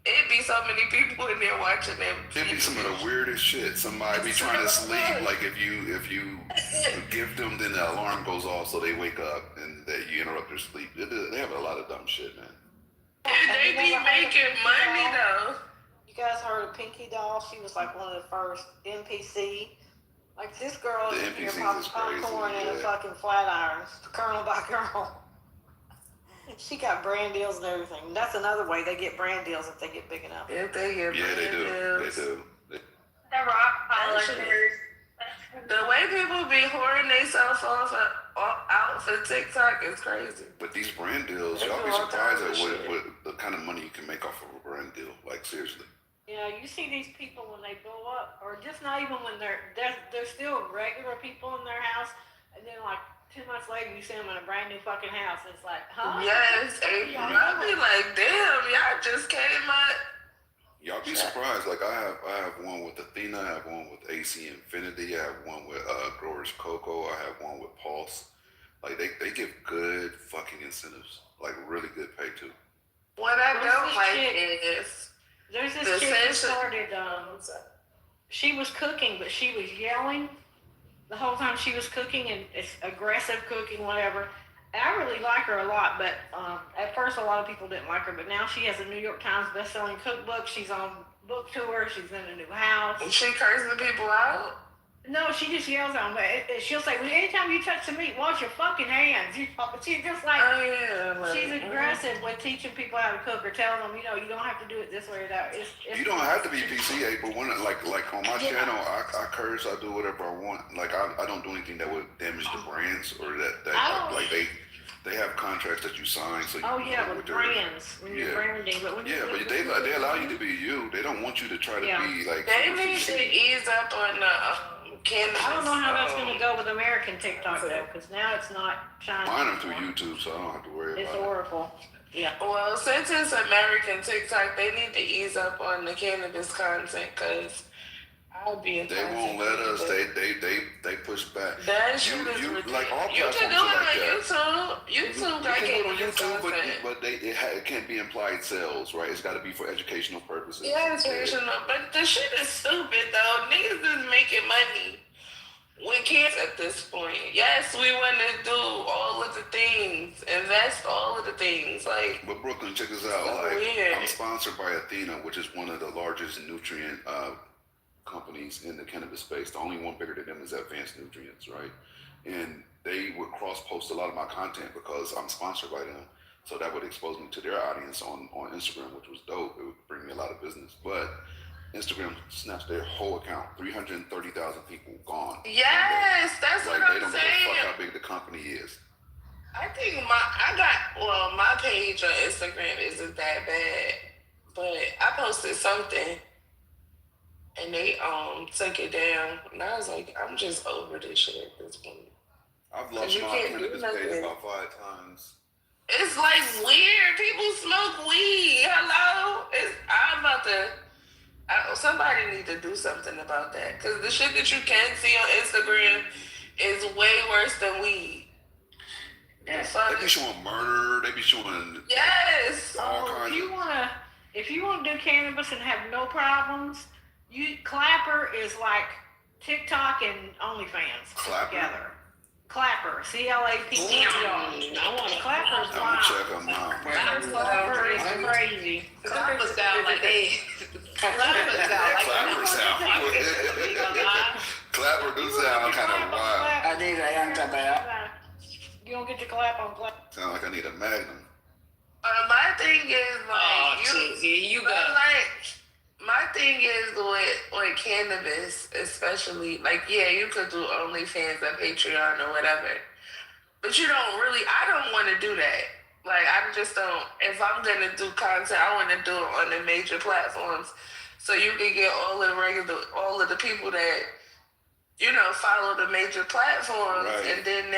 it'd be so many people in there watching them. It'd be some of the weirdest shit. Somebody be trying to sleep, like if you gift them, then the alarm goes off so they wake up and that you interrupt their sleep. They have a lot of dumb shit, man. They be making money though. You guys heard of Pinky Doll? She was like one of the first NPC. Like this girl the is here NPCs popping is popcorn crazy, and a fucking flat irons, kernel by kernel. She got brand deals and everything. That's another way they get brand deals if they get big enough. If they get they do. The rock followers. The way people be whoring themselves out for TikTok is crazy. But these brand deals, y'all be surprised at what the kind of money you can make off of a brand deal. Like seriously. Yeah, you see these people when they blow up, or just not even when they're still regular people in their house, and then like 2 months later, you see them in a brand new fucking house. It's like, huh? Yes, I'll be like, damn, y'all just came up. Y'all be surprised. Like I have one with Athena. I have one with AC Infinity. I have one with Growers Cocoa. I have one with Pulse. Like they give good fucking incentives. Like really good pay too. What I don't like is there's this chick who started. She was cooking, but she was yelling the whole time she was cooking, and it's aggressive cooking, whatever. And I really like her a lot, but at first a lot of people didn't like her, but now she has a New York Times best-selling cookbook. She's on book tour. She's in a new house. Is she cursing people out? No, she just yells at them. But she'll say, well, anytime you touch the meat, wash your fucking hands. She's just like, she's aggressive with teaching people how to cook or telling them, you don't have to do it this way or that. You don't have to be PC, but when like on my channel, I curse, I do whatever I want. Like I don't do anything that would damage the brands or that like they have contracts that you sign. So with brands when you're branding, but when but they allow you to be you. They don't want you to try to be like. They need to ease up on the. I don't know how that's going to go with American TikTok though, because now it's not shining. Mine are through YouTube, so I don't have to worry about it. It's horrible. Yeah. Well, since it's American TikTok, they need to ease up on the cannabis content because I'll be in. They won't let us. They push back. That shit is ridiculous. Like all you can do it on YouTube. YouTube got cannabis content. But it can't be implied sales, right? It's got to be for educational purposes. Yeah, educational. But the shit is stupid though. Niggas is making money. We can't at this point. Yes, we want to do all of the things, invest all of the things. But Brooklyn, check this out. I'm sponsored by Athena, which is one of the largest nutrient companies in the cannabis space. The only one bigger than them is Advanced Nutrients, right? And they would cross-post a lot of my content because I'm sponsored by them. So that would expose me to their audience on Instagram, which was dope. It would bring me a lot of business. But Instagram snatched their whole account. 330,000 people gone. Yes, that's like, what I'm they don't saying. give a fuck how big the company is. I think my page on Instagram isn't that bad, but I posted something and they took it down, and I was like, I'm just over this shit at this point. I've lost my cannabis page about 5 times. It's like weird. People smoke weed. Hello, somebody need to do something about that, because the shit that you can see on Instagram is way worse than weed. They be showing murder. They be showing yes. all kinds of. If you want to do cannabis and have no problems, Clapper is like TikTok and OnlyFans together. Clapper, CLAPPER. I want to Clapper's I'm gonna check them out. Clapper is crazy. Clapper sound like they. Clapper sound like. Clapper do sound kind of wild. I need a young clap. You don't get your clap on clap. Sound like I need a Magnum. My thing is my thing is with cannabis, especially, like, yeah, you could do OnlyFans or Patreon or whatever, but I don't want to do that. Like, I just don't. If I'm gonna do content, I want to do it on the major platforms, so you can get all of the people that follow the major platforms, right. And then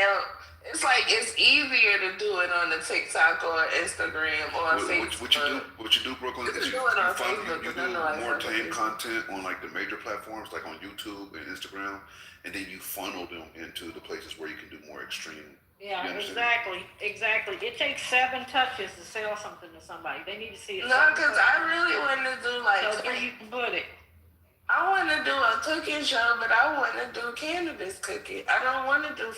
it's like it's easier to do it on the TikTok or Instagram or Facebook. What you do, Brooklyn, is you do more tame content on like the major platforms, like on YouTube and Instagram, and then you funnel them into the places where you can do more extreme. Yeah, exactly. It takes 7 touches to sell something to somebody. They need to see it. No, because I really want to do so where you can put it. I want to do a cooking show, but I want to do cannabis cooking. I don't want to do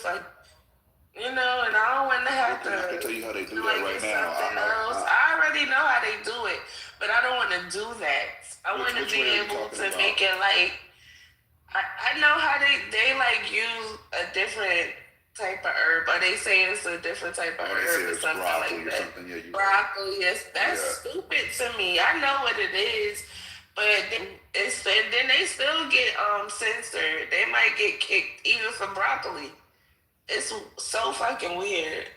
and I don't want to have to. I can tell you how they do that right now. I already know how they do it, but I don't want to do that. I want to be able to make it like I know how they like use a different type of herb, or they say it's a different type of herb or something like that. Broccoli, yes, that's stupid to me. I know what it is, but then they still get censored. They might get kicked even for broccoli. It's so fucking weird.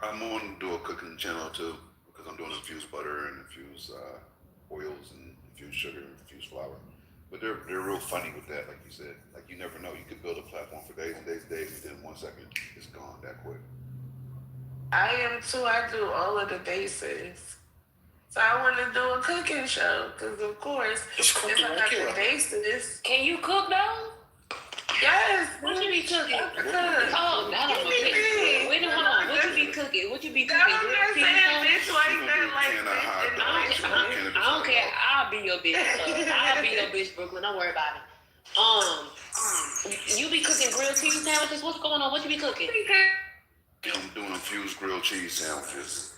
I'm going to do a cooking channel too, because I'm doing infused butter and infused oils and infused sugar and infused flour. But they're real funny with that, like you said. Like, you never know. You could build a platform for days and days and days, and then in 1 second, it's gone that quick. I am too. I do all of the bases. So I want to do a cooking show, because of course, if I got the bases. Can you cook though? Yes. What you be cooking? Oh, now I'm okay. Wait, hold on. What you be cooking? I don't care. I'll be your bitch. I'll be your bitch, Brooklyn. Don't worry about it. You be cooking grilled cheese sandwiches? What's going on? What you be cooking? I'm doing infused grilled cheese sandwiches.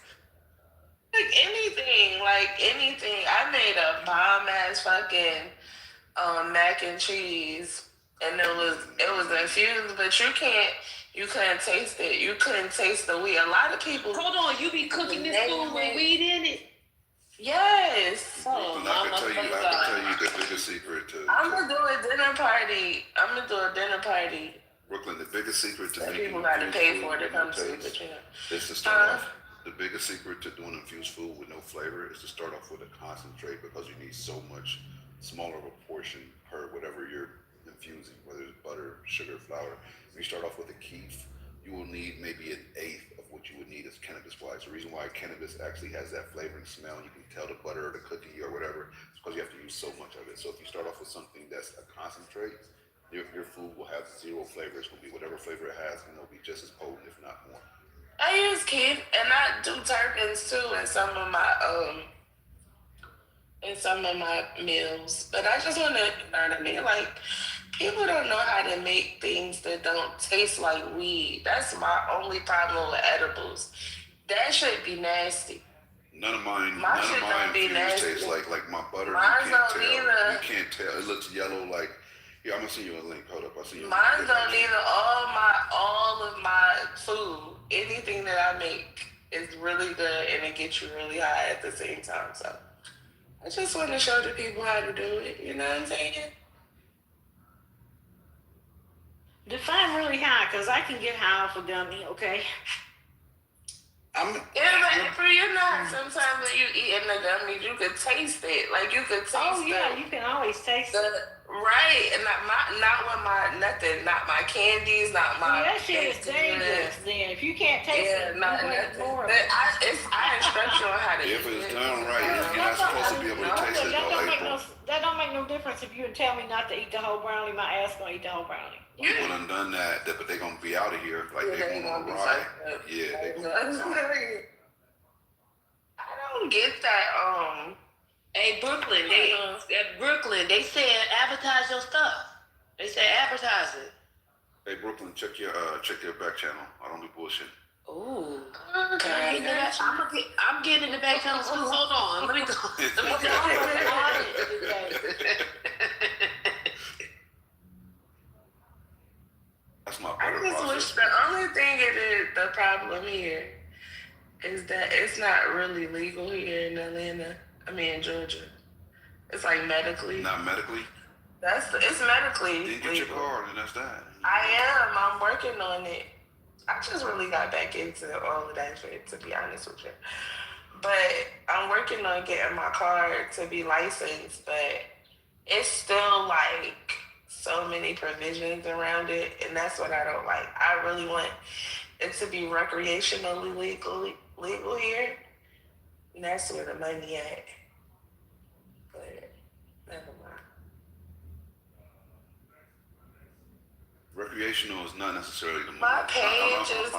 Like anything. I made a bomb ass fucking mac and cheese. And it was infused, but you couldn't taste it. You couldn't taste the weed. A lot of people. Hold on, you be cooking this food with weed in it? Yes. I can tell you the biggest secret to. I'm gonna do a dinner party. Brooklyn, the biggest secret to making people got to pay for it to come to, but is to start off. The biggest secret to doing infused food with no flavor is to start off with a concentrate, because you need so much smaller of a portion per whatever you're infusing, whether it's butter, sugar, flour. When you start off with a keef, you will need maybe 1/8 of what you would need as cannabis-wise. The reason why cannabis actually has that flavor and smell, and you can tell the butter or the cookie or whatever, is because you have to use so much of it. So if you start off with something that's a concentrate, your food will have 0 flavor. It's going to be whatever flavor it has, and it'll be just as potent, if not more. I use keef, and I do terpenes too in some of my meals. But I just want to, you know what I mean? Like, people don't know how to make things that don't taste like weed. That's my only problem with edibles. That should be nasty. None of mine infused taste like my butter. Mine don't tell. either. You can't tell. It looks yellow. Like, here, I'm gonna send you a link. Hold up, I'll see you. Mine don't either. All of my food, anything that I make, It's really good and it gets you really high at the same time. So I just want to show the people how to do it. You know what I'm saying? Define really high, because I can get high off a gummy, okay? Yeah, but for you not, sometimes when you eating the gummies, you could taste it. Like you could taste Oh yeah, you can always taste it. Right, and not my candies, not my. That shit is dangerous. Then if you can't taste it, you wait more of it. I instruct you on how to If eat it's it. done right, you're not supposed to be able to taste it though, April. That don't make no difference if you tell me not to eat the whole brownie. My ass gonna eat the whole brownie. People done that, but they gonna be out of here like they going on a ride. Yeah, they gonna. I don't get that. Hey, Brooklyn, they said advertise your stuff. They said advertise it. Hey Brooklyn, check your back channel. I don't do bullshit. Ooh. Okay. I'm getting in the back channel too. Hold on. Let me go. That's my I just wish the only thing the problem here is that it's not really legal here in Atlanta. I mean, in Georgia. It's like medically. Not medically? It's medically Then get your card and that's that. I'm working on it. I just really got back into all of that shit, to be honest with you. But I'm working on getting my card to be licensed, but it's still like so many provisions around it, and that's what I don't like. I really want it to be recreationally legal here, and that's where the money at. But never mind. Recreational is not necessarily the money. My page is,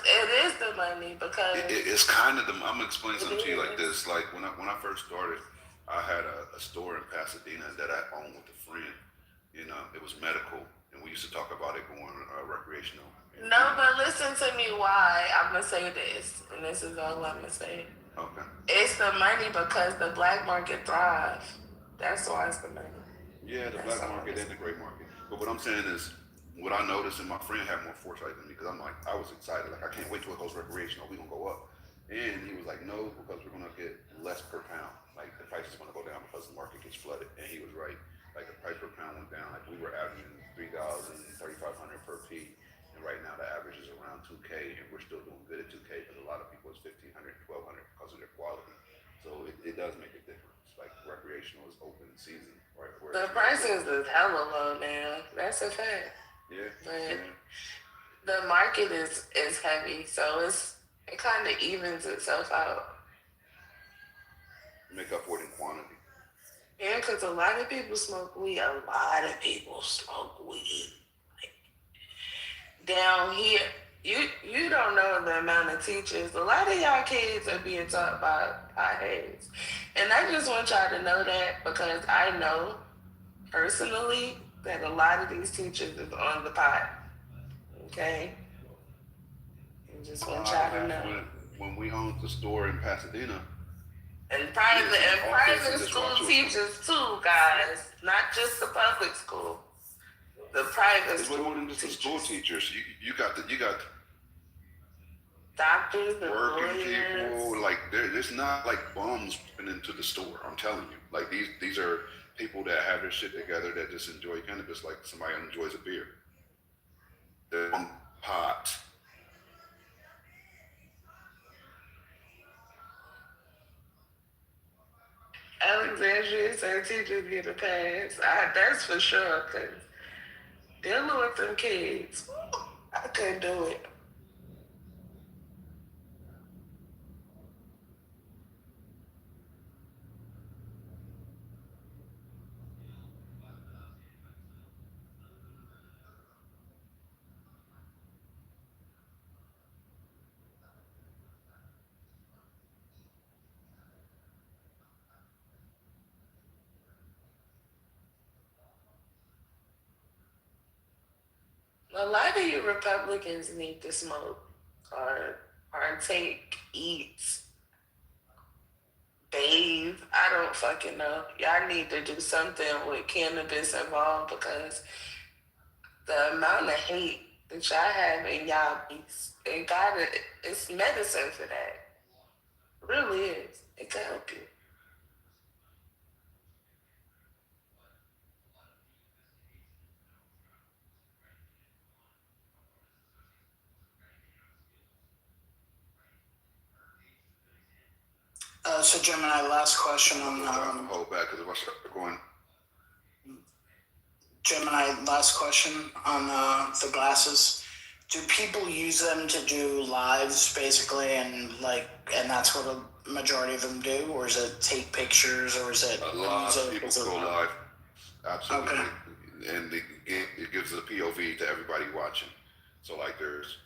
it is the money because it's kind of the. I'm gonna explain something to you like this. Like when I first started, I had a store in Pasadena that I owned with a friend. You know, it was medical, and we used to talk about it going recreational. No, but listen to me why I'm gonna say this, and this is all I'm gonna say. Okay. It's the money because the black market thrives. That's why it's the money. Yeah, the black market and the gray market. But what I'm saying is, what I noticed, and my friend had more foresight than me, because I was excited. Like, I can't wait till it goes recreational. We're going to go up. And he was like, no, because we're going to get less per pound. Like, the price is going to go down because the market gets flooded. And he was right. Like, the price per pound went down. Like, we were averaging $3,000, $3,500 per P. And right now, the average is around $2K. And we're still doing good at $2K, but a lot of people it's $1,500, $1,200 because of their quality. So it does make a difference. Like, recreational is open season. Right, the prices is hella low now. That's a fact. Yeah. But the market is heavy, so it kind of evens itself out. Make up for it in quantity. Yeah, because a lot of people smoke weed. A lot of people smoke weed. Like, down here, you don't know the amount of teachers. A lot of y'all kids are being taught by potheads. And I just want y'all to know that because I know personally that a lot of these teachers is on the pot. Okay? I just want y'all to know. When we owned the store in Pasadena. And private school teachers too, guys. Not just the public school. The private school. It's more than just the school teachers. You got doctors, working people. Like there's not like bums into the store. I'm telling you. Like these are people that have their shit together that just enjoy cannabis like somebody enjoys a beer. They're on pot. Alexandria said teachers get a pass. That's for sure, because dealing with them kids, I couldn't do it. A lot of you Republicans need to smoke or eat, bathe. I don't fucking know. Y'all need to do something with cannabis involved because the amount of hate that y'all have in y'all beats. It got it. It's medicine for that. It really is. It can help you. So Gemini, last question on hold back because if I start going. Gemini, last question on the glasses. Do people use them to do lives basically, and that's what a majority of them do, or is it take pictures, or is it a lot of people go live? Absolutely. Okay. And it gives a POV to everybody watching. So like there's,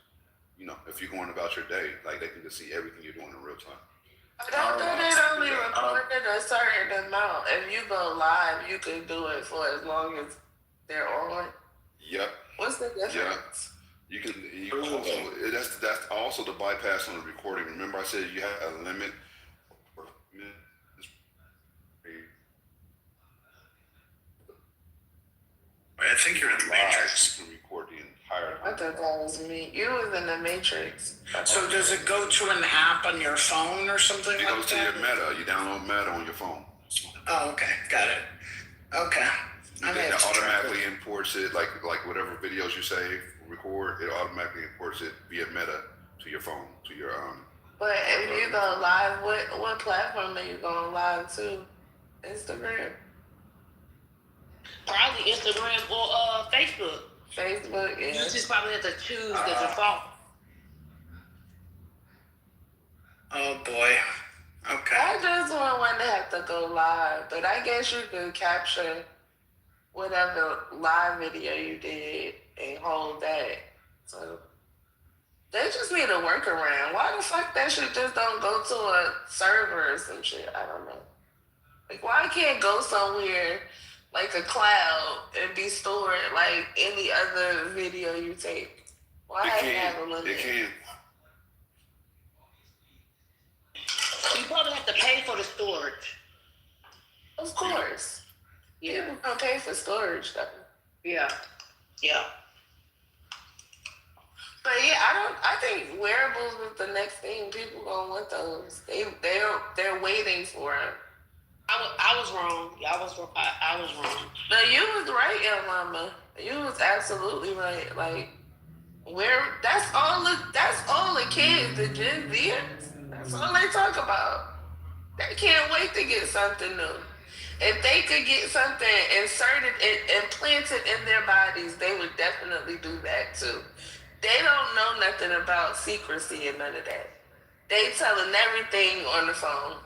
if you're going about your day, like they can just see everything you're doing in real time. But I thought it only recorded a certain amount. If you go live, you can do it for as long as they're on. Yep. What's the difference? You can also that's also the bypass on the recording. Remember I said you have a limit. I think you're in the Matrix. You can record the entire. I thought that was me. You was in the Matrix. So does it go to an app on your phone or something It like goes to that? your Meta. You download Meta on your phone. Oh, okay, got it. Okay. It automatically imports it, like whatever videos you save, record, it automatically imports it via Meta to your phone, to your But if you go live, what platform are you going live to? Instagram? Probably Instagram or Facebook. Facebook, yeah. You just probably have to choose the default. Oh boy. Okay. I just want one to have to go live, but I guess you could capture whatever live video you did and hold that. So they just need a workaround. Why the fuck that shit just don't go to a server or some shit? I don't know. Like, why can't go somewhere like a cloud and be stored like any other video you take? Why have to have a limit? It can. You probably have to pay for the storage. Of course. Yeah. People don't pay for storage though. Yeah. Yeah. But yeah, I think wearables is the next thing. People gonna want those. They're waiting for them. I was wrong. I was wrong. No, you was right, El Mama. You was absolutely right. Like, that's all the kids, the Gen Zers. That's all they talk about. They can't wait to get something new. If they could get something inserted and implanted in their bodies, they would definitely do that too. They don't know nothing about secrecy and none of that. They telling everything on the phone.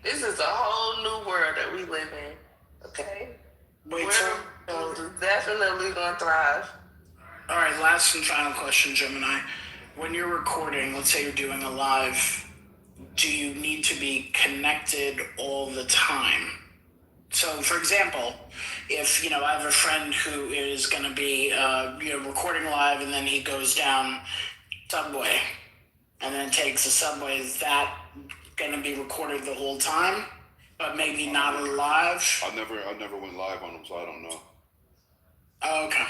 This is a whole new world that we live in. Okay? We're definitely gonna thrive. All right, last and final question, Gemini. When you're recording, let's say you're doing a live, do you need to be connected all the time? So, for example, if, I have a friend who is going to be, recording live and then he goes down subway and then takes the subway, is that going to be recorded the whole time, but maybe not live? I never went live on them, so I don't know. Oh, okay.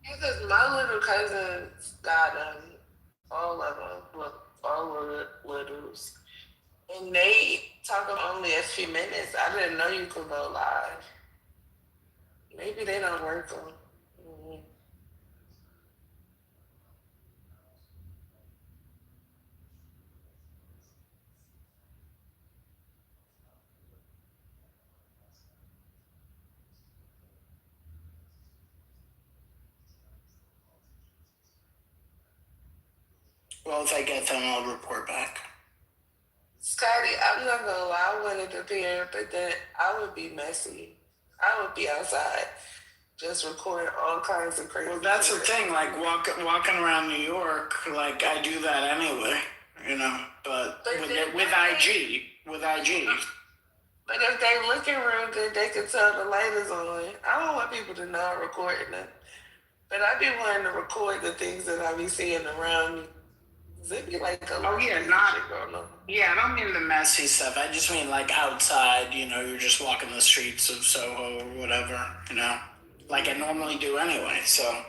Because my little cousins got all of them, all of the littles. And they talk only a few minutes. I didn't know you could go live. Maybe they don't work on. Well, if I get them, I'll report back. Scotty, I'm not gonna lie, I wanted to appear, but then I would be messy. I would be outside, just recording all kinds of crazy. Well, that's the thing. Like walking around New York, like I do that anyway, But with IG. But if they looking real good, they can tell the light is on. I don't want people to know I'm recording them, but I be wanting to record the things that I be seeing around me. It'd be like a Oh yeah, yeah, I don't mean the messy stuff. I just mean like outside, you're just walking the streets of Soho or whatever, like I normally do anyway, so.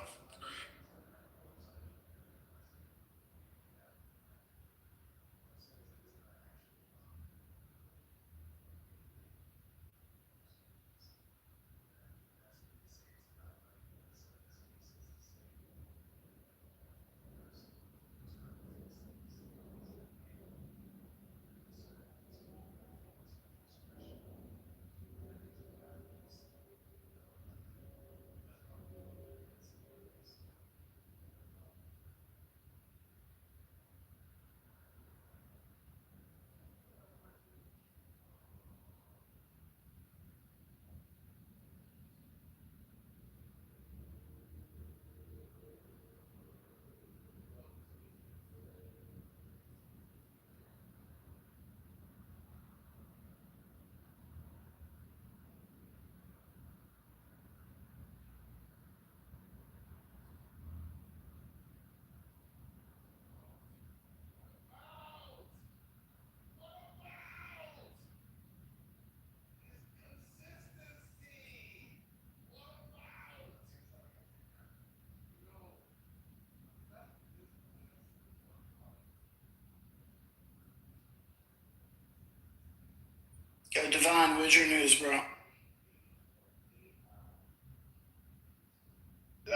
Yo, Devon, what's your news, bro?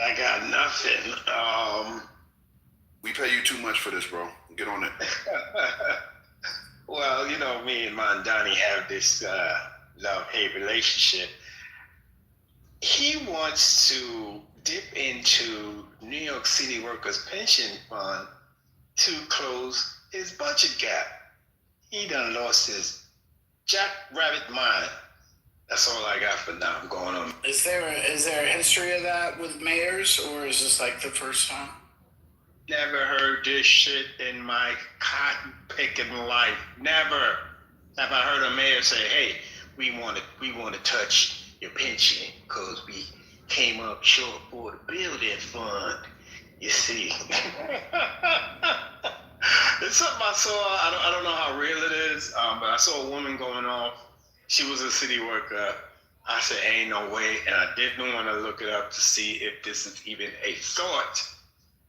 I got nothing. We pay you too much for this, bro. Get on it. Well, me and Mondani have this love-hate relationship. He wants to dip into New York City workers' pension fund to close his budget gap. He done lost his jackrabbit mind. That's all I got for now. I'm going on. Is there a history of that with mayors, or is this like the first time? Never heard this shit in my cotton picking life. Never have I heard a mayor say, "Hey, we want to touch your pension because we came up short for the building fund." You see, it's something I saw. I don't know how real it is, but I saw a woman going off. She was a city worker. I said, "Ain't no way," and I didn't want to look it up to see if this is even a thought.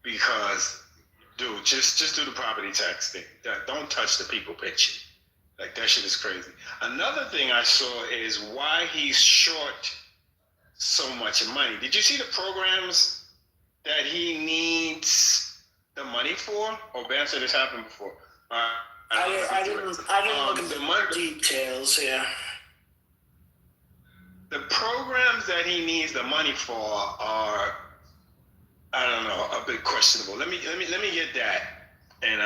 Because, dude, just do the property tax thing. Don't touch the people pension. Like, that shit is crazy. Another thing I saw is why he's short so much money. Did you see the programs that he needs the money for? Oh, Ben said this happened before. I didn't look at the details, yeah. The programs that he needs the money for are, I don't know, a bit questionable. Let me get that. And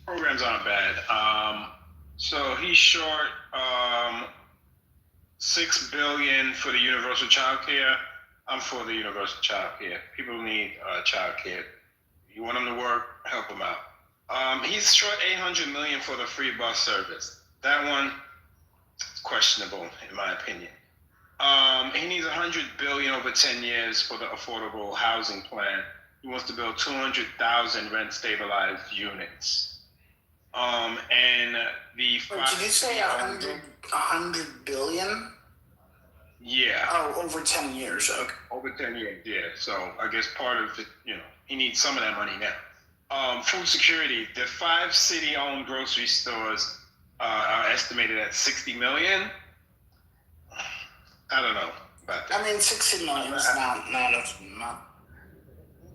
programs aren't bad. So he's short $6 billion for the universal child care. I'm for the universal child care. People need child care. You want them to work, help them out. He's short $800 million for the free bus service. That one is questionable, in my opinion. He needs $100 billion over 10 years for the affordable housing plan. He wants to build 200,000 rent-stabilized units. And the Wait, did you say 100 billion? Yeah. Oh, over 10 years. Okay. Over 10 years, yeah. So I guess part of it, he needs some of that money now. Food security. The 5 city-owned grocery stores are estimated at 60 million. I don't know about that. I mean, 60 million is not.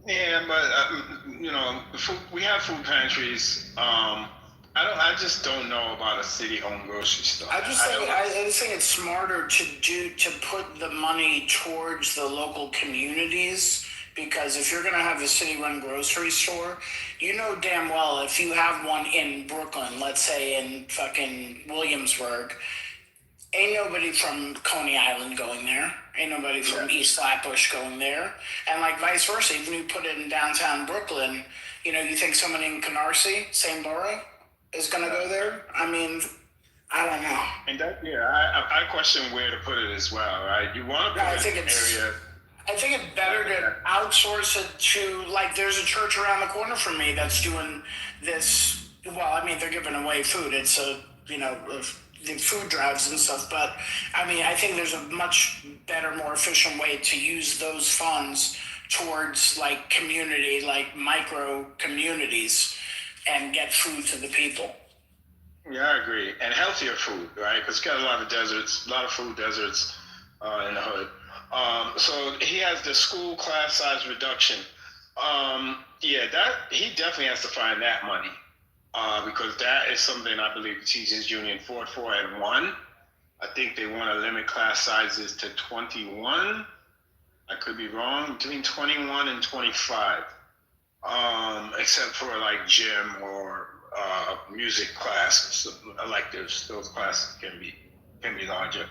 Yeah, but we have food pantries. I just don't know about a city-owned grocery store. I just think it's smarter to put the money towards the local communities, because if you're gonna have a city-run grocery store, you know damn well if you have one in Brooklyn, let's say in fucking Williamsburg, ain't nobody from Coney Island going there. Ain't nobody from East Flatbush going there. And like vice versa, even if you put it in downtown Brooklyn, you think someone in Canarsie, same borough, is going to go there? I mean, I don't know. And I question where to put it as well, right? You want to put it in an area. I think it's better to outsource it to, like, there's a church around the corner from me that's doing this. Well, I mean, they're giving away food. It's the food drives and stuff. But, I mean, I think there's a much better, more efficient way to use those funds towards, like, community, like micro communities, and get food to the people. Yeah, I agree. And healthier food, right? Because it's got a lot of food deserts in the hood. So he has the school class size reduction. He definitely has to find that money. Because that is something I believe the Teachers Union fought for and won. I think they want to limit class sizes to 21. I could be wrong, between 21 and 25. Except for like gym or music class, electives, those classes can be larger.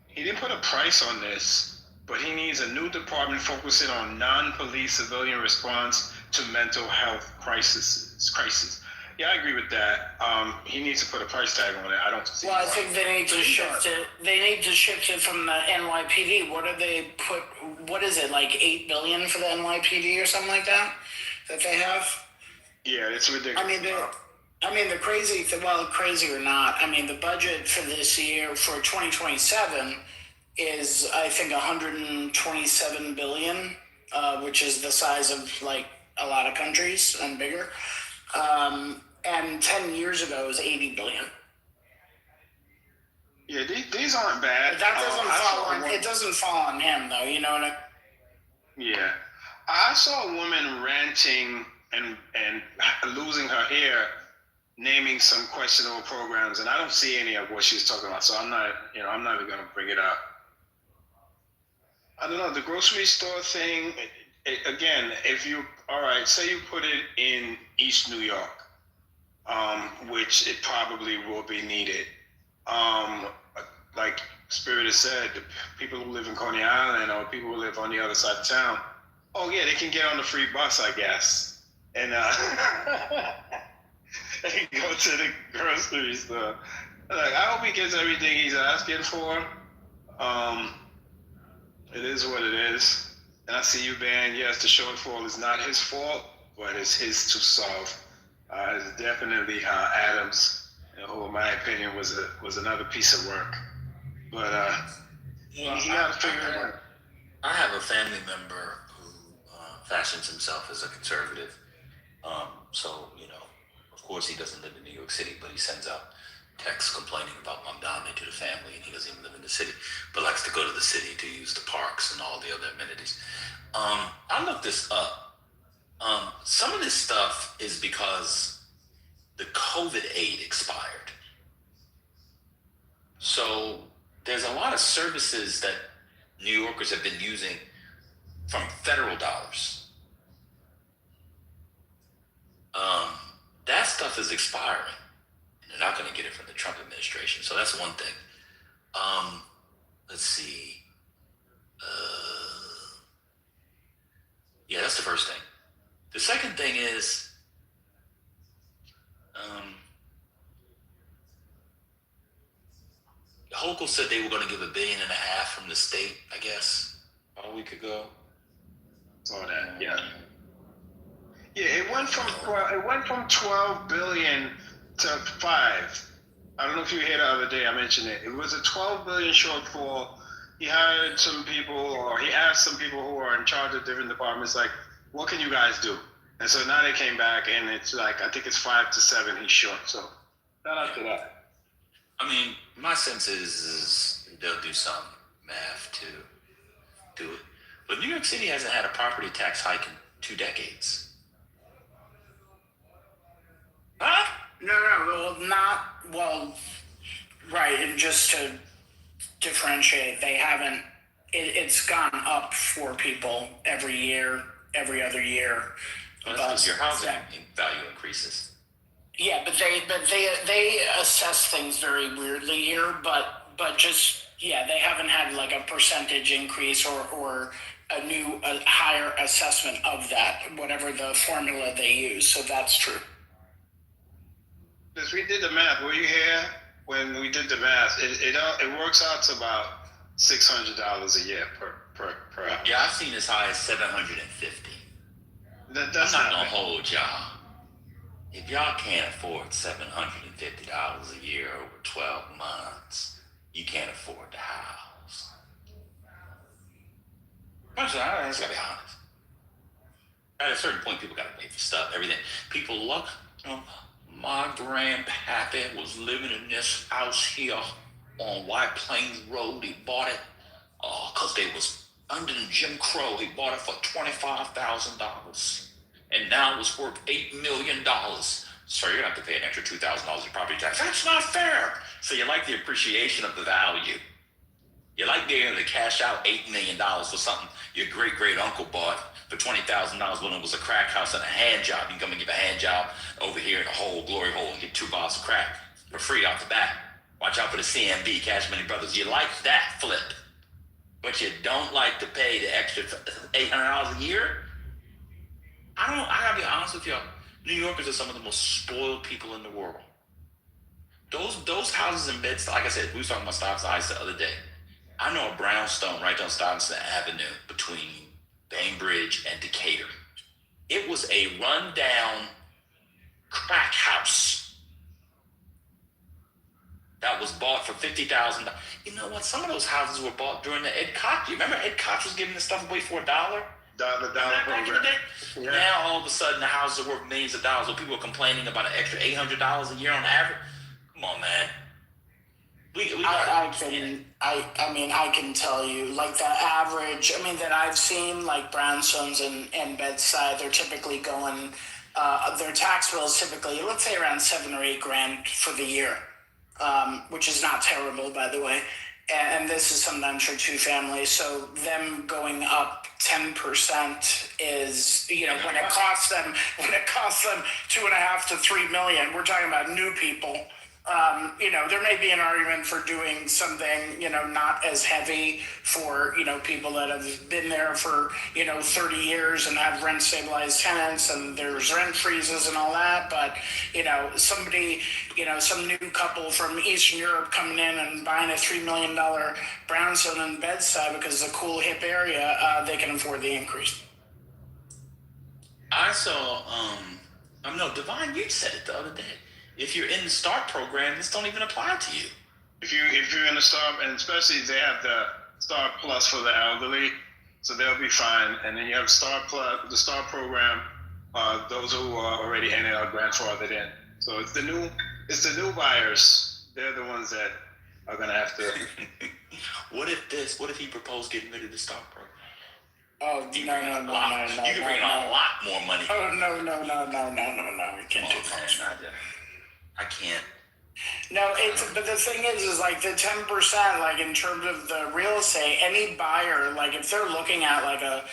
He didn't put a price on this, but he needs a new department focusing on non-police civilian response to mental health crisis. Yeah, I agree with that. He needs to put a price tag on it. I don't see. Well, I think they need to shift it. They need to shift it from the NYPD. What do they put? What is it, like $8 billion for the NYPD or something like that they have? Yeah, it's ridiculous. I mean, the crazy thing. Well, crazy or not, I mean, the budget for this year for 2027 is, I think, 127 billion, which is the size of like a lot of countries and bigger. And 10 years ago it was 80 billion. Yeah, these aren't bad. But that doesn't it doesn't fall on him, though, you know what I mean? Yeah. I saw a woman ranting and losing her hair, naming some questionable programs, and I don't see any of what she was talking about, so I'm not even going to bring it up. I don't know, the grocery store thing, again, say you put it in East New York, which it probably will be needed. Like Spirit has said, the people who live in Coney Island or people who live on the other side of town, they can get on the free bus, I guess, and they can go to the grocery store. Like, I hope he gets everything he's asking for. It is what it is. And I see you, Ben. Yes, the shortfall is not his fault, but it's his to solve. It's definitely Adams, who, in my opinion, was another piece of work. But he got to figure it out. I have a family member who fashions himself as a conservative. So, of course, he doesn't live in New York City, but he sends out texts complaining about Mamdani to the family, and he doesn't even live in the city, but likes to go to the city to use the parks and all the other amenities. I looked this up. Some of this stuff is because the COVID aid expired. So there's a lot of services that New Yorkers have been using from federal dollars. That stuff is expiring. They're not going to get it from the Trump administration. So that's one thing. Let's see. Yeah, that's the first thing. The second thing is, Hochul said they were going to give $1.5 billion from the state, I guess, about a week ago. Saw that, yeah. Yeah, it went from 12 billion to 5. I don't know if you were here the other day. I mentioned it. It was a 12 billion shortfall. He hired some people, or he asked some people who are in charge of different departments, like, what can you guys do? And so now they came back, and it's like, I think it's 5 to 7 he's short. So shout out to that. I mean, my sense is they'll do some math to do it. But New York City hasn't had a property tax hike in 2 decades. Huh? Right, and just to differentiate, they haven't, it's gone up for people every year, every other year. Well, that's because your housing value increases. Yeah, but they assess things very weirdly here, but they haven't had like a percentage increase or a higher assessment of that, whatever the formula they use. So that's true. Because we did the math. Were you here when we did the math? It works out to about $600 a year per house. Yeah, I've seen as high as $750. That's not gonna hold y'all. If y'all can't afford $750 a year over 12 months, you can't afford the house. I just gotta be honest. At a certain point, people gotta pay for stuff, everything. People look, my grandpappy was living in this house here on White Plains Road. He bought it because they was under the Jim Crow. He bought it for $25,000. And now it's worth $8 million. So you're gonna have to pay an extra $2,000 in property tax. That's not fair. So you like the appreciation of the value. You like being able to cash out $8 million for something your great uncle bought for $20,000 when it was a crack house and a hand job. You can come and give a hand job over here in a hole, glory hole, and get 2 bottles of crack for free off the bat. Watch out for the CMB, Cash Money Brothers. You like that flip, but you don't like to pay the extra $800 a year. I gotta be honest with y'all. New Yorkers are some of the most spoiled people in the world. Those houses in Bed-Stuy, like I said, we were talking about Stuyvesant Heights the other day. I know a brownstone right down Stuyvesant Avenue between Bainbridge and Decatur. It was a rundown crack house that was bought for $50,000. You know what? Some of those houses were bought during the Ed Koch. You remember Ed Koch was giving this stuff away for $1? Dollar Back in the day. Yeah. Now all of a sudden the houses are worth millions of dollars. So people are complaining about an extra $800 a year on average. Come on, man. I can tell you, like the average, that I've seen, like brownstones and Bed-Stuy, they're typically going, their tax bill is typically, let's say around $7 or $8 grand for the year, which is not terrible, by the way. And this is sometimes for 2 families. So them going up 10% is, when it costs them 2.5 to 3 million, we're talking about new people. There may be an argument for doing something, not as heavy for, people that have been there for, 30 years and have rent stabilized tenants and there's rent freezes and all that. But, somebody, some new couple from Eastern Europe coming in and buying a $3 million brownstone in Bed-Stuy because it's a cool, hip area, they can afford the increase. I saw, Divine, you said it the other day. If you're in the START program, this don't even apply to you. If you're in the START, and especially they have the START Plus for the elderly, so they'll be fine. And then you have START Plus, the START program, those who are already in it are grandfathered in. So it's the new buyers. They're the ones that are gonna have to. What if he proposed getting rid of the START program? Oh, no. You can bring on a lot more money. Oh, no. We can't do that. I can't. No, but the thing is like the 10%, like in terms of the real estate, any buyer, like if they're looking at like a,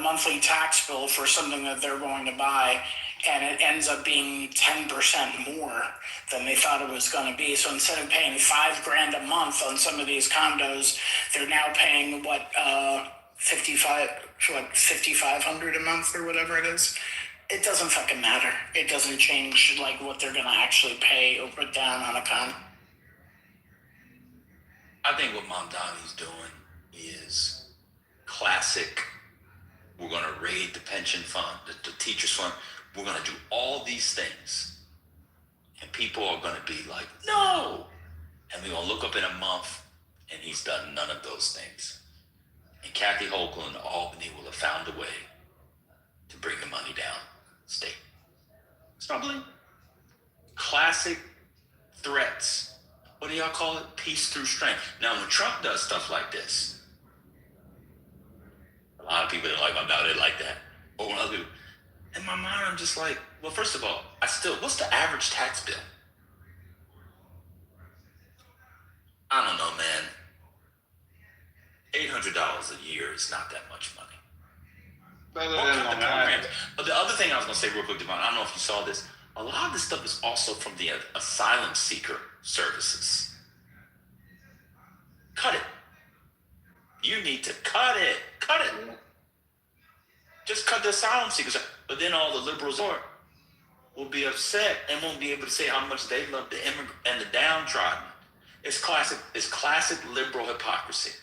monthly tax bill for something that they're going to buy, and it ends up being 10% more than they thought it was going to be. So instead of paying $5,000 a month on some of these condos, they're now paying $5,500 a month or whatever it is. It doesn't fucking matter. It doesn't change like what they're going to actually pay or put down on a condo. I think what Mamdani's doing is classic. We're going to raid the pension fund, the teachers fund. We're going to do all these things. And people are going to be like, no. And we're going to look up in a month and he's done none of those things. And Kathy Hochul and Albany will have found a way to bring the money down state. Struggling. Classic threats. What do y'all call it? Peace through strength. Now, when Trump does stuff like this, a lot of people are like, I'm not it like that. Or when other people, in my mind, I'm just like, well, first of all, what's the average tax bill? I don't know, man. $800 a year is not that much money. But the other thing I was going to say real quick, Devon, I don't know if you saw this. A lot of this stuff is also from the asylum seeker services. Cut it. You need to cut it. Cut it. Just cut the asylum seekers. But then all the liberals will be upset and won't be able to say how much they love the immigrant and the downtrodden. It's classic liberal hypocrisy.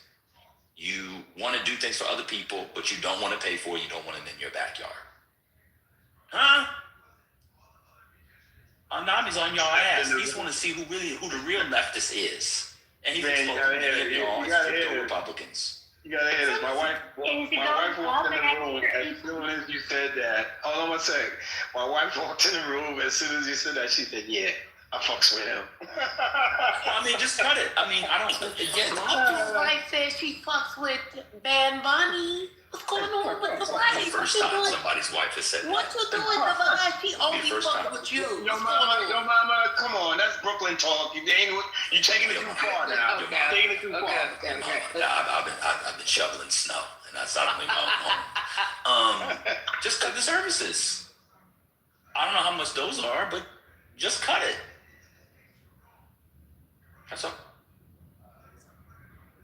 You want to do things for other people, but you don't want to pay for it. You don't want it in your backyard. Huh? Anami's on y'all ass. He's want to see who the real leftist is. And he's supposed to be all these crypto Republicans. You gotta hear this. My wife walked in the room as soon as you said that. Hold on one sec. My wife walked in the room as soon as you said that. She said, "Yeah, I fucks with him." I mean, just cut it. I mean, I don't. Again, His wife says she fucks with Bad Bunny. What's going on with the wife? First time somebody's wife has said that. What you doing, Devon? She only fucks with you. Yo, mama, come on. That's Brooklyn talk. You're taking it too far now. You're taking it too far. I've been shoveling snow, and that's not only my home. Just cut the services. I don't know how much those are, but just cut it. That's all.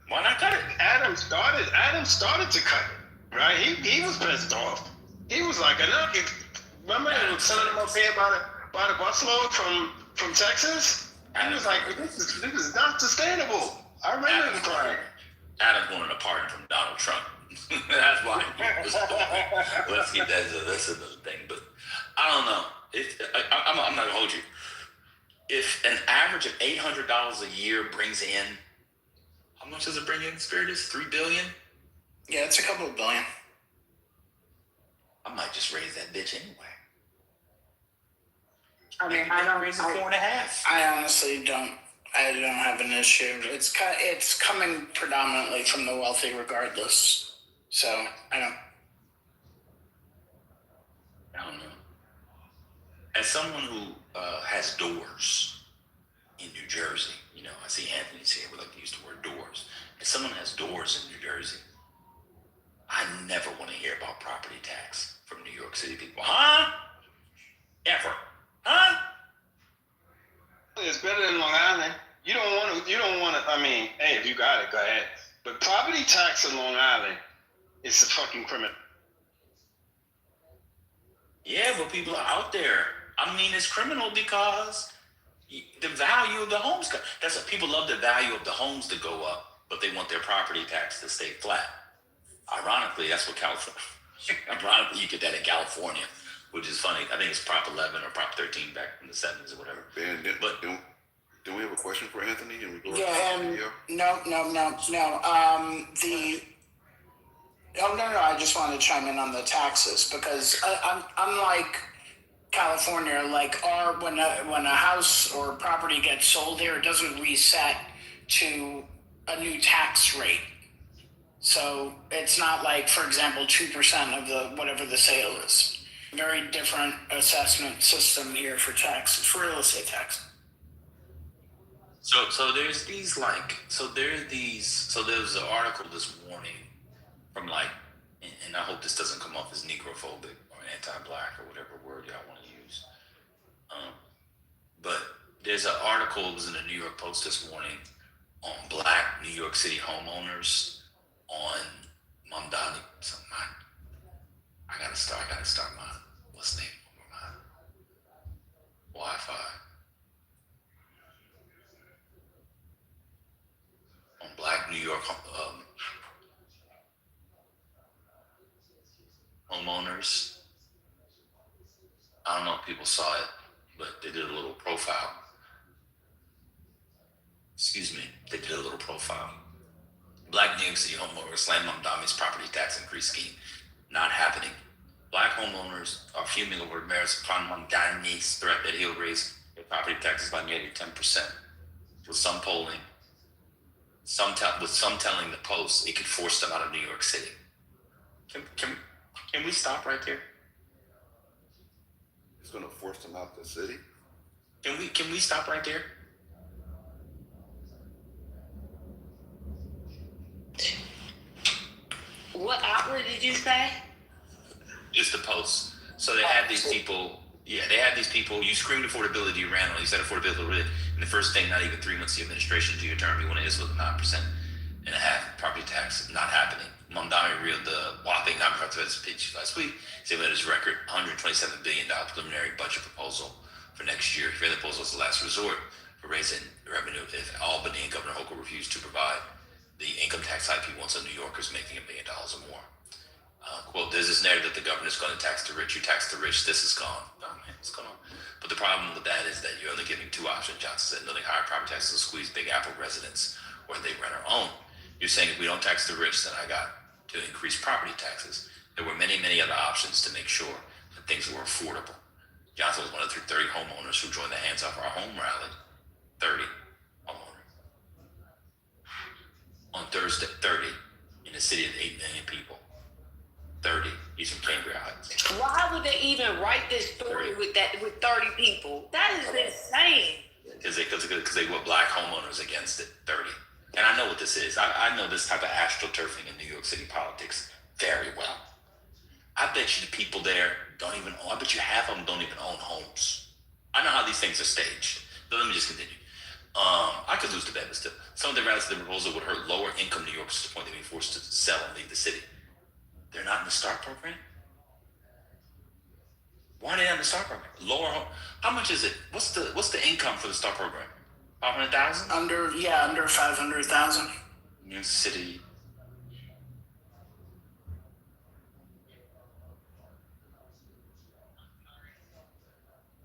Why not cut it? Adam started to cut it, right? He was pissed off. He was like, enough. Remember they were selling him up here by the busload from Texas? He was like, this is not sustainable. I remember the crying. Adam wanted a pardon from Donald Trump. That's why he was let's keep that as another thing. But I don't know. I'm not gonna hold you. If an average of $800 a year brings in, how much does it bring in, Spiritus? $3 billion? Yeah, it's a couple of billion. I might just raise that bitch anyway. I mean, raise it 4.5. I honestly don't. I don't have an issue. It's coming predominantly from the wealthy, regardless. So I don't know. As someone who has doors in New Jersey, you know, I see Anthony's here. We like to use the word doors. As someone who has doors in New Jersey, I never want to hear about property tax from New York City people. Huh? Ever? Huh? It's better than Long Island. You don't want to, I mean, hey, if you got it, go ahead. But property tax in Long Island is a fucking criminal. Yeah, but people are out there. I mean, it's criminal because the value of the homes, that's what people love, the value of the homes to go up, but they want their property tax to stay flat. Ironically, that's what ironically, you get that in California, which is funny. I think it's Prop 11 or Prop 13 back in the 70s or whatever. Do we have a question for Anthony? No. I just wanted to chime in on the taxes because unlike California, when a house or property gets sold here, it doesn't reset to a new tax rate. So it's not like, for example, 2% of the whatever the sale is. Very different assessment system here for taxes, for real estate tax. So there's there's an article this morning from and I hope this doesn't come off as negrophobic or anti-black or whatever word y'all want to There's an article that was in the New York Post this morning on Black New York City homeowners on Mamdani. I gotta start my what's the name of my Wi-Fi on Black New York homeowners. I don't know if people saw it, but they did a little profile. Excuse me, they did a little profile. Black New York City homeowners slam Mamdami's property tax increase scheme. Not happening. Black homeowners are fuming over Mayor's Mamdami's threat that he'll raise their property taxes by nearly 10%. With some polling, some telling the Post it could force them out of New York City. Can we stop right there? It's going to force them out the city? Can we stop right there? What outlet did you say? It's the Post. So they had these people. Yeah, they had these people. You screamed affordability, you ran on. You said affordability, and the first thing, not even 3 months of the administration to your term, you want to hit with 9.5% property tax. Not happening. Mamdami reeled the whopping nonprofit speech last week. He said his record $127 billion preliminary budget proposal for next year. The proposal is the last resort for raising revenue if Albany and Governor Hochul refuse to provide the income tax hike he wants on New Yorkers making $1 million or more. Quote, there's this narrative that the governor's going to tax the rich. You tax the rich. This is gone. Oh, man, what's going on? But the problem with that is that you're only giving two options. Johnson said, nothing higher property taxes will squeeze Big Apple residents where they rent or own. You're saying if we don't tax the rich, then I got to increase property taxes. There were many, many other options to make sure that things were affordable. Johnson was one of the 30 homeowners who joined the Hands Off Our Home rally. 30 homeowners. On Thursday, 30 in a city of 8 million people. 30. He's from Cambria Heights. Why would they even write this story with 30 people? That is insane. Because they were black homeowners against it. 30. And I know what this is. I know this type of astroturfing in New York City politics very well. I bet you the people there don't even own. I bet you half of them don't even own homes. I know how these things are staged. But let me just continue. I could lose the bet, but still. Some of the rallies to the proposal would hurt lower income New Yorkers to the point they'd be forced to sell and leave the city. They're not in the START program? Why are they not in the START program? Lower home. How much is it? What's the income for the START program? 500,000? Under 500,000. New York City.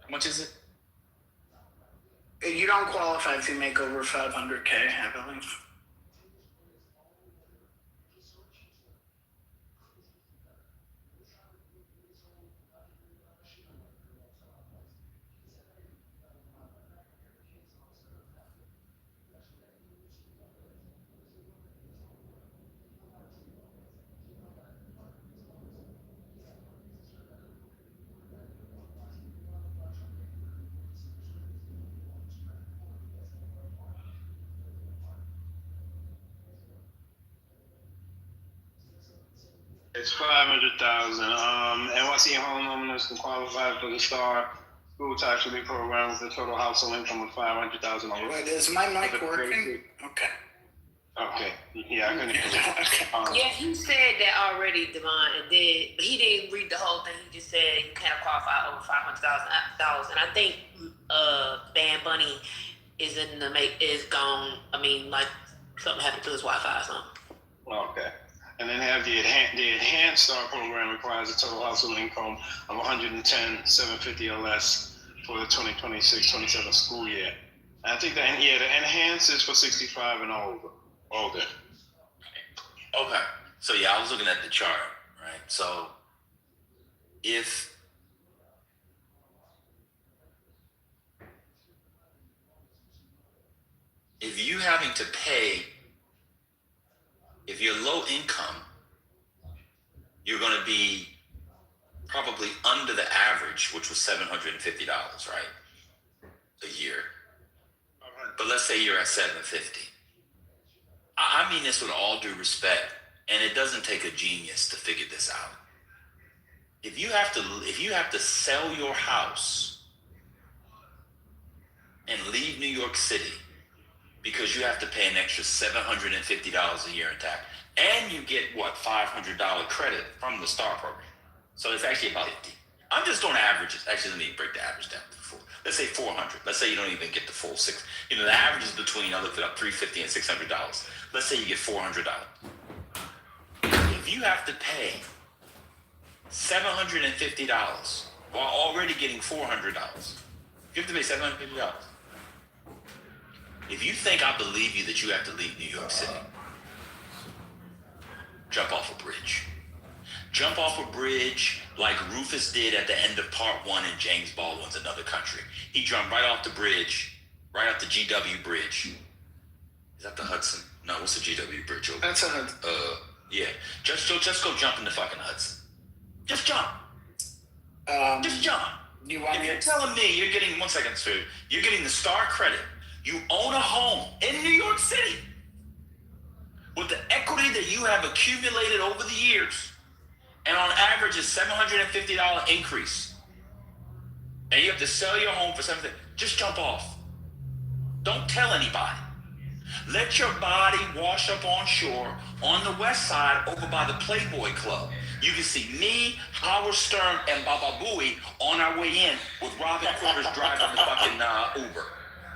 How much is it? You don't qualify if you make over 500K, I believe. It's 500,000. NYC homeowners can qualify for the STAR school tax relief program with a total household income of $500,000. Wait, is my mic working? Okay. Okay. Yeah, I couldn't hear you. Yeah, he said that already, Devon, and then he didn't read the whole thing. He just said you can't qualify over $500,000, and I think Van Bunny is gone. I mean, like something happened to his Wi-Fi or something. Okay. And then have the enhanced STAR program requires a total household income of $110,750 or less for the 2026-27 school year. And I think the enhanced is for 65 and older. Okay. So yeah, I was looking at the chart, right? So if you having to pay, if you're low income, you're going to be probably under the average, which was $750, right? A year. But let's say you're at $750. I mean this with all due respect, and it doesn't take a genius to figure this out. If you have to sell your house and leave New York City because you have to pay an extra $750 a year in tax. And you get, what, $500 credit from the STAR program. So it's actually about 50. I'm just doing averages. Actually, let me break the average down to 4. Let's say 400. Let's say you don't even get the full 6. You know, the average is between, I looked it up, $350 and $600. Let's say you get $400. If you have to pay $750 while already getting $400, you have to pay $750. If you think I believe you that you have to leave New York City, jump off a bridge. Jump off a bridge like Rufus did at the end of part 1 in James Baldwin's Another Country. He jumped right off the bridge, right off the GW bridge. Is that the Hudson? No, what's the GW bridge over? That's a Hudson. Yeah. Just go jump in the fucking Hudson. Just jump. Just jump. If you're telling me you're getting, one second, sir, you're getting the STAR credit, you own a home in New York City with the equity that you have accumulated over the years, and on average is $750 increase, and you have to sell your home for something, just jump off. Don't tell anybody. Let your body wash up on shore on the west side over by the Playboy Club. You can see me, Howard Stern, and Baba Booey on our way in with Robin Quivers driving the fucking Uber.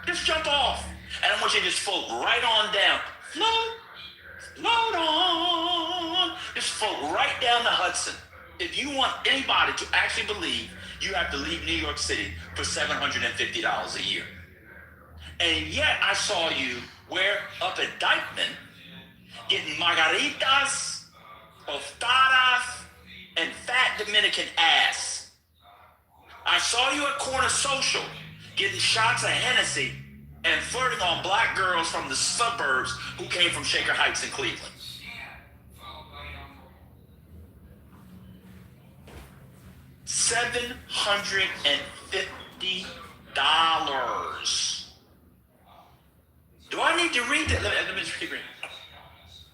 Just jump off. And I want you to just float right on down. Float on. Just float right down the Hudson. If you want anybody to actually believe you have to leave New York City for $750 a year. And yet I saw you where up at Dykeman getting margaritas, tostadas, and fat Dominican ass. I saw you at Corner Social getting shots of Hennessy and flirting on black girls from the suburbs who came from Shaker Heights in Cleveland. $750. Do I need to read that? Let me just keep reading.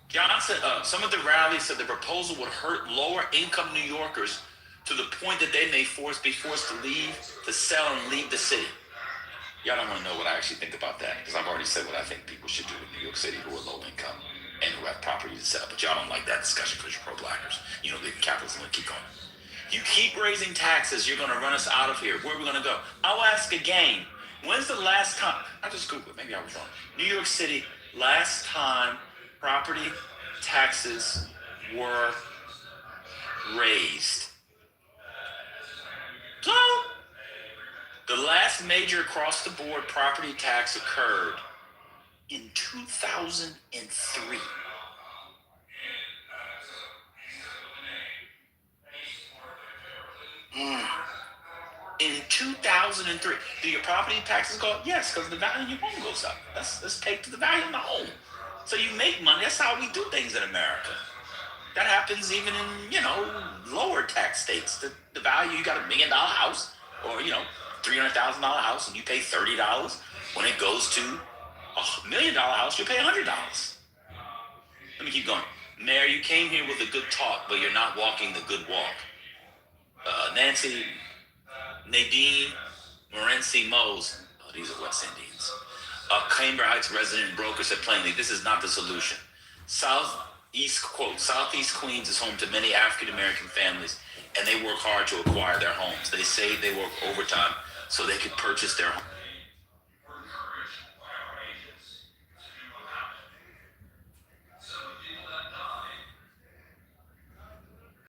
Johnson, some of the rallies said the proposal would hurt lower income New Yorkers to the point that they may be forced to leave, to sell and leave the city. Y'all don't want to know what I actually think about that, because I've already said what I think people should do in New York City who are low income and who have property to sell. But y'all don't like that discussion because you're pro-blackers. You know, the capitalism will keep going. You keep raising taxes, you're going to run us out of here. Where are we going to go? I'll ask again. When's the last time? I just Googled it. Maybe I was wrong. New York City, last time property taxes were raised. So, the last major across-the-board property tax occurred in 2003. In 2003. Do your property taxes go up? Yes, because the value of your home goes up. Let's take to the value of the home. So you make money. That's how we do things in America. That happens even in, lower tax states. The value, you got $1 million house or, $300,000 house and you pay $30. When it goes to $1 million house, you pay $100. Let me keep going. Mayor, you came here with a good talk, but you're not walking the good walk. Nancy, Nadine, Morency Mose, these are West Indians. Cambridge Heights resident and broker said plainly, this is not the solution. Southeast Queens is home to many African-American families, and they work hard to acquire their homes. They say they work overtime so they could purchase their home.